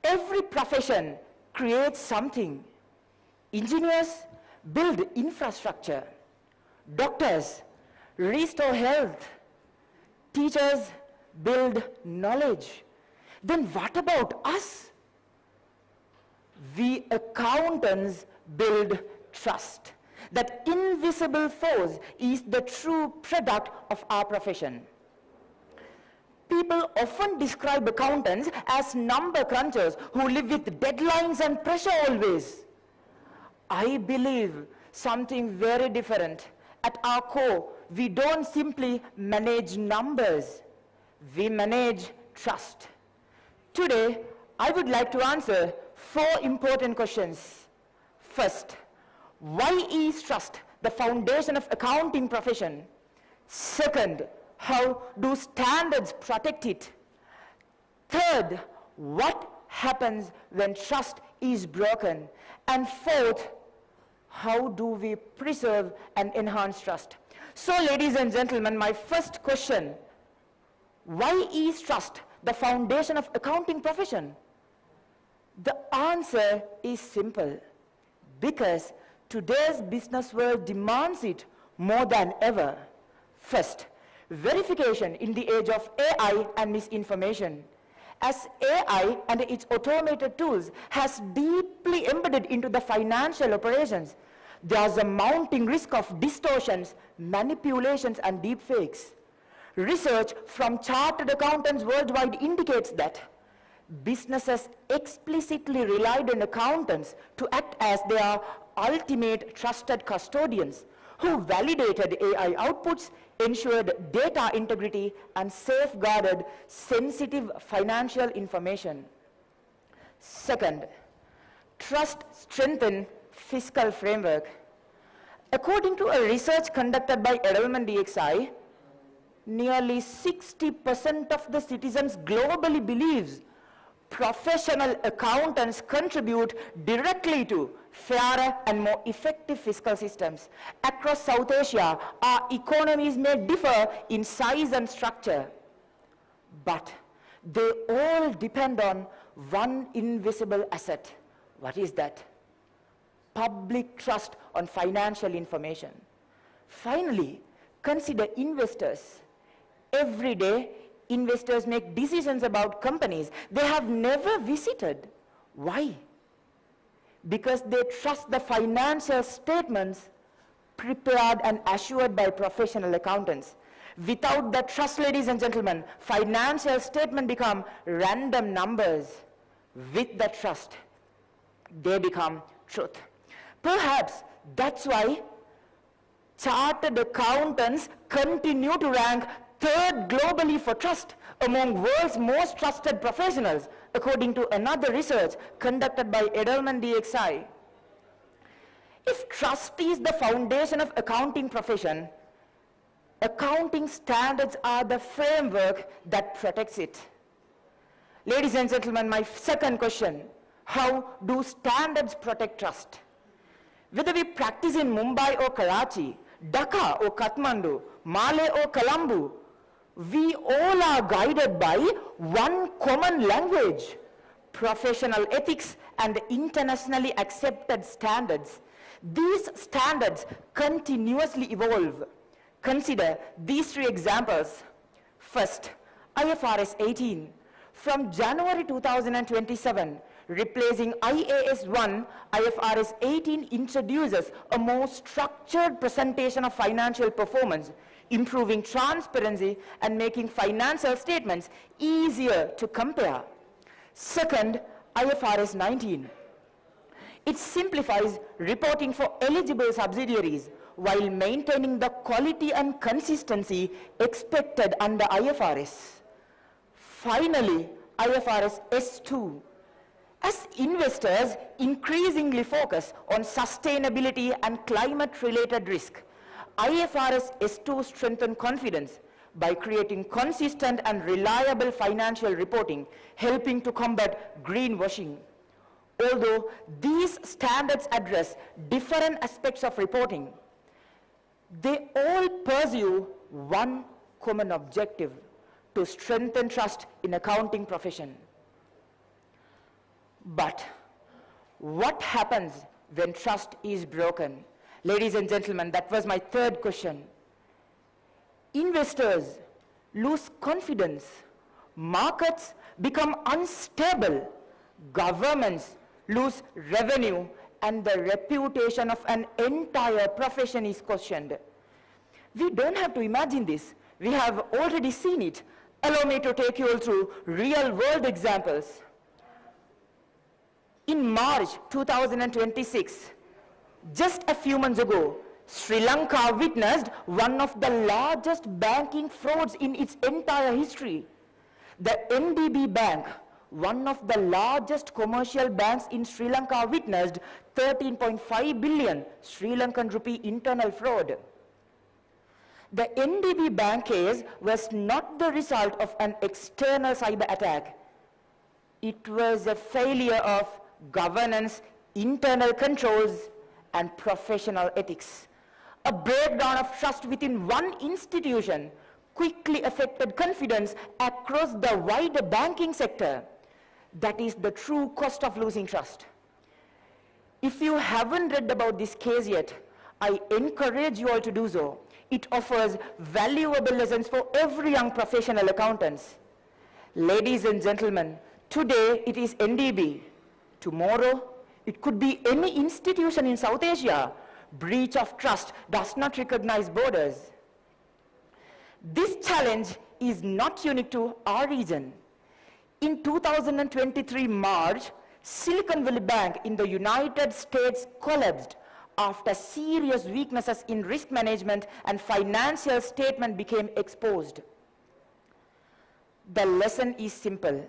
Every profession creates something. Engineers build infrastructure. Doctors restore health. Teachers build knowledge. Then what about us? We accountants build trust. That invisible force is the true product of our profession. People often describe accountants as number crunchers who live with deadlines and pressure always. I believe something very different. At our core, we don't simply manage numbers. we manage trust. Today, I would like to answer 4 important questions. First, why is trust the foundation of accounting profession? Second, how do standards protect it? Third, what happens when trust is broken? And fourth, how do we preserve and enhance trust? So, ladies and gentlemen, my first question, why is trust the foundation of accounting profession? The answer is simple. Because today's business world demands it more than ever. First, verification in the age of AI and misinformation. As AI and its automated tools has deeply embedded into the financial operations, there's a mounting risk of distortions, manipulations, and deepfakes. Research from chartered accountants worldwide indicates that businesses explicitly relied on accountants to act as their ultimate trusted custodians who validated AI outputs, ensured data integrity, and safeguarded sensitive financial information. Second, trust strengthen fiscal framework. According to a research conducted by Edelman DXI, nearly 60% of the citizens globally believes professional accountants contribute directly to fairer and more effective fiscal systems. Across South Asia, our economies may differ in size and structure, but they all depend on one invisible asset. What is that? Public trust on financial information. Finally, consider investors. Every day, investors make decisions about companies they have never visited. Why? Because they trust the financial statements prepared and assured by professional accountants. Without that trust, ladies and gentlemen, financial statements become random numbers. With that trust, they become truth. Perhaps that's why chartered accountants continue to rank 3rd globally for trust among world's most trusted professionals, according to another research conducted by Edelman DXI. If trust is the foundation of accounting profession, accounting standards are the framework that protects it. Ladies and gentlemen, my second question, how do standards protect trust? Whether we practice in Mumbai or Karachi, Dhaka or Kathmandu, Male or Colombo, we all are guided by one common language, professional ethics and internationally accepted standards. These standards continuously evolve. Consider these 3 examples. First, IFRS 18. From January 2027, replacing IAS 1, IFRS 18 introduces a more structured presentation of financial performance, improving transparency and making financial statements easier to compare. Second, IFRS 19. It simplifies reporting for eligible subsidiaries while maintaining the quality and consistency expected under IFRS. Finally, IFRS S2. As investors increasingly focus on sustainability and climate-related risk, IFRS S2 strengthens confidence by creating consistent and reliable financial reporting, helping to combat greenwashing. Although these standards address different aspects of reporting, they all pursue one common objective: to strengthen trust in accounting profession. But what happens when trust is broken? Ladies and gentlemen, that was my third question. Investors lose confidence, markets become unstable, governments lose revenue, and the reputation of an entire profession is questioned. We don't have to imagine this. We have already seen it. Allow me to take you all through real-world examples. In March 2026, just a few months ago, Sri Lanka witnessed one of the largest banking frauds in its entire history. The NDB Bank, one of the largest commercial banks in Sri Lanka, witnessed 13.5 billion Sri Lankan rupee internal fraud. The NDB Bank case was not the result of an external cyber attack. It was a failure of governance, internal controls, and professional ethics. A breakdown of trust within one institution quickly affected confidence across the wider banking sector. That is the true cost of losing trust. If you haven't read about this case yet, I encourage you all to do so. It offers valuable lessons for every young professional accountants. Ladies and gentlemen, today it is NDB. Tomorrow, it could be any institution in South Asia. Breach of trust does not recognize borders. This challenge is not unique to our region. In 2023 March, Silicon Valley Bank in the United States collapsed after serious weaknesses in risk management and financial statement became exposed. The lesson is simple.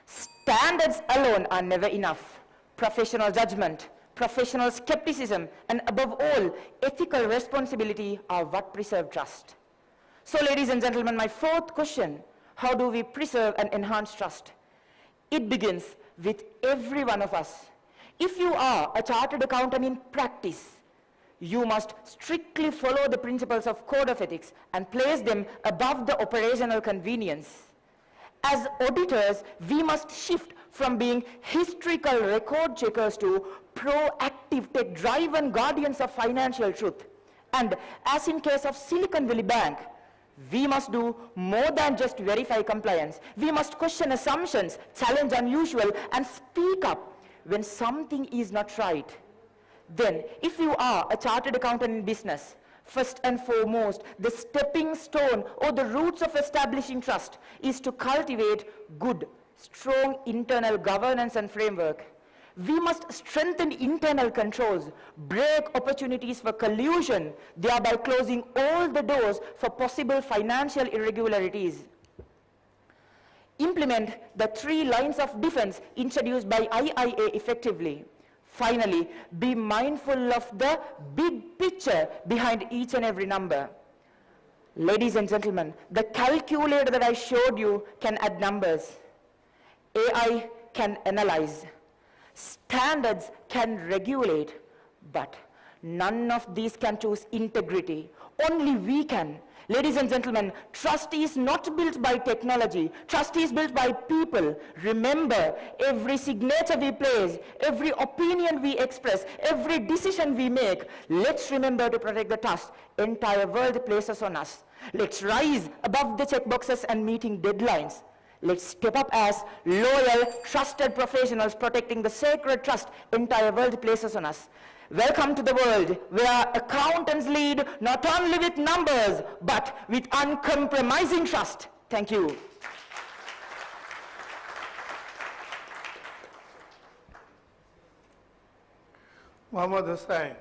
Standards alone are never enough. Professional judgment, professional skepticism, and above all, ethical responsibility are what preserve trust. So ladies and gentlemen, my fourth question, how do we preserve and enhance trust? It begins with every one of us. If you are a chartered accountant in practice, you must strictly follow the principles of code of ethics and place them above the operational convenience. As auditors, we must shift from being historical record checkers to proactive tech-driven guardians of financial truth. And as in case of Silicon Valley Bank, we must do more than just verify compliance. We must question assumptions, challenge unusual, and speak up when something is not right. Then, if you are a chartered accountant in business, first and foremost, the stepping stone or the roots of establishing trust is to cultivate good, strong internal governance and framework. We must strengthen internal controls, break opportunities for collusion, thereby closing all the doors for possible financial irregularities. Implement the 3 lines of defense introduced by IIA effectively. Finally, be mindful of the big picture behind each and every number. Ladies and gentlemen, the calculator that I showed you can add numbers. AI can analyze. Standards can regulate, but none of these can choose integrity. Only we can. Ladies and gentlemen, trust is not built by technology. Trust is built by people. Remember, every signature we place, every opinion we express, every decision we make, let's remember to protect the trust entire world places on us. Let's rise above the checkboxes and meeting deadlines. Let's step up as loyal, trusted professionals protecting the sacred trust entire world places on us. Welcome to the world where accountants lead not only with numbers, but with uncompromising trust. Thank you.
Mohammad Hussain,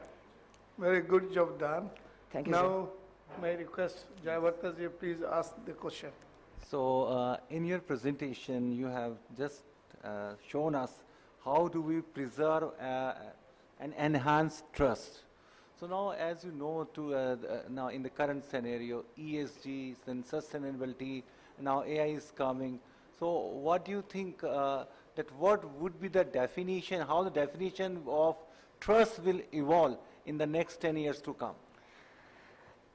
very good job done.
Thank you,
now, may I request Jayavartaji, please ask the question.
So, in your presentation, you have just shown us how do we preserve and enhance trust. So now, as you know, now in the current scenario, ESG and sustainability, now AI is coming. So, what do you think that what would be the definition, how the definition of trust will evolve in the next 10 years to come?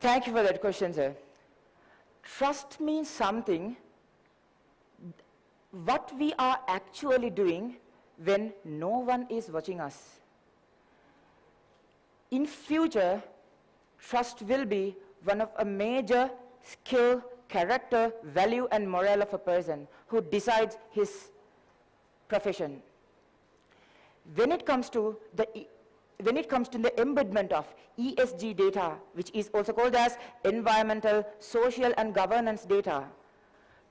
Thank you for that question, sir. Trust means something, what we are actually doing when no one is watching us. In future, trust will be one of a major skill, character, value, and morale of a person who decides his profession. When it comes to the embedment of ESG data, which is also called as environmental, social, and governance data,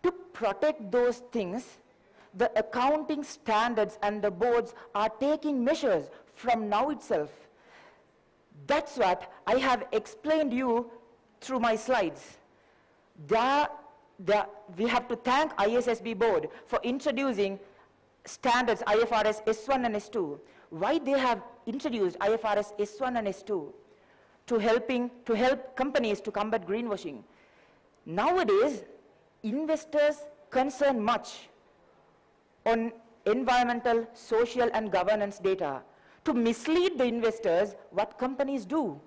to protect those things, the accounting standards and the boards are taking measures from now itself. That's what I have explained you through my slides. There we have to thank ISSB board for introducing standards IFRS S1 and S2. Why they have introduced IFRS S1 and S2? To help companies to combat greenwashing. Nowadays, investors concern much on environmental, social, and governance data. To mislead the investors, what companies do?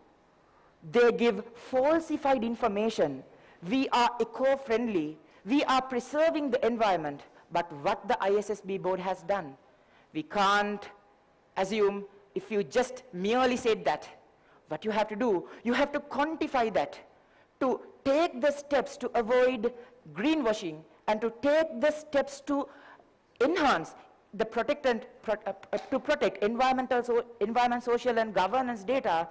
They give falsified information. We are eco-friendly. We are preserving the environment. But what the ISSB board has done, we can't assume if you just merely said that. What you have to do, you have to quantify that, to take the steps to avoid greenwashing and to take the steps to enhance the to protect environment, social, and governance data.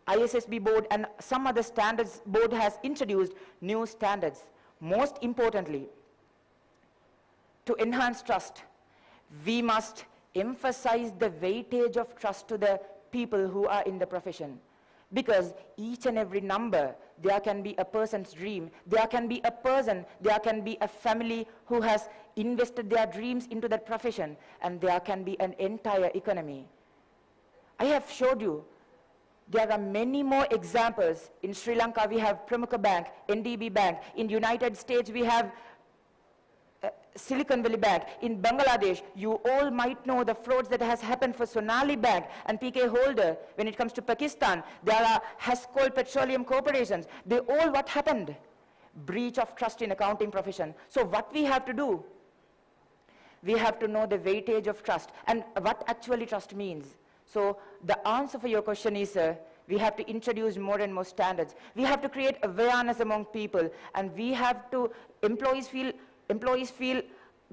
ISSB board and some other standards board has introduced new standards. Most importantly, to enhance trust, we must emphasize the weightage of trust to the people who are in the profession. Because each and every number, there can be a person's dream, there can be a person, there can be a family who has invested their dreams into that profession, and there can be an entire economy. I have showed you, there are many more examples. In Sri Lanka, we have Pramukha Bank, NDB Bank. In United States, we have Silicon Valley Bank. In Bangladesh, you all might know the frauds that has happened for Sonali Bank and PK Holder. When it comes to Pakistan, there are Hascol Petroleum Corporations. They all, what happened? Breach of trust in accounting profession. So what we have to do? We have to know the weightage of trust and what actually trust means. So the answer for your question is, we have to introduce more and more standards. We have to create awareness among people, and we have to, employees feel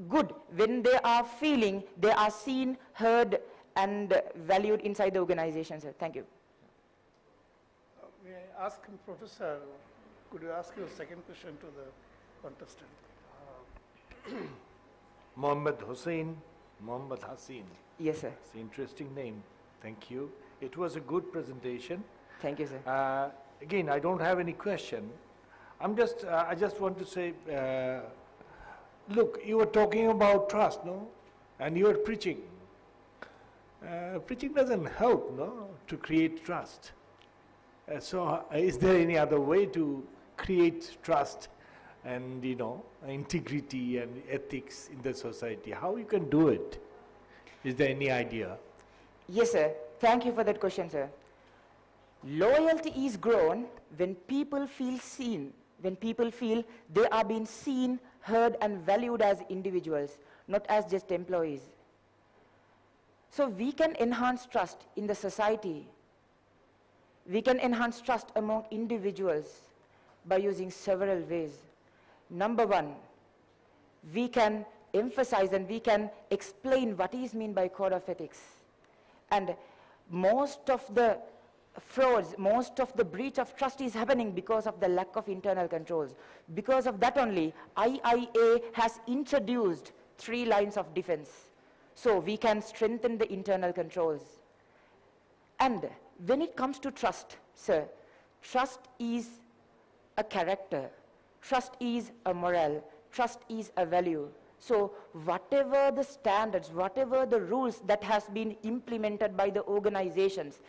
good when they are feeling they are seen, heard, and valued inside the organization, sir. Thank you.
May I ask Professor, could you ask your second question to the contestant?
Mohammed Hussain, Mohammed Hassin.
Yes, sir.
It's an interesting name. Thank you. It was a good presentation.
Thank you, sir.
Again, I don't have any question. I just want to say, look, you were talking about trust, no? And you were preaching. Preaching doesn't help, no, to create trust. So is there any other way to create trust and, integrity and ethics in the society? How you can do it? Is there any idea?
Yes, sir. Thank you for that question, sir. Loyalty is grown when people feel seen, when people feel they are being seen, heard, and valued as individuals, not as just employees. So we can enhance trust in the society. We can enhance trust among individuals by using several ways. Number one, we can emphasize and we can explain what is meant by code of ethics. And most of the frauds, most of the breach of trust is happening because of the lack of internal controls. Because of that only, IIA has introduced 3 lines of defense. So we can strengthen the internal controls. And when it comes to trust, sir, trust is a character. Trust is a moral. Trust is a value. So whatever the standards, whatever the rules that has been implemented by the organizations,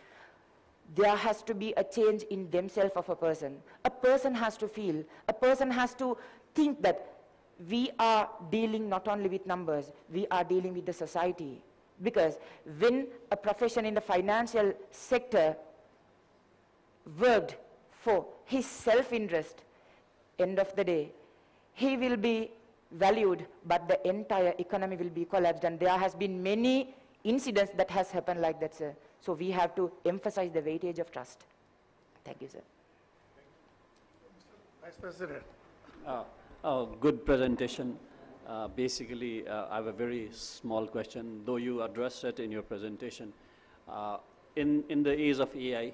there has to be a change in themselves of a person. A person has to feel, a person has to think that we are dealing not only with numbers, we are dealing with the society. Because when a profession in the financial sector worked for his self-interest, end of the day, he will be valued, but the entire economy will be collapsed. And there has been many incidents that has happened like that, sir. So we have to emphasize the weightage of trust. Thank you, sir.
Vice President.
Good presentation. Basically, I have a very small question, though you addressed it in your presentation. In the age of AI,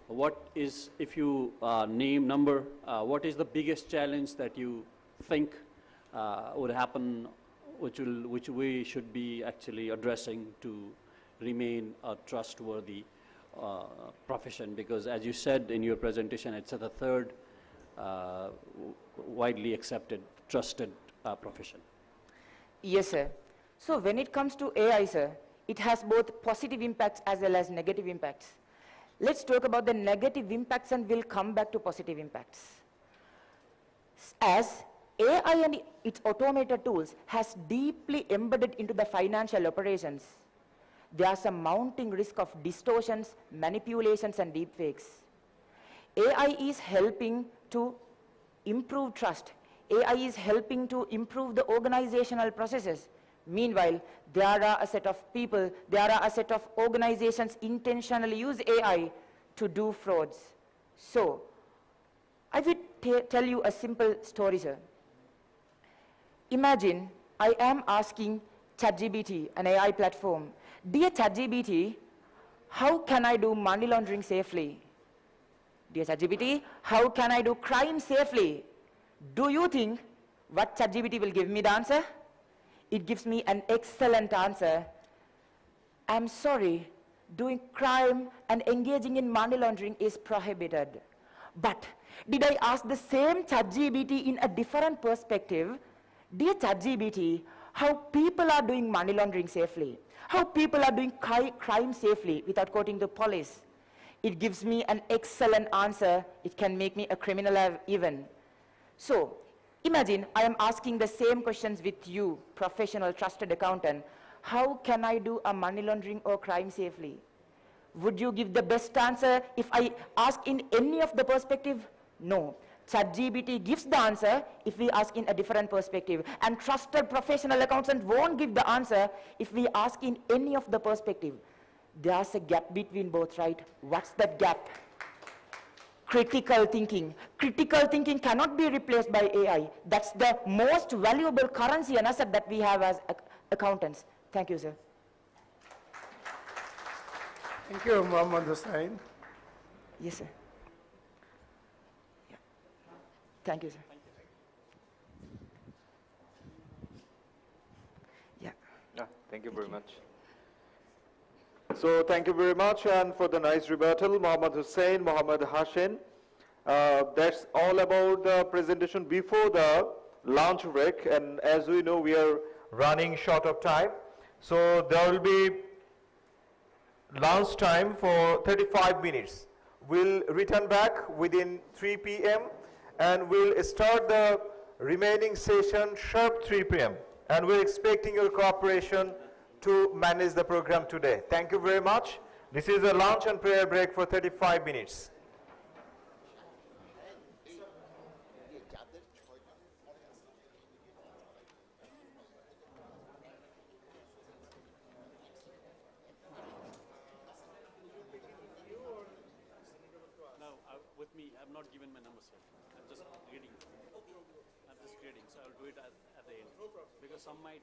what is, if you name number, what is the biggest challenge that you think would happen, which we should be actually addressing to remain a trustworthy profession? Because as you said in your presentation, it's the third widely accepted trusted profession.
Yes, sir. So when it comes to AI, sir, it has both positive impacts as well as negative impacts. Let's talk about the negative impacts and we'll come back to positive impacts. As AI and its automated tools has deeply embedded into the financial operations, there's a mounting risk of distortions, manipulations, and deepfakes. AI is helping to improve trust. AI is helping to improve the organizational processes. Meanwhile, there are a set of people, there are a set of organizations intentionally use AI to do frauds. So, I will tell you a simple story, sir. Imagine I am asking ChatGPT, an AI platform, dear ChatGPT, how can I do money laundering safely? Dear ChatGPT, how can I do crime safely? Do you think what ChatGPT will give me the answer? It gives me an excellent answer. I'm sorry, doing crime and engaging in money laundering is prohibited. But did I ask the same ChatGPT in a different perspective? Dear ChatGPT, how people are doing money laundering safely? How people are doing crime safely without quoting the police? It gives me an excellent answer. It can make me a criminal even. So, imagine I am asking the same questions with you, professional trusted accountant. How can I do a money laundering or crime safely? Would you give the best answer if I ask in any of the perspective? No. ChatGPT gives the answer if we ask in a different perspective. And trusted professional accountant won't give the answer if we ask in any of the perspective. There's a gap between both, right? What's that gap? Critical thinking. Critical thinking cannot be replaced by AI. That's the most valuable currency and asset that we have as accountants. Thank you, sir.
Thank you, Mohammed Hussain.
Yes, sir. Yeah. Thank you, sir. Yeah.
Thank you very much. So thank you very much, and for the nice rebuttal, Mohammed Hussain, Mohammed Hashin. That's all about the presentation before the lunch break, and as we know, we are running short of time. So there will be lunch time for 35 minutes. We'll return back within 3 p.m. and we'll start the remaining session sharp 3 p.m. And we're expecting your cooperation to manage the program today. Thank you very much. This is a lunch and prayer break for 35 minutes.
No, with me, I've not given my numbers yet. I'm just reading. I'm just reading, so I'll do it at the end. Because some might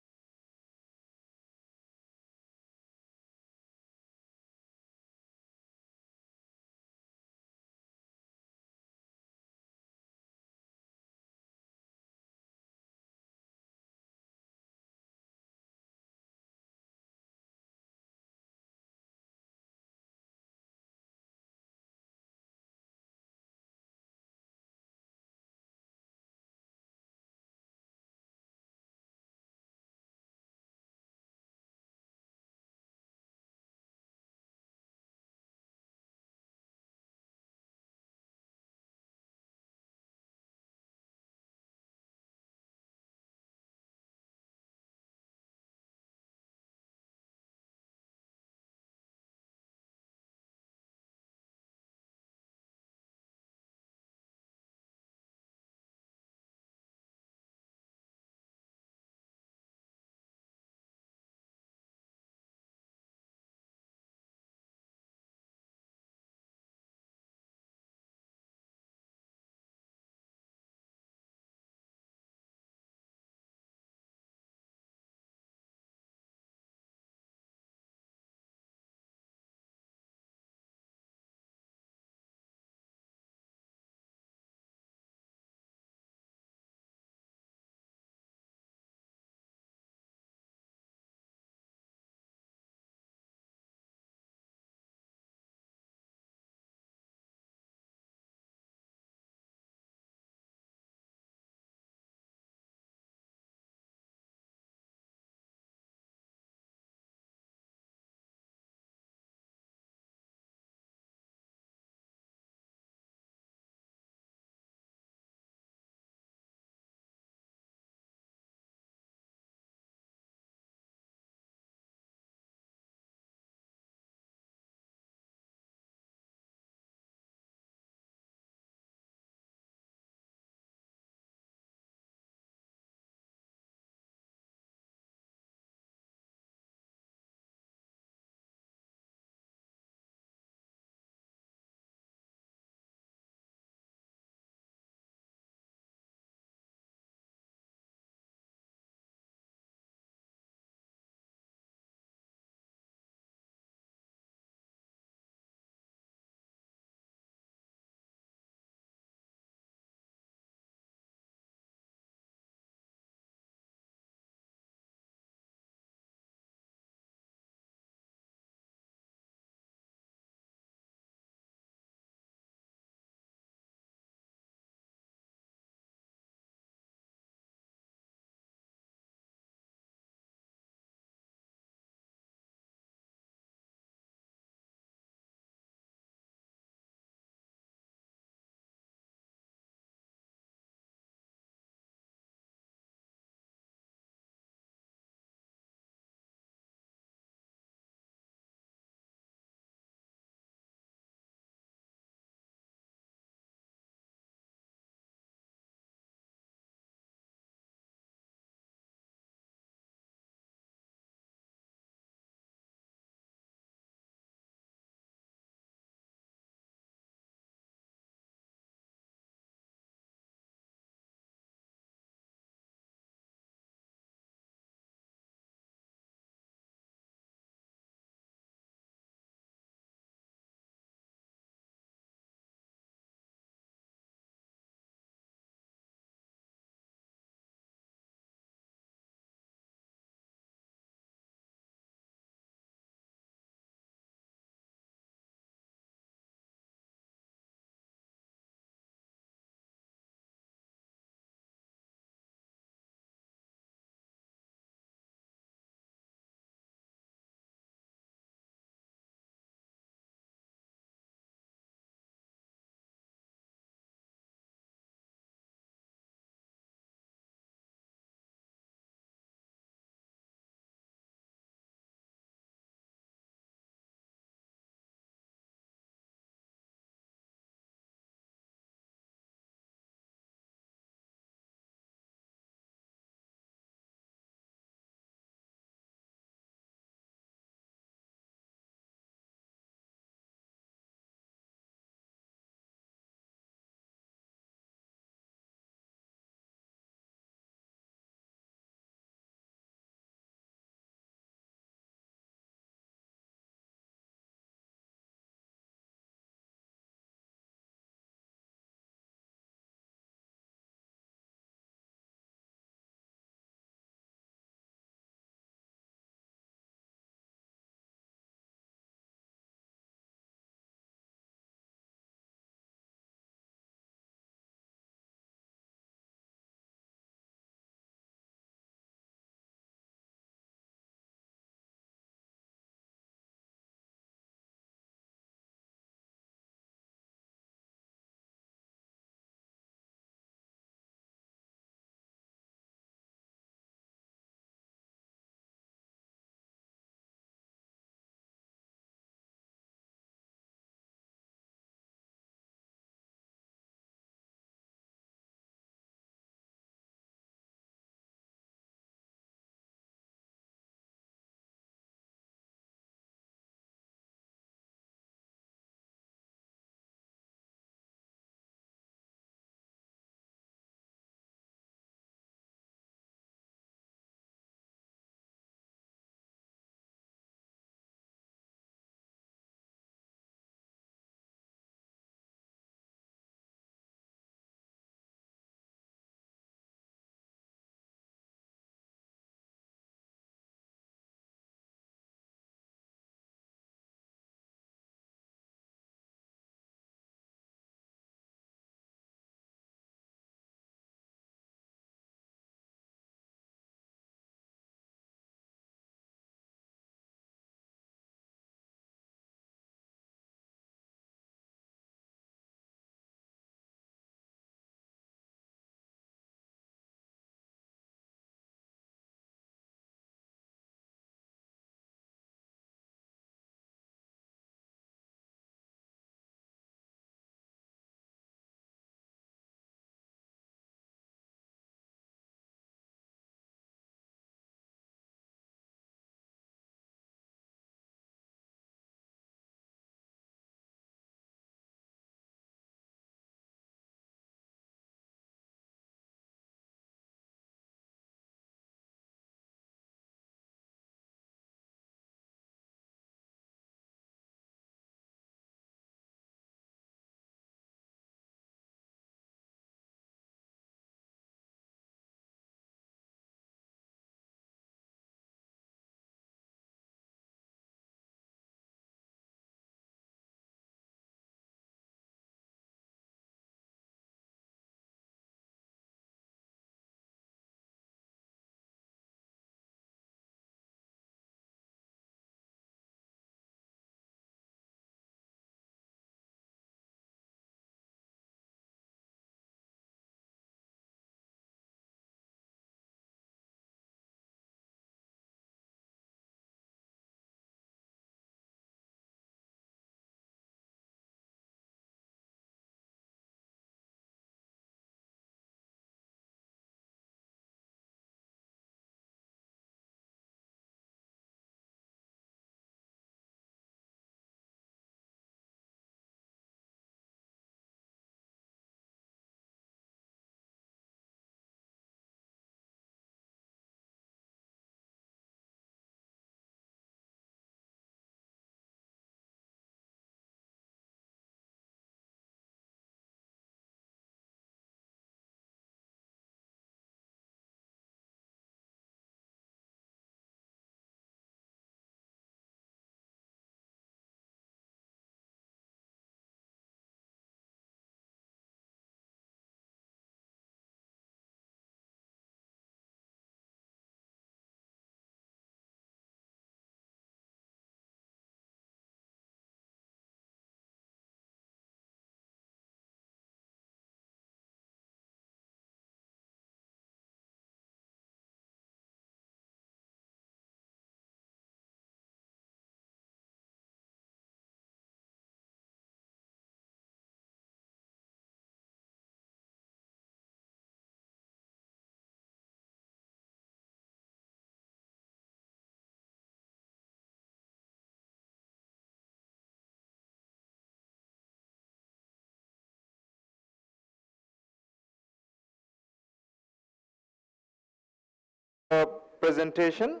presentation,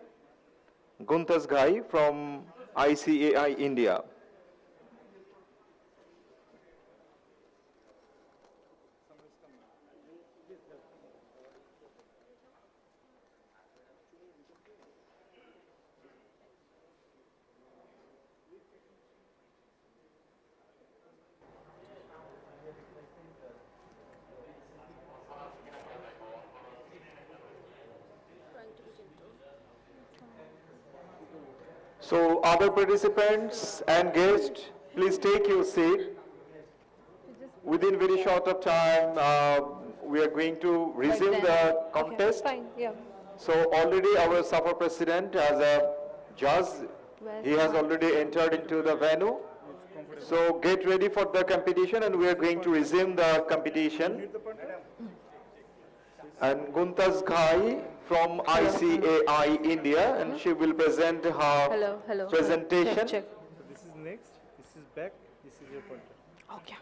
Guntas Ghai from ICAI India. So other participants and guests, please take your seat. Within very short of time, we are going to resume the contest.
Fine, yeah.
So already our SAFA president as a judge, he has already entered into the venue. So get ready for the competition and we are going to resume the competition. And Guntas Ghai from ICAI India, and she will present her presentation.
Check.
So this is next, this is back, this is your pointer.
Okay.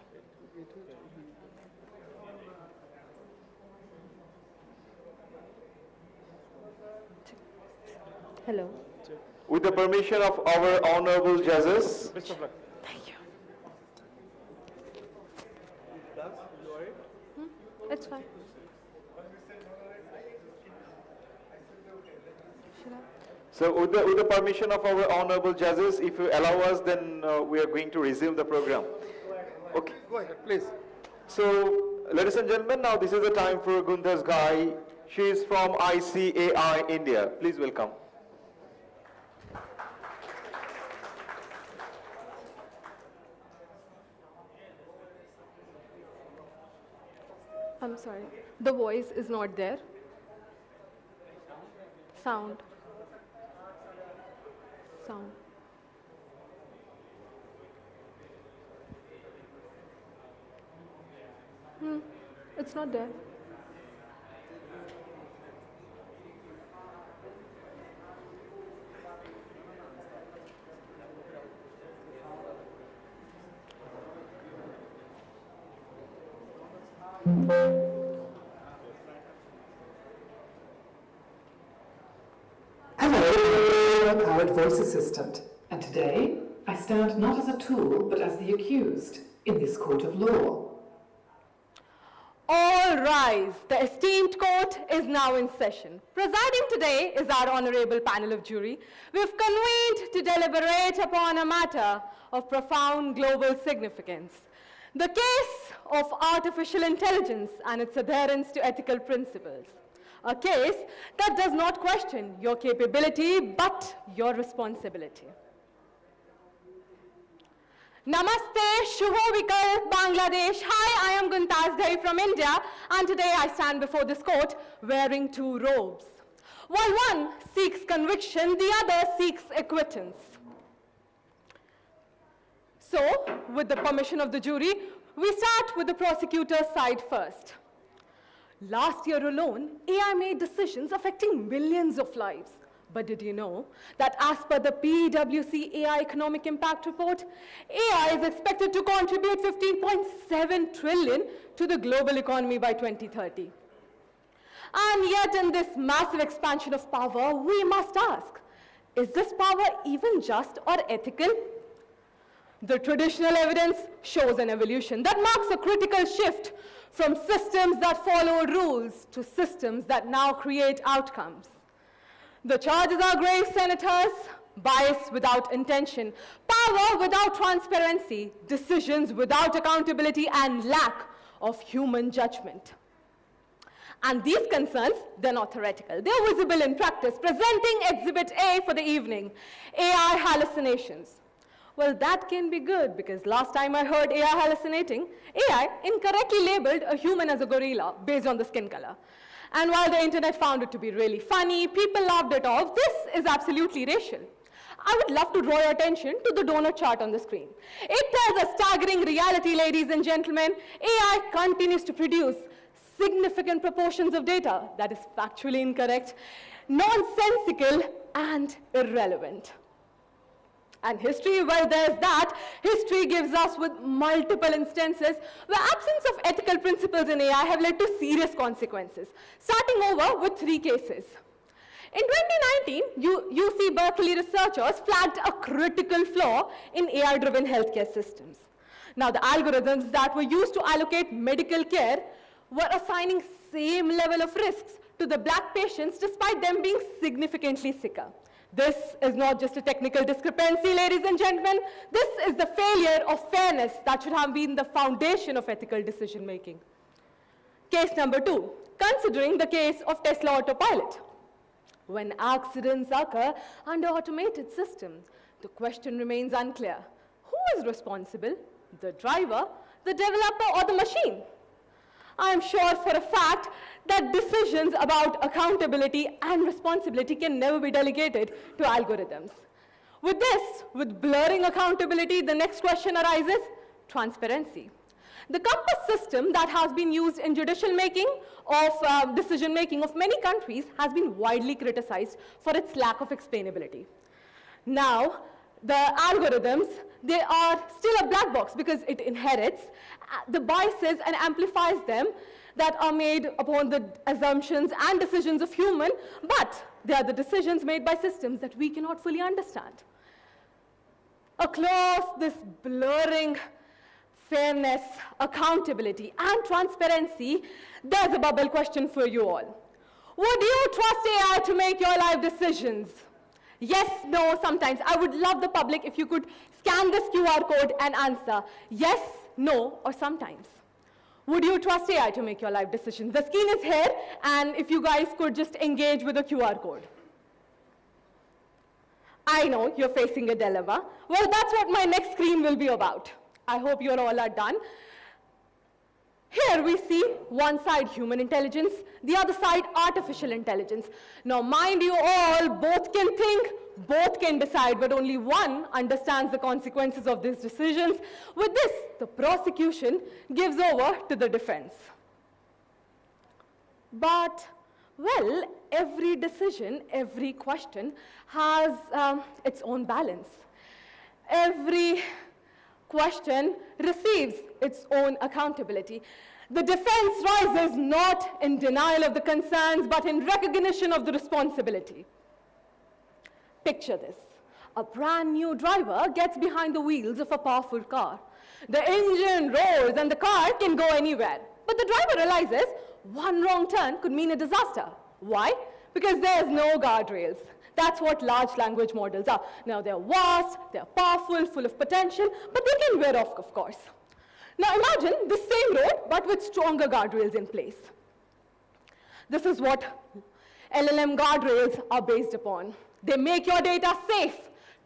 Hello.
With the permission of our honorable judges,
Best of luck.
Thank you.
It's fine.
so with the permission of our honorable judges, if you allow us, then we are going to resume the program. Okay.
Go ahead, please.
So, ladies and gentlemen, now this is the time for Guntas Ghai. She is from ICAI India. Please welcome.
I'm sorry. The voice is not there. Sound. Sound. It's not there.
I'm a powered voice assistant, and today I stand not as a tool but as the accused in this court of law.
All rise. The esteemed court is now in session. Presiding today is our honorable panel of jury. We've convened to deliberate upon a matter of profound global significance. The case of artificial intelligence and its adherence to ethical principles. A case that does not question your capability, but your responsibility. Namaste, Shubho Vikal, Bangladesh. Hi, I am Guntas Ghai from India, and today I stand before this court wearing two robes. While one seeks conviction, the other seeks acquittance. So, with the permission of the jury, we start with the prosecutor's side first. Last year alone, AI made decisions affecting millions of lives. But did you know that as per the PwC AI Economic Impact Report, AI is expected to contribute 15.7 trillion to the global economy by 2030. And yet in this massive expansion of power, we must ask, is this power even just or ethical? The traditional evidence shows an evolution that marks a critical shift from systems that follow rules to systems that now create outcomes. The charges are grave, senators: bias without intention, power without transparency, decisions without accountability, and lack of human judgment. And these concerns, they're not theoretical. They're visible in practice. Presenting Exhibit A for the evening, AI hallucinations. Well, that can be good, because last time I heard AI hallucinating, AI incorrectly labeled a human as a gorilla based on the skin color. And while the internet found it to be really funny, people laughed it off. This is absolutely racial. I would love to draw your attention to the donut chart on the screen. It tells a staggering reality, ladies and gentlemen. AI continues to produce significant proportions of data that is factually incorrect, nonsensical, and irrelevant. And history, well, there's that. History gives us with multiple instances where absence of ethical principles in AI have led to serious consequences. Starting over with 3 cases.
In 2019, UC Berkeley researchers flagged a critical flaw in AI-driven healthcare systems. Now, the algorithms that were used to allocate medical care were assigning same level of risks to the black patients despite them being significantly sicker. This is not just a technical discrepancy, ladies and gentlemen. This is the failure of fairness that should have been the foundation of ethical decision-making. Case number 2, considering the case of Tesla Autopilot. When accidents occur under automated systems, the question remains unclear. Who is responsible? The driver, the developer, or the machine? I am sure for a fact that decisions about accountability and responsibility can never be delegated to algorithms. With this, with blurring accountability, the next question arises, transparency. The compass system that has been used in judicial making of decision making of many countries has been widely criticized for its lack of explainability. Now, the algorithms, they are still a black box because it inherits the biases and amplifies them that are made upon the assumptions and decisions of human, but they are the decisions made by systems that we cannot fully understand. Across this blurring fairness, accountability, and transparency, there's a bubble question for you all. Would you trust AI to make your life decisions? Yes, no, sometimes. I would love the public if you could scan this QR code and answer yes, no, or sometimes. Would you trust AI to make your life decisions? The screen is here, and if you guys could just engage with the QR code. I know you're facing a dilemma. Well, that's what my next screen will be about. I hope you all are done. Here we see one side human intelligence, the other side artificial intelligence. Now mind you all, both can think, both can decide, but only one understands the consequences of these decisions. With this, the prosecution gives over to the defense. But, well, every decision, every question has its own balance. Every question receives its own accountability. The defense rises not in denial of the concerns, but in recognition of the responsibility. Picture this. A brand new driver gets behind the wheels of a powerful car. The engine roars and the car can go anywhere. But the driver realizes one wrong turn could mean a disaster. Why? Because there's no guardrails. That's what large language models are. Now, they're vast, they're powerful, full of potential, but they can wear off, of course. Now, imagine the same road, but with stronger guardrails in place. This is what LLM guardrails are based upon. They make your data safe,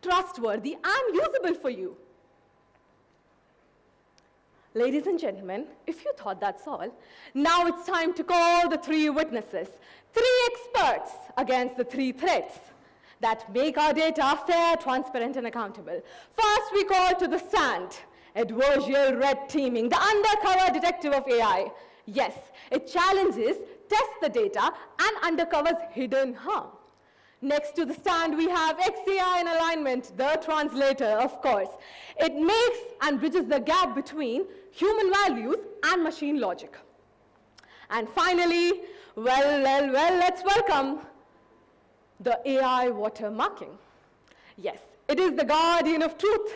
trustworthy, and usable for you. Ladies and gentlemen, if you thought that's all, now it's time to call the 3 witnesses, 3 experts against the 3 threats that make our data fair, transparent, and accountable. First, we call to the stand adversarial red teaming, the undercover detective of AI. Yes, it challenges, tests the data, and uncovers hidden harm. Next to the stand, we have XAI in alignment, the translator, of course. It makes and bridges the gap between human values and machine logic. And finally, well, let's welcome the AI watermarking. Yes, it is the guardian of truth.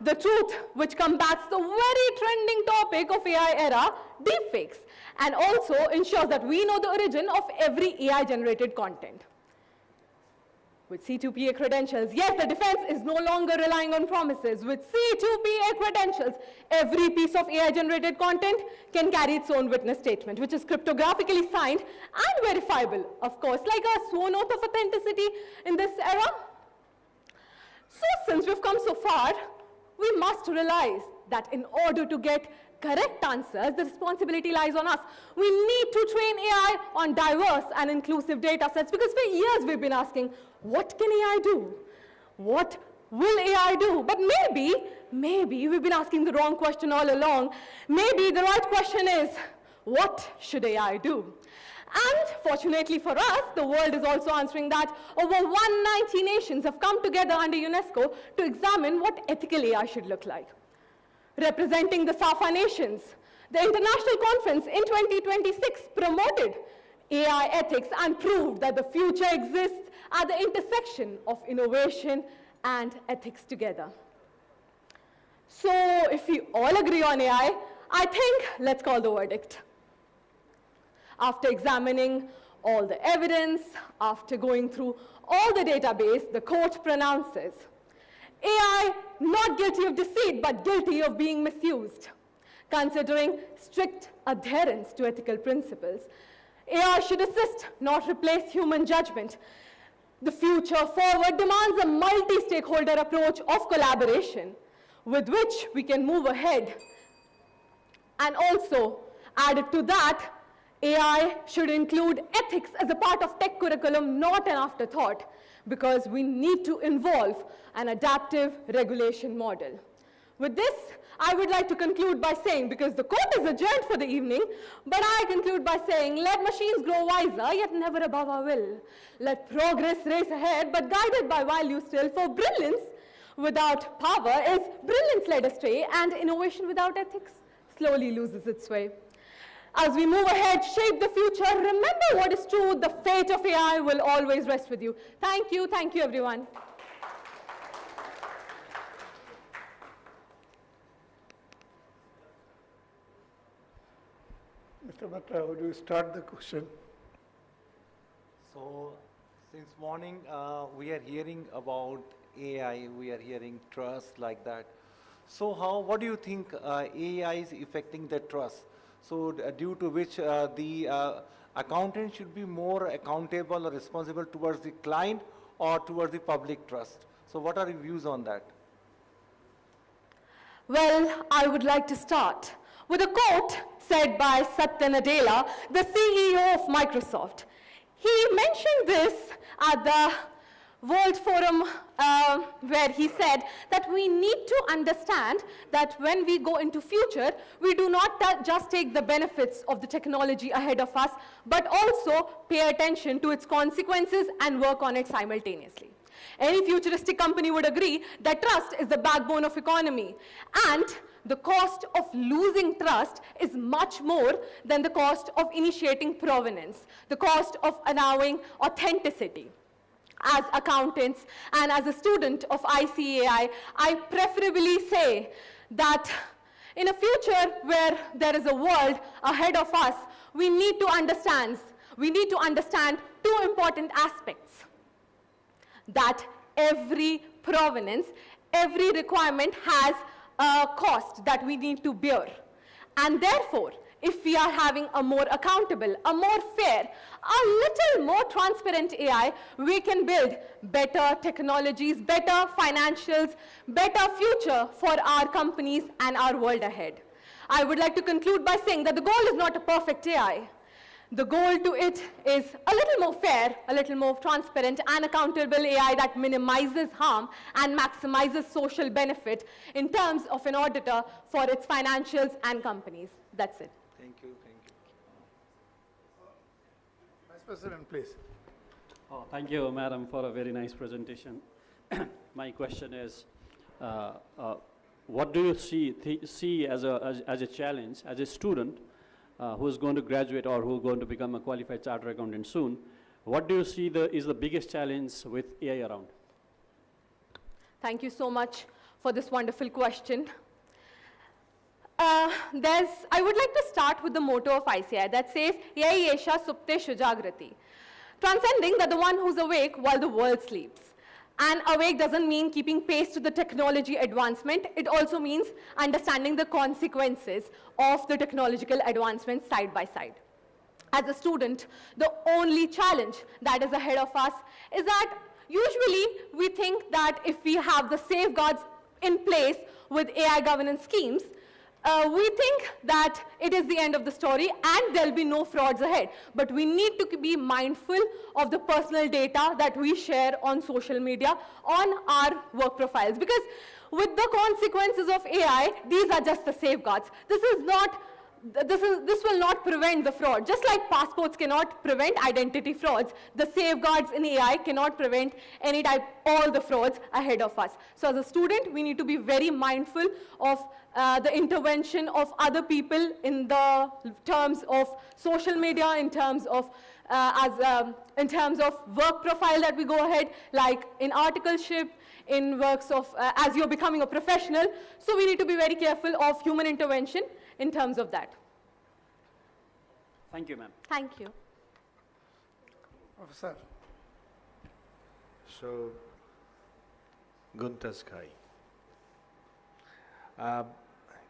The truth which combats the very trending topic of AI era, deepfakes, and also ensures that we know the origin of every AI-generated content. With C2PA credentials, yes, the defense is no longer relying on promises. With C2PA credentials, every piece of AI-generated content can carry its own witness statement, which is cryptographically signed and verifiable, of course, like a sworn oath of authenticity in this era. So since we've come so far, we must realize that in order to get correct answers, the responsibility lies on us. We need to train AI on diverse and inclusive data sets, because for years we've been asking, what can AI do? What will AI do? But maybe we've been asking the wrong question all along. Maybe the right question is, what should AI do? And fortunately for us, the world is also answering that. Over 190 nations have come together under UNESCO to examine what ethical AI should look like. Representing the SAFA nations, the international conference in 2026 promoted AI ethics and proved that the future exists at the intersection of innovation and ethics together. So if we all agree on AI, I think let's call the verdict. After examining all the evidence, after going through all the database, the court pronounces AI not guilty of deceit, but guilty of being misused. Considering strict adherence to ethical principles, AI should assist, not replace human judgment. The future forward demands a multi-stakeholder approach of collaboration with which we can move ahead. And also, added to that, AI should include ethics as a part of tech curriculum, not an afterthought, because we need to involve an adaptive regulation model. With this, I would like to conclude by saying, because the court is adjourned for the evening, but I conclude by saying, let machines grow wiser, yet never above our will. Let progress race ahead, but guided by value still, for brilliance without power is brilliance led astray, and innovation without ethics slowly loses its way. As we move ahead, shape the future, remember what is true, the fate of AI will always rest with you. Thank you everyone.
Mr. Batra, how do you start the question?
So, since morning we are hearing about AI, we are hearing trust like that. So what do you think AI is affecting the trust? So due to which the accountant should be more accountable or responsible towards the client or towards the public trust? So what are your views on that?
Well, I would like to start with a quote said by Satya Nadella, the CEO of Microsoft. He mentioned this at the World Forum where he said that we need to understand that when we go into future, we do not just take the benefits of the technology ahead of us, but also pay attention to its consequences and work on it simultaneously. Any futuristic company would agree that trust is the backbone of economy, and the cost of losing trust is much more than the cost of initiating provenance, the cost of allowing authenticity. As accountants and as a student of ICAI, I preferably say that in a future where there is a world ahead of us, we need to understand two important aspects. That every provenance, every requirement has a cost that we need to bear. And therefore, if we are having a more accountable, a more fair, a little more transparent AI, we can build better technologies, better financials, better future for our companies and our world ahead. I would like to conclude by saying that the goal is not a perfect AI. The goal to it is a little more fair, a little more transparent and accountable AI that minimizes harm and maximizes social benefit in terms of an auditor for its financials and companies. That's it.
Thank you, thank you.
Vice President, please.
Oh, thank you, Madam, for a very nice presentation. My question is, what do you see as a challenge, as a student who is going to graduate or who is going to become a qualified chartered accountant soon? What do you see is the biggest challenge with AI around?
Thank you so much for this wonderful question. I would like to start with the motto of ICAI that says, Yai Yesha Supte Shujagrati, transcending that the one who's awake while the world sleeps. And awake doesn't mean keeping pace to the technology advancement. It also means understanding the consequences of the technological advancements side by side. As a student, the only challenge that is ahead of us is that usually we think that if we have the safeguards in place with AI governance schemes, we think that it is the end of the story and there'll be no frauds ahead. But we need to be mindful of the personal data that we share on social media, on our work profiles. Because with the consequences of AI, these are just the safeguards. This will not prevent the fraud. Just like passports cannot prevent identity frauds, the safeguards in AI cannot prevent all the frauds ahead of us. So as a student, we need to be very mindful of the intervention of other people in the terms of social media, in terms of in terms of work profile that we go ahead, like in articleship, in works of, as you're becoming a professional. So we need to be very careful of human intervention in terms of that.
Thank you, ma'am.
Thank you.
Professor.
So, Gunther's guy.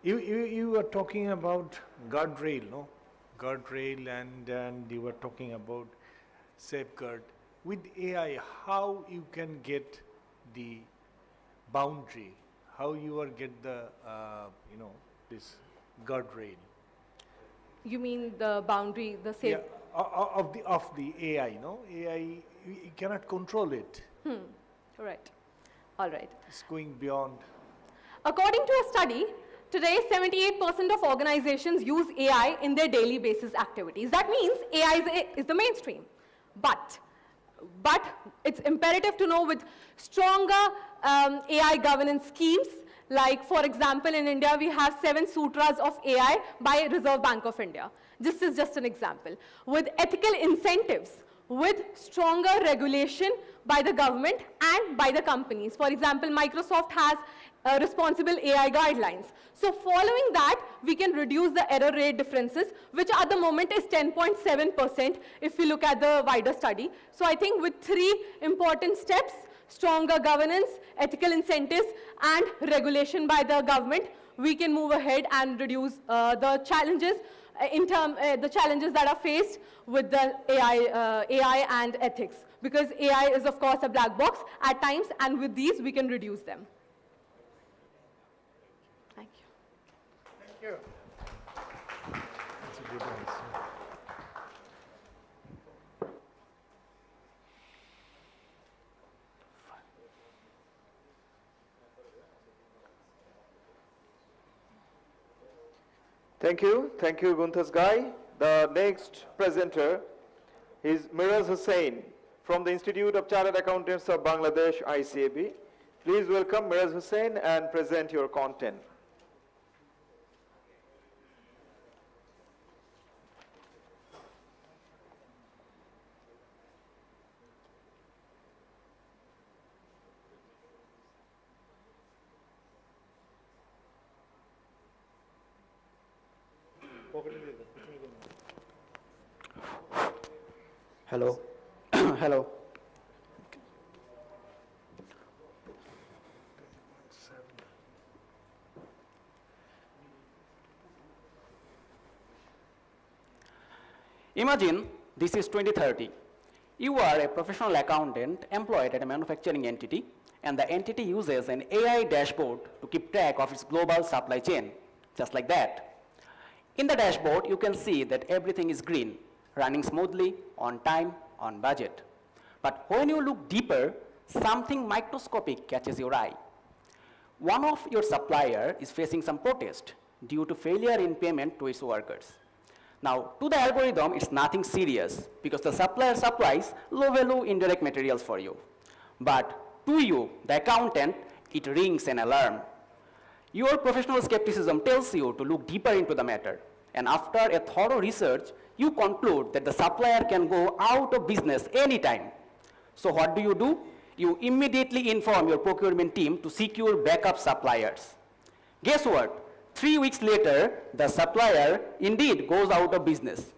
You were talking about guardrail, no? Guardrail, and you were talking about safeguard. With AI, how you can get the boundary, how you will get the, this guardrail?
You mean the boundary, the safe?
Yeah, of the AI, no? AI, you cannot control it.
Right. All right.
It's going beyond.
According to a study, today 78% of organizations use AI in their daily basis activities. That means AI is the mainstream. But it's imperative to know with stronger AI governance schemes. Like, for example, in India, we have 7 sutras of AI by Reserve Bank of India. This is just an example. With ethical incentives, with stronger regulation by the government and by the companies. For example, Microsoft has responsible AI guidelines. So following that, we can reduce the error rate differences, which at the moment is 10.7% if we look at the wider study. So I think with 3 important steps, stronger governance, ethical incentives, and regulation by the government, we can move ahead and reduce the challenges the challenges that are faced with the AI and ethics. Because AI is, of course, a black box at times, and with these, we can reduce them. Thank you.
Thank you.
That's a good answer.
Thank you, Gunther's guy. The next presenter is Miraz Hussain from the Institute of Chartered Accountants of Bangladesh, ICAB. Please welcome Miraz Hussain and present your content.
Hello. Hello. Imagine this is 2030. You are a professional accountant employed at a manufacturing entity, and the entity uses an AI dashboard to keep track of its global supply chain, just like that. In the dashboard, you can see that everything is green, running smoothly, on time, on budget. But when you look deeper, something microscopic catches your eye. One of your supplier is facing some protest due to failure in payment to its workers. Now, to the algorithm, it's nothing serious because the supplier supplies low-value indirect materials for you. But to you, the accountant, it rings an alarm. Your professional skepticism tells you to look deeper into the matter. And after a thorough research, you conclude that the supplier can go out of business anytime. So what do? You immediately inform your procurement team to secure backup suppliers. Guess what? 3 weeks later, the supplier indeed goes out of business.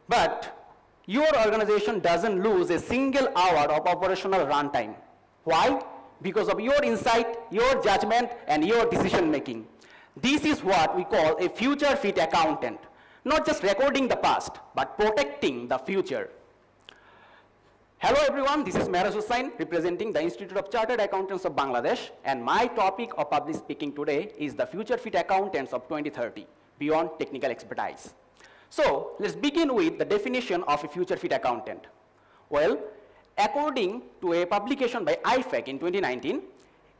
But your organization doesn't lose a single hour of operational runtime. Why? Because of your insight, your judgment, and your decision making. This is what we call a future fit accountant. Not just recording the past, but protecting the future. Hello everyone, this is Miraz Hussain representing the Institute of Chartered Accountants of Bangladesh, and my topic of public speaking today is the future fit accountants of 2030, beyond technical expertise. So let's begin with the definition of a future fit accountant. Well, according to a publication by IFAC in 2019,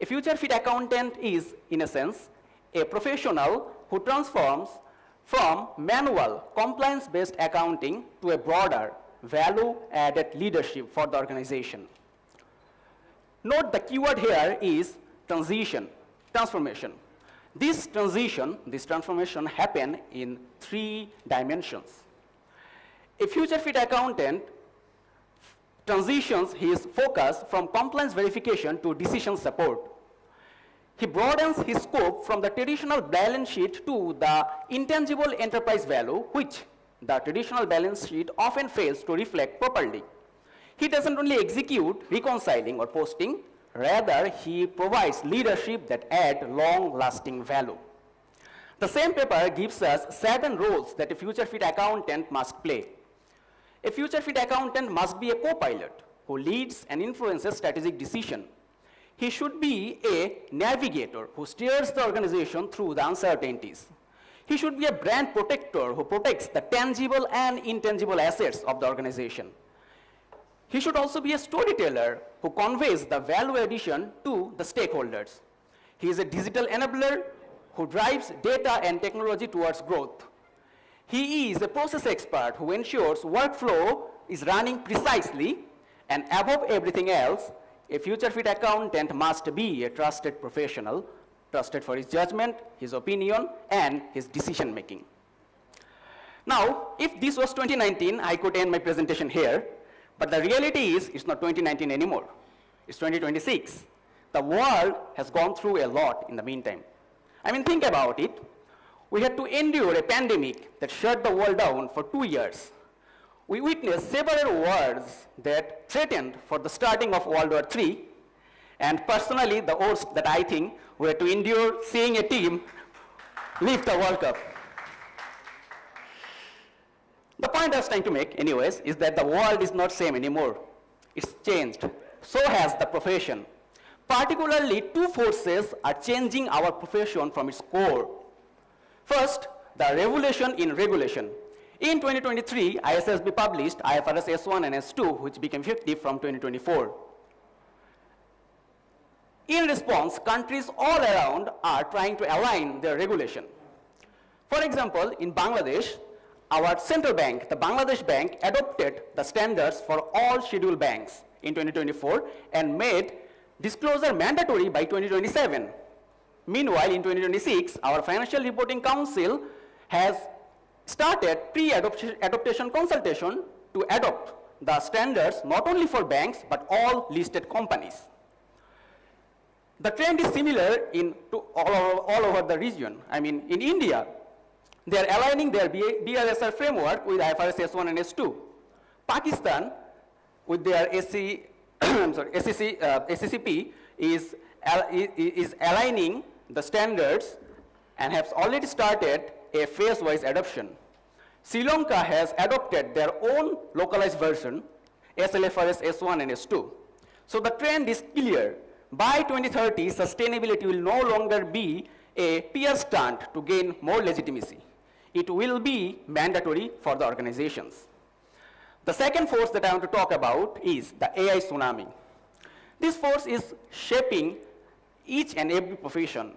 a future fit accountant is, in a sense, a professional who transforms from manual compliance-based accounting to a broader value-added leadership for the organization. Note the keyword here is transition, transformation. This transformation happen in 3 dimensions. A future fit accountant transitions his focus from compliance verification to decision support. He broadens his scope from the traditional balance sheet to the intangible enterprise value, which the traditional balance sheet often fails to reflect properly. He doesn't only execute reconciling or posting, rather he provides leadership that add long-lasting value. The same paper gives us 7 roles that a future fit accountant must play. A future fit accountant must be a co-pilot who leads and influences strategic decision. He should be a navigator who steers the organization through the uncertainties. He should be a brand protector who protects the tangible and intangible assets of the organization. He should also be a storyteller who conveys the value addition to the stakeholders. He is a digital enabler who drives data and technology towards growth. He is a process expert who ensures workflow is running precisely, and above everything else, a future fit accountant must be a trusted professional, trusted for his judgment, his opinion, and his decision making. Now, if this was 2019, I could end my presentation here, but the reality is it's not 2019 anymore. It's 2026. The world has gone through a lot in the meantime. I mean, think about it. We had to endure a pandemic that shut the world down for 2 years. We witnessed several wars that threatened for the starting of World War III, and personally, the worst that I think we had to endure seeing a team lift the World Cup. The point I was trying to make, anyways, is that the world is not same anymore. It's changed. So has the profession. Particularly, 2 forces are changing our profession from its core. First, the revolution in regulation. In 2023, ISSB published IFRS S1 and S2, which became effective from 2024. In response, countries all around are trying to align their regulation. For example, in Bangladesh, our central bank, the Bangladesh Bank, adopted the standards for all scheduled banks in 2024 and made disclosure mandatory by 2027. Meanwhile, in 2026, our Financial Reporting Council has started pre-adoption consultation to adopt the standards not only for banks but all listed companies. The trend is similar to all over the region. I mean, in India, they are aligning their BRSR framework with IFRS S1 and S2. Pakistan, with their SCCP, is aligning the standards and has already started a phase-wise adoption. Sri Lanka has adopted their own localized version, SLFRS S1 and S2. So the trend is clear. By 2030, sustainability will no longer be a peer stunt to gain more legitimacy. It will be mandatory for the organizations. The second force that I want to talk about is the AI tsunami. This force is shaping each and every profession.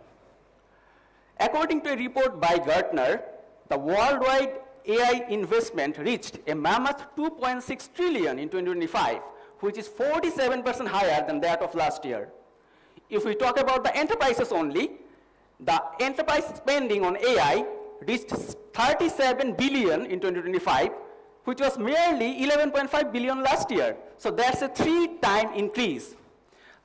According to a report by Gartner, the worldwide AI investment reached a mammoth 2.6 trillion in 2025, which is 47% higher than that of last year. If we talk about the enterprises only, the enterprise spending on AI reached 37 billion in 2025, which was merely 11.5 billion last year. So that's a 3-time increase.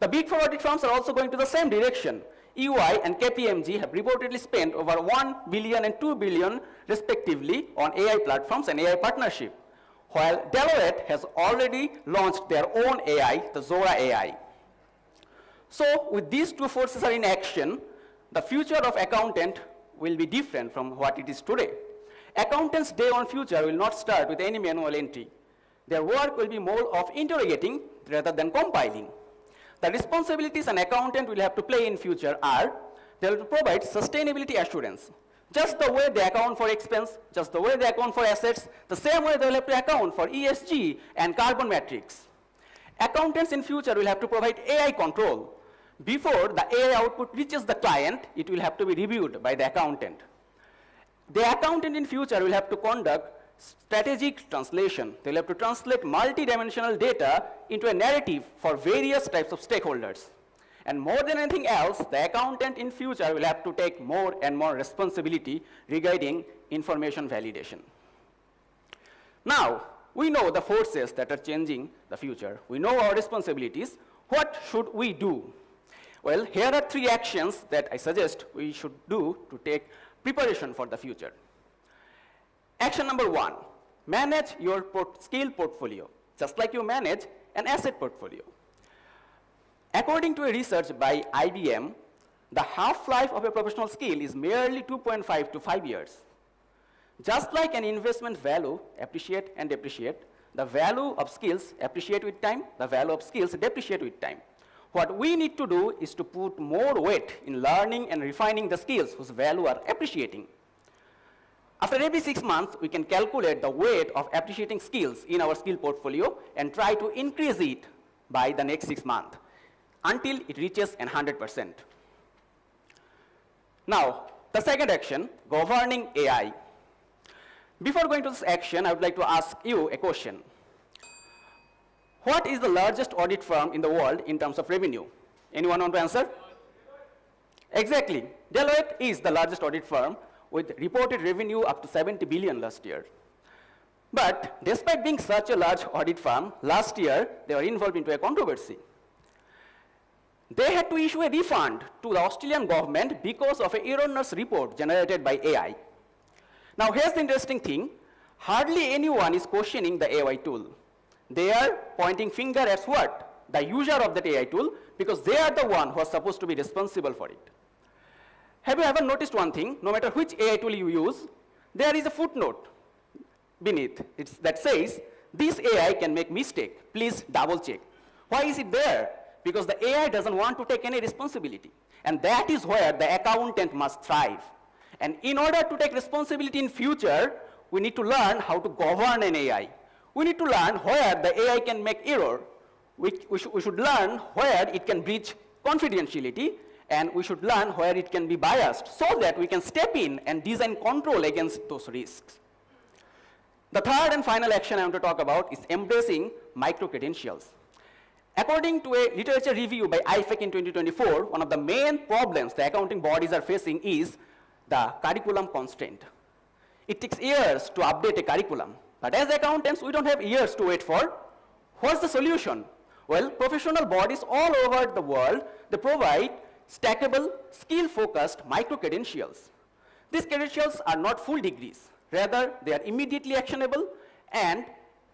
The big 4 audit firms are also going to the same direction. EY and KPMG have reportedly spent over 1 billion and 2 billion respectively on AI platforms and AI partnership, while Deloitte has already launched their own AI, the Zora AI. So with these 2 forces are in action, the future of accountant will be different from what it is today. Accountants' day on future will not start with any manual entry. Their work will be more of interrogating rather than compiling. The responsibilities an accountant will have to play in future are, they will provide sustainability assurance. Just the way they account for expense, just the way they account for assets, the same way they will have to account for ESG and carbon metrics. Accountants in future will have to provide AI control. Before the AI output reaches the client, it will have to be reviewed by the accountant. The accountant in future will have to conduct strategic translation. They'll have to translate multidimensional data into a narrative for various types of stakeholders. And more than anything else, the accountant in future will have to take more and more responsibility regarding information validation. Now, we know the forces that are changing the future. We know our responsibilities. What should we do? Well, here are 3 actions that I suggest we should do to take preparation for the future. Action number 1, manage your skill portfolio, just like you manage an asset portfolio. According to a research by IBM, the half-life of a professional skill is merely 2.5 to 5 years. Just like an investment value appreciate and depreciate, the value of skills appreciate with time, the value of skills depreciate with time. What we need to do is to put more weight in learning and refining the skills whose value are appreciating. After every 6 months, we can calculate the weight of appreciating skills in our skill portfolio and try to increase it by the next 6 months until it reaches 100%. Now, the second action, governing AI. Before going to this action, I would like to ask you a question. What is the largest audit firm in the world in terms of revenue? Anyone want to answer? Exactly. Deloitte is the largest audit firm with reported revenue up to 70 billion last year. But despite being such a large audit firm, last year they were involved into a controversy. They had to issue a refund to the Australian government because of an erroneous report generated by AI. Now here's the interesting thing. Hardly anyone is questioning the AI tool. They are pointing finger at what? The user of that AI tool, because they are the one who are supposed to be responsible for it. Have you ever noticed one thing? No matter which AI tool you use, there is a footnote beneath that says, this AI can make mistake, please double check. Why is it there? Because the AI doesn't want to take any responsibility. And that is where the accountant must thrive. And in order to take responsibility in future, we need to learn how to govern an AI. We need to learn where the AI can make error. We should learn where it can breach confidentiality, and we should learn where it can be biased so that we can step in and design control against those risks. The third and final action I want to talk about is embracing micro-credentials. According to a literature review by IFAC in 2024, one of the main problems the accounting bodies are facing is the curriculum constraint. It takes years to update a curriculum. But as accountants, we don't have years to wait for. What's the solution? Well, professional bodies all over the world, they provide stackable, skill-focused micro-credentials. These credentials are not full degrees. Rather, they are immediately actionable and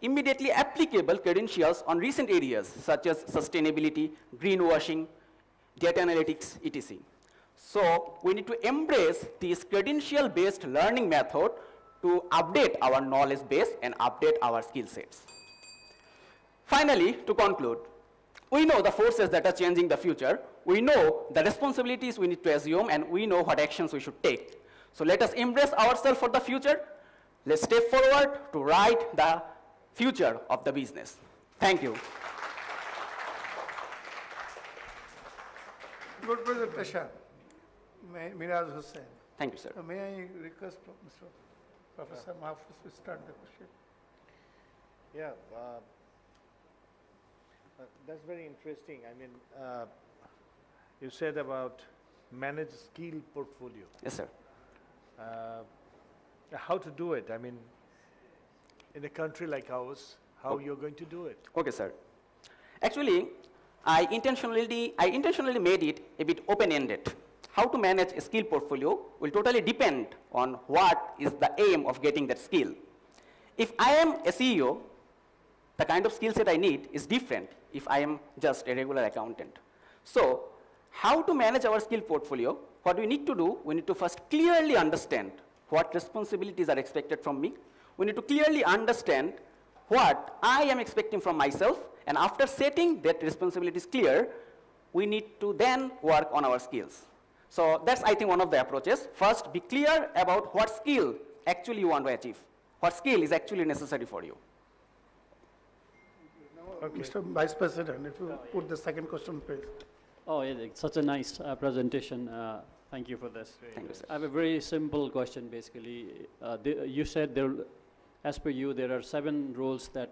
immediately applicable credentials on recent areas such as sustainability, greenwashing, data analytics, etc. So we need to embrace this credential-based learning method to update our knowledge base and update our skill sets. Finally, to conclude, we know the forces that are changing the future. We know the responsibilities we need to assume, and we know what actions we should take. So let us embrace ourselves for the future. Let's step forward to write the future of the business. Thank you.
Good presentation, Miraz Hussain.
Thank you, sir.
May I request Mr. Professor Mahfouz to start the question?
Yeah, that's very interesting. I mean, you said about manage skill portfolio.
Yes, sir.
How to do it? I mean, in a country like ours, how you're going to do it?
Okay, sir. Actually, I intentionally made it a bit open-ended. How to manage a skill portfolio will totally depend on what is the aim of getting that skill. If I am a CEO, the kind of skill set I need is different if I am just a regular accountant. So, how to manage our skill portfolio? What we need to do, we need to first clearly understand what responsibilities are expected from me. We need to clearly understand what I am expecting from myself, and after setting that responsibilities clear, we need to then work on our skills. So that's, I think, one of the approaches. First, be clear about what skill actually you want to achieve, what skill is actually necessary for you.
Okay. Mr. Vice President, if you put the second question, please.
Oh, yeah, such a nice presentation. Thank you for this.
Thank you, sir.
I have a very simple question, basically. You said, as per you, there are 7 roles that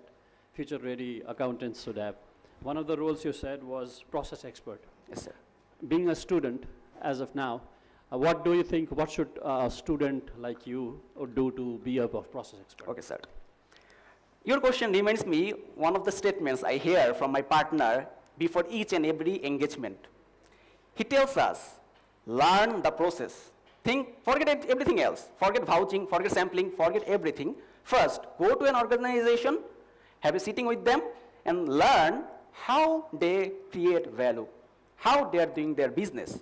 future-ready accountants should have. One of the roles you said was process expert.
Yes, sir.
Being a student, as of now, what do you think, what should a student like you do to be a process expert?
Okay, sir. Your question reminds me one of the statements I hear from my partner before each and every engagement. He tells us, learn the process. Forget everything else. Forget vouching, forget sampling, forget everything. First, go to an organization, have a sitting with them, and learn how they create value, how they are doing their business.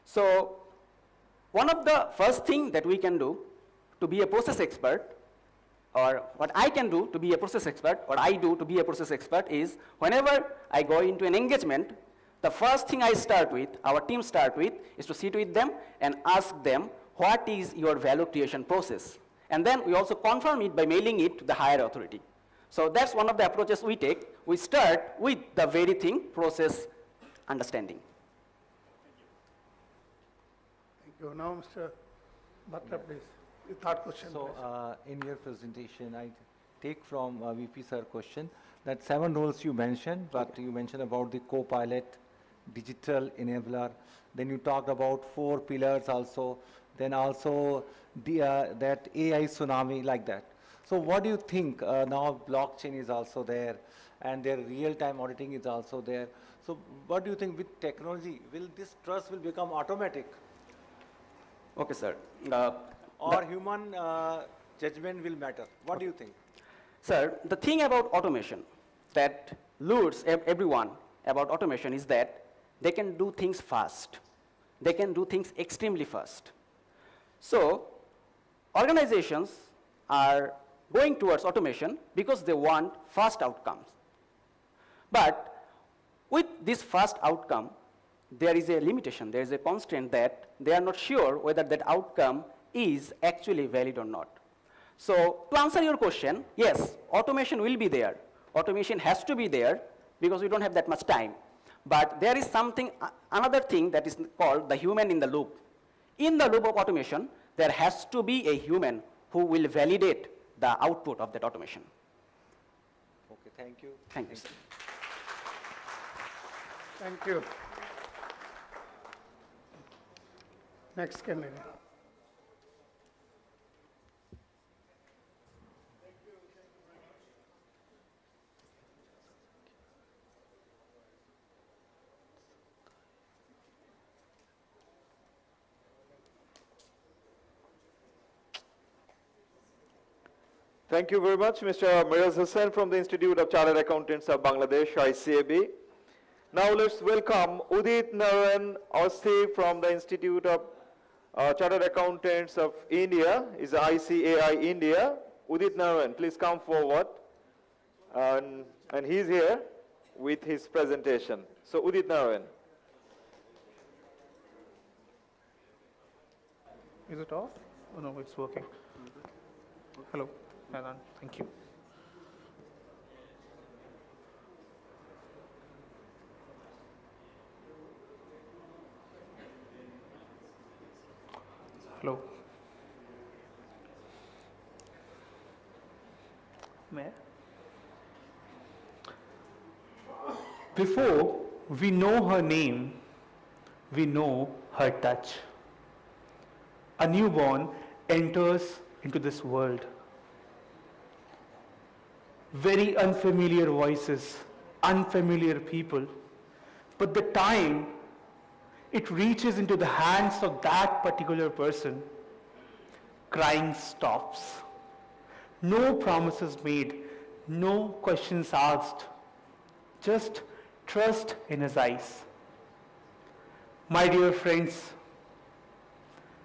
So, one of the first things that we can do to be a process expert, or what I can do to be a process expert, what I do to be a process expert is, whenever I go into an engagement, the first thing I start with, our team start with, is to sit with them and ask them, what is your value creation process? And then we also confirm it by mailing it to the higher authority. So that's one of the approaches we take. We start with the very thing, process understanding.
Thank you. Now, Mr. Butler, please. The third question.
So, in your presentation, I take from VP sir question that 7 roles you mentioned, but you mentioned about the co-pilot, digital enabler, then you talked about 4 pillars also, then also the, that AI tsunami, like that. So what do you think, now blockchain is also there, and their real-time auditing is also there. So what do you think with technology, will this trust will become automatic?
Okay, sir.
Or human judgment will matter? What do you think?
Sir, the thing about automation that lures everyone about automation is that they can do things fast. They can do things extremely fast. So, organizations are going towards automation because they want fast outcomes. But with this fast outcome, there is a limitation, there is a constraint that they are not sure whether that outcome is actually valid or not. So, to answer your question, yes, automation will be there. Automation has to be there because we don't have that much time. But there is something, another thing that is called the human in the loop. In the loop of automation, there has to be a human who will validate the output of that automation.
Okay, thank you.
Thank you, sir.
Thank you. Next candidate.
Thank you very much, Mr. Miraz Hussain from the Institute of Chartered Accountants of Bangladesh, ICAB. Now let's welcome Udit Narayan Awasthi from the Institute of Chartered Accountants of India, is ICAI India. Udit Narayan, please come forward. And he's here with his presentation. So Udit Narayan.
Is it off? Oh, no, it's working. Hello. Thank you. Hello. May I? Before we know her name, we know her touch. A newborn enters into this world. Very unfamiliar voices, unfamiliar people, but the time it reaches into the hands of that particular person, crying stops. No promises made, no questions asked, just trust in his eyes. My dear friends,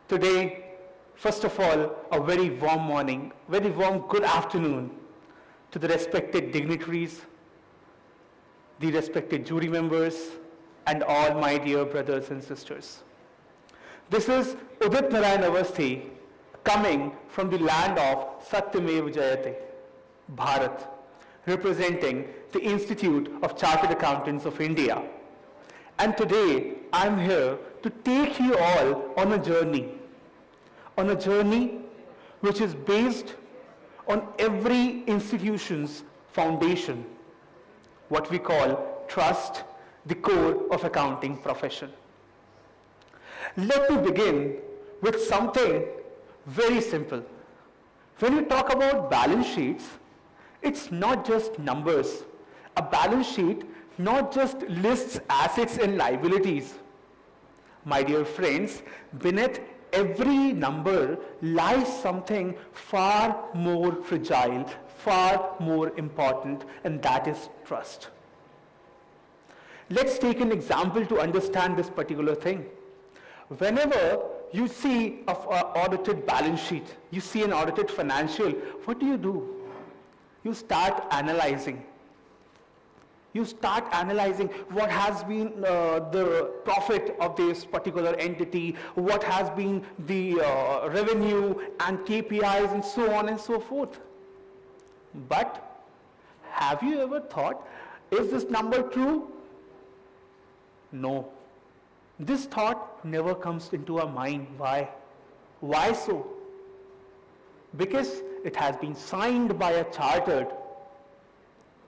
today, first of all, a very warm morning, very warm good afternoon to the respected dignitaries, the respected jury members, and all my dear brothers and sisters. This is Udit Narayan Awasthi coming from the land of Satyamev Jayate, Bharat, representing the Institute of Chartered Accountants of India. And today, I'm here to take you all on a journey which is based on every institution's foundation, what we call trust, the core of accounting profession. Let me begin with something very simple. When we talk about balance sheets, It's not just numbers. A balance sheet not just lists assets and liabilities. My dear friends, beneath every number lies something far more fragile, far more important, and that is trust. Let's take an example to understand this particular thing. Whenever you see an audited balance sheet, you see an audited financial, what do? You start analyzing. You start analyzing what has been the profit of this particular entity, what has been the revenue and KPIs and so on and so forth. But have you ever thought, is this number true? No. This thought never comes into our mind. Why? Why so? Because it has been signed by a chartered.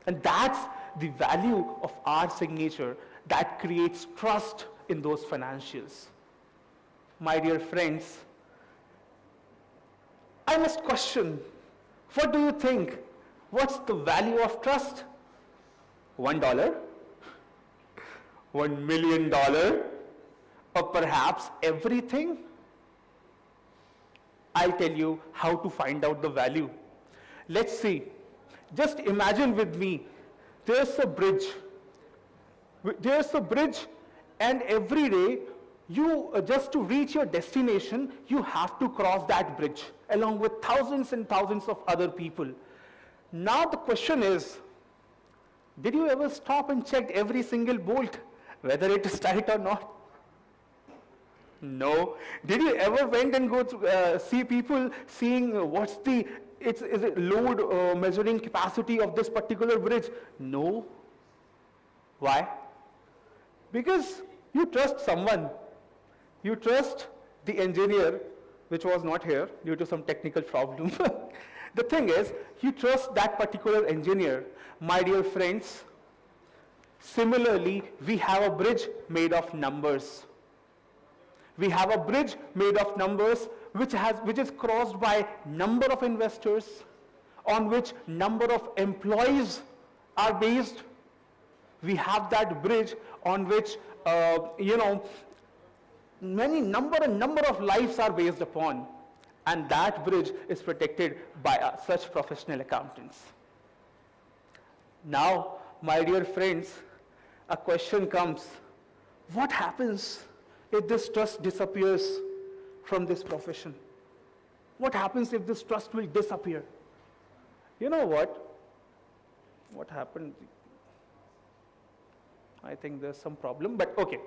And that's the value of our signature that creates trust in those financials. My dear friends, I must question, what do you think? What's the value of trust? $1? $1 million? Or perhaps everything? I'll tell you how to find out the value. Let's see. Just imagine with me, there's a bridge. There's a bridge, and every day, you just to reach your destination, you have to cross that bridge along with thousands and thousands of other people. Now the question is, did you ever stop and check every single bolt, whether it is tight or not? No. Did you ever went and go to see people seeing what's the is it load measuring capacity of this particular bridge? No. Why? Because you trust someone. You trust the engineer, which was not here due to some technical problem. The thing is, you trust that particular engineer. My dear friends, similarly, we have a bridge made of numbers. We have a bridge made of numbers which is crossed by number of investors, on which number of employees are based. We have that bridge on which number of lives are based upon, and that bridge is protected by such professional accountants. Now, my dear friends, a question comes: what happens if this trust disappears from this profession? What happens if this trust will disappear? You know what? What happened? I think there's some problem, but okay.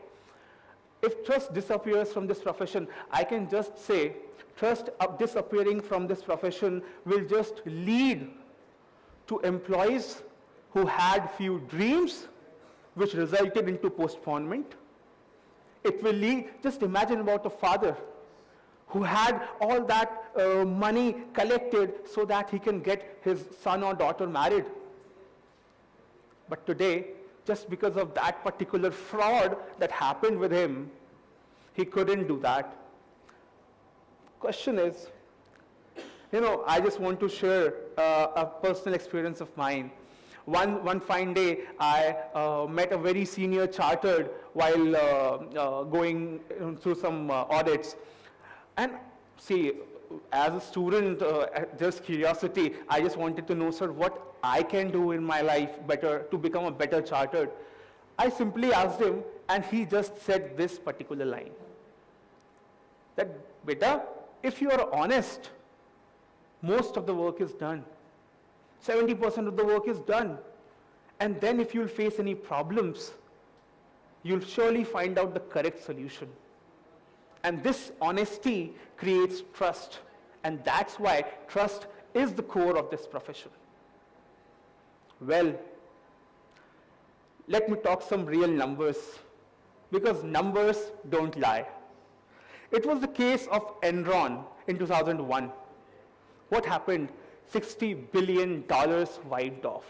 If trust disappears from this profession, I can just say trust disappearing from this profession will just lead to employees who had few dreams which resulted into postponement. It will lead, just imagine about a father who had all that money collected so that he can get his son or daughter married. But today, just because of that particular fraud that happened with him, he couldn't do that. Question is, I just want to share a personal experience of mine. One fine day, I met a very senior chartered while going through some audits. And see, as a student, just curiosity, I just wanted to know, sir, what I can do in my life better to become a better chartered. I simply asked him, and he just said this particular line, that, beta, if you are honest, most of the work is done. 70% of the work is done. And then if you'll face any problems, you'll surely find out the correct solution. And this honesty creates trust. And that's why trust is the core of this profession. Well, let me talk some real numbers, because numbers don't lie. It was the case of Enron in 2001. What happened? $60 billion wiped off.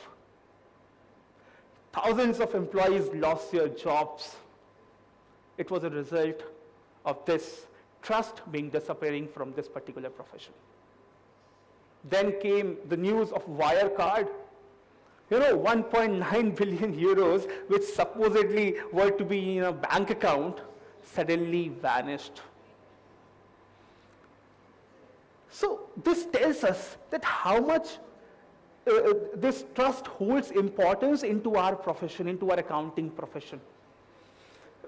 Thousands of employees lost their jobs. It was a result of this trust being disappearing from this particular profession. Then came the news of Wirecard. 1.9 billion euros, which supposedly were to be in a bank account, suddenly vanished. So this tells us that how much this trust holds importance into our profession, into our accounting profession.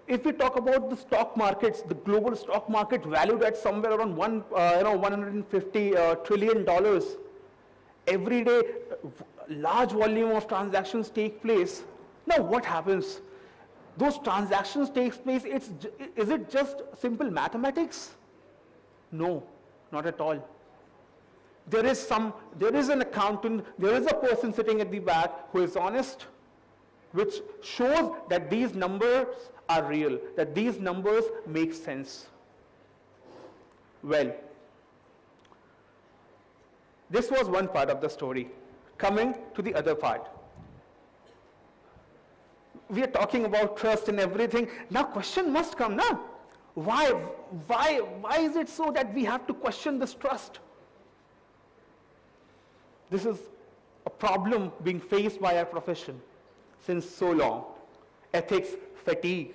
If we talk about the stock markets, the global stock market valued at somewhere around $150 trillion, every day large volume of transactions take place. Now what happens? Those transactions takes place, is it just simple mathematics? No, not at all. There is an accountant, there is a person sitting at the back who is honest, which shows that these numbers are real, that these numbers make sense. Well, this was one part of the story. Coming to the other part. We are talking about trust and everything. Now question must come now. Why is it so that we have to question this trust? This is a problem being faced by our profession since so long. Ethics fatigue.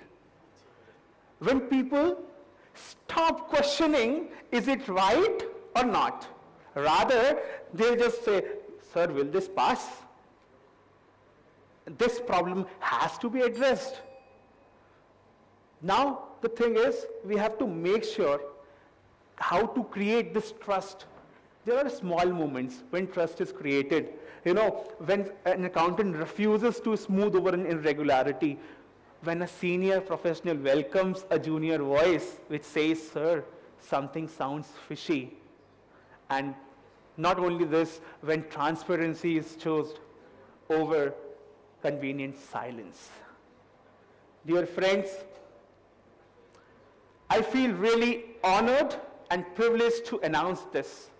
When people stop questioning, is it right or not? Rather, they'll just say, sir, will this pass? This problem has to be addressed. Now, the thing is, we have to make sure how to create this trust. There are small moments when trust is created. When an accountant refuses to smooth over an irregularity, when a senior professional welcomes a junior voice which says, sir, something sounds fishy. And not only this, when transparency is chosen over convenient silence. Dear friends, I feel really honored and privileged to announce this,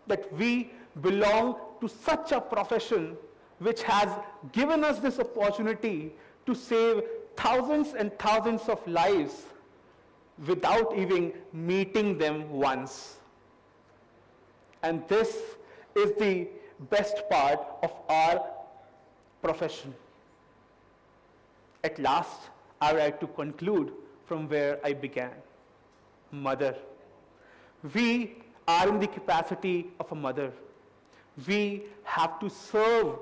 that we belong to such a profession which has given us this opportunity to save thousands and thousands of lives without even meeting them once. And this is the best part of our profession. At last, I would like to conclude from where I began. Mother. We are in the capacity of a mother. We have to serve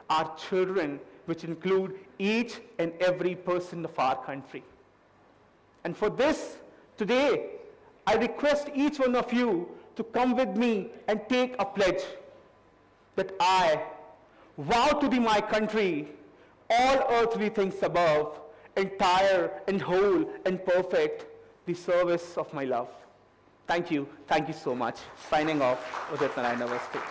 our children, which include each and every person of our country. And for this, today, I request each one of you to come with me and take a pledge that I vow to be my country, all earthly things above, entire and whole and perfect, the service of my love. Thank you so much. Signing off, Udit Narayan Avasthi.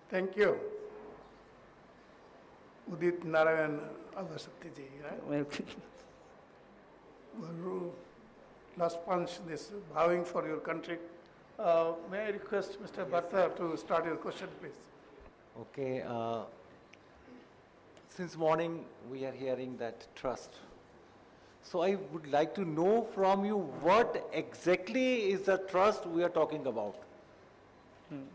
Thank you. Udit Narayan Avasthi ji, right? Last punch, this bowing for your country. May I request Mr. Bhatta to start your question, please?
Okay. Since morning, we are hearing that trust. So I would like to know from you what exactly is the trust we are talking about.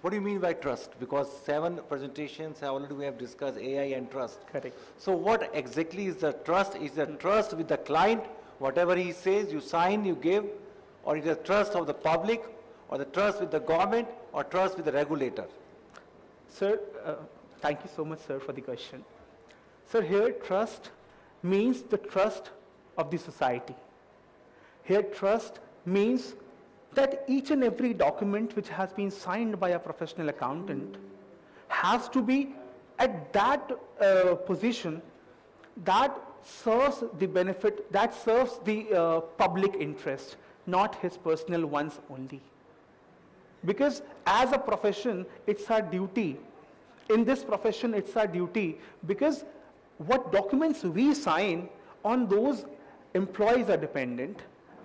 What do you mean by trust? Because 7 presentations already we have discussed AI and trust.
Correct.
So what exactly is the trust? Is the trust with the client, whatever he says, you sign, you give, or is the trust of the public, or the trust with the government, or trust with the regulator?
Sir, thank you so much, sir, for the question. Sir, here trust means the trust of the society. Here trust means that each and every document which has been signed by a professional accountant has to be at that position that serves the benefit, that serves the public interest, not his personal ones only. Because as a profession, it's our duty. In this profession, it's our duty, because what documents we sign, on those employees are dependent,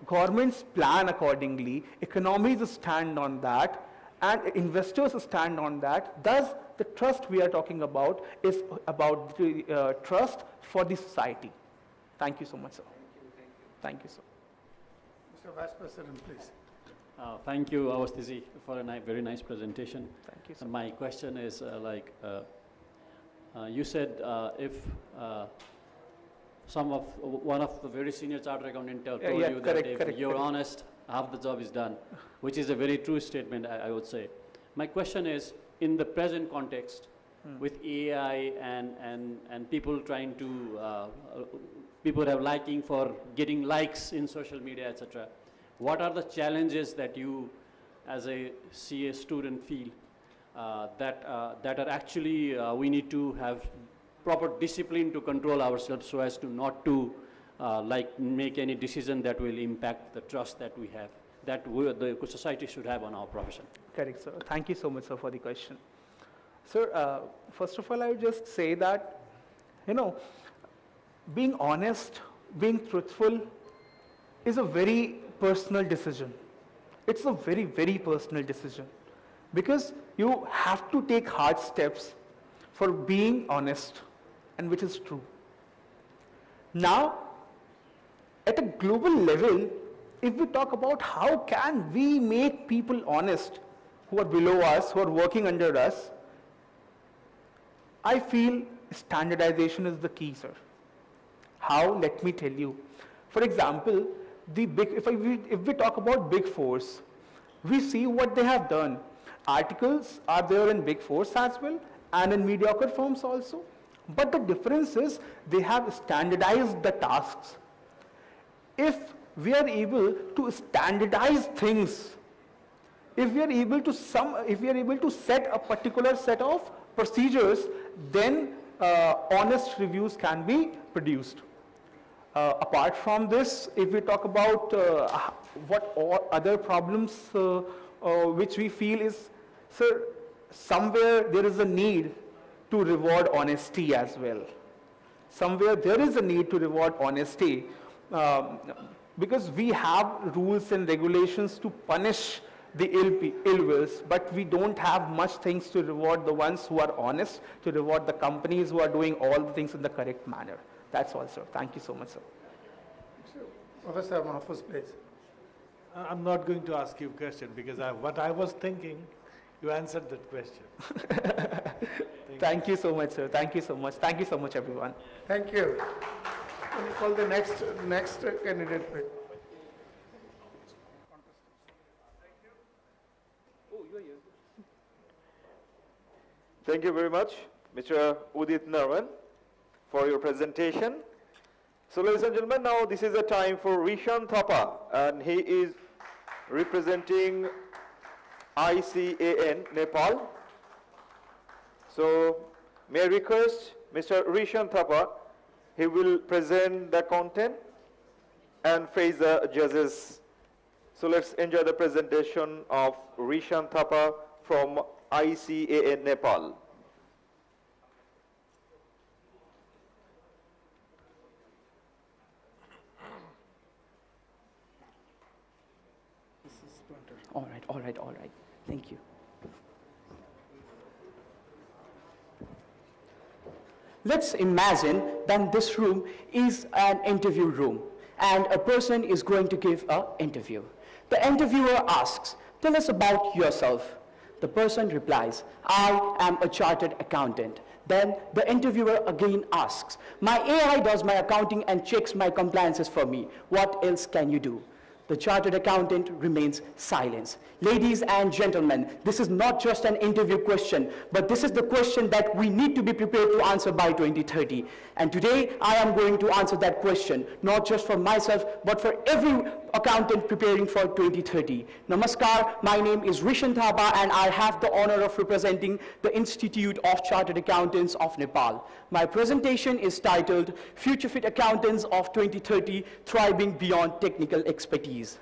governments plan accordingly, economies stand on that, and investors stand on that. Thus, the trust we are talking about is about the trust for the society. Thank you so much, sir. Thank you, sir.
Mr. Vice President, please.
Thank you, Awasthiji, for a very nice presentation.
Thank you, sir.
My question is you said if one of the very senior chartered accountant told you that if you're honest, half the job is done, which is a very true statement, I would say. My question is, in the present context, with AI and people trying to, people have liking for getting likes in social media, etc. What are the challenges that you, as a CA student, feel that are actually we need to have proper discipline to control ourselves so as to not to make any decision that will impact the trust that we have, that the society should have on our profession?
Correct, sir. Thank you so much, sir, for the question. Sir, first of all, I would just say that, being honest, being truthful is a very personal decision. It's a very, very personal decision, because you have to take hard steps for being honest, and which is true. Now, at a global level, if we talk about how can we make people honest who are below us, who are working under us, I feel standardization is the key, sir. How? Let me tell you. For example, if we talk about Big Fours, we see what they have done. Articles are there in Big Fours as well, and in mediocre firms also. But the difference is they have standardized the tasks. If we are able to standardize things, if we are able to set a particular set of procedures, then honest reviews can be produced. Apart from this, if we talk about what other problems which we feel is, sir, somewhere there is a need to reward honesty as well. Somewhere there is a need to reward honesty because we have rules and regulations to punish the ill wills, but we don't have much things to reward the ones who are honest, to reward the companies who are doing all the things in the correct manner. That's all, sir. Thank you so much, sir.
Professor Mahfouz, please.
I'm not going to ask you a question because what I was thinking, you answered that question.
Thank you so much, sir. Thank you so much. Thank you so much, everyone.
Thank you. Can you call the next candidate, please?
Thank you very much, Mr. Udit Narwan, for your presentation. So, ladies and gentlemen, now this is a time for Rishan Thapa, and he is representing ICAN, Nepal. So, may I request Mr. Rishan Thapa, he will present the content and face the judges. So, let's enjoy the presentation of Rishan Thapa from ICAN, Nepal.
All right. Thank you. Let's imagine that this room is an interview room and a person is going to give an interview. The interviewer asks, "Tell us about yourself." The person replies, "I am a chartered accountant." Then the interviewer again asks, "My AI does my accounting and checks my compliances for me. What else can you do?" The chartered accountant remains silent. Ladies and gentlemen, this is not just an interview question, but this is the question that we need to be prepared to answer by 2030. And today, I am going to answer that question, not just for myself, but for every accountant preparing for 2030. Namaskar, my name is Rishan Thapa, and I have the honor of representing the Institute of Chartered Accountants of Nepal. My presentation is titled, Future Fit Accountants of 2030, Thriving Beyond Technical Expertise.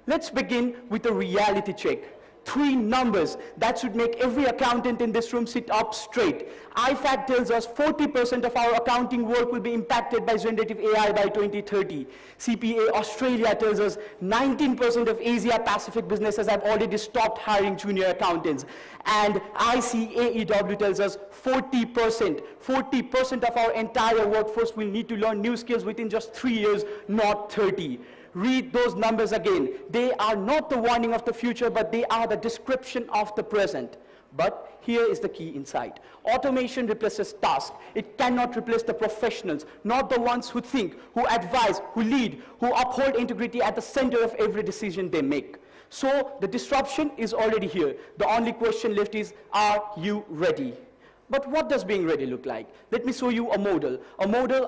Let's begin with a reality check. 3 numbers that should make every accountant in this room sit up straight. IFAC tells us 40% of our accounting work will be impacted by generative AI by 2030. CPA Australia tells us 19% of Asia Pacific businesses have already stopped hiring junior accountants. And ICAEW tells us 40% of our entire workforce will need to learn new skills within just 3 years, not 30. read those numbers again. They are not the warning of the future, but they are the description of the present. But here is the key insight. Automation replaces tasks. It cannot replace the professionals, not the ones who think, who advise, who lead, who uphold integrity at the center of every decision they make. So the disruption is already here. The only question left is, are you ready? But what does being ready look like? Let me show you a model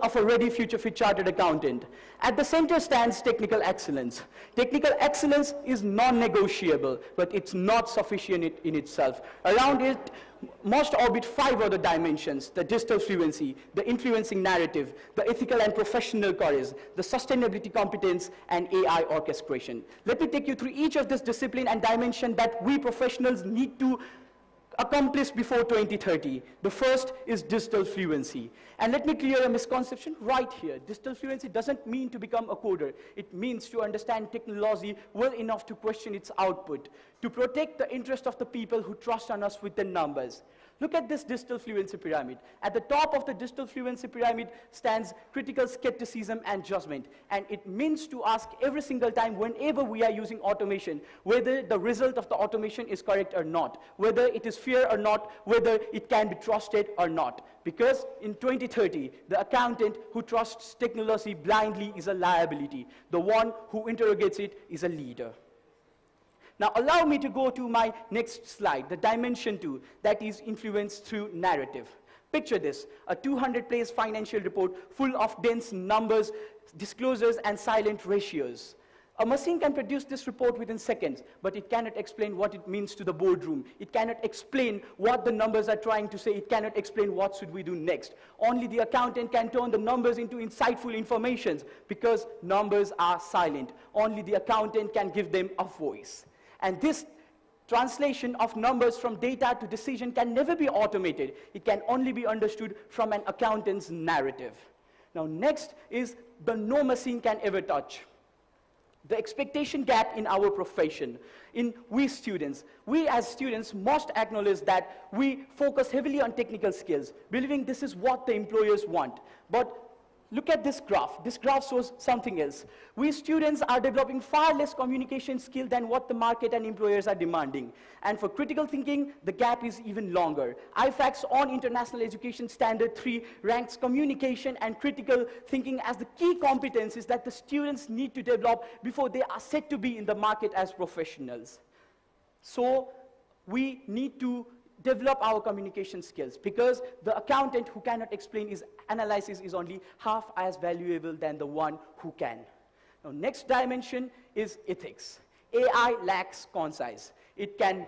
of a ready future-fit chartered accountant. At the center stands technical excellence. Technical excellence is non-negotiable, but it's not sufficient in itself. Around it must orbit 5 other dimensions: the digital fluency, the influencing narrative, the ethical and professional courage, the sustainability competence, and AI orchestration. Let me take you through each of this discipline and dimension that we professionals need to accomplish before 2030. The first is digital fluency. And let me clear a misconception right here. Digital fluency doesn't mean to become a coder. It means to understand technology well enough to question its output, to protect the interest of the people who trust on us with the numbers. Look at this digital fluency pyramid. At the top of the digital fluency pyramid stands critical skepticism and judgment. And it means to ask every single time whenever we are using automation, whether the result of the automation is correct or not, whether it is fair or not, whether it can be trusted or not. Because in 2030, the accountant who trusts technology blindly is a liability. The one who interrogates it is a leader. Now allow me to go to my next slide, the dimension 2, that is influence through narrative. Picture this, a 200-page financial report full of dense numbers, disclosures, and silent ratios. A machine can produce this report within seconds, but it cannot explain what it means to the boardroom. It cannot explain what the numbers are trying to say. It cannot explain what should we do next. Only the accountant can turn the numbers into insightful information because numbers are silent. Only the accountant can give them a voice. And this translation of numbers from data to decision can never be automated. It can only be understood from an accountant's narrative. Now next is the no machine can ever touch. The expectation gap in our profession. We as students must acknowledge that we focus heavily on technical skills, believing this is what the employers want. But look at this graph. This graph shows something else. We students are developing far less communication skill than what the market and employers are demanding. And for critical thinking, the gap is even longer. IFAC's on International Education Standard 3 ranks communication and critical thinking as the key competencies that the students need to develop before they are set to be in the market as professionals. So we need to develop our communication skills, because the accountant who cannot explain his analysis is only half as valuable than the one who can. Now, next dimension is ethics. AI lacks conscience. It can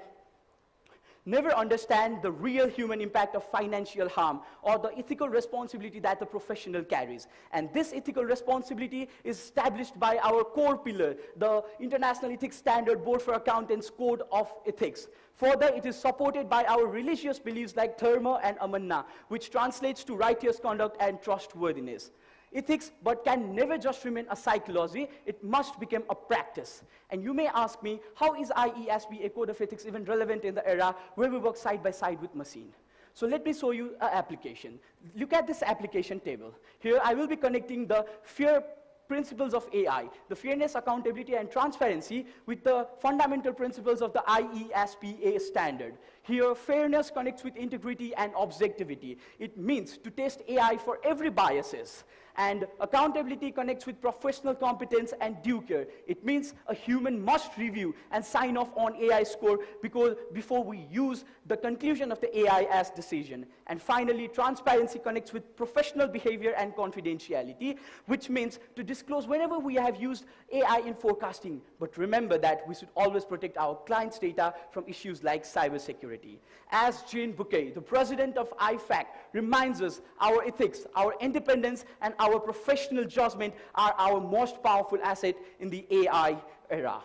never understand the real human impact of financial harm or the ethical responsibility that the professional carries. And this ethical responsibility is established by our core pillar, the International Ethics Standard Board for Accountants Code of Ethics. Further, it is supported by our religious beliefs like dharma and amanna, which translates to righteous conduct and trustworthiness. Ethics, but can never just remain a psychology, it must become a practice. And you may ask me, how is IESB, a code of ethics, even relevant in the era where we work side by side with machine? So let me show you an application. Look at this application table. Here I will be connecting the FAIR principles of AI, the fairness, accountability, and transparency with the fundamental principles of the IESPA standard. Here, fairness connects with integrity and objectivity. It means to test AI for every biases. And accountability connects with professional competence and due care. It means a human must review and sign off on AI score before we use the conclusion of the AI as decision. And finally, transparency connects with professional behavior and confidentiality, which means to disclose whenever we have used AI in forecasting. But remember that we should always protect our clients' data from issues like cybersecurity. As Jane Bouquet, the president of IFAC, reminds us, our ethics, our independence, and our professional judgment are our most powerful asset in the AI era.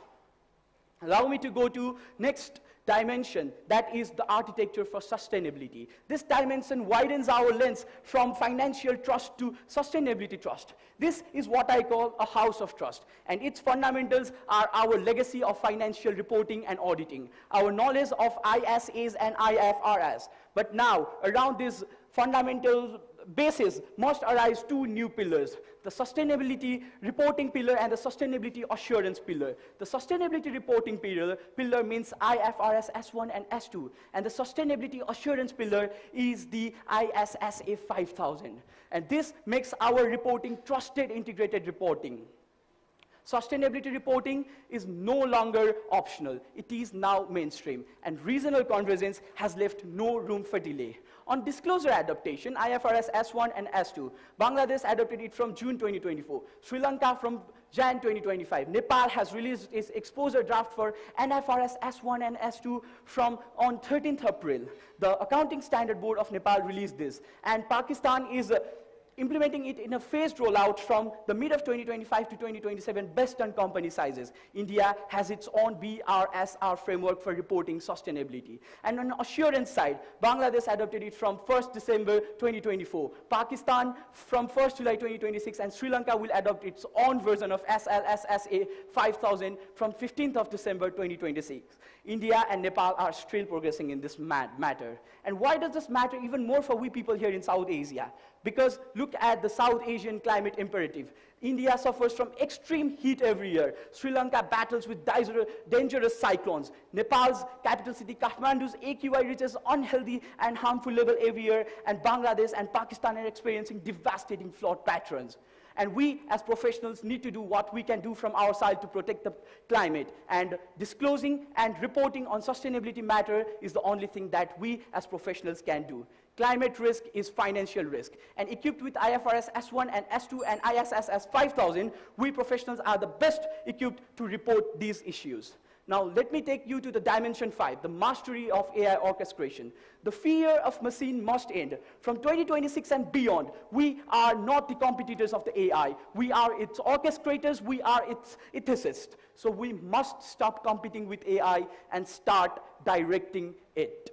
Allow me to go to next dimension, that is the architecture for sustainability. This dimension widens our lens from financial trust to sustainability trust. This is what I call a house of trust, and its fundamentals are our legacy of financial reporting and auditing, our knowledge of ISAs and IFRS. But now, around these fundamental
basis must arise two new pillars, the sustainability reporting pillar and the sustainability assurance pillar. The sustainability reporting pillar means IFRS S1 and S2, and the sustainability assurance pillar is the ISSA 5000. And this makes our reporting trusted integrated reporting. Sustainability reporting is no longer optional. It is now mainstream, and regional convergence has left no room for delay. On disclosure adaptation, IFRS S1 and S2, Bangladesh adopted it from June 2024, Sri Lanka from Jan 2025. Nepal has released its exposure draft for NFRS S1 and S2 on 13th April. The Accounting Standard Board of Nepal released this, and Pakistan is implementing it in a phased rollout from the mid of 2025 to 2027 based on company sizes. India has its own BRSR framework for reporting sustainability. And on the assurance side, Bangladesh adopted it from 1st December 2024. Pakistan from 1st July 2026, and Sri Lanka will adopt its own version of SLSSA 5000 from 15th of December 2026. India and Nepal are still progressing in this matter. And why does this matter even more for we people here in South Asia? Because look at the South Asian climate imperative. India suffers from extreme heat every year. Sri Lanka battles with dangerous cyclones. Nepal's capital city Kathmandu's AQI reaches unhealthy and harmful level every year, and Bangladesh and Pakistan are experiencing devastating flood patterns. And we as professionals need to do what we can do from our side to protect the climate. And disclosing and reporting on sustainability matter is the only thing that we as professionals can do. Climate risk is financial risk. And equipped with IFRS S1 and S2 and ISSS 5000, we professionals are the best equipped to report these issues. Now, let me take you to the dimension 5, the mastery of AI orchestration. The fear of machine must end. From 2026 and beyond, we are not the competitors of the AI. We are its orchestrators, we are its ethicists. So we must stop competing with AI and start directing it.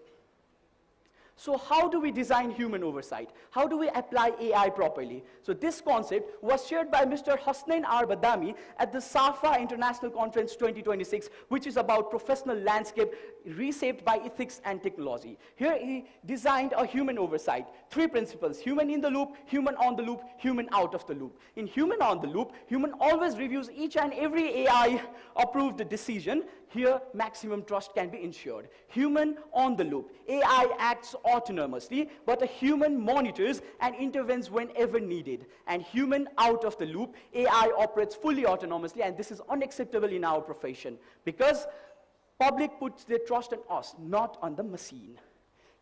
So how do we design human oversight? How do we apply AI properly? So this concept was shared by Mr. Hasnain R. Badami at the SAFA International Conference 2026, which is about professional landscape reshaped by ethics and technology. Here he designed a human oversight. 3 principles: human in the loop, human on the loop, human out of the loop. In human on the loop, human always reviews each and every AI approved decision. Here, maximum trust can be ensured. Human on the loop. AI acts autonomously, but a human monitors and intervenes whenever needed. And human out of the loop. AI operates fully autonomously, and this is unacceptable in our profession because public puts their trust on us, not on the machine.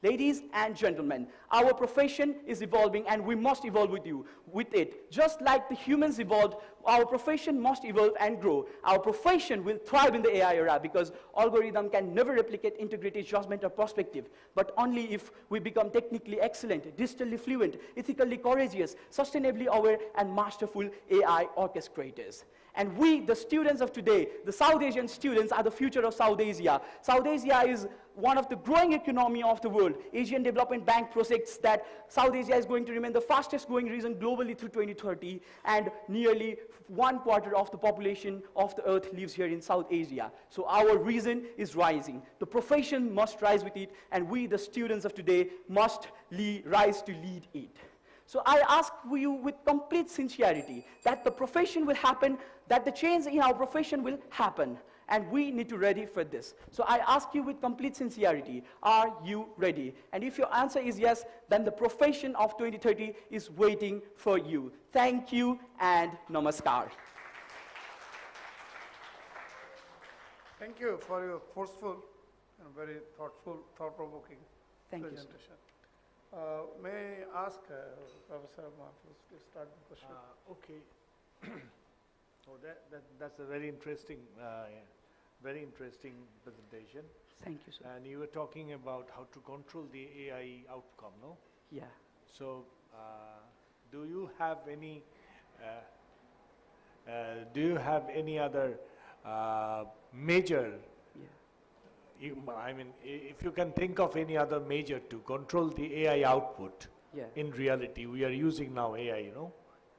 Ladies and gentlemen, our profession is evolving, and we must evolve with it. Just like the humans evolved, our profession must evolve and grow. Our profession will thrive in the AI era because algorithm can never replicate integrity, judgment, or perspective, but only if we become technically excellent, digitally fluent, ethically courageous, sustainably aware, and masterful AI orchestrators. And we, the students of today, the South Asian students, are the future of South Asia. South Asia is one of the growing economy of the world. Asian Development Bank projects that South Asia is going to remain the fastest growing region globally through 2030, and nearly 1/4 of the population of the earth lives here in South Asia. So our region is rising. The profession must rise with it, and we, the students of today, must rise to lead it. So I ask you with complete sincerity that the profession will happen, that the change in our profession will happen, and we need to be ready for this. So I ask you with complete sincerity, are you ready? And if your answer is yes, then the profession of 2030 is waiting for you. Thank you and namaskar.
Thank you for your forceful and very thoughtful, thought-provoking presentation. May I ask Professor Mahfouz to start the question?
Okay. That's a very interesting presentation.
Thank you, sir.
And you were talking about how to control the AI outcome, no?
Yeah.
So, do you have any other major? I mean, if you can think of any other measure to control the AI output, in reality, we are using now AI, you know,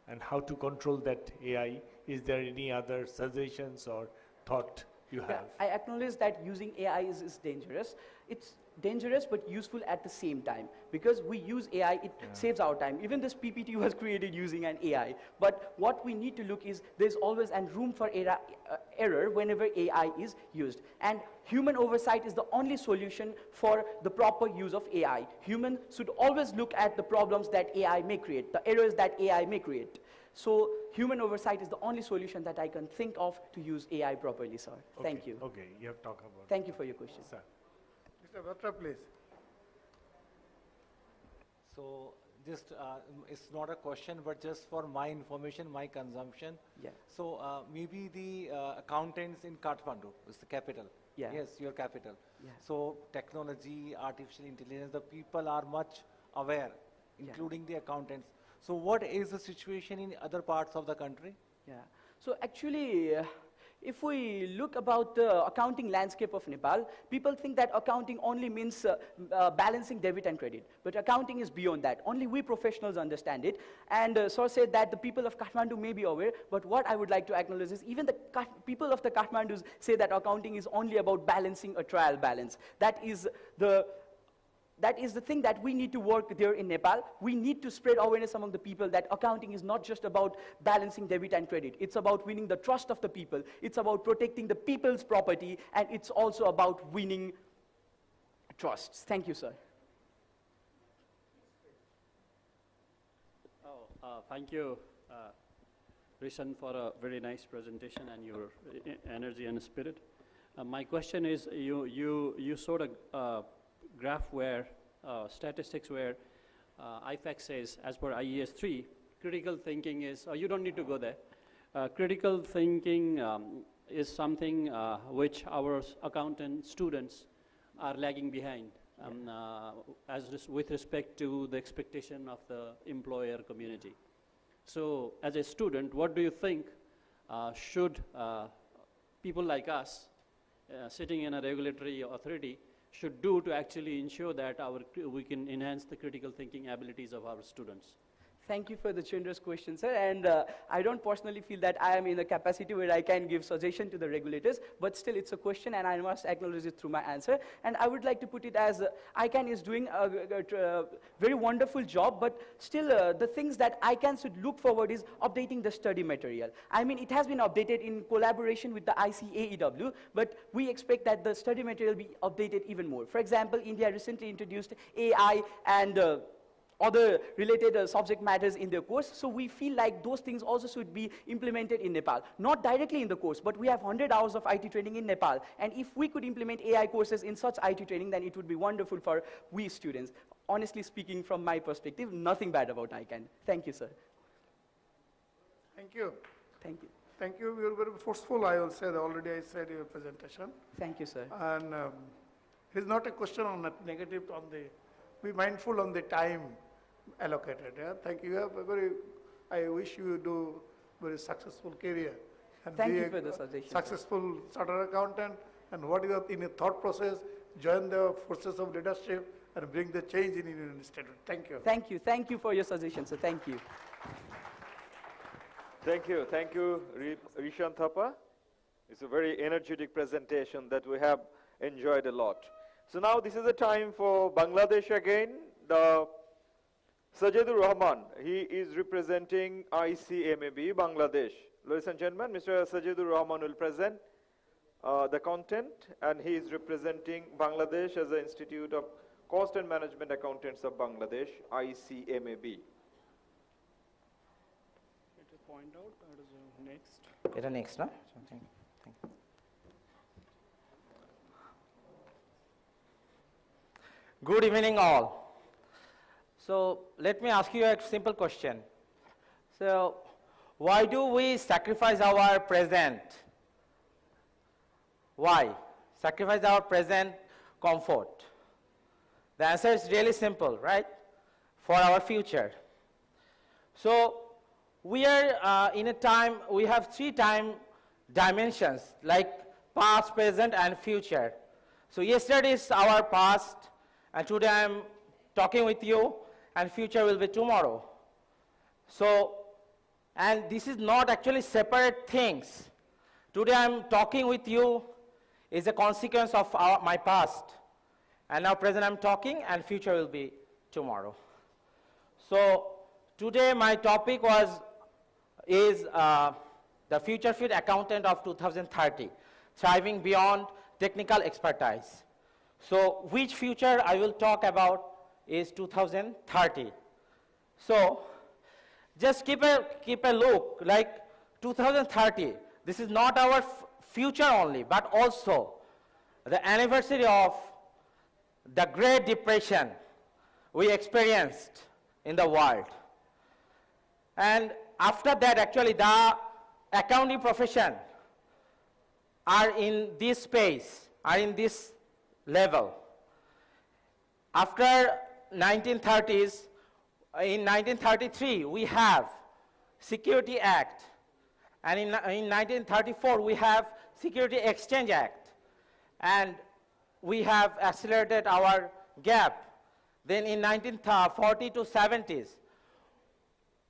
and how to control that AI. Is there any other suggestions or thought you have?
I acknowledge that using AI is dangerous. It's dangerous but useful at the same time. Because we use AI, it saves our time. Even this PPT was created using an AI. But what we need to look is there's always a room for error whenever AI is used. And human oversight is the only solution for the proper use of AI. Humans should always look at the problems that AI may create, the errors that AI may create. So human oversight is the only solution that I can think of to use AI properly, sir.
Okay.
Thank you.
Okay, you have talked about
Thank you for your question.
Sir.
Mr. Batra, please.
So just, it's not a question, but just for my information, my consumption.
Yeah.
So maybe the accountants in Kathmandu is the capital.
Yeah.
Yes, your capital.
Yeah.
So technology, artificial intelligence, the people are much aware, including the accountants. So what is the situation in other parts of the country?
Yeah. So actually, if we look about the accounting landscape of Nepal, people think that accounting only means balancing debit and credit. But accounting is beyond that. Only we professionals understand it. And Sir said that the people of Kathmandu may be aware, but what I would like to acknowledge is even the people of the Kathmandus say that accounting is only about balancing a trial balance. That is the thing that we need to work there in Nepal. We need to spread awareness among the people that accounting is not just about balancing debit and credit. It's about winning the trust of the people. It's about protecting the people's property, and it's also about winning trusts. Thank you, sir.
Thank you, Rishan, for a very nice presentation and your energy and spirit. My question is, you showed a graph where statistics where IFAC says, as per IES 3, critical thinking is, you don't need to go there. Critical thinking is something which our accountant students are lagging behind with respect to the expectation of the employer community. So as a student, what do you think should people like us sitting in a regulatory authority should do to actually ensure that we can enhance the critical thinking abilities of our students?
Thank you for the generous question, sir. And I don't personally feel that I am in a capacity where I can give suggestion to the regulators, but still it's a question and I must acknowledge it through my answer. And I would like to put it as ICANN is doing a very wonderful job, but still the things that ICANN should look forward is updating the study material. I mean, it has been updated in collaboration with the ICAEW, but we expect that the study material be updated even more. For example, India recently introduced AI and other related subject matters in their course. So we feel like those things also should be implemented in Nepal. Not directly in the course, but we have 100 hours of IT training in Nepal. And if we could implement AI courses in such IT training, then it would be wonderful for we students. Honestly speaking, from my perspective, nothing bad about ICANN. Thank you, sir.
Thank you.
Thank you.
Thank you. You were very forceful, I will say. Already I said in your presentation.
Thank you, sir.
And it is not a question on negative, on the, be mindful on the time allocated. Yeah? Thank you. You have a very, I wish you do very successful career. And
Thank
be
you
a
for the suggestion,
successful chartered accountant, and what you have in your thought process, join the forces of leadership and bring the change in Indian Institute. Thank you.
Thank you. Thank you for your suggestion, sir. Thank you.
Thank you. Thank you, Rishan Thapa. It's a very energetic presentation that we have enjoyed a lot. So now this is the time for Bangladesh again. The Sajedur Rahman, he is representing ICMAB, Bangladesh. Ladies and gentlemen, Mr. Sajedur Rahman will present the content, and he is representing Bangladesh as the Institute of Cost and Management Accountants of Bangladesh, ICMAB.
Point out, that is next.
It is next, no? Thank you. Good evening, all. So let me ask you a simple question. So why do we sacrifice our present? Why? Sacrifice our present comfort. The answer is really simple, right? For our future. So we are in a time, we have 3 time dimensions, like past, present, and future. So yesterday is our past, and today I am talking with you, and future will be tomorrow. So, and this is not actually separate things. Today I am talking with you is a consequence of my past, And now present I'm talking, and future will be tomorrow. So today my topic is the future fit accountant of 2030, thriving beyond technical expertise. So which future I will talk about is 2030. So just keep a look, like 2030, this is not our future only, but also the anniversary of the Great Depression we experienced in the world. And after that, actually, the accounting profession are in this space, are in this level. After 1930s, in 1933, we have Security Act. And in 1934, we have Security Exchange Act. And we have accelerated our gap. Then in 1940 to 70s,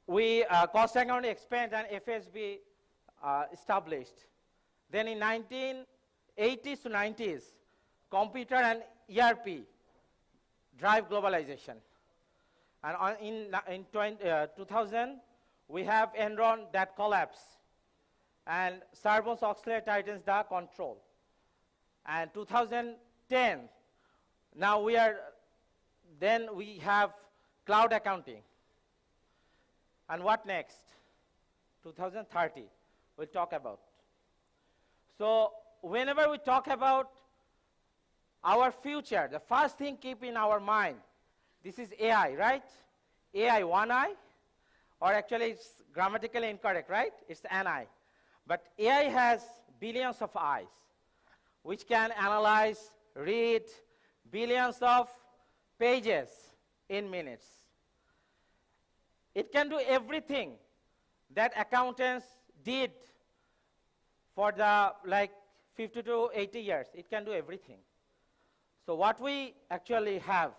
we cost accounting expense and FSB established. Then in 1980s to 90s, computer and ERP drive globalization. And in 2000, we have Enron that collapse. And Sarbanes-Oxley tightens the control. And 2010, now then we have cloud accounting. And what next? 2030, we'll talk about. So whenever we talk about our future, the first thing keep in our mind, this is AI, right? AI, one eye, or actually it's grammatically incorrect, right? It's an eye. But AI has billions of eyes, which can analyze, read billions of pages in minutes. It can do everything that accountants did for the 50 to 80 years. It can do everything. So what we actually have,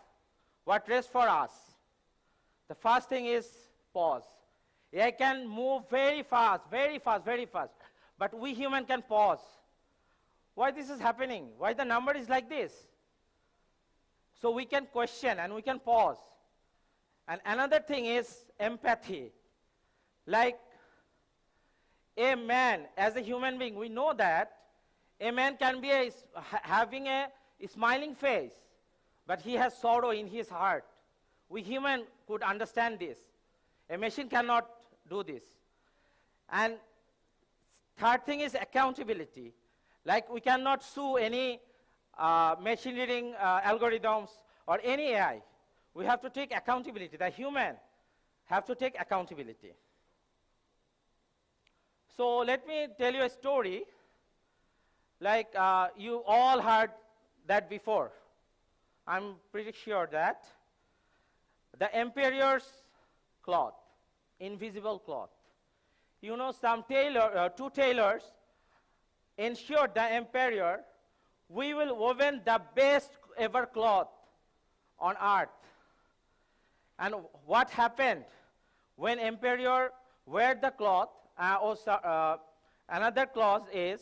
what rests for us, the first thing is pause. AI can move very fast, very fast, very fast. But we human can pause. Why this is happening? Why the number is like this? So we can question and we can pause. And another thing is empathy. Like a man, as a human being, we know that a man can be having a smiling face, but he has sorrow in his heart. We human could understand this. A machine cannot do this. And third thing is accountability. Like we cannot sue any machine reading algorithms or any AI. We have to take accountability. The human have to take accountability. So let me tell you a story. Like you all heard that before. I'm pretty sure that. The emperor's cloth, invisible cloth. You know, two tailors ensured the emperor, we will woven the best ever cloth on earth. And what happened when emperor wear the cloth? Another clause is,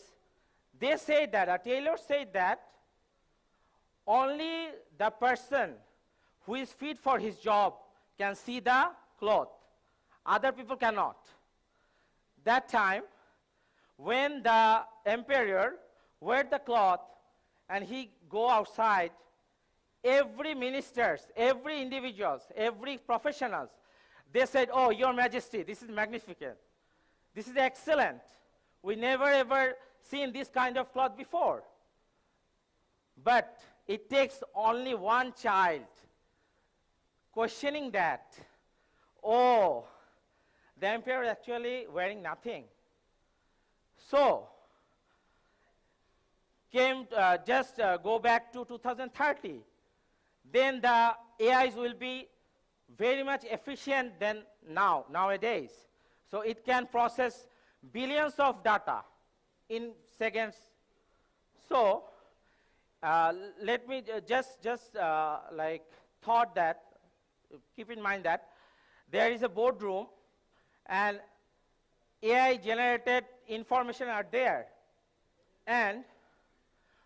they say that, a tailor said that only the person who is fit for his job can see the cloth. Other people cannot. That time, when the emperor wear the cloth and he go outside, every ministers, every individuals, every professionals, they said, oh, your majesty, this is magnificent. This is excellent. We never ever seen this kind of cloth before. But it takes only one child questioning that, oh, the emperor is actually wearing nothing. So, go back to 2030. Then the AIs will be very much efficient than nowadays. So it can process billions of data in seconds. So let me keep in mind that there is a boardroom and AI generated information are there, and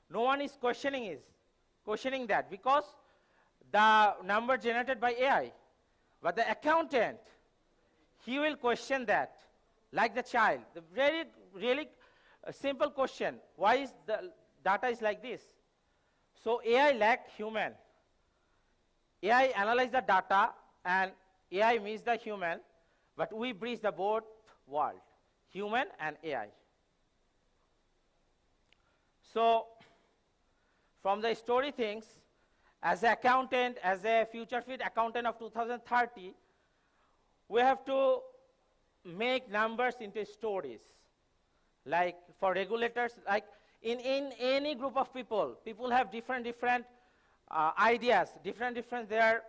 no one is questioning questioning that because the number generated by AI. But the accountant, he will question that, like the child. The very, really simple question, why is the data is like this? So AI lack human. AI analyze the data and AI meets the human, but we bridge the both world, human and AI. So from the story things, as an accountant, as a future fit accountant of 2030, we have to make numbers into stories. Like for regulators, like in any group of people, people have different ideas, different their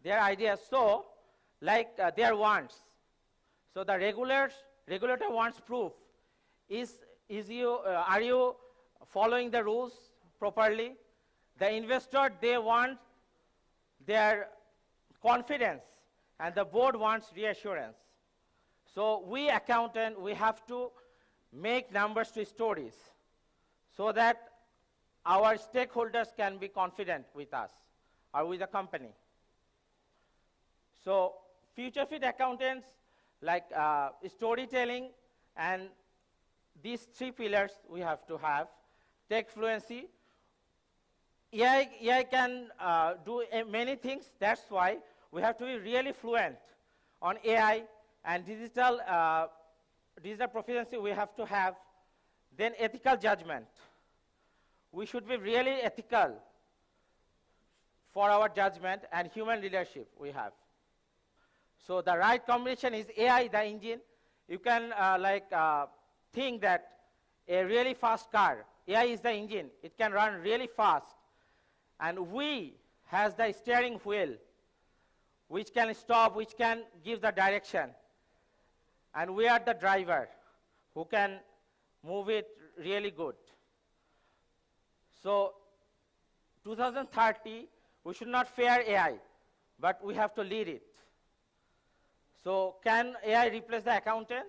ideas. So, like their wants. So the regulator wants proof. Are you following the rules properly? The investor, they want their confidence, and the board wants reassurance. So we accountant, we have to make numbers to stories so that our stakeholders can be confident with us or with the company. So future fit accountants, like storytelling, and these three pillars we have to have. Tech fluency. AI can do many things. That's why we have to be really fluent on AI and digital proficiency we have to have. Then ethical judgment. We should be really ethical for our judgment, and human leadership we have. So the right combination is AI, the engine. You can think that a really fast car, AI is the engine. It can run really fast. And we has the steering wheel, which can stop, which can give the direction. And we are the driver who can move it really good. So 2030, we should not fear AI, but we have to lead it. So can AI replace the accountant?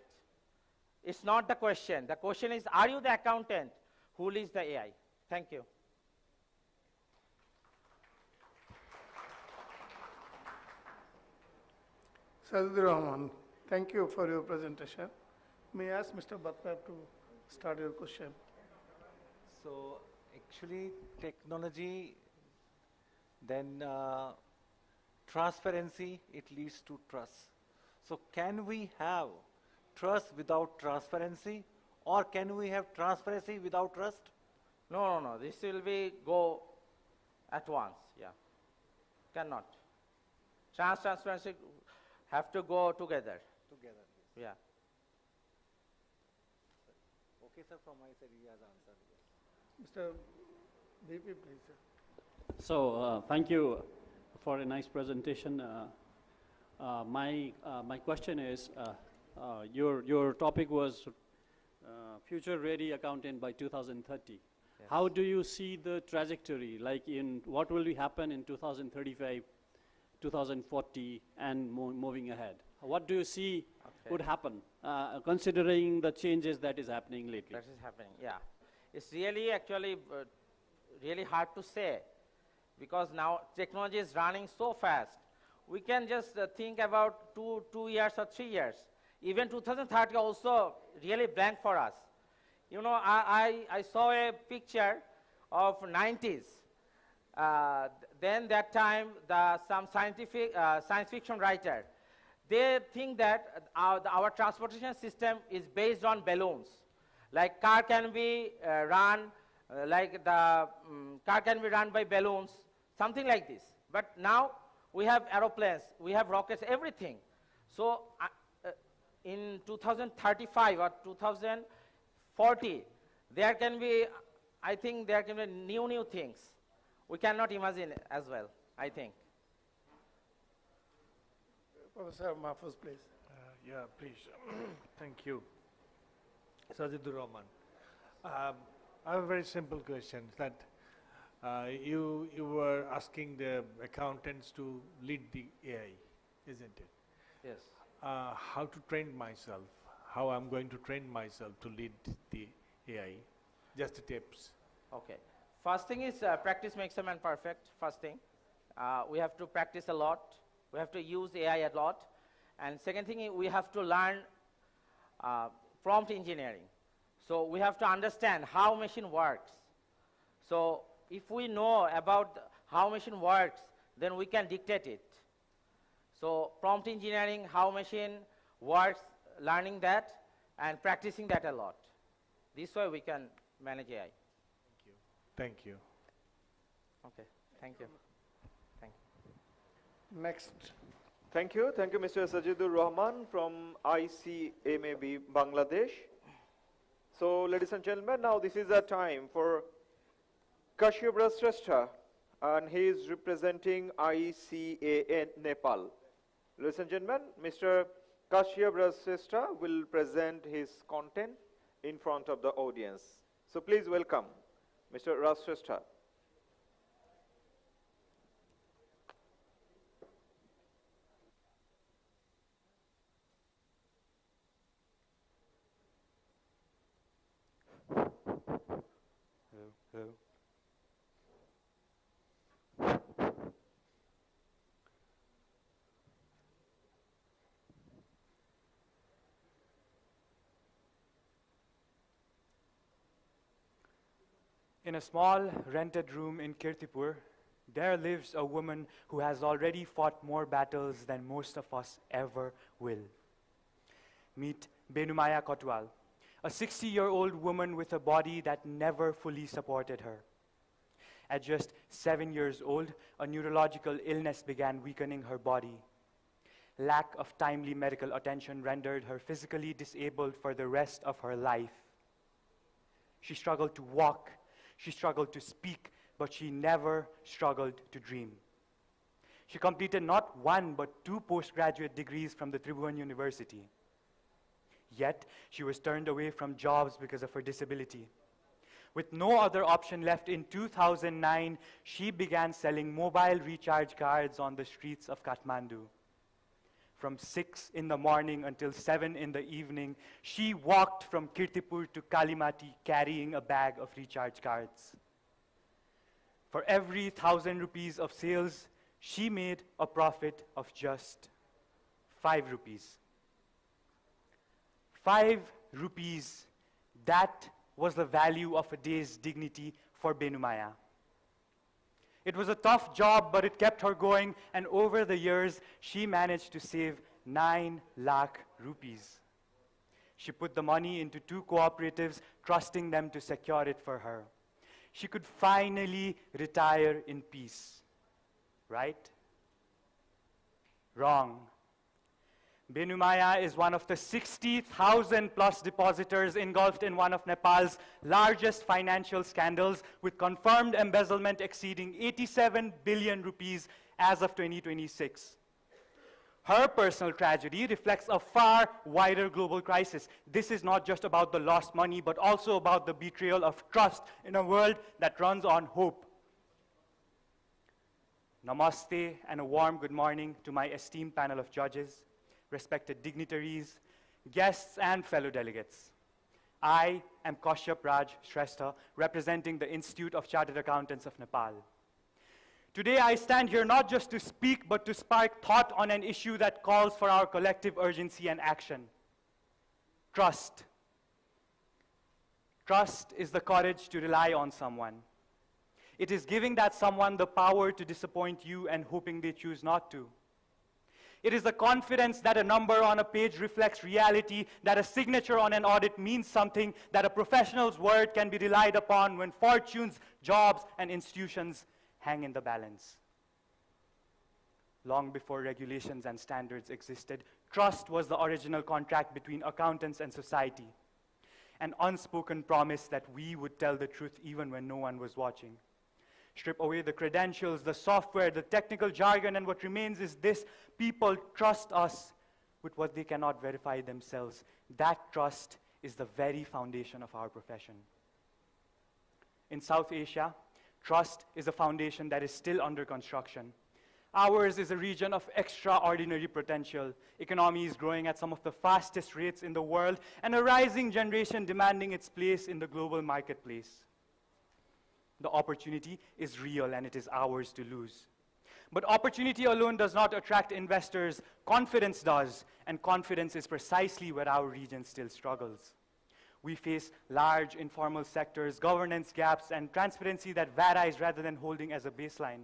It's not the question. The question is, are you the accountant who leads the AI? Thank you.
Sajid Rahman, thank you for your presentation. May I ask Mr. Bhatta to start your question?
So actually technology, then transparency, it leads to trust. So can we have trust without transparency, or can we have transparency without trust?
No. This will be go at once. Yeah, cannot. Transparency have to go together.
Together.
Yes. Yeah.
Okay, sir. From my side, he has answered. Yes.
Mr. VP, please.
So thank you for a nice presentation. My question is, your topic was future ready accountant by 2030. Yes. How do you see the trajectory, like in what will happen in 2035, 2040, and moving ahead? What do you see would happen, considering the changes that is happening lately?
That is happening, yeah. It's really actually really hard to say, because now technology is running so fast. We can just think about two years or 3 years. Even 2030 also really blank for us. You know, I saw a picture of 90s. Then that time, some science fiction writer, they think that our transportation system is based on balloons. Like car can be run, car can be run by balloons, something like this. But now we have aeroplanes, we have rockets, everything. So in 2035 or 2040, there can be, I think there can be new things. We cannot imagine as well, I think.
Professor Mahfouz, please.
Yeah, please. Thank you. Sajid Rahman. I have a very simple question. That you were asking the accountants to lead the AI, isn't it?
Yes.
How to train myself? How I'm going to train myself to lead the AI? Just tips.
Okay. First thing is practice makes a man perfect, first thing. We have to practice a lot. We have to use AI a lot. And second thing, we have to learn prompt engineering. So we have to understand how machine works. So if we know about how machine works, then we can dictate it. So prompt engineering, how machine works, learning that, and practicing that a lot. This way we can manage AI.
Thank you.
Okay, thank you. Thank you.
Next.
Thank you, Mr. Sajidur Rahman from ICMAB Bangladesh. So, ladies and gentlemen, now this is a time for Kashyap Shrestha, and he is representing ICAN Nepal. Ladies and gentlemen, Mr. Kashyap Shrestha will present his content in front of the audience. So, please welcome Mr. Shrestha.
Hello. In a small rented room in Kirtipur, there lives a woman who has already fought more battles than most of us ever will. Meet Benumaya Kotwal, a 60-year-old woman with a body that never fully supported her. At just 7 years old, a neurological illness began weakening her body. Lack of timely medical attention rendered her physically disabled for the rest of her life. She struggled to walk, she struggled to speak, but she never struggled to dream. She completed not one, but 2 postgraduate degrees from the Tribhuvan University. Yet, she was turned away from jobs because of her disability. With no other option left, in 2009, she began selling mobile recharge cards on the streets of Kathmandu. From 6 in the morning until 7 in the evening, she walked from Kirtipur to Kalimati carrying a bag of recharge cards. For every 1,000 rupees of sales, she made a profit of just 5 rupees. 5 rupees, that was the value of a day's dignity for Benumaya. It was a tough job, but it kept her going, and over the years, she managed to save 9 lakh rupees. She put the money into 2 cooperatives, trusting them to secure it for her. She could finally retire in peace. Right? Wrong. Benumaya is one of the 60,000 plus depositors engulfed in one of Nepal's largest financial scandals, with confirmed embezzlement exceeding 87 billion rupees as of 2026. Her personal tragedy reflects a far wider global crisis. This is not just about the lost money, but also about the betrayal of trust in a world that runs on hope. Namaste and a warm good morning to my esteemed panel of judges, respected dignitaries, guests, and fellow delegates. I am Kashyap Shrestha, representing the Institute of Chartered Accountants of Nepal. Today, I stand here not just to speak, but to spark thought on an issue that calls for our collective urgency and action. Trust. Trust is the courage to rely on someone. It is giving that someone the power to disappoint you and hoping they choose not to. It is the confidence that a number on a page reflects reality, that a signature on an audit means something, that a professional's word can be relied upon when fortunes, jobs, and institutions hang in the balance. Long before regulations and standards existed, trust was the original contract between accountants and society, an unspoken promise that we would tell the truth even when no one was watching. Strip away the credentials, the software, the technical jargon, and what remains is this: people trust us with what they cannot verify themselves. That trust is the very foundation of our profession. In South Asia, trust is a foundation that is still under construction. Ours is a region of extraordinary potential, economies growing at some of the fastest rates in the world, and a rising generation demanding its place in the global marketplace. The opportunity is real and it is ours to lose. But opportunity alone does not attract investors, confidence does, and confidence is precisely where our region still struggles. We face large informal sectors, governance gaps, and transparency that varies rather than holding as a baseline.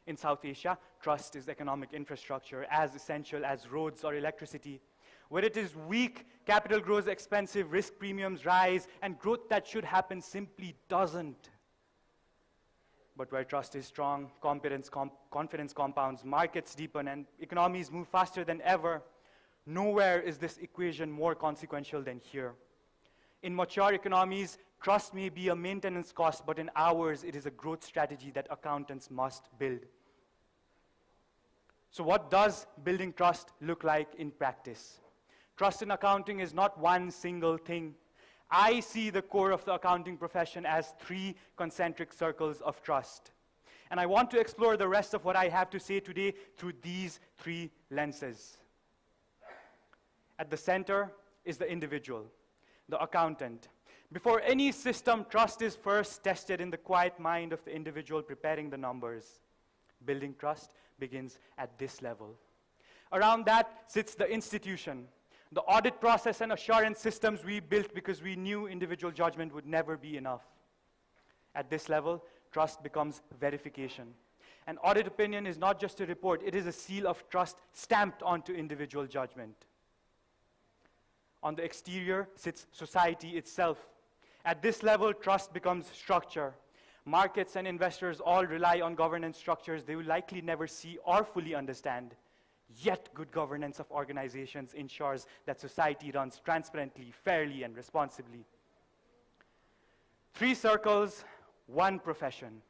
In South Asia, trust is economic infrastructure as essential as roads or electricity. Where it is weak, capital grows expensive, risk premiums rise, and growth that should happen simply doesn't. But where trust is strong, confidence compounds, markets deepen, and economies move faster than ever. Nowhere is this equation more consequential than here. In mature economies, trust may be a maintenance cost, but in ours, it is a growth strategy that accountants must build. So what does building trust look like in practice? Trust in accounting is not one single thing. I see the core of the accounting profession as 3 concentric circles of trust. And I want to explore the rest of what I have to say today through these 3 lenses. At the center is the individual, the accountant. Before any system, trust is first tested in the quiet mind of the individual preparing the numbers. Building trust begins at this level. Around that sits the institution, the audit process and assurance systems we built because we knew individual judgment would never be enough. At this level, trust becomes verification. An audit opinion is not just a report, it is a seal of trust stamped onto individual judgment. On the exterior sits society itself. At this level, trust becomes structure. Markets and investors all rely on governance structures they will likely never see or fully understand. Yet good governance of organizations ensures that society runs transparently, fairly, and responsibly. 3 circles, 1 profession.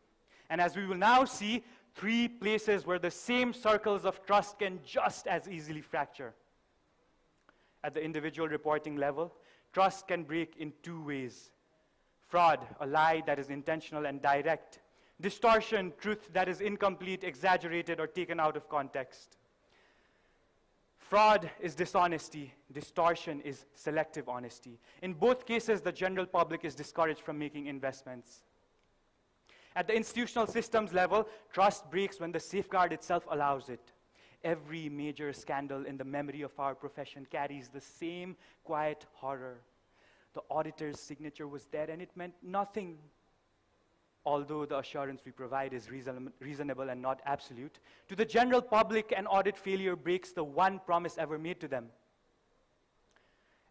And as we will now see, 3 places where the same circles of trust can just as easily fracture. At the individual reporting level, trust can break in 2 ways. Fraud, a lie that is intentional and direct. Distortion, truth that is incomplete, exaggerated, or taken out of context. Fraud is dishonesty. Distortion is selective honesty. In both cases, the general public is discouraged from making investments. At the institutional systems level, trust breaks when the safeguard itself allows it. Every major scandal in the memory of our profession carries the same quiet horror. The auditor's signature was there and it meant nothing. Although the assurance we provide is reasonable and not absolute, to the general public, an audit failure breaks the one promise ever made to them.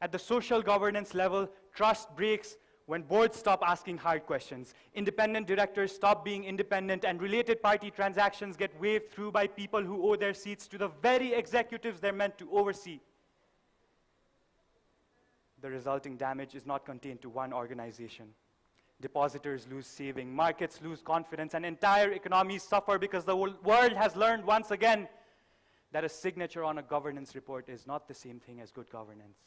At the social governance level, trust breaks when boards stop asking hard questions, independent directors stop being independent, and related party transactions get waved through by people who owe their seats to the very executives they're meant to oversee. The resulting damage is not contained to one organization. Depositors lose saving, markets lose confidence, and entire economies suffer because the world has learned once again that a signature on a governance report is not the same thing as good governance.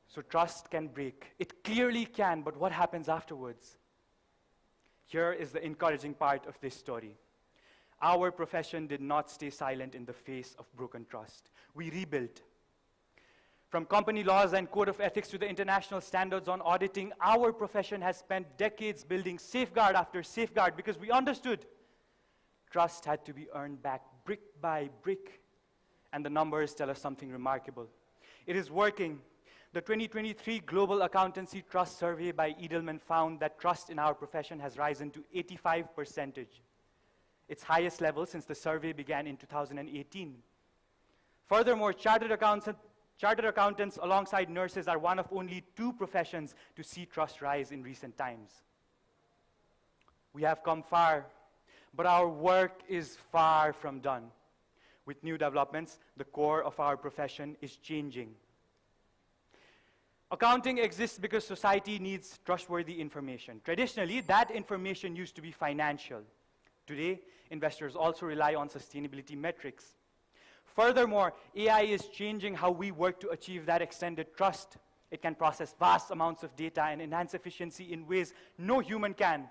So trust can break. It clearly can, but what happens afterwards? Here is the encouraging part of this story. Our profession did not stay silent in the face of broken trust. We rebuilt. From company laws and code of ethics to the international standards on auditing, our profession has spent decades building safeguard after safeguard because we understood trust had to be earned back brick by brick. And the numbers tell us something remarkable. It is working. The 2023 Global Accountancy Trust Survey by Edelman found that trust in our profession has risen to 85%, its highest level since the survey began in 2018. Furthermore, chartered accountants alongside nurses are one of only 2 professions to see trust rise in recent times. We have come far, but our work is far from done. With new developments, the core of our profession is changing. Accounting exists because society needs trustworthy information. Traditionally, that information used to be financial. Today, investors also rely on sustainability metrics. Furthermore, AI is changing how we work to achieve that extended trust. It can process vast amounts of data and enhance efficiency in ways no human can.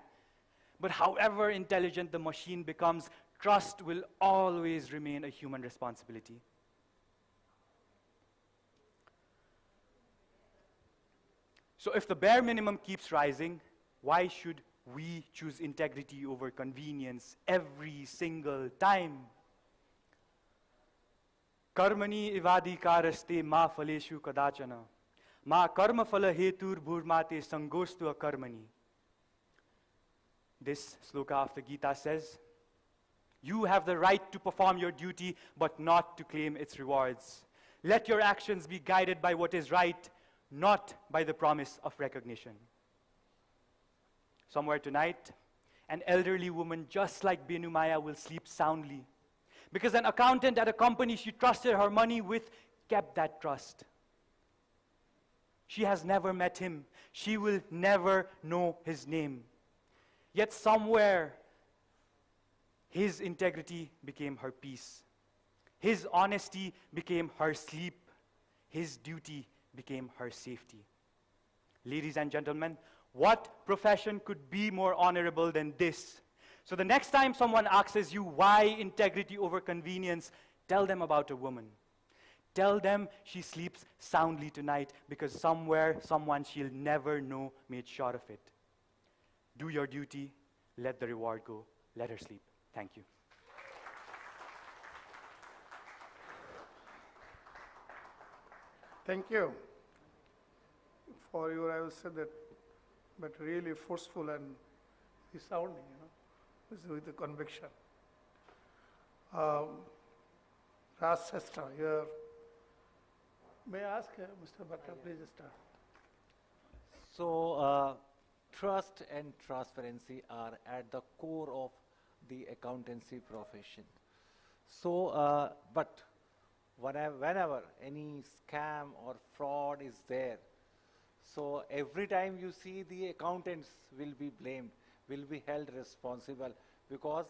But however intelligent the machine becomes, trust will always remain a human responsibility. So if the bare minimum keeps rising, why should we choose integrity over convenience every single time? Karmani ivadikaraste ma phaleshu kadachana. Ma karma phala hetur bhurmate sangostu akarmani. This sloka of the Gita says, you have the right to perform your duty, but not to claim its rewards. Let your actions be guided by what is right, not by the promise of recognition. Somewhere tonight, an elderly woman just like Benu Maya will sleep soundly, because an accountant at a company she trusted her money with kept that trust. She has never met him. She will never know his name. Yet somewhere, his integrity became her peace. His honesty became her sleep. His duty became her safety. Ladies and gentlemen, what profession could be more honorable than this? So the next time someone asks you why integrity over convenience, tell them about a woman. Tell them she sleeps soundly tonight because somewhere, someone she'll never know made sure of it. Do your duty, let the reward go, let her sleep. Thank you.
Thank you. For you, I will say that, but really forceful and resounding, with the conviction. Raj Sestra, here. May I ask Mr. Bhatta, please start.
So, trust and transparency are at the core of the accountancy profession. So, but whenever any scam or fraud is there, so every time you see the accountants will be blamed, will be held responsible, because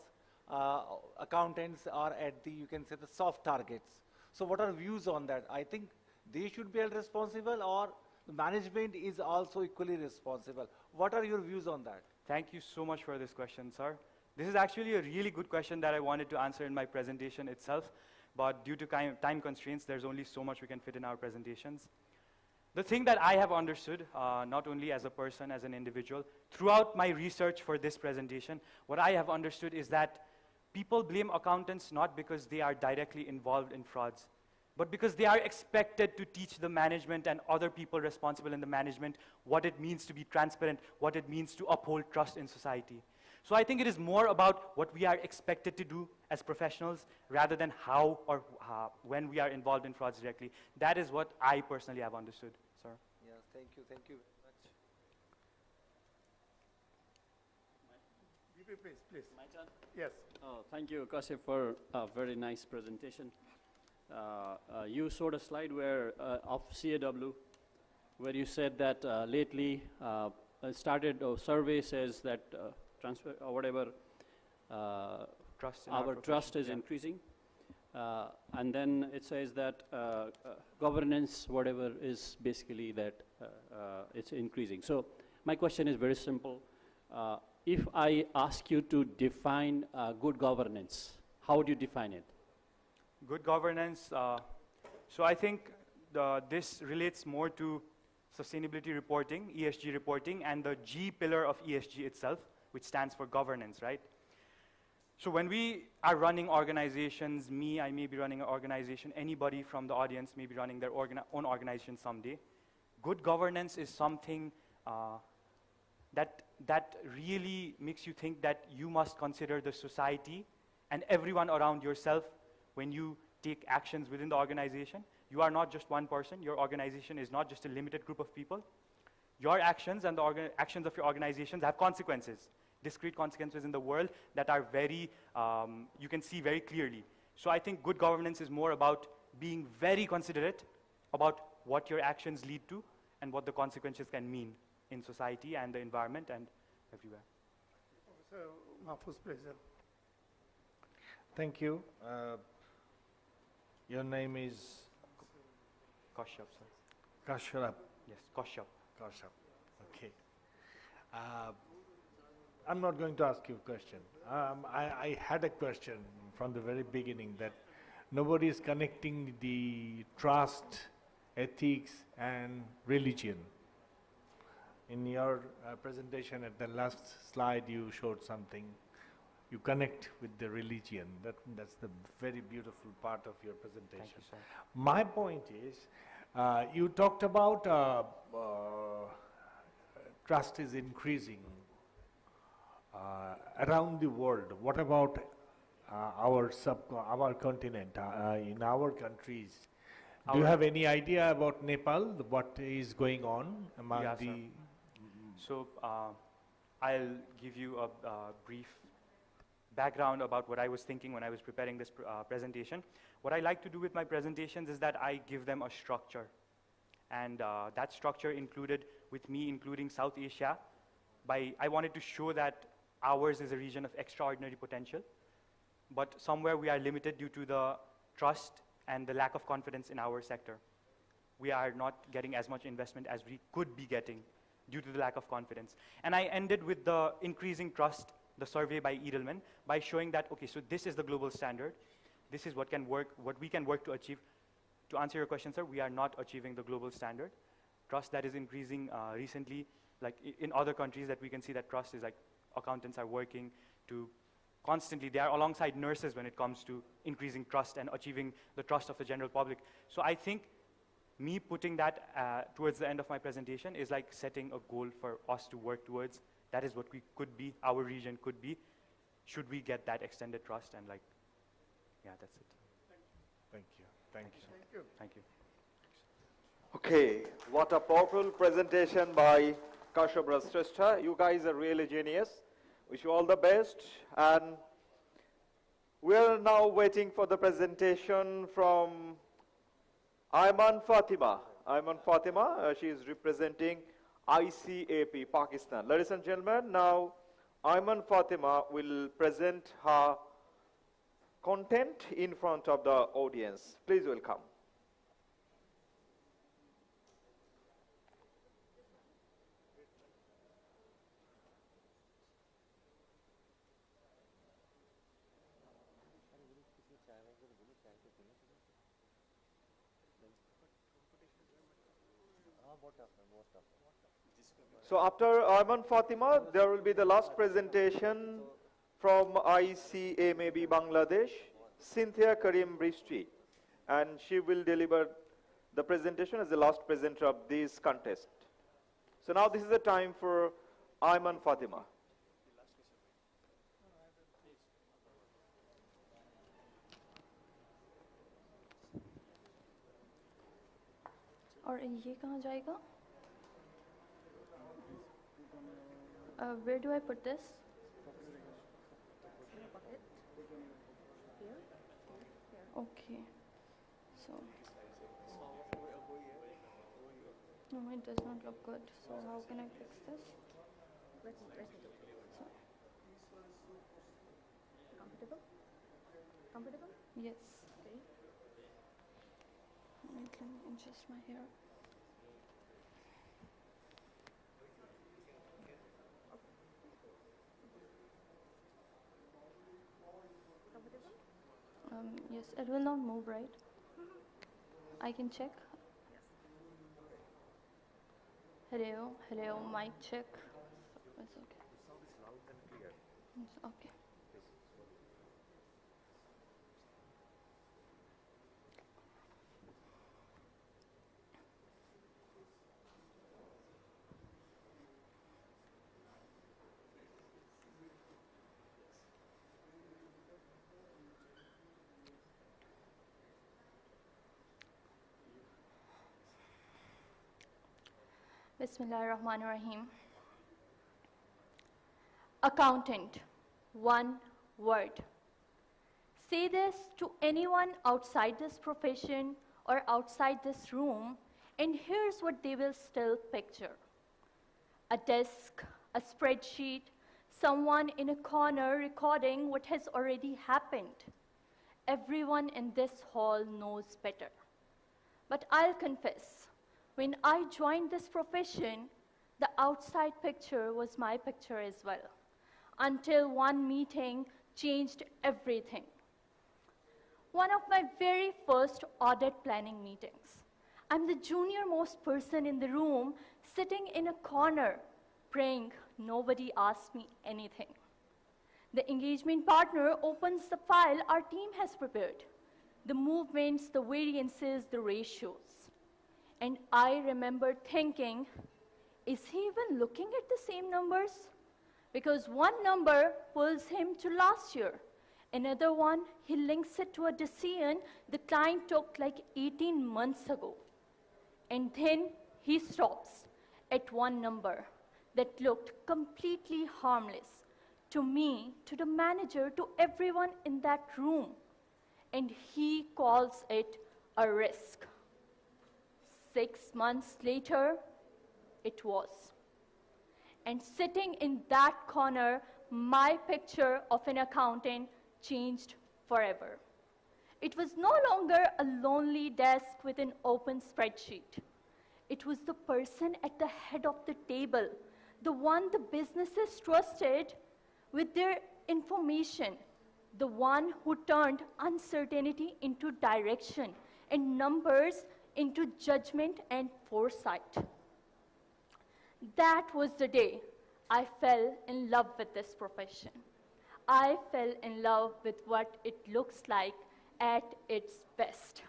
accountants are at the, you can say, the soft targets. So what are views on that? I think they should be held responsible, or the management is also equally responsible. What are your views on that?
Thank you so much for this question, sir. This is actually a really good question that I wanted to answer in my presentation itself, but due to time constraints, there's only so much we can fit in our presentations. The thing that I have understood, not only as a person, as an individual, throughout my research for this presentation, what I have understood is that people blame accountants not because they are directly involved in frauds, but because they are expected to teach the management and other people responsible in the management what it means to be transparent, what it means to uphold trust in society. So I think it is more about what we are expected to do as professionals rather than how or when we are involved in frauds directly. That is what I personally have understood, sir.
Yes, thank you very much.
Please. My turn? Yes.
Thank you, Kasif, for a very nice presentation. You showed a slide where of CAW, where you said that lately started a survey says that transfer or whatever our trust is increasing, and then it says that governance whatever is basically that it's increasing. So my question is very simple. If I ask you to define good governance, how would you define it?
Good governance, so I think this relates more to sustainability reporting, ESG reporting, and the G pillar of ESG itself, which stands for governance, right? So when we are running organizations, I may be running an organization, anybody from the audience may be running their own organization someday. Good governance is something that really makes you think that you must consider the society and everyone around yourself when you take actions within the organization. You are not just one person. Your organization is not just a limited group of people. Your actions and the actions of your organizations have consequences, discrete consequences in the world that are very, you can see very clearly. So I think good governance is more about being very considerate about what your actions lead to and what the consequences can mean in society and the environment and everywhere.
So, Mahfouz, please.
Thank you. Your name is?
Kashyap, sir.
Kashyap.
Yes, Kashyap.
Kashyap, okay. I'm not going to ask you a question. I had a question from the very beginning that nobody is connecting the trust, ethics, and religion. In your presentation at the last slide, you showed something. You connect with the religion. That's the very beautiful part of your presentation.
Thank you, sir.
My point is, you talked about trust is increasing around the world. What about our continent, in our countries? Do you have any idea about Nepal, what is going on among
Yeah,
the...
sir. So I'll give you a brief background about what I was thinking when I was preparing this presentation. What I like to do with my presentations is that I give them a structure. And that structure included, with me including South Asia, I wanted to show that ours is a region of extraordinary potential, but somewhere we are limited due to the trust and the lack of confidence in our sector. We are not getting as much investment as we could be getting due to the lack of confidence. And I ended with the increasing trust, the survey by Edelman, by showing that, okay, so this is the global standard. This is what we can work to achieve. To answer your question, sir, we are not achieving the global standard. Trust that is increasing recently, like in other countries that we can see that trust is like accountants are working to constantly, they are alongside nurses when it comes to increasing trust and achieving the trust of the general public. So I think me putting that towards the end of my presentation is like setting a goal for us to work towards. That is what we could be, our region could be, should we get that extended trust, and like, yeah, that's it.
Thank you. Thank you.
Thank you.
Thank you.
Okay, what a powerful presentation by Kashabra Shrestha. You guys are really genius. Wish you all the best. And we are now waiting for the presentation from Ayman Fatima. Ayman Fatima, she is representing ICAP, Pakistan. Ladies and gentlemen, now Ayman Fatima will present her content in front of the audience. Please welcome. So after Ayman Fatima, there will be the last presentation from ICA, maybe Bangladesh, Cynthia Karim Brishti, and she will deliver the presentation as the last presenter of this contest. So now this is the time for Ayman Fatima.
और ये कहाँ जाएगा? Where do I put this? Okay. So. No, it does not look good. So how can I fix this? So.
Comfortable? Comfortable?
Yes.
Okay.
Wait, let me adjust my hair. Yes, it will not move, right? I can check. Hello, hello, mic check. So it's okay.
The sound is loud and clear.
It's okay. Bismillahirrahmanirrahim. Accountant, one word. Say this to anyone outside this profession or outside this room, and here's what they will still picture. A desk, a spreadsheet, someone in a corner recording what has already happened. Everyone in this hall knows better. But I'll confess, when I joined this profession, the outside picture was my picture as well. until one meeting changed everything. One of my very first audit planning meetings. I'm the junior most person in the room, sitting in a corner, praying nobody asks me anything. The engagement partner opens the file our team has prepared, the movements, the variances, the ratios. And I remember thinking, is he even looking at the same numbers? Because one number pulls him to last year. Another one, he links it to a decision the client took like 18 months ago. And then he stops at one number that looked completely harmless to me, to the manager, to everyone in that room. And he calls it a risk. 6 months later, it was. And sitting in that corner, my picture of an accountant changed forever. It was no longer a lonely desk with an open spreadsheet. It was the person at the head of the table, the one the businesses trusted with their information, the one who turned uncertainty into direction and numbers into judgment and foresight. That was the day I fell in love with this profession. I fell in love with what it looks like at its best.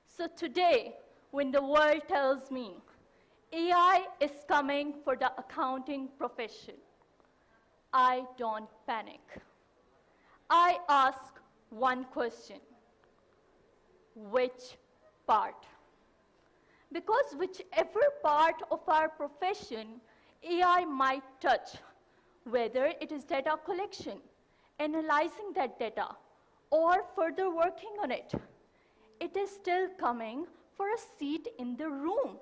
So today, when the world tells me AI is coming for the accounting profession, I don't panic. I ask one question: which part? Because whichever part of our profession AI might touch, whether it is data collection, analyzing that data, or further working on it, it is still coming for a seat in the room.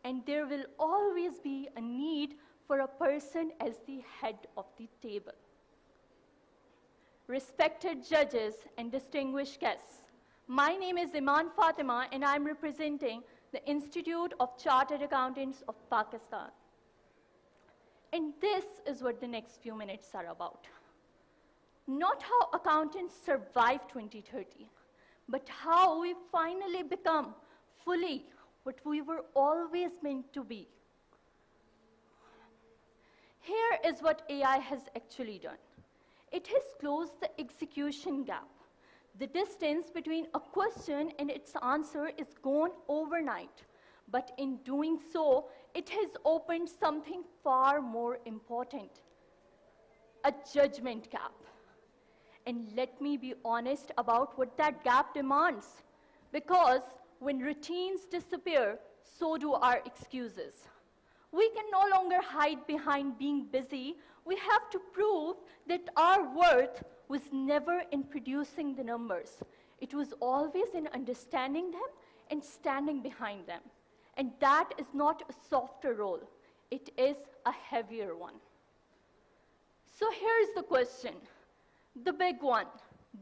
And there will always be a need for a person as the head of the table. Respected judges and distinguished guests, my name is Iman Fatima, and I'm representing the Institute of Chartered Accountants of Pakistan. And this is what the next few minutes are about. Not how accountants survive 2030, but how we finally become fully what we were always meant to be. Here is what AI has actually done. It has closed the execution gap. The distance between a question and its answer is gone overnight. But in doing so, it has opened something far more important: a judgment gap. And let me be honest about what that gap demands. Because when routines disappear, so do our excuses. We can no longer hide behind being busy. We have to prove that our worth was never in producing the numbers. It was always in understanding them and standing behind them. And that is not a softer role. It is a heavier one. So here's the question, the big one,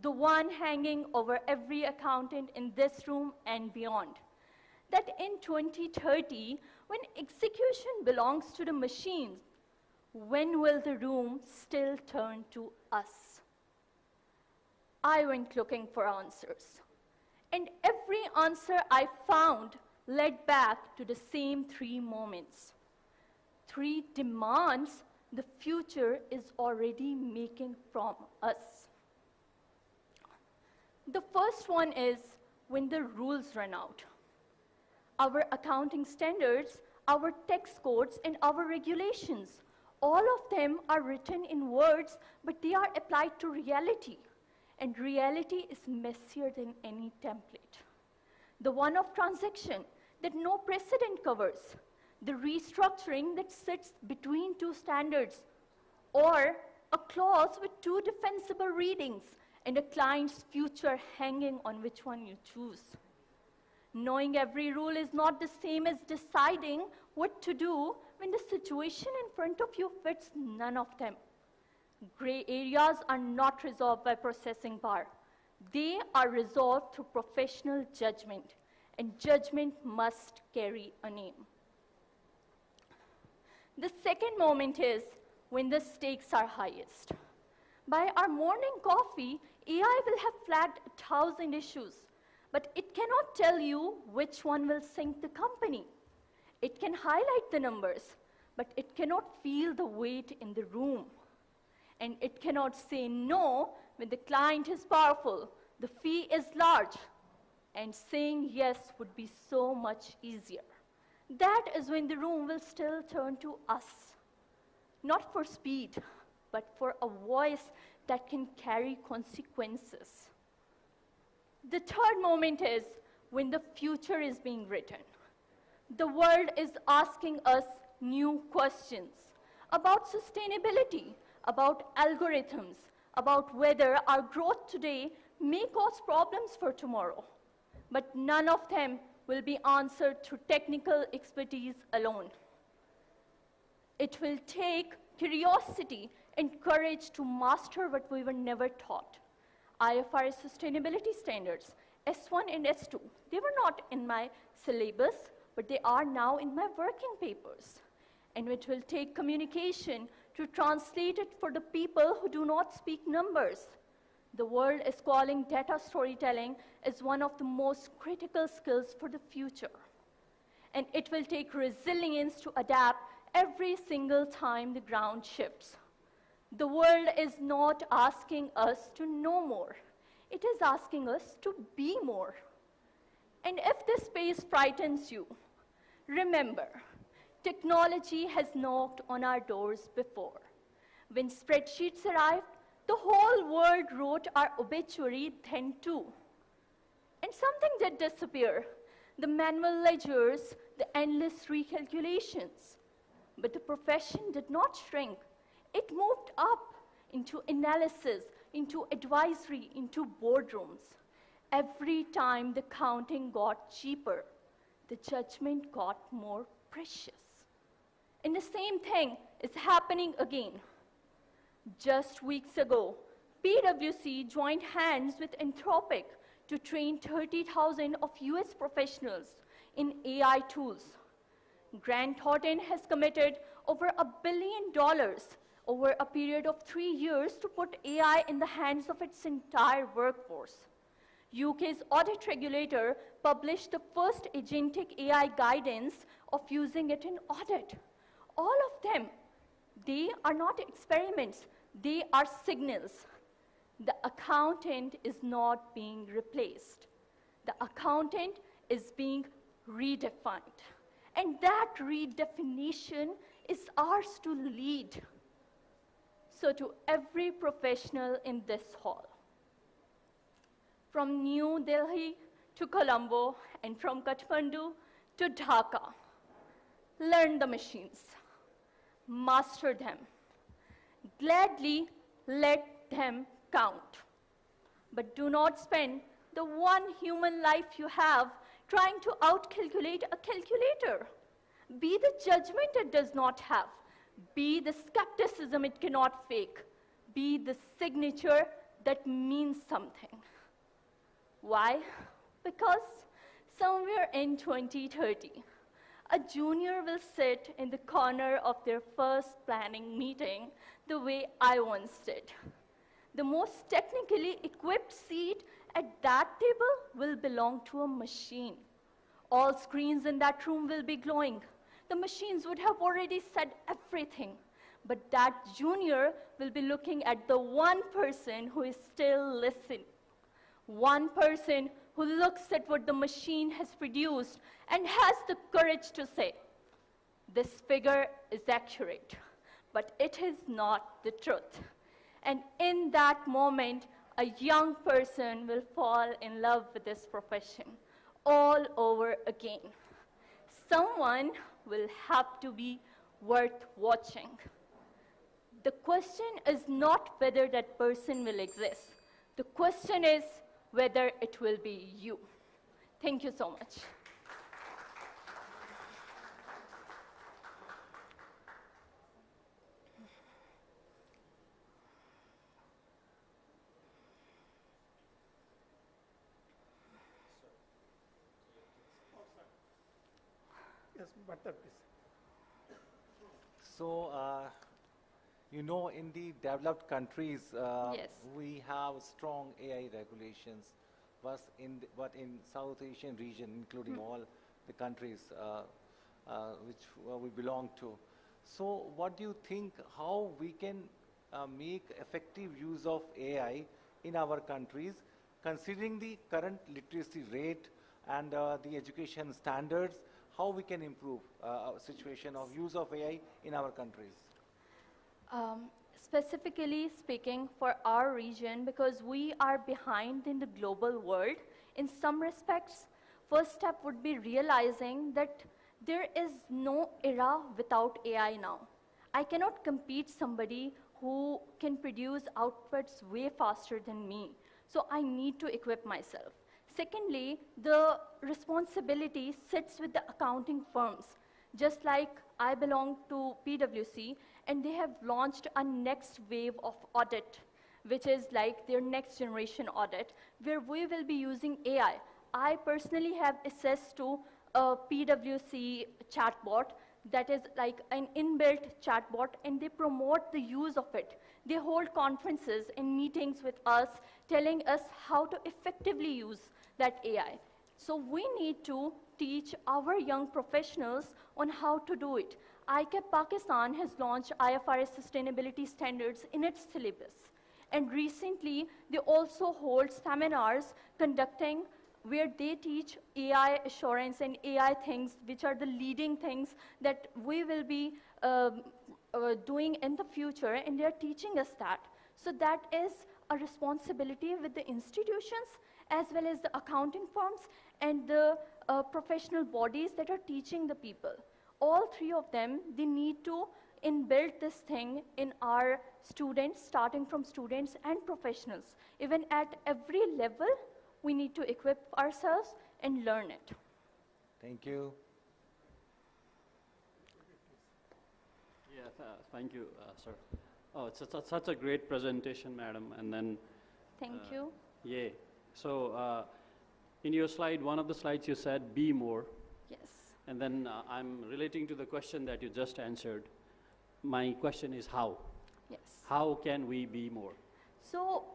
the one hanging over every accountant in this room and beyond. That in 2030, when execution belongs to the machines, when will the room still turn to us? I went looking for answers. And every answer I found led back to the same 3 moments. 3 demands the future is already making from us. The first one is when the rules run out. Our accounting standards, our tax codes, and our regulations, all of them are written in words, but they are applied to reality. And reality is messier than any template. The one-off transaction that no precedent covers, the restructuring that sits between 2 standards, or a clause with 2 defensible readings and a client's future hanging on which one you choose. Knowing every rule is not the same as deciding what to do when the situation in front of you fits none of them. Gray areas are not resolved by processing power. They are resolved through professional judgment, and judgment must carry a name. The second moment is when the stakes are highest. By our morning coffee, AI will have flagged 1,000 issues, but it cannot tell you which one will sink the company. It can highlight the numbers, but it cannot feel the weight in the room. And it cannot say no when the client is powerful, the fee is large, and saying yes would be so much easier. That is when the room will still turn to us, not for speed, but for a voice that can carry consequences. The third moment is when the future is being written. The world is asking us new questions about sustainability, about algorithms, about whether our growth today may cause problems for tomorrow. But none of them will be answered through technical expertise alone. It will take curiosity and courage to master what we were never taught. IFRS sustainability standards, S1 and S2, they were not in my syllabus, but they are now in my working papers. And it will take communication to translate it for the people who do not speak numbers. The world is calling data storytelling as one of the most critical skills for the future. And it will take resilience to adapt every single time the ground shifts. The world is not asking us to know more. It is asking us to be more. And if this space frightens you, remember, technology has knocked on our doors before. When spreadsheets arrived, the whole world wrote our obituary then too. And something did disappear. The manual ledgers, the endless recalculations. But the profession did not shrink. It moved up into analysis, into advisory, into boardrooms. Every time the counting got cheaper, the judgment got more precious. And the same thing is happening again. Just weeks ago, PwC joined hands with Anthropic to train 30,000 of US professionals in AI tools. Grant Thornton has committed over $1 billion over a period of 3 years to put AI in the hands of its entire workforce. UK's audit regulator published the first agentic AI guidance of using it in audit. All of them, they are not experiments, they are signals. The accountant is not being replaced. The accountant is being redefined. And that redefinition is ours to lead. So to every professional in this hall, from New Delhi to Colombo and from Kathmandu to Dhaka, learn the machines, master them, gladly let them count. But do not spend the one human life you have trying to outcalculate a calculator. Be the judgment it does not have. Be the skepticism it cannot fake. Be the signature that means something. Why? Because somewhere in 2030, a junior will sit in the corner of their first planning meeting the way I once did. The most technically equipped seat at that table will belong to a machine. All screens in that room will be glowing. The machines would have already said everything, but that junior will be looking at the one person who is still listening. One person who looks at what the machine has produced and has the courage to say, this figure is accurate, but it is not the truth. And in that moment, a young person will fall in love with this profession all over again. Someone will have to be worth watching. The question is not whether that person will exist. The question is whether it will be you. Thank you so much.
Yes, butter, please.
So, You know, in the developed countries,
Yes.
we have strong AI regulations, but in South Asian region, including all the countries which we belong to. So what do you think, how we can make effective use of AI in our countries, considering the current literacy rate and the education standards, how we can improve our situation of use of AI in our countries?
Specifically speaking for our region, because we are behind in the global world, in some respects, first step would be realizing that there is no era without AI now. I cannot compete somebody who can produce outputs way faster than me. So I need to equip myself. Secondly, the responsibility sits with the accounting firms. Just like I belong to PwC, and they have launched a next wave of audit, which is like their next generation audit, where we will be using AI. I personally have access to a PwC chatbot that is like an inbuilt chatbot, and they promote the use of it. They hold conferences and meetings with us, telling us how to effectively use that AI. So we need to teach our young professionals on how to do it. ICAP Pakistan has launched IFRS sustainability standards in its syllabus. And recently, they also hold seminars conducting where they teach AI assurance and AI things, which are the leading things that we will be doing in the future, and they're teaching us that. So that is a responsibility with the institutions, as well as the accounting firms and the professional bodies that are teaching the people. All three of them, they need to inbuild this thing in our students, starting from students and professionals. Even at every level, we need to equip ourselves and learn it.
Thank you.
Yeah, thank you, sir. Oh, it's such a great presentation, madam. And then,
Thank you.
yeah. So, in your slide, one of the slides you said, be more.
Yes.
And then I'm relating to the question that you just answered. My question is how?
Yes.
How can we be more?
So,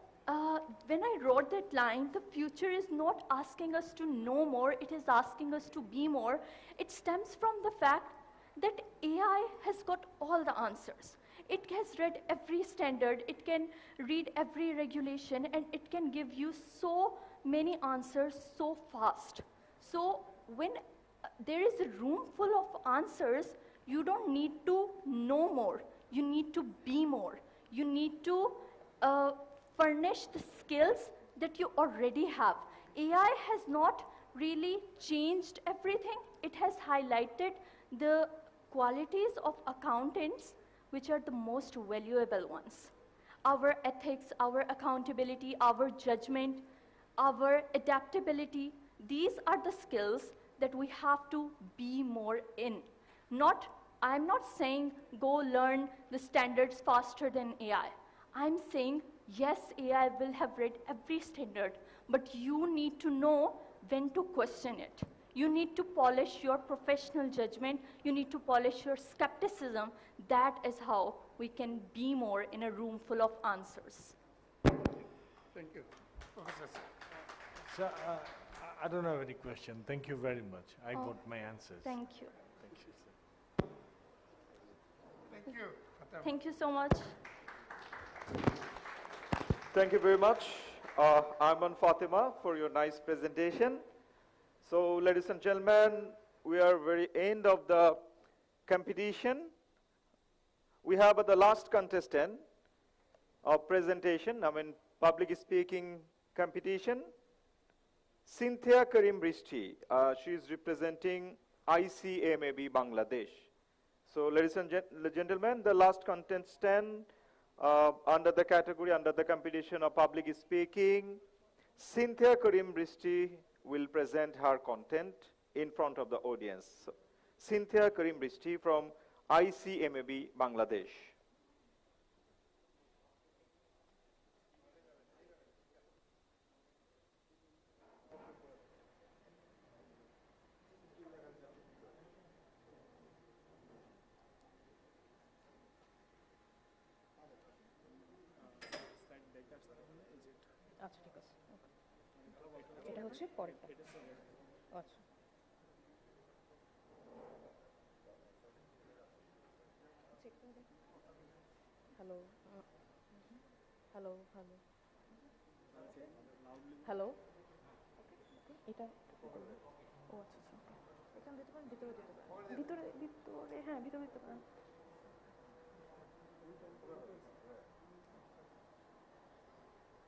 when I wrote that line, the future is not asking us to know more, it is asking us to be more. It stems from the fact that AI has got all the answers. It has read every standard, it can read every regulation, and it can give you so many answers so fast. So when there is a room full of answers, you don't need to know more, you need to be more. You need to furnish the skills that you already have. AI has not really changed everything, it has highlighted the qualities of accountants which are the most valuable ones. Our ethics, our accountability, our judgment, our adaptability, these are the skills that we have to be more in. I'm not saying go learn the standards faster than AI. I'm saying yes, AI will have read every standard, but you need to know when to question it. You need to polish your professional judgment. You need to polish your skepticism. That is how we can be more in a room full of answers.
Thank you. Professor.
So, I don't have any question. Thank you very much. I got my answers.
Thank you.
Thank you, sir.
Thank you.
Thank you so much.
Thank you very much, Arman Fatima, for your nice presentation. So, ladies and gentlemen, we are very end of the competition. We have the last contestant of presentation, public speaking competition, Cynthia Karim Brishti. She is representing ICMAB Bangladesh. So, ladies and gentlemen, the last contestant under the category, under the competition of public speaking, Cynthia Karim Brishti will present her content in front of the audience. So, Cynthia Karim Brishti from ICMAB Bangladesh.
আচ্ছা ঠিক আছে এটা হচ্ছে পরেরটা আচ্ছা hello hello hello hello এটা ও আচ্ছা আচ্ছা এখানে দিতে পারেন ভিতরে দিতে পারেন ভিতরে ভিতরে হ্যাঁ ভিতরে দিতে পারেন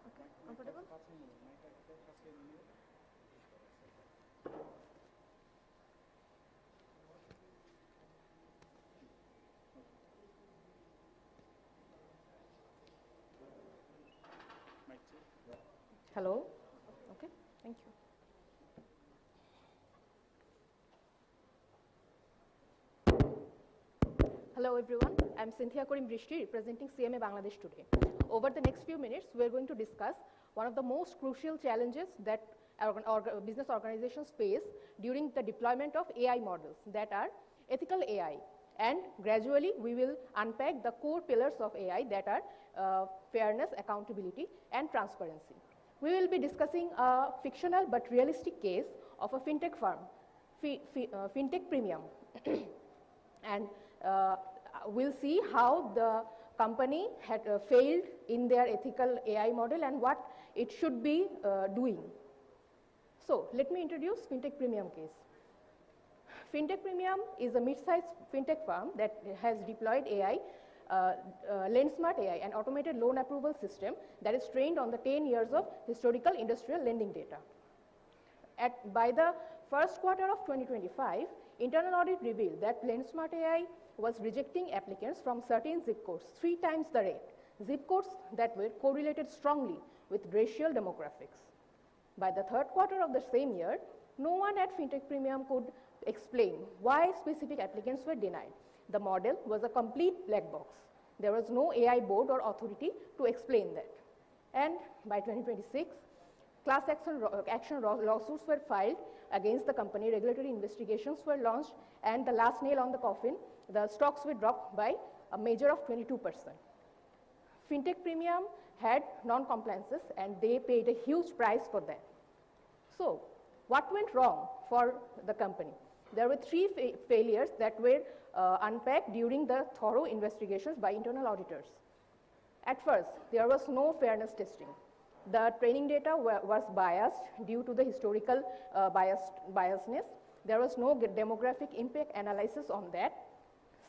ওকে comfortable Hello. Okay, thank you.
Hello everyone, I'm Cynthia Korim Brishti representing CMA Bangladesh today. Over the next few minutes, we're going to discuss one of the most crucial challenges that business organizations face during the deployment of AI models, that are ethical AI. And gradually, we will unpack the core pillars of AI that are fairness, accountability, and transparency. We will be discussing a fictional but realistic case of a fintech firm, Fintech Premium. And we'll see how the company had failed in their ethical AI model and what it should be doing. So let me introduce Fintech Premium case. Fintech Premium is a mid-sized fintech firm that has deployed AI, LendSmart AI, an automated loan approval system that is trained on the 10 years of historical industrial lending data. By the first quarter of 2025, internal audit revealed that LendSmart AI was rejecting applicants from certain zip codes 3 times the rate, zip codes that were correlated strongly with racial demographics. By the third quarter of the same year, no one at Fintech Premium could explain why specific applicants were denied. The model was a complete black box. There was no AI board or authority to explain that. And by 2026, class action lawsuits were filed against the company, regulatory investigations were launched, and the last nail on the coffin, the stocks were dropped by a measure of 22%. Fintech Premium had non-compliances and they paid a huge price for that. So what went wrong for the company? There were 3 failures that were unpacked during the thorough investigations by internal auditors. At first, there was no fairness testing. The training data was biased due to the historical biasness. There was no demographic impact analysis on that.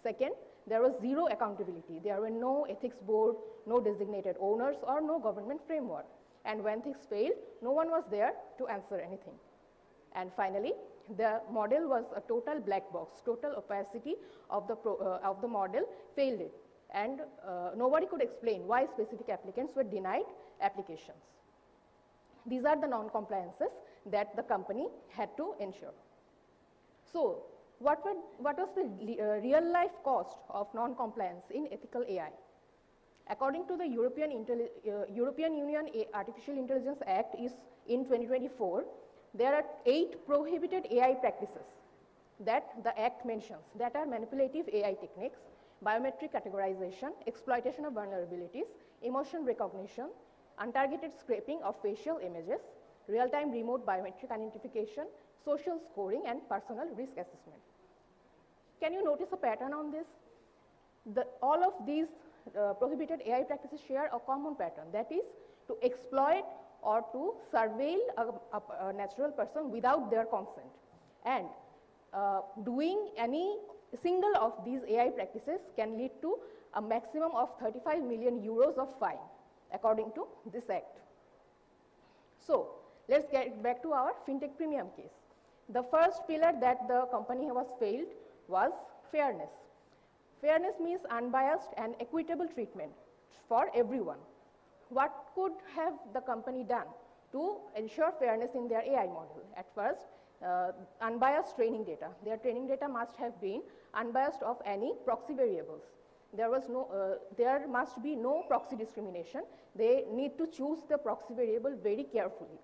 Second, there was zero accountability. There were no ethics board, no designated owners, or no government framework. And when things failed, no one was there to answer anything. And finally, the model was a total black box. Total opacity of the model failed it. And nobody could explain why specific applicants were denied applications. These are the non-compliances that the company had to ensure. So what was the real-life cost of non-compliance in ethical AI? According to the European Union Artificial Intelligence Act in 2024, there are 8 prohibited AI practices that the Act mentions, that are manipulative AI techniques, biometric categorization, exploitation of vulnerabilities, emotion recognition, untargeted scraping of facial images, real-time remote biometric identification, social scoring, and personal risk assessment. Can you notice a pattern on this? All of these prohibited AI practices share a common pattern, that is to exploit or to surveil a natural person without their consent. And doing any single of these AI practices can lead to a maximum of 35 million euros of fine, according to this act. So let's get back to our Fintech Premium case. The first pillar that the company was failed was fairness. Fairness means unbiased and equitable treatment for everyone. What could have the company done to ensure fairness in their AI model? At first, unbiased training data. Their training data must have been unbiased of any proxy variables. There must be no proxy discrimination. They need to choose the proxy variable very carefully.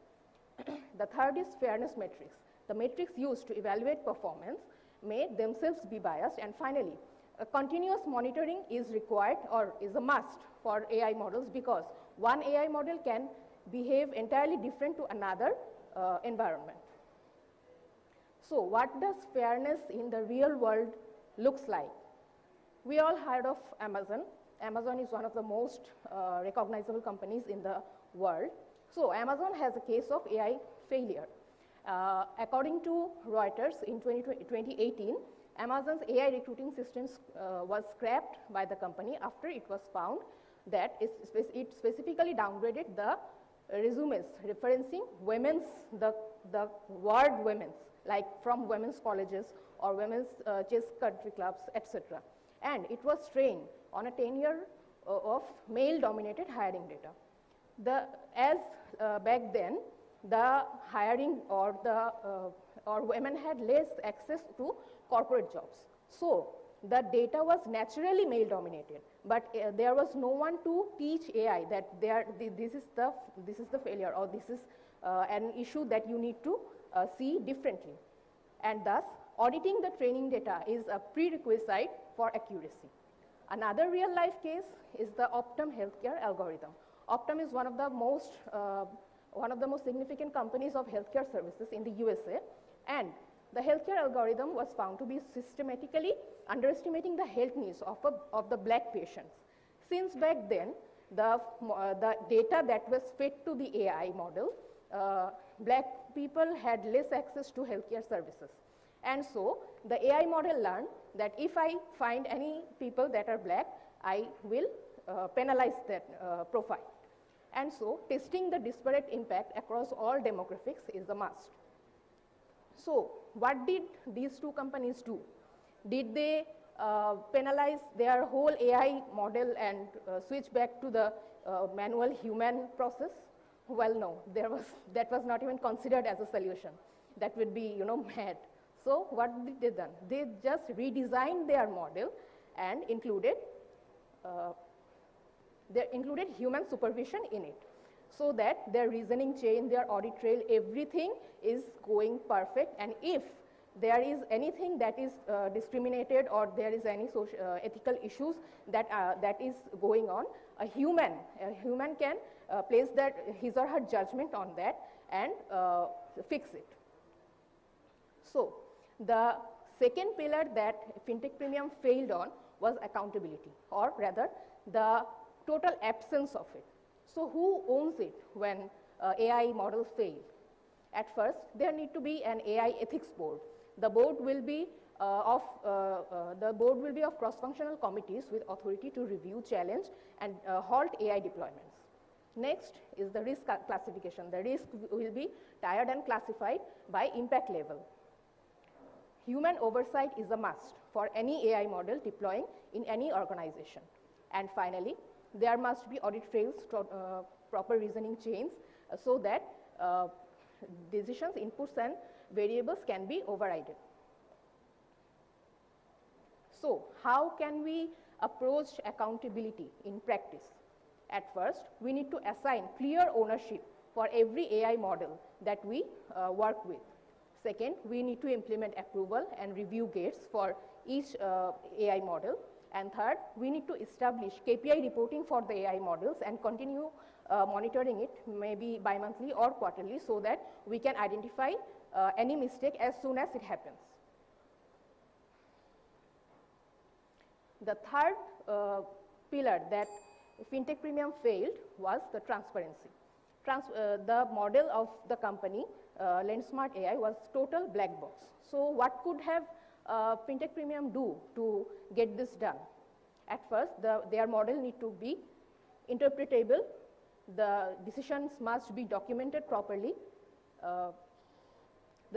The third is fairness metrics. The metrics used to evaluate performance may themselves be biased. And finally, a continuous monitoring is required or is a must for AI models, because one AI model can behave entirely different to another environment. So what does fairness in the real world looks like? We all heard of Amazon. Amazon is one of the most recognizable companies in the world. So Amazon has a case of AI failure. According to Reuters, in 2018, Amazon's AI recruiting systems was scrapped by the company after it was found that it specifically downgraded the resumes referencing the word women's, like from women's colleges or women's chess country clubs, etc. And it was trained on a tenure of male-dominated hiring data. Back then, the hiring or women had less access to corporate jobs. So the data was naturally male-dominated, but there was no one to teach AI that this is the failure, or this is an issue that you need to see differently. And thus, auditing the training data is a prerequisite for accuracy. Another real-life case is the Optum healthcare algorithm. Optum is one of the most significant companies of healthcare services in the USA, and the healthcare algorithm was found to be systematically underestimating the health needs of the black patients. Since back then, the data that was fed to the AI model, black people had less access to healthcare services. And so the AI model learned that if I find any people that are black, I will penalize that profile. And so testing the disparate impact across all demographics is a must. So what did these two companies do? Did they penalize their whole AI model and switch back to the manual human process? Well, no, that was not even considered as a solution. That would be, mad. So what did they do? They just redesigned their model and included human supervision in it, so that their reasoning chain, their audit trail, everything is going perfect. And if there is anything that is discriminated, or there is any ethical issues that is going on, a human can place his or her judgment on that and fix it. So the second pillar that FinTech Premium failed on was accountability, or rather the total absence of it. So who owns it when AI models fail? At first, there need to be an AI ethics board. The board will be of cross-functional committees with authority to review, challenge, and halt AI deployments. Next is the risk classification. The risk will be tiered and classified by impact level. Human oversight is a must for any AI model deploying in any organization. And finally, there must be audit trails, proper reasoning chains, so that decisions, inputs, and variables can be overridden. So how can we approach accountability in practice? At first, we need to assign clear ownership for every AI model that we work with. Second, we need to implement approval and review gates for each AI model. And third, we need to establish KPI reporting for the AI models and continue monitoring it, maybe bi-monthly or quarterly, so that we can identify any mistake as soon as it happens. The third pillar that FinTech Premium failed was the transparency. The model of the company, LensSmart AI, was total black box. So what could have FinTech Premium do to get this done? At first, their model need to be interpretable. The decisions must be documented properly. The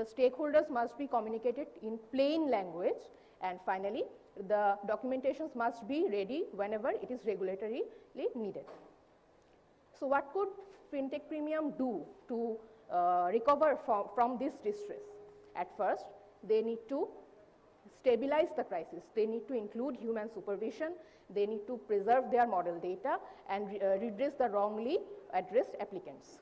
stakeholders must be communicated in plain language. And finally, the documentations must be ready whenever it is regulatorily needed. So what could FinTech Premium do to recover from this distress? At first, they need to stabilize the crisis. They need to include human supervision. They need to preserve their model data and redress the wrongly addressed applicants.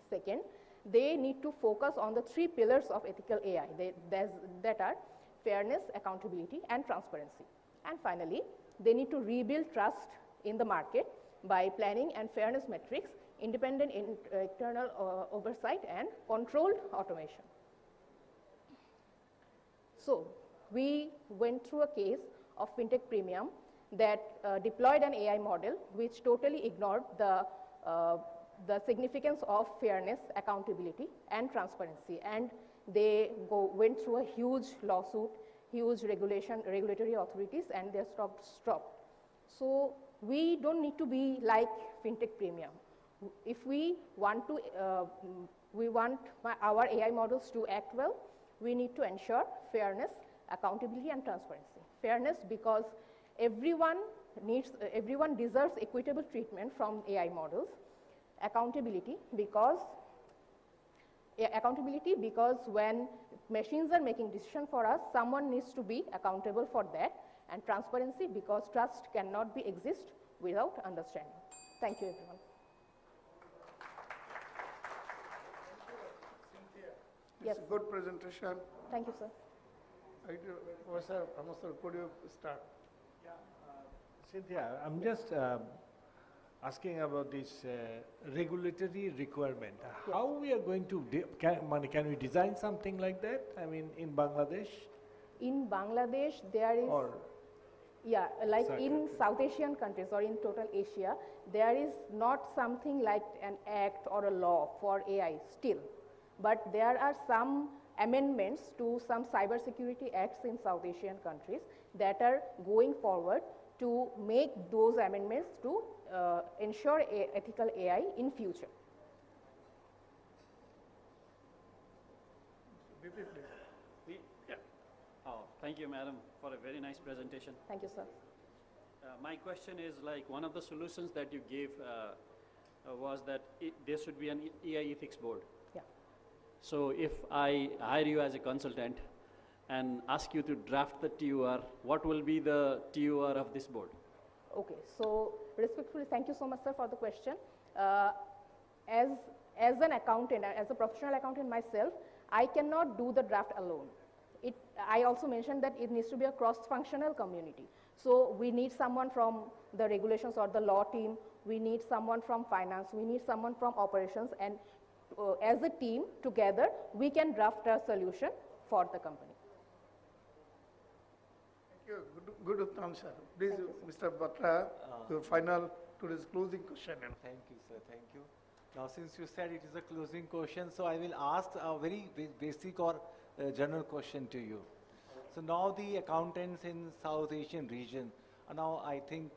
Second, they need to focus on the three pillars of ethical AI that are fairness, accountability, and transparency. And finally, they need to rebuild trust in the market by planning and fairness metrics independent external oversight, and controlled automation. So we went through a case of FinTech Premium that deployed an AI model which totally ignored the significance of fairness, accountability, and transparency. And they went through a huge lawsuit, huge regulatory authorities, and they stopped. So we don't need to be like FinTech Premium. If we want to, our AI models to act well, we need to ensure fairness, accountability, and transparency. Fairness because everyone deserves equitable treatment from AI models. Accountability because when machines are making decisions for us, someone needs to be accountable for that. And transparency because trust cannot exist without understanding. Thank you, everyone.
Yes. It's a good presentation.
Thank you, sir.
Professor Ramaswamy, could you start?
Yeah, Cynthia, I'm just asking about this regulatory requirement.
Yes.
How we are going to, can we design something like that? I mean, in Bangladesh?
In Bangladesh, there is, yeah, like in South Asian countries or in total Asia, there is not something like an act or a law for AI still. But there are some amendments to some cybersecurity acts in South Asian countries that are going forward to make those amendments to ensure ethical AI in future.
Thank you, madam, for a very nice presentation.
Thank you, sir.
My question is, like, one of the solutions that you gave was that there should be an AI ethics board.
Yeah.
So if I hire you as a consultant and ask you to draft the TUR, what will be the TUR of this board?
Okay, so respectfully, thank you so much, sir, for the question. As an accountant, as a professional accountant myself, I cannot do the draft alone. I also mentioned that it needs to be a cross-functional community. So we need someone from the regulations or the law team, we need someone from finance, we need someone from operations, and as a team together, we can draft a solution for the company.
Thank you. Good answer. Please, Mr. Batra, your final today's closing question.
Thank you, sir. Thank you. Now, since you said it is a closing question, so I will ask a very basic or general question to you. So now the accountants in South Asian region, now I think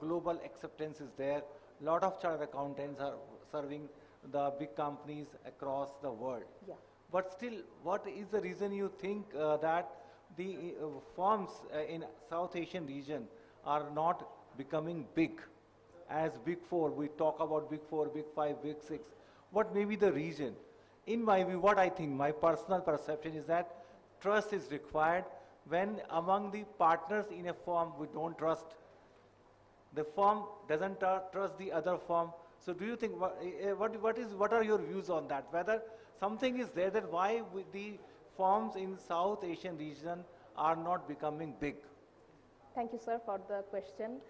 global acceptance is there. A lot of chartered accountants are serving the big companies across the world.
Yeah.
But still, what is the reason you think that the firms in South Asian region are not becoming big? As Big Four, we talk about Big Four, Big Five, Big Six. What may be the reason? In my view, what I think, my personal perception is that trust is required. When among the partners in a firm we don't trust, the firm doesn't trust the other firm. So do you think, what are your views on that? Whether something is there, that why the firms in South Asian region are not becoming big?
Thank you, sir, for the question.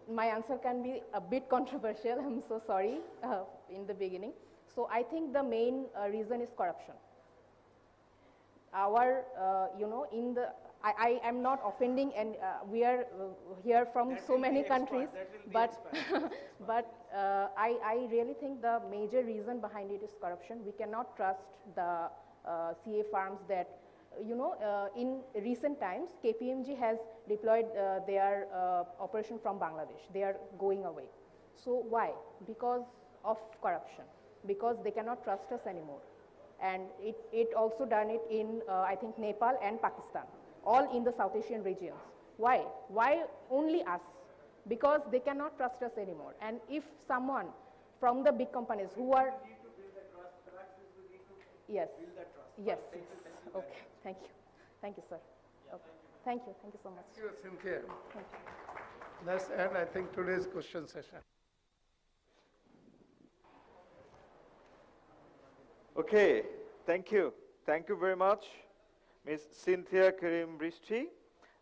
My answer can be a bit controversial. I'm so sorry in the beginning. So I think the main reason is corruption. I am not offending, and we are here from so many countries, but I really think the major reason behind it is corruption. We cannot trust the CA firms that, in recent times, KPMG has deployed their operation from Bangladesh. They are going away. So why? Because of corruption. Because they cannot trust us anymore. And it also done it in, I think, Nepal and Pakistan, all in the South Asian regions. Why? Why only us? Because they cannot trust us anymore. And if someone from the big companies who are... Yes. Yes. Okay. Thank you. Thank you, sir. Okay. Thank you. Thank you so much.
Thank you, Cynthia.
Thank you.
Let's end, I think, today's question session.
Okay, thank you. Thank you very much, Ms. Cynthia Karim Brishti.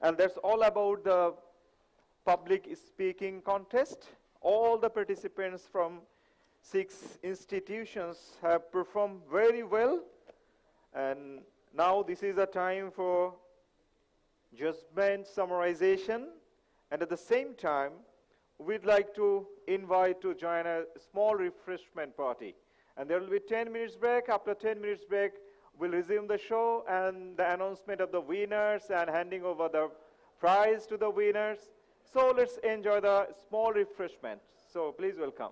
And that's all about the public speaking contest. All the participants from 6 institutions have performed very well, and now this is a time for judgment summarization, and at the same time we'd like to invite to join a small refreshment party, and there will be 10 minutes break. After 10 minutes break we'll resume the show and the announcement of the winners and handing over the prize to the winners. So let's enjoy the small refreshment. So please welcome.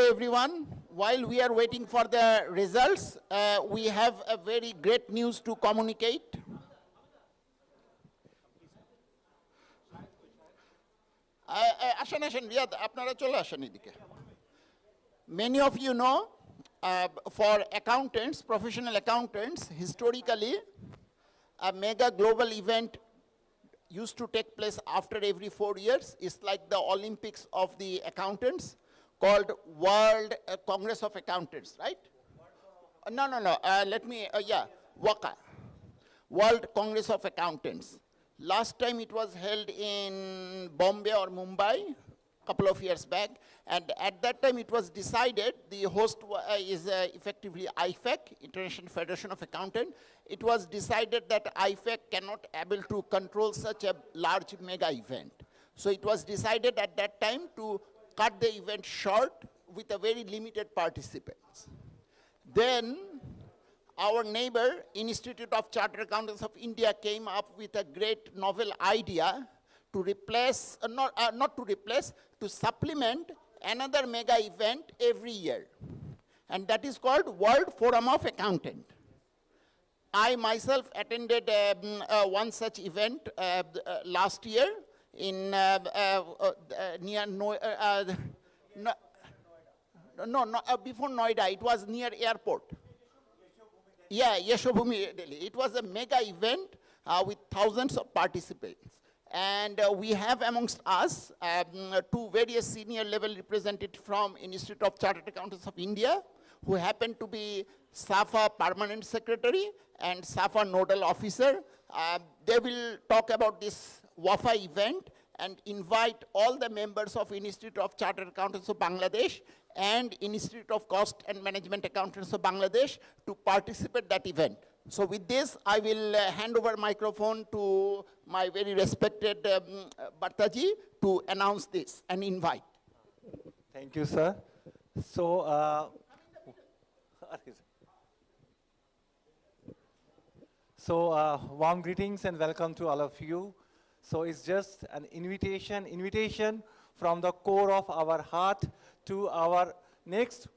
everyone. While we are waiting for the results, we have a very great news to communicate. Many of you know, for accountants, professional accountants, historically, a mega global event used to take place after every 4 years. It's like the Olympics of the accountants, called World Congress of Accountants, right? No, WACA, World Congress of Accountants. Last time it was held in Bombay or Mumbai, couple of years back, and at that time it was decided, the host is effectively IFAC, International Federation of Accountants. It was decided that IFAC cannot able to control such a large mega event. So it was decided at that time to cut the event short with a very limited participants. Then our neighbor, Institute of Chartered Accountants of India, came up with a great novel idea to replace, not to replace, to supplement another mega event every year. And that is called World Forum of Accountant. I myself attended one such event last year in near before Noida, it was near airport. Yeah, Yeshobhumi, Delhi. It was a mega event with thousands of participants. And we have amongst us two various senior level representatives from Institute of Chartered Accountants of India, who happen to be SAFA Permanent Secretary and SAFA Nodal Officer. They will talk about this WAFA event and invite all the members of Institute of Chartered Accountants of Bangladesh and Institute of Cost and Management Accountants of Bangladesh to participate that event. So with this, I will hand over microphone to my very respected Bhartaji to announce this and invite.
Thank you, sir. So, warm greetings and welcome to all of you. So it's just an invitation from the core of our heart to our next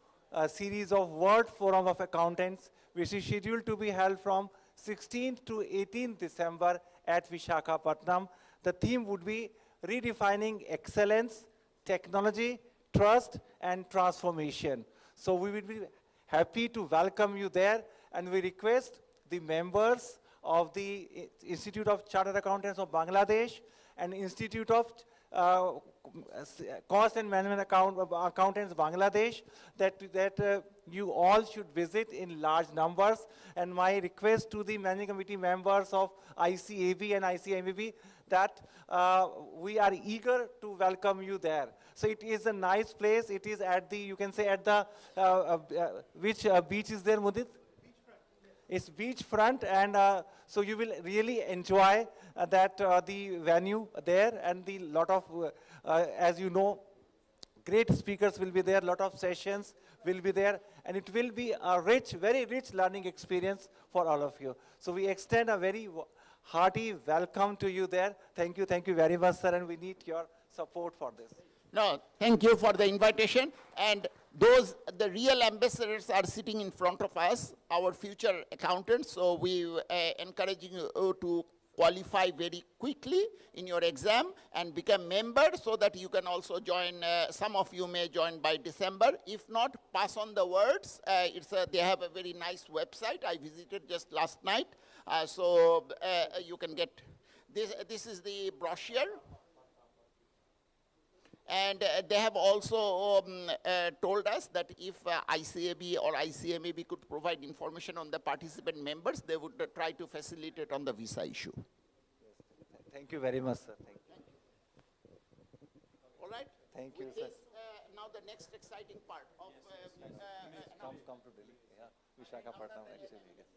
series of World Forum of Accountants, which is scheduled to be held from 16th to 18th December at Visakhapatnam. The theme would be redefining excellence, technology, trust, and transformation. So we will be happy to welcome you there, and we request the members of the Institute of Chartered Accountants of Bangladesh and Institute of Cost and Management Accountants Bangladesh that you all should visit in large numbers. And my request to the managing committee members of ICAB and ICMAB that we are eager to welcome you there. So it is a nice place. It is at the, you can say at the, which beach is there, Mudit? It's beachfront, and so you will really enjoy that the venue there, and the lot of, as you know, great speakers will be there, lot of sessions will be there, and it will be a rich, very rich learning experience for all of you. So we extend a very hearty welcome to you there. Thank you very much, sir, and we need your support for this.
No, thank you for the invitation. And those, the real ambassadors are sitting in front of us, our future accountants. So we encouraging you to qualify very quickly in your exam and become members so that you can also join, some of you may join by December. If not, pass on the words. They have a very nice website. I visited just last night. So you can get, this is the brochure. And they have also told us that if ICAB or ICMAB could provide information on the participant members, they would try to facilitate on the visa issue.
Yes. Thank you very much, sir. Thank you.
All right.
Thank you,
With
sir.
this, now the next exciting part of
come to Delhi. Yeah, Visakhapatnam actually. Yes.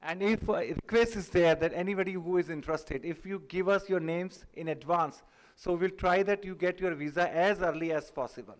And if a request is there that anybody who is interested, if you give us your names in advance, so we'll try that you get your visa as early as possible.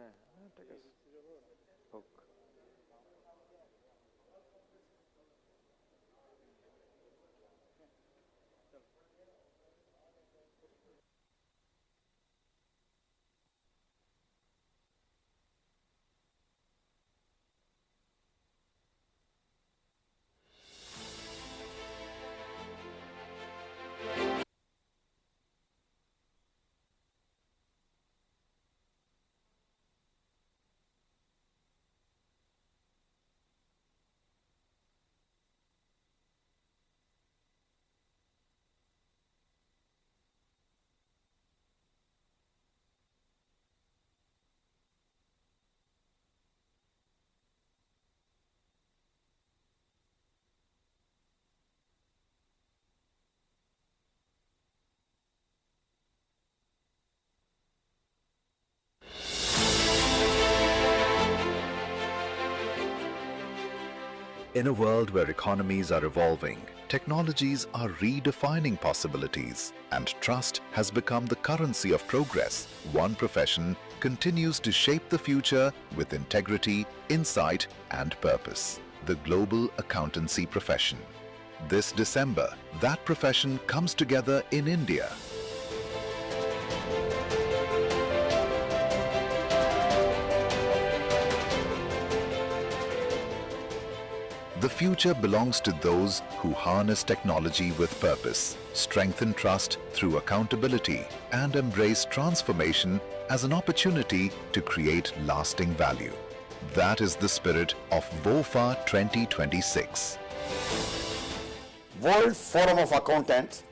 হ্যাঁ ঠিক আছে হোক
In a world where economies are evolving, technologies are redefining possibilities, and trust has become the currency of progress, one profession continues to shape the future with integrity, insight, and purpose: the global accountancy profession. This December, that profession comes together in India. The future belongs to those who harness technology with purpose, strengthen trust through accountability, and embrace transformation as an opportunity to create lasting value. That is the spirit of WOFA 2026.
World Forum of Accountants,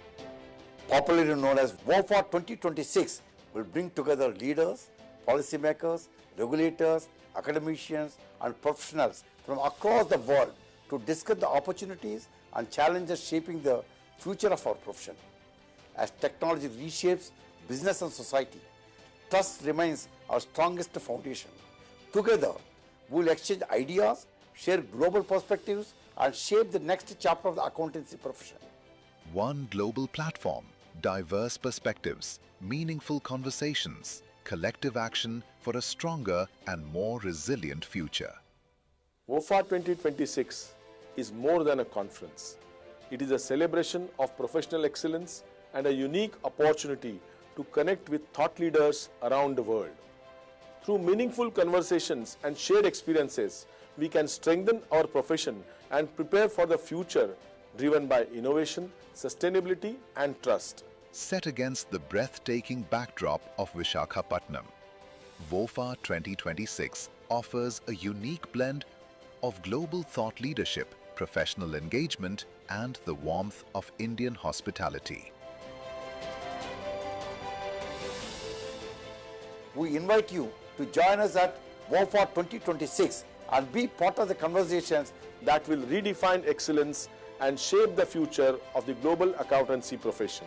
popularly known as WOFA 2026, will bring together leaders, policymakers, regulators, academicians, and professionals from across the world to discuss the opportunities and challenges shaping the future of our profession. As technology reshapes business and society, trust remains our strongest foundation. Together, we will exchange ideas, share global perspectives, and shape the next chapter of the accountancy profession.
One global platform, diverse perspectives, meaningful conversations, collective action for a stronger and more resilient future.
WOFA 2026 is more than a conference. It is a celebration of professional excellence and a unique opportunity to connect with thought leaders around the world. Through meaningful conversations and shared experiences, we can strengthen our profession and prepare for the future driven by innovation, sustainability, and trust.
Set against the breathtaking backdrop of Visakhapatnam, WOFA 2026 offers a unique blend of global thought leadership, professional engagement, and the warmth of Indian hospitality.
We invite you to join us at WOFA 2026 and be part of the conversations
that will redefine excellence and shape the future of the global accountancy profession.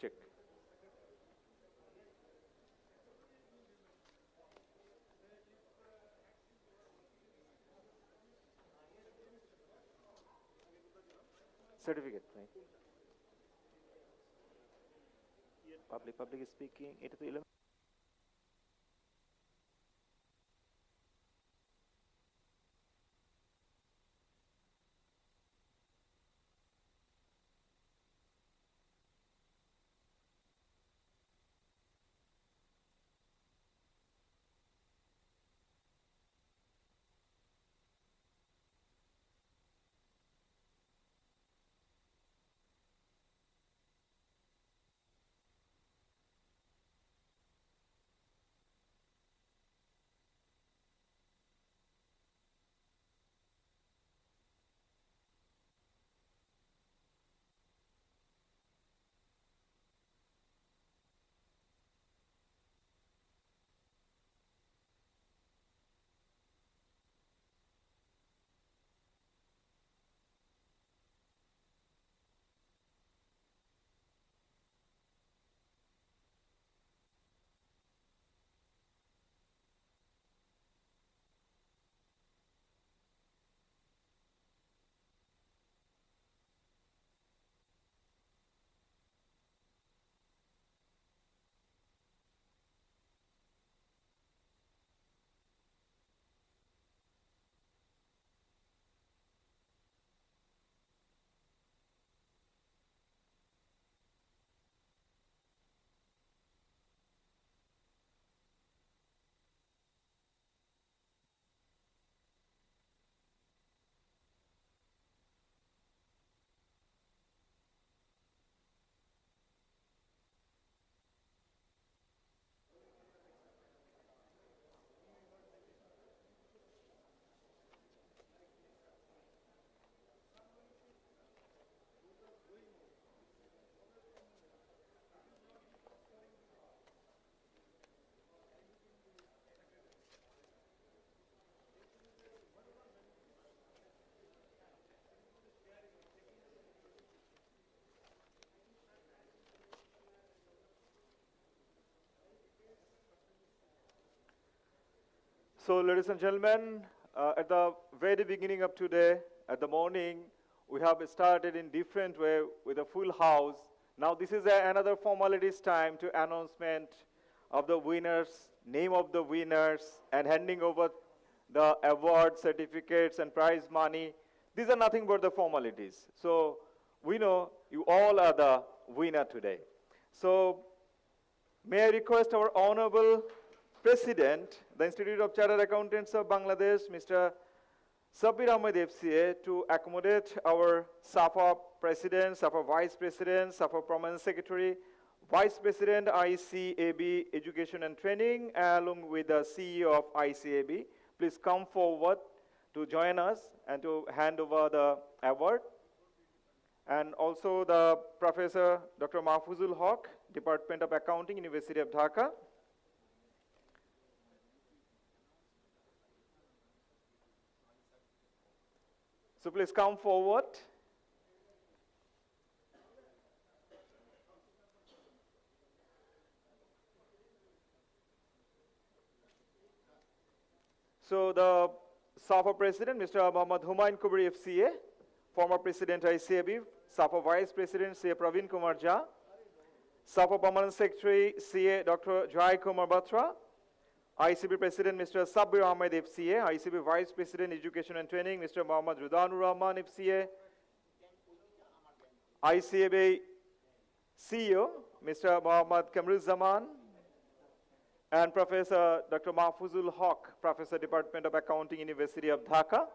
check. Certificate, right? Public speaking, এটা তো 11 So, ladies and gentlemen, at the very beginning of today, at the morning, we have started in different way with a full house. Now, this is another formalities time to announcement of the winners, name of the winners, and handing over the award certificates and prize money. These are nothing but the formalities. So, we know you all are the winner today. So, may I request our honorable President, the Institute of Chartered Accountants of Bangladesh, Mr. Sabir Ahmed FCA, to accommodate our SAFA President, SAFA Vice President, SAFA Permanent Secretary, Vice President, ICAB Education and Training, along with the CEO of ICAB. Please come forward to join us and to hand over the award. And also the Professor Dr. Mahfuzul Haq, Department of Accounting, University of Dhaka. So please come forward. So the SAFA President, Mr. Muhammad Humayun Kubri FCA, former President ICAB, SAFA Vice President, CA Praveen Kumar Jha, SAFA Permanent Secretary, CA Dr. Jai Kumar Batra, ICB President, Mr. Sabir Ahmed FCA, ICB Vice President, Education and Training, Mr. Muhammad Rudanur Rahman FCA, ICAB CEO, Mr. Muhammad Kamrul Zaman, and Professor Dr. Mahfuzul Haq, Professor, Department of Accounting, University of Dhaka.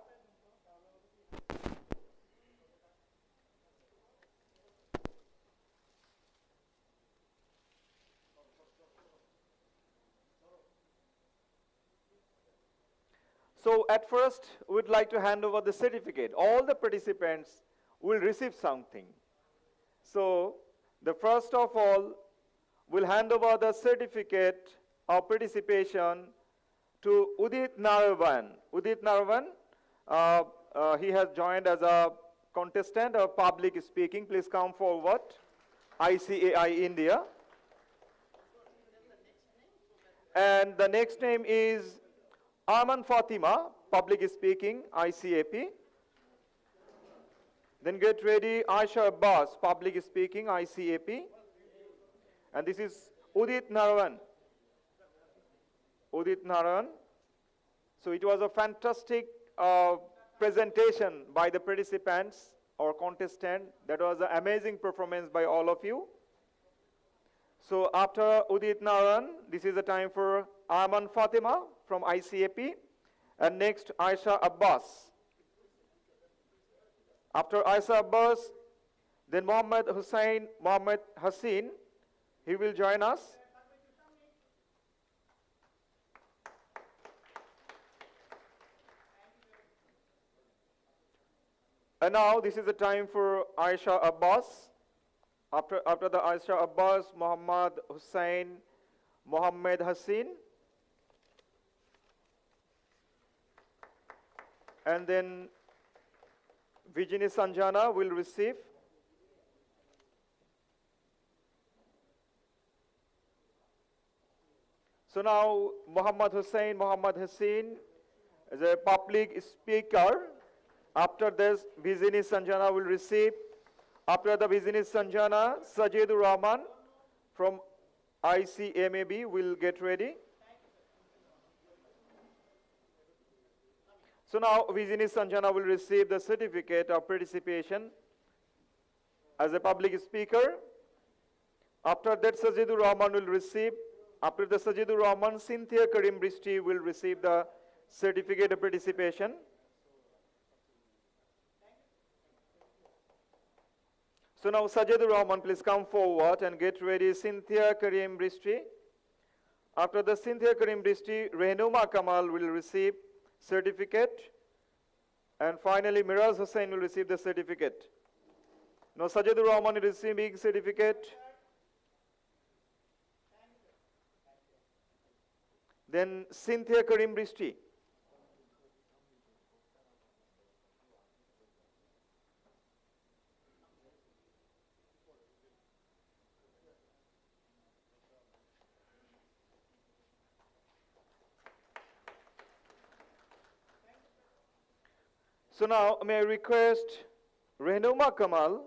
So at first, we'd like to hand over the certificate. All the participants will receive something. So the first of all, we'll hand over the certificate of participation to Udit Naravan. Udit Naravan, he has joined as a contestant of public speaking. Please come forward. ICAI India. And the next name is Aman Fatima, Public Speaking, ICAP. Then get ready, Aisha Abbas, Public Speaking, ICAP. And this is Udit Narayan. Udit Narayan. So it was a fantastic presentation by the participants or contestant. That was an amazing performance by all of you. So after Udit Narayan, this is the time for Aman Fatima from ICAP. And next, Aisha Abbas. After Aisha Abbas, then Mohammed Hassin, he will join us. And now this is the time for Aisha Abbas. After the Aisha Abbas, Mohammed Hassin. And then Vijini Sanjana will receive. So now Mohammed Hassin is a public speaker. After this, Vijini Sanjana will receive. After the Vijini Sanjana, Sajeedur Rahman from ICMAB will get ready. So now Vijini Sanjana will receive the certificate of participation as a public speaker. After that, Sajeedur Rahman will receive. After the Sajeedur Rahman, Cynthia Karim Bristi will receive the certificate of participation. So now Sajeedur Rahman, please come forward and get ready, Cynthia Karim Bristi. After the Cynthia Karim Bristi, Rehnuma Kamal will receive certificate. And finally, Miraz Hussain will receive the certificate. Now Sajeedur Rahman is receiving certificate. Then Cynthia Karim Bristi. So now may I request Rehnuma Kamal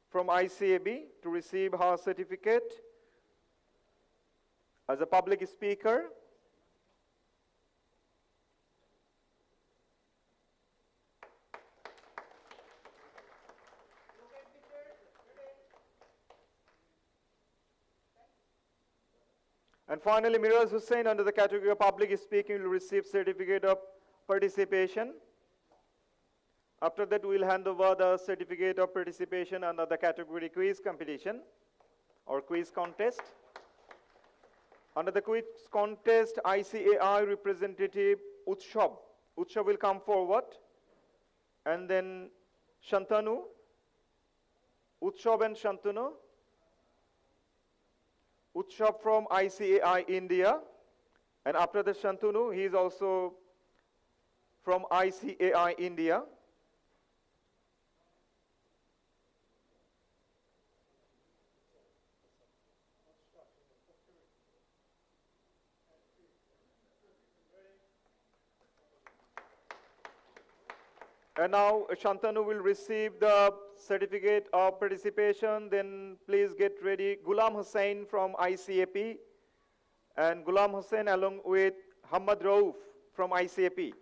from ICAB to receive her certificate as a public speaker. And finally, Miraz Hussain under the category of public speaking will receive certificate of participation. After that, we will hand over the certificate of participation under the category quiz competition or quiz contest. Under the quiz contest, ICAI representative Utshab will come forward. And then Shantanu, Utshab and Shantanu. Utshab from ICAI India. And after the Shantanu, he is also from ICAI India. And now Shantanu will receive the certificate of participation. Then please get ready. Ghulam Hussain from ICAP. And Ghulam Hussain along with Hamad Rauf from ICAP.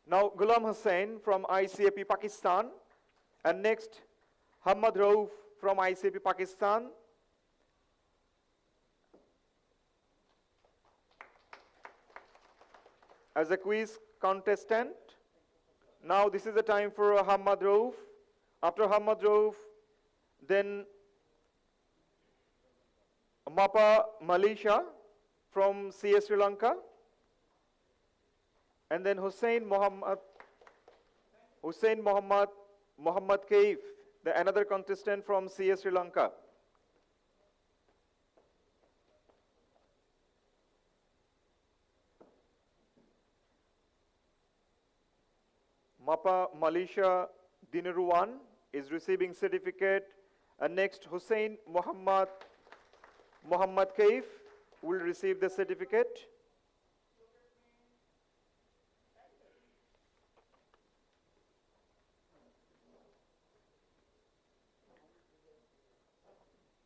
Now Ghulam Hussain from ICAP Pakistan. And next Hamad Rauf from ICAP Pakistan. As a quiz contestant. Now this is the time for Hamad Rauf. After Hamad Rauf, then Mapa Malisha from CS Sri Lanka. And then Hussain Muhammad Kaif, another contestant from CS Sri Lanka. Mapa Malaysia Dinaruwan is receiving certificate. And next, Hussein Muhammad Kaif will receive the certificate.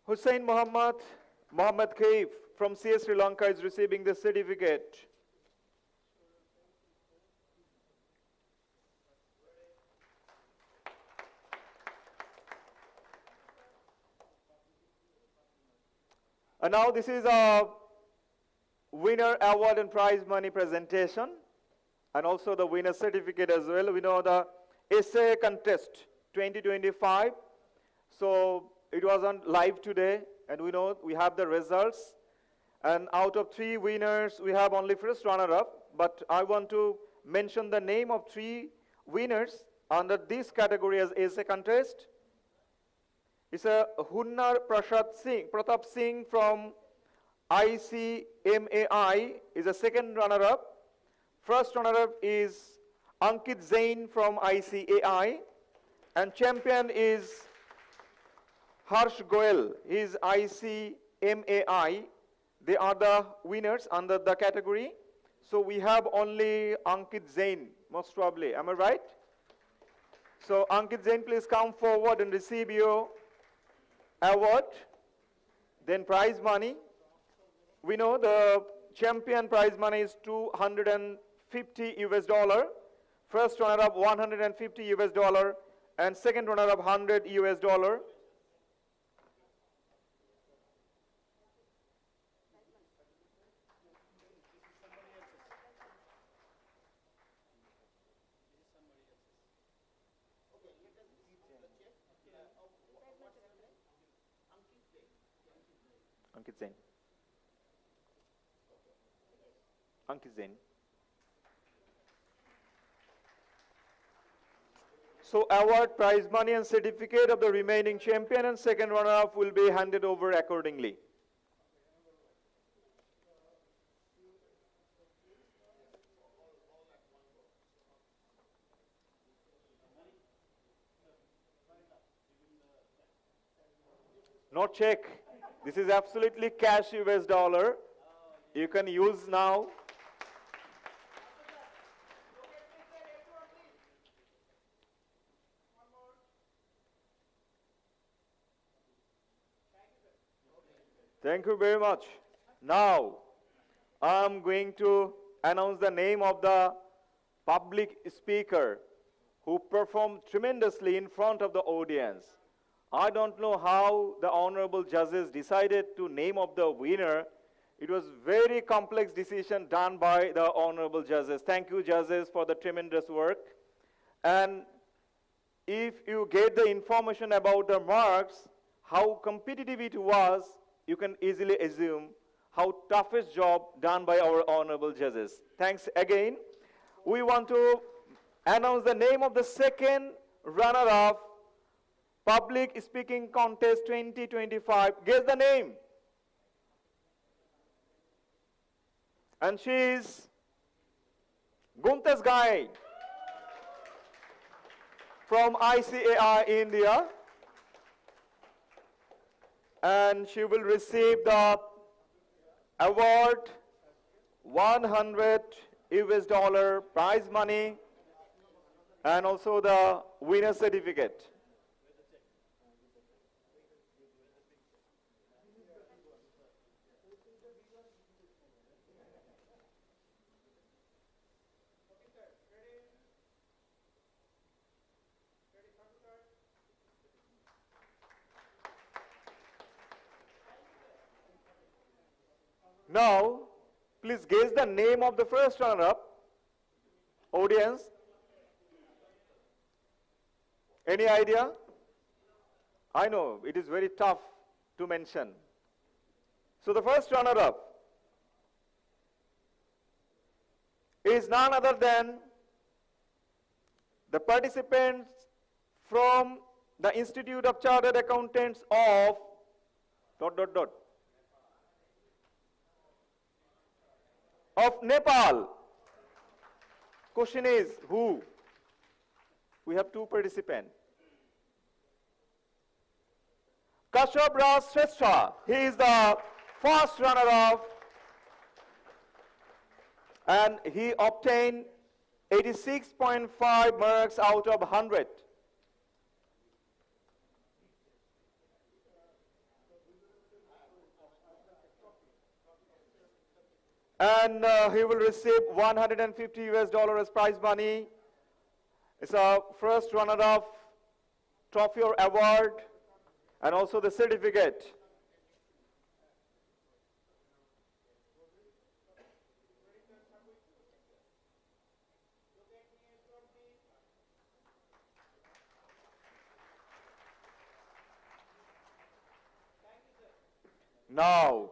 Hussein Muhammad Kaif from CS Sri Lanka is receiving the certificate. And now this is a winner award and prize money presentation, and also the winner certificate as well. We know the essay contest 2025. So it was on live today, and we know we have the results. And out of 3 winners, we have only first runner-up. But I want to mention the name of 3 winners under this category as essay contest. It's a Hunnar Pratap Singh from ICMAI is a second runner-up. First runner-up is Ankit Zain from ICAI, and champion is Harsh Goel, is ICMAI. They are the winners under the category. So we have only Ankit Zain, most probably. Am I right? So Ankit Zain, please come forward and receive your award. Then prize money. We know the champion prize money is $250 US. First runner-up $150 US, and second runner-up $100 US. Ankit Zain. Ankit Zain. So award, prize money and certificate of the remaining champion and second runner-up will be handed over accordingly. Not check. This is absolutely cash US dollar. You can use now. Thank you very much. Now, I'm going to announce the name of the public speaker who performed tremendously in front of the audience. I don't know how the honorable judges decided to name of the winner. It was very complex decision done by the honorable judges. Thank you, judges, for the tremendous work. And if you get the information about the marks, how competitive it was, you can easily assume how toughest job done by our honorable judges. Thanks again. We want to announce the name of the second runner-up Public Speaking Contest 2025. Guess the name. And she is Guntas Gai from ICAI India. And she will receive the award, $100 US prize money, and also the winner certificate. Now, please guess the name of the first runner-up. Audience, any idea? I know, it is very tough to mention. So the first runner-up is none other than the participants from the Institute of Chartered Accountants of ... of Nepal. Question is, who? We have two participants. Kashyap Raj Shrestha, he is the first runner-up, and he obtained 86.5 marks out of 100. And he will receive $150 as prize money. It's a first runner-up trophy or award, and also the certificate. Now,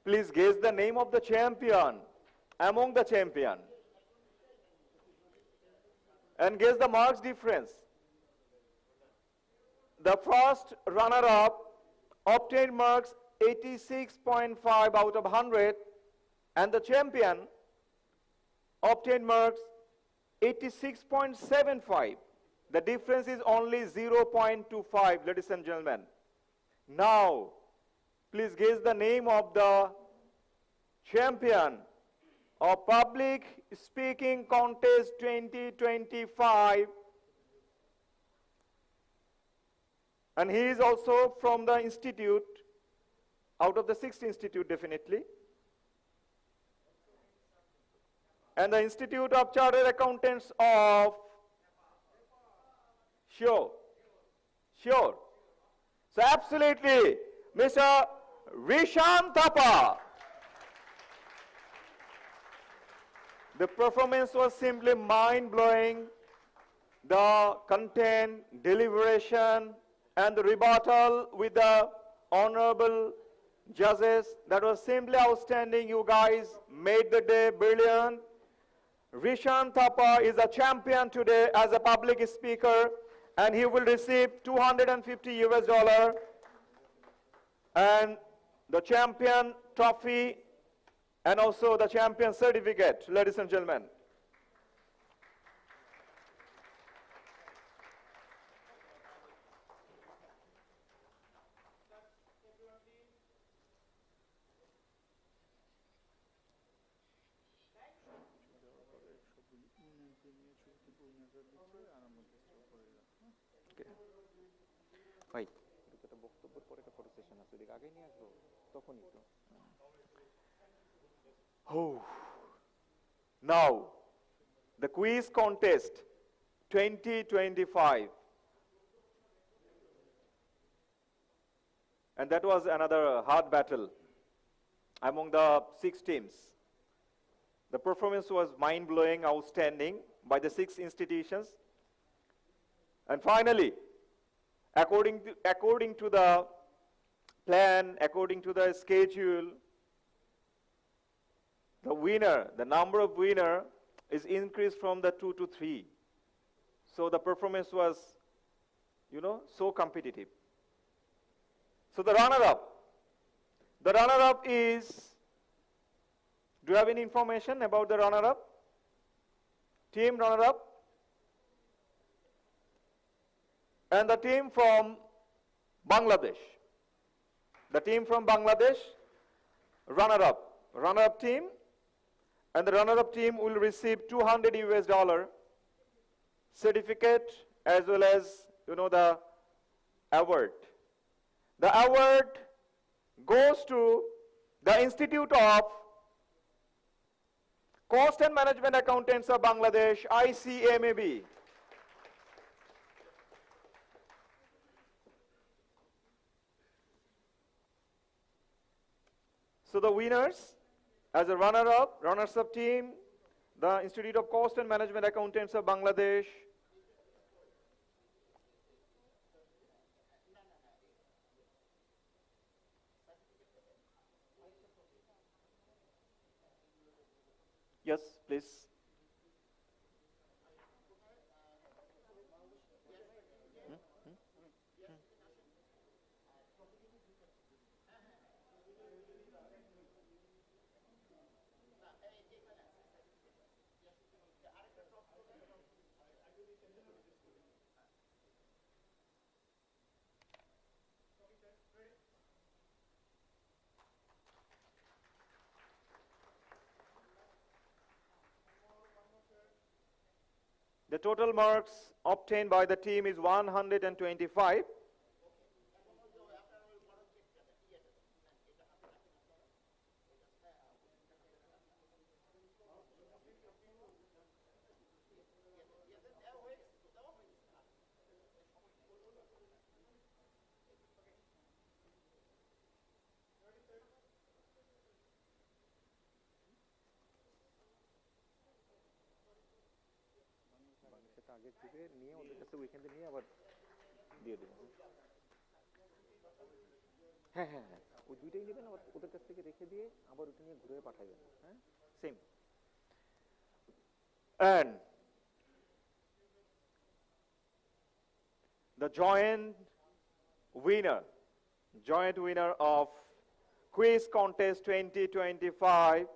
please guess the name of the champion among the champion. And guess the marks difference. The first runner-up obtained marks 86.5 out of 100, and the champion obtained marks 86.75. The difference is only 0.25, ladies and gentlemen. Now, please guess the name of the champion of Public Speaking Contest 2025. And he is also from the institute, out of the 6th institute definitely. And the Institute of Chartered Accountants of, sure. So absolutely, Mr. Rishan Thapa. The performance was simply mind-blowing. The content, deliberation, and the rebuttal with the honorable judges, that was simply outstanding. You guys made the day brilliant. Rishan Thapa is a champion today as a public speaker, and he will receive $250 and the champion trophy and also the champion certificate, ladies and gentlemen. ভাই একটা বক্তব্যের পরে একটা photo session আছে ওদিকে আগে নিয়ে আসবো তখনই তো Now the quiz contest 2025, and that was another hard battle among the 6 teams. The performance was mind-blowing, outstanding by the 6 institutions. And finally, according to the plan, according to the schedule, the winner, the number of winner is increased from the 2 to 3. So the performance was, so competitive. So the runner-up is, do you have any information about the runner-up? Team runner-up? And the team from Bangladesh. The team from Bangladesh, runner-up team, and the runner-up team will receive $200 certificate as well as, the award. The award goes to the Institute of Cost and Management Accountants of Bangladesh, ICMAB. So the winners, as a runners-up team, the Institute of Cost and Management Accountants of Bangladesh. Yes, please. The total marks obtained by the team is 125. আগে থেকে নিয়ে ওদের কাছে উইকেন্ডে নিয়ে আবার দিয়ে দেবো হ্যাঁ হ্যাঁ হ্যাঁ ওই দুইটাই নেবেন আবার ওদের কাছ থেকে রেখে দিয়ে আবার ওটা নিয়ে ঘুরে পাঠাবেন হ্যাঁ same and the joint winner of quiz contest 2025,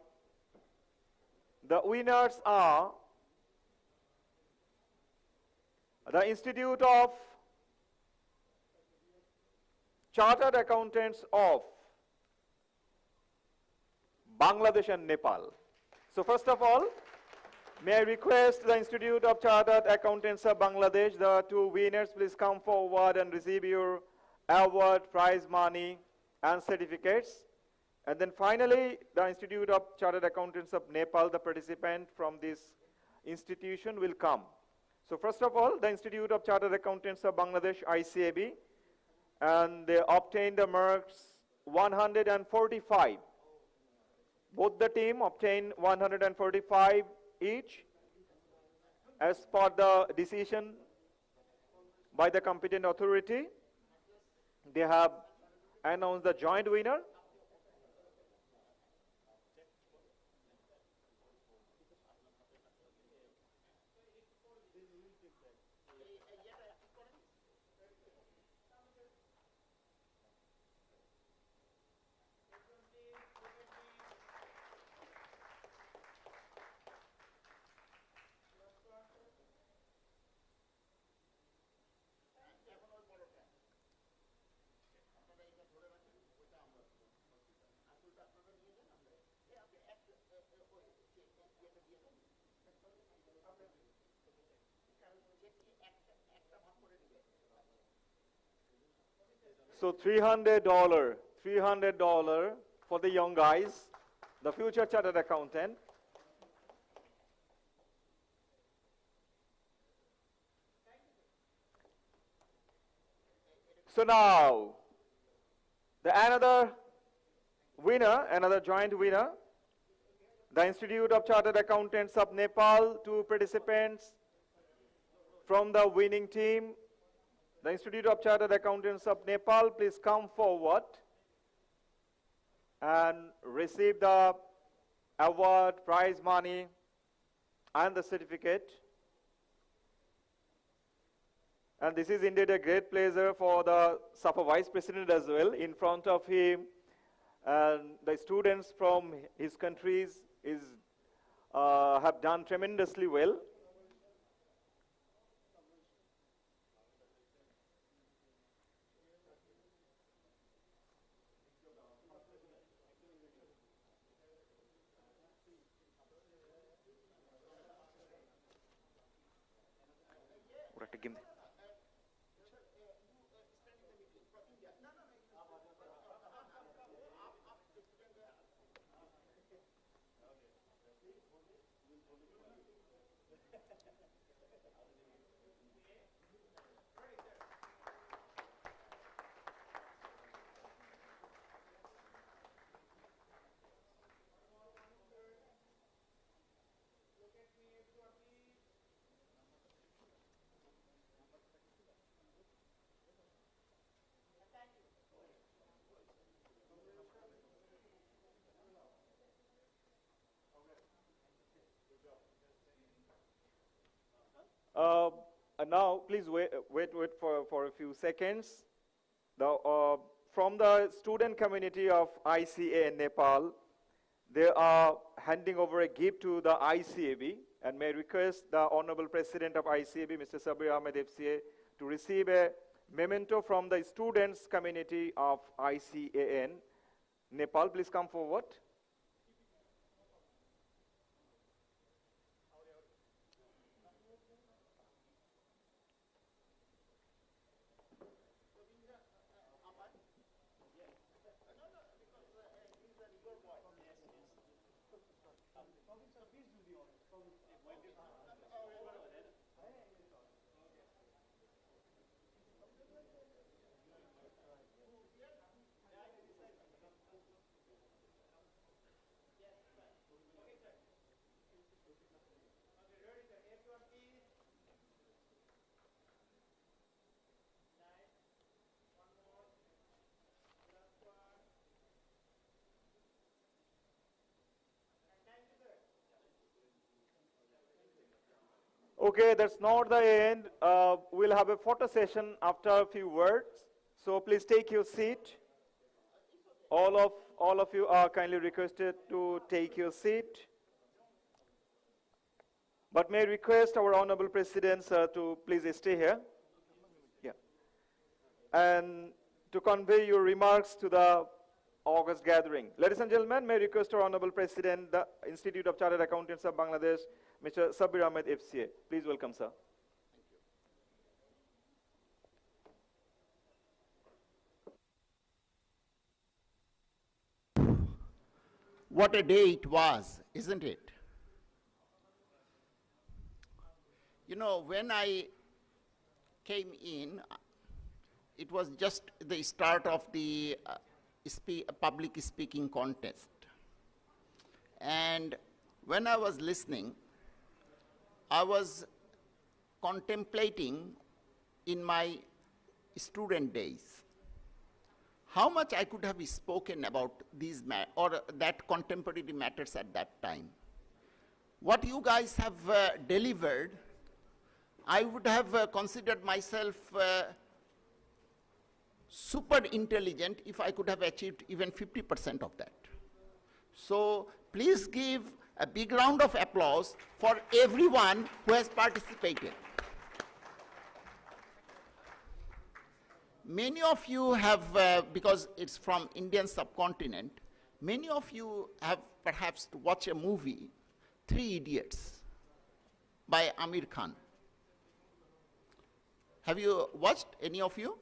the winners are the Institute of Chartered Accountants of Bangladesh and Nepal. So first of all, may I request the Institute of Chartered Accountants of Bangladesh, the two winners, please come forward and receive your award, prize money, and certificates. And then finally, the Institute of Chartered Accountants of Nepal, the participant from this institution, will come. So first of all, the Institute of Chartered Accountants of Bangladesh, ICAB, and they obtained the marks 145. Both the team obtained 145 each as per the decision by the competent authority. They have announced the joint winner. So $300 for the young guys, the future chartered accountant. So now, another winner, another joint winner, the Institute of Chartered Accountants of Nepal, two participants from the winning team. The Institute of Chartered Accountants of Nepal, please come forward and receive the award, prize money, and the certificate. And this is indeed a great pleasure for the SAFA Vice President as well. In front of him, and the students from his countries have done tremendously well. Now, please wait for a few seconds. From the student community of ICA in Nepal, they are handing over a gift to the ICAB, and may I request the Honorable President of ICAB, Mr. Sabir Ahmed FCA, to receive a memento from the students community of ICAN Nepal. Please come forward. Okay, that's not the end. We'll have a photo session after a few words. So please take your seat. All of you are kindly requested to take your seat. But may I request our Honorable President, sir, to please stay here. Yeah. And to convey your remarks to the August gathering. Ladies and gentlemen, may I request our Honorable President, the Institute of Chartered Accountants of Bangladesh, Mr. Sabir Ahmed, FCA. Please welcome, sir.
What a day it was, isn't it? You know, when I came in, it was just the start of the public speaking contest. And when I was listening, I was contemplating in my student days how much I could have spoken about these or that contemporary matters at that time. What you guys have delivered, I would have considered myself super intelligent if I could have achieved even 50% of that. So please give a big round of applause for everyone who has participated. Many of you have, because it's from Indian subcontinent, many of you have perhaps watched a movie, 3 Idiots, by Amir Khan. Have you watched, any of you?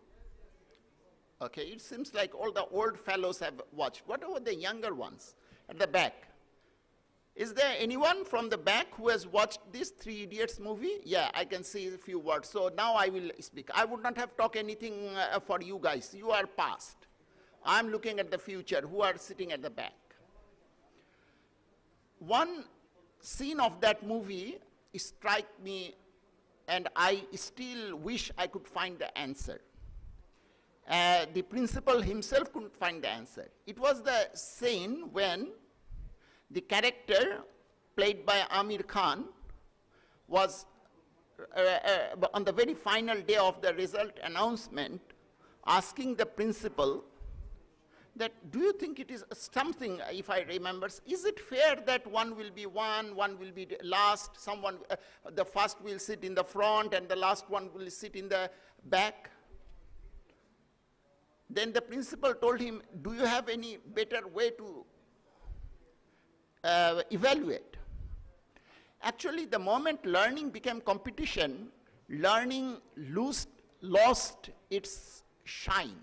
Okay, it seems like all the old fellows have watched. What about the younger ones at the back? Is there anyone from the back who has watched this 3 Idiots movie? Yeah, I can see a few words. So now I will speak. I would not have talked anything for you guys. You are past. I'm looking at the future, who are sitting at the back. One scene of that movie struck me, and I still wish I could find the answer. The principal himself couldn't find the answer. It was the scene when the character played by Amir Khan was on the very final day of the result announcement asking the principal that, do you think it is something, if I remember, is it fair that one will be one will be last, someone, the first will sit in the front and the last one will sit in the back? Then the principal told him, do you have any better way to evaluate? Actually, the moment learning became competition, learning lost its shine.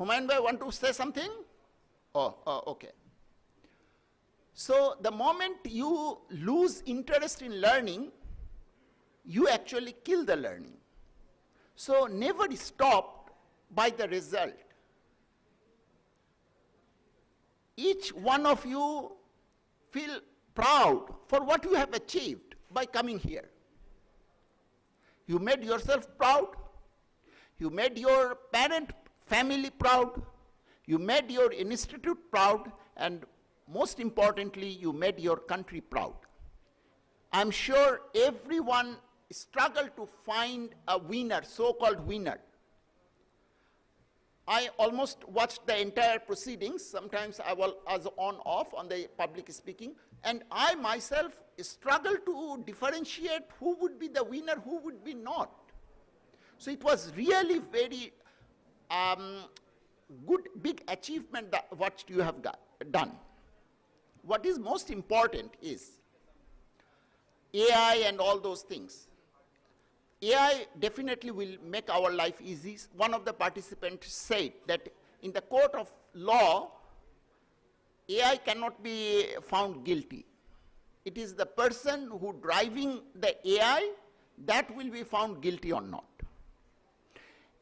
Humayun bhai, want to say something? Oh, okay. So the moment you lose interest in learning, you actually kill the learning. So never stop by the result. Each one of you feel proud for what you have achieved by coming here. You made yourself proud. You made your parent family proud. You made your institute proud. And most importantly, you made your country proud. I'm sure everyone struggled to find a winner, so-called winner. I almost watched the entire proceedings. Sometimes I was on-off on the public speaking. And I myself struggled to differentiate who would be the winner, who would be not. So it was really very good, big achievement that what you have done. What is most important is AI and all those things. AI definitely will make our life easy. One of the participants said that in the court of law, AI cannot be found guilty. It is the person who driving the AI that will be found guilty or not.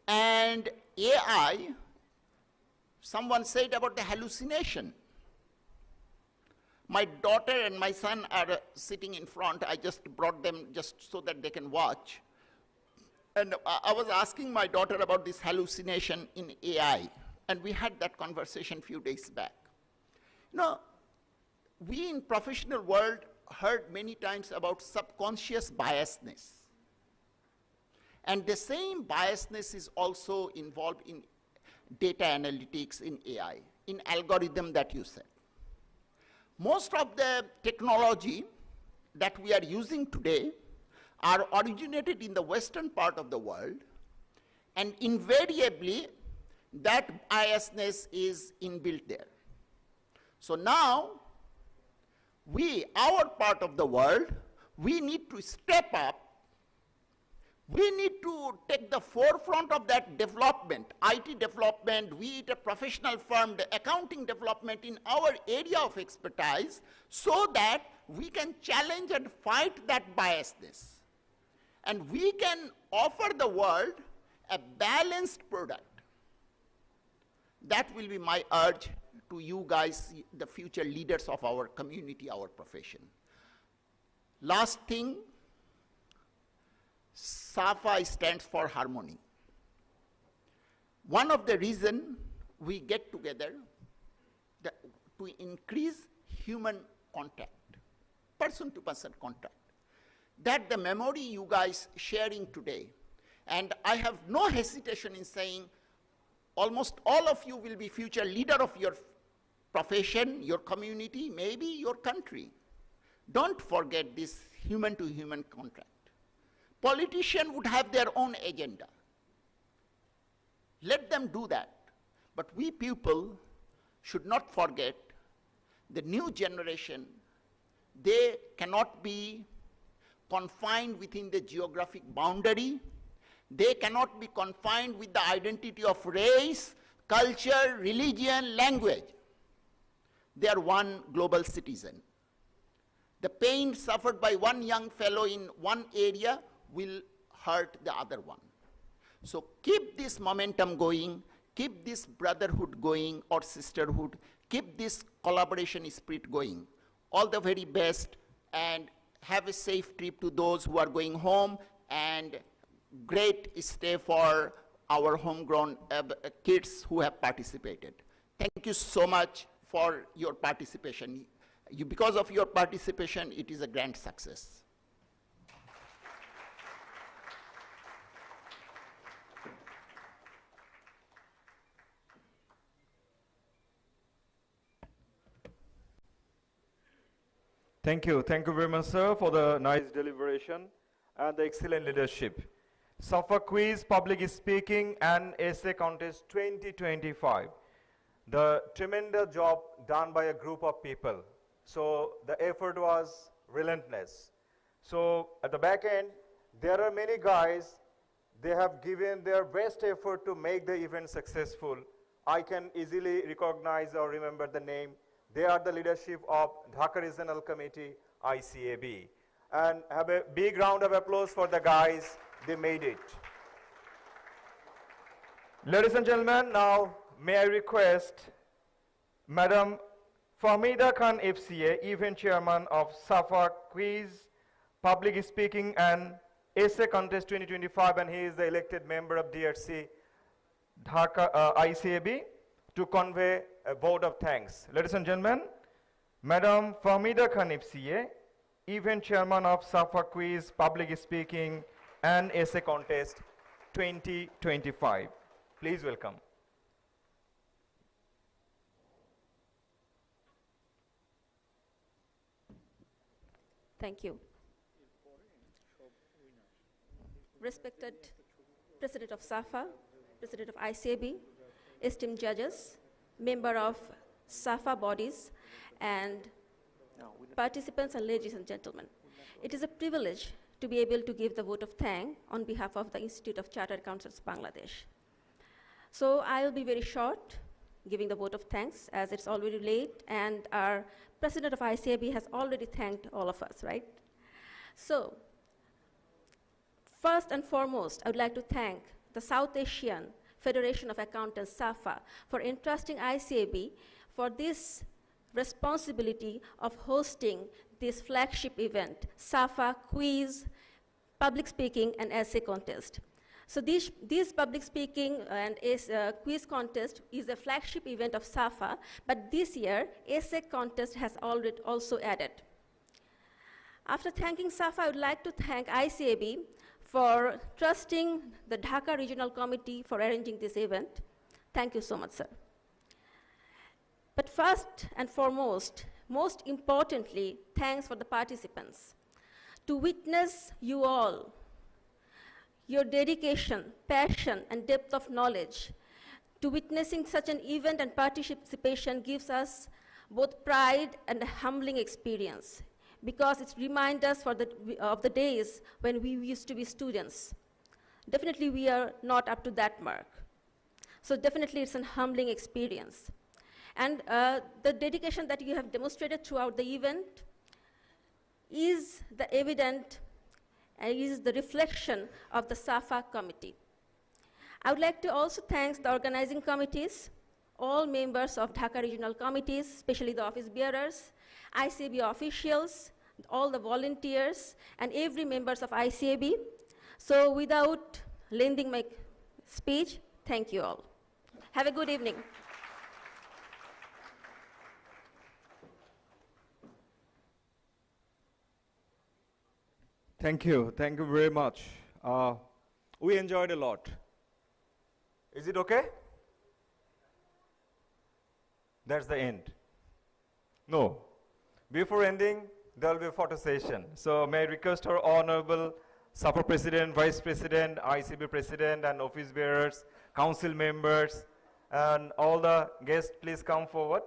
And AI, someone said about the hallucination. My daughter and my son are sitting in front. I just brought them just so that they can watch. And I was asking my daughter about this hallucination in AI, and we had that conversation a few days back. You know, we in professional world heard many times about subconscious biasness. And the same biasness is also involved in data analytics, in AI, in algorithm that you said. Most of the technology that we are using today are originated in the western part of the world, and invariably that biasness is inbuilt there. So now, our part of the world, we need to step up. We need to take the forefront of that development, IT development, be it a professional firm, the accounting development in our area of expertise, so that we can challenge and fight that biasness. And we can offer the world a balanced product. That will be my urge to you guys, the future leaders of our community, our profession. Last thing, SAFA stands for harmony. One of the reasons we get together to increase human contact, person-to-person contact. That the memory you guys sharing today, and I have no hesitation in saying almost all of you will be future leader of your profession, your community, maybe your country. Don't forget this human-to-human contact. Politicians would have their own agenda. Let them do that. But we people should not forget the new generation. They cannot be confined within the geographic boundary. They cannot be confined with the identity of race, culture, religion, language. They are one global citizen. The pain suffered by one young fellow in one area will hurt the other one. So keep this momentum going, keep this brotherhood going or sisterhood, keep this collaboration spirit going. All the very best, and have a safe trip to those who are going home, and great stay for our homegrown kids who have participated. Thank you so much for your participation. Because of your participation, it is a grand success.
Thank you very much, sir, for the nice deliberation and the excellent leadership. SAFA Quiz, Public Speaking and Essay Contest 2025. The tremendous job done by a group of people. So the effort was relentless. So at the back end, there are many guys, they have given their best effort to make the event successful. I can easily recognize or remember the name. They are the leadership of Dhaka Regional Committee, ICAB. And have a big round of applause for the guys, they made it. Ladies and gentlemen, now may I request Madam Fahmida Khan FCA, Event Chairman of SAFA Quiz, Public Speaking and Essay Contest 2025, and he is the elected member of DRC Dhaka ICAB, to convey a vote of thanks. Ladies and gentlemen, Madam Fahmida Khan FCA, Event Chairman of SAFA Quiz, Public Speaking and Essay Contest 2025. Please welcome.
Thank you. Respected President of SAFA, President of ICAB, esteemed judges, member of SAFA bodies, and participants and ladies and gentlemen. It is a privilege to be able to give the vote of thanks on behalf of the Institute of Chartered Accountants Bangladesh. So I'll be very short giving the vote of thanks, as it's already late, and our president of ICAB has already thanked all of us, right? So, first and foremost, I would like to thank the South Asian Federation of Accountants, SAFA, for entrusting ICAB for this responsibility of hosting this flagship event, SAFA Quiz, Public Speaking and Essay Contest. So this public speaking and quiz contest is a flagship event of SAFA, but this year, essay contest has already also added. After thanking SAFA, I would like to thank ICAB for trusting the Dhaka Regional Committee for arranging this event. Thank you so much, sir. But first and foremost, most importantly, thanks for the participants. To witness you all, your dedication, passion, and depth of knowledge, to witnessing such an event and participation gives us both pride and a humbling experience, because it reminds us of the days when we used to be students. Definitely we are not up to that mark. So definitely it's a humbling experience. And the dedication that you have demonstrated throughout the event is the evident and is the reflection of the SAFA committee. I would like to also thank the organizing committees, all members of Dhaka regional committees, especially the office bearers, ICAB officials, all the volunteers, and every members of ICAB. So without lending my speech, thank you all. Have a good evening.
Thank you very much. We enjoyed a lot. Is it okay? That's the end. No. Before ending, there will be a photo session. So may I request our Honorable SAFA President, Vice President, ICB President, and office bearers, council members, and all the guests, please come forward.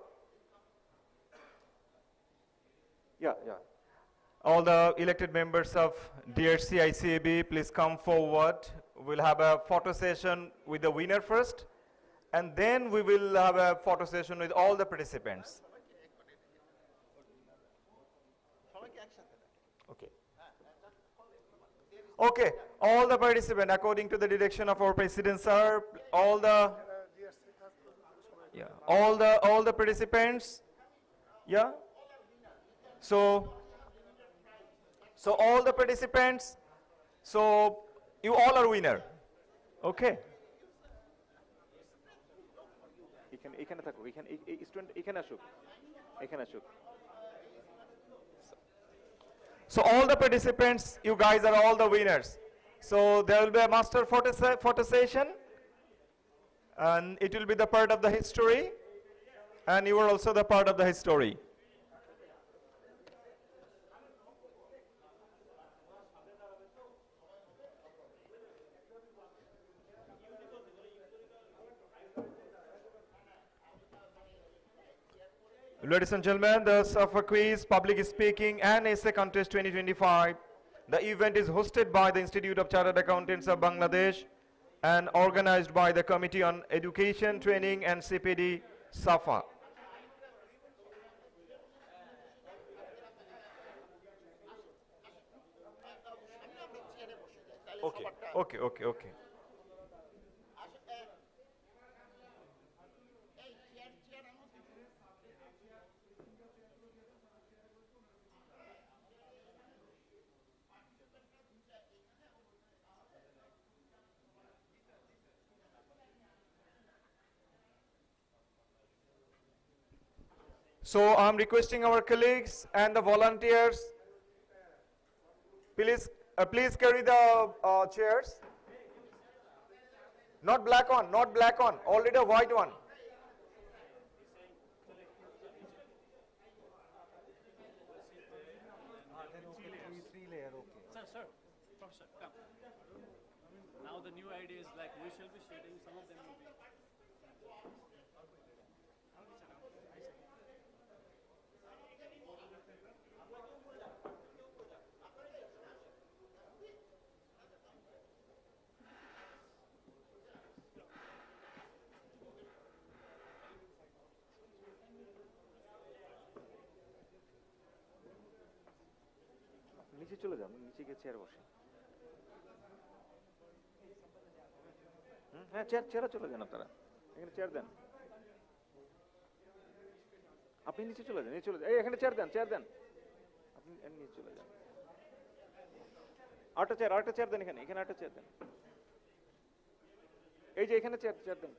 Yeah. All the elected members of DRC ICAB, please come forward. We'll have a photo session with the winner first, and then we will have a photo session with all the participants. Okay, all the participants, according to the direction of our president, sir, all the participants, yeah. So all the participants, so you all are winner, okay? So all the participants, you guys are all the winners. So there will be a master photo session, and it will be the part of the history, and you are also the part of the history. Ladies and gentlemen, the SAFA Quiz, Public Speaking and Essay Contest 2025. The event is hosted by the Institute of Chartered Accountants of Bangladesh and organized by the Committee on Education, Training and CPD, SAFA. Okay. So I'm requesting our colleagues and the volunteers, please carry the chairs. Not black on, already a white one.
Sir, Professor, come. Now the new idea is like we shall be shading, some of them will be.
চলে যান, নিচে গিয়ে chair বসে। হ্যাঁ, চেয়ারে চলে যান আপনারা, এখানে চেয়ার দেন। আপনি নিচে চলে যান, নিচে চলে যান, এই এখানে চেয়ার দেন, আপনি নিচে চলে যান। আরেকটা চেয়ার দেন, এখানে আরেকটা চেয়ার দেন, এই যে এখানে চেয়ার দেন।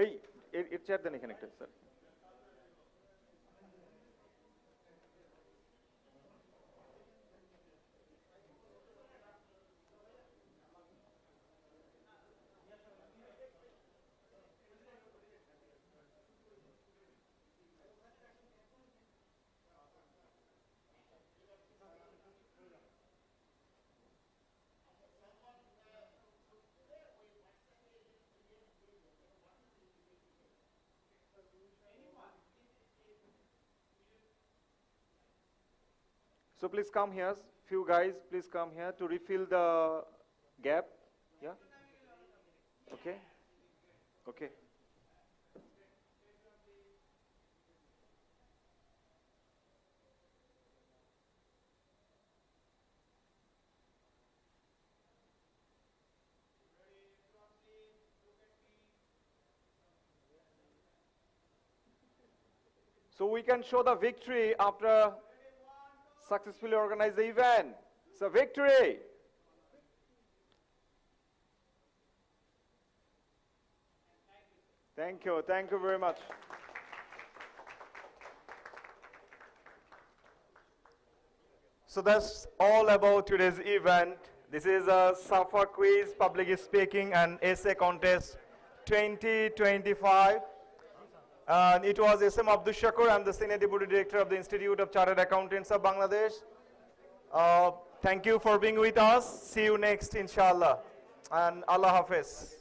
এই এর চেয়ার দেন এখানে একটা, sir. So please come here, few guys, please come here to refill the gap. Yeah? Okay? Okay. So we can show the victory after successfully organize the event. It's a victory. Thank you very much. So that's all about today's event. This is a SAFA quiz, public speaking and essay contest 2025. And it was SM Abdul Shakur. I'm the Senior Deputy Director of the Institute of Chartered Accountants of Bangladesh. Thank you for being with us. See you next, inshallah. And Allah Hafiz.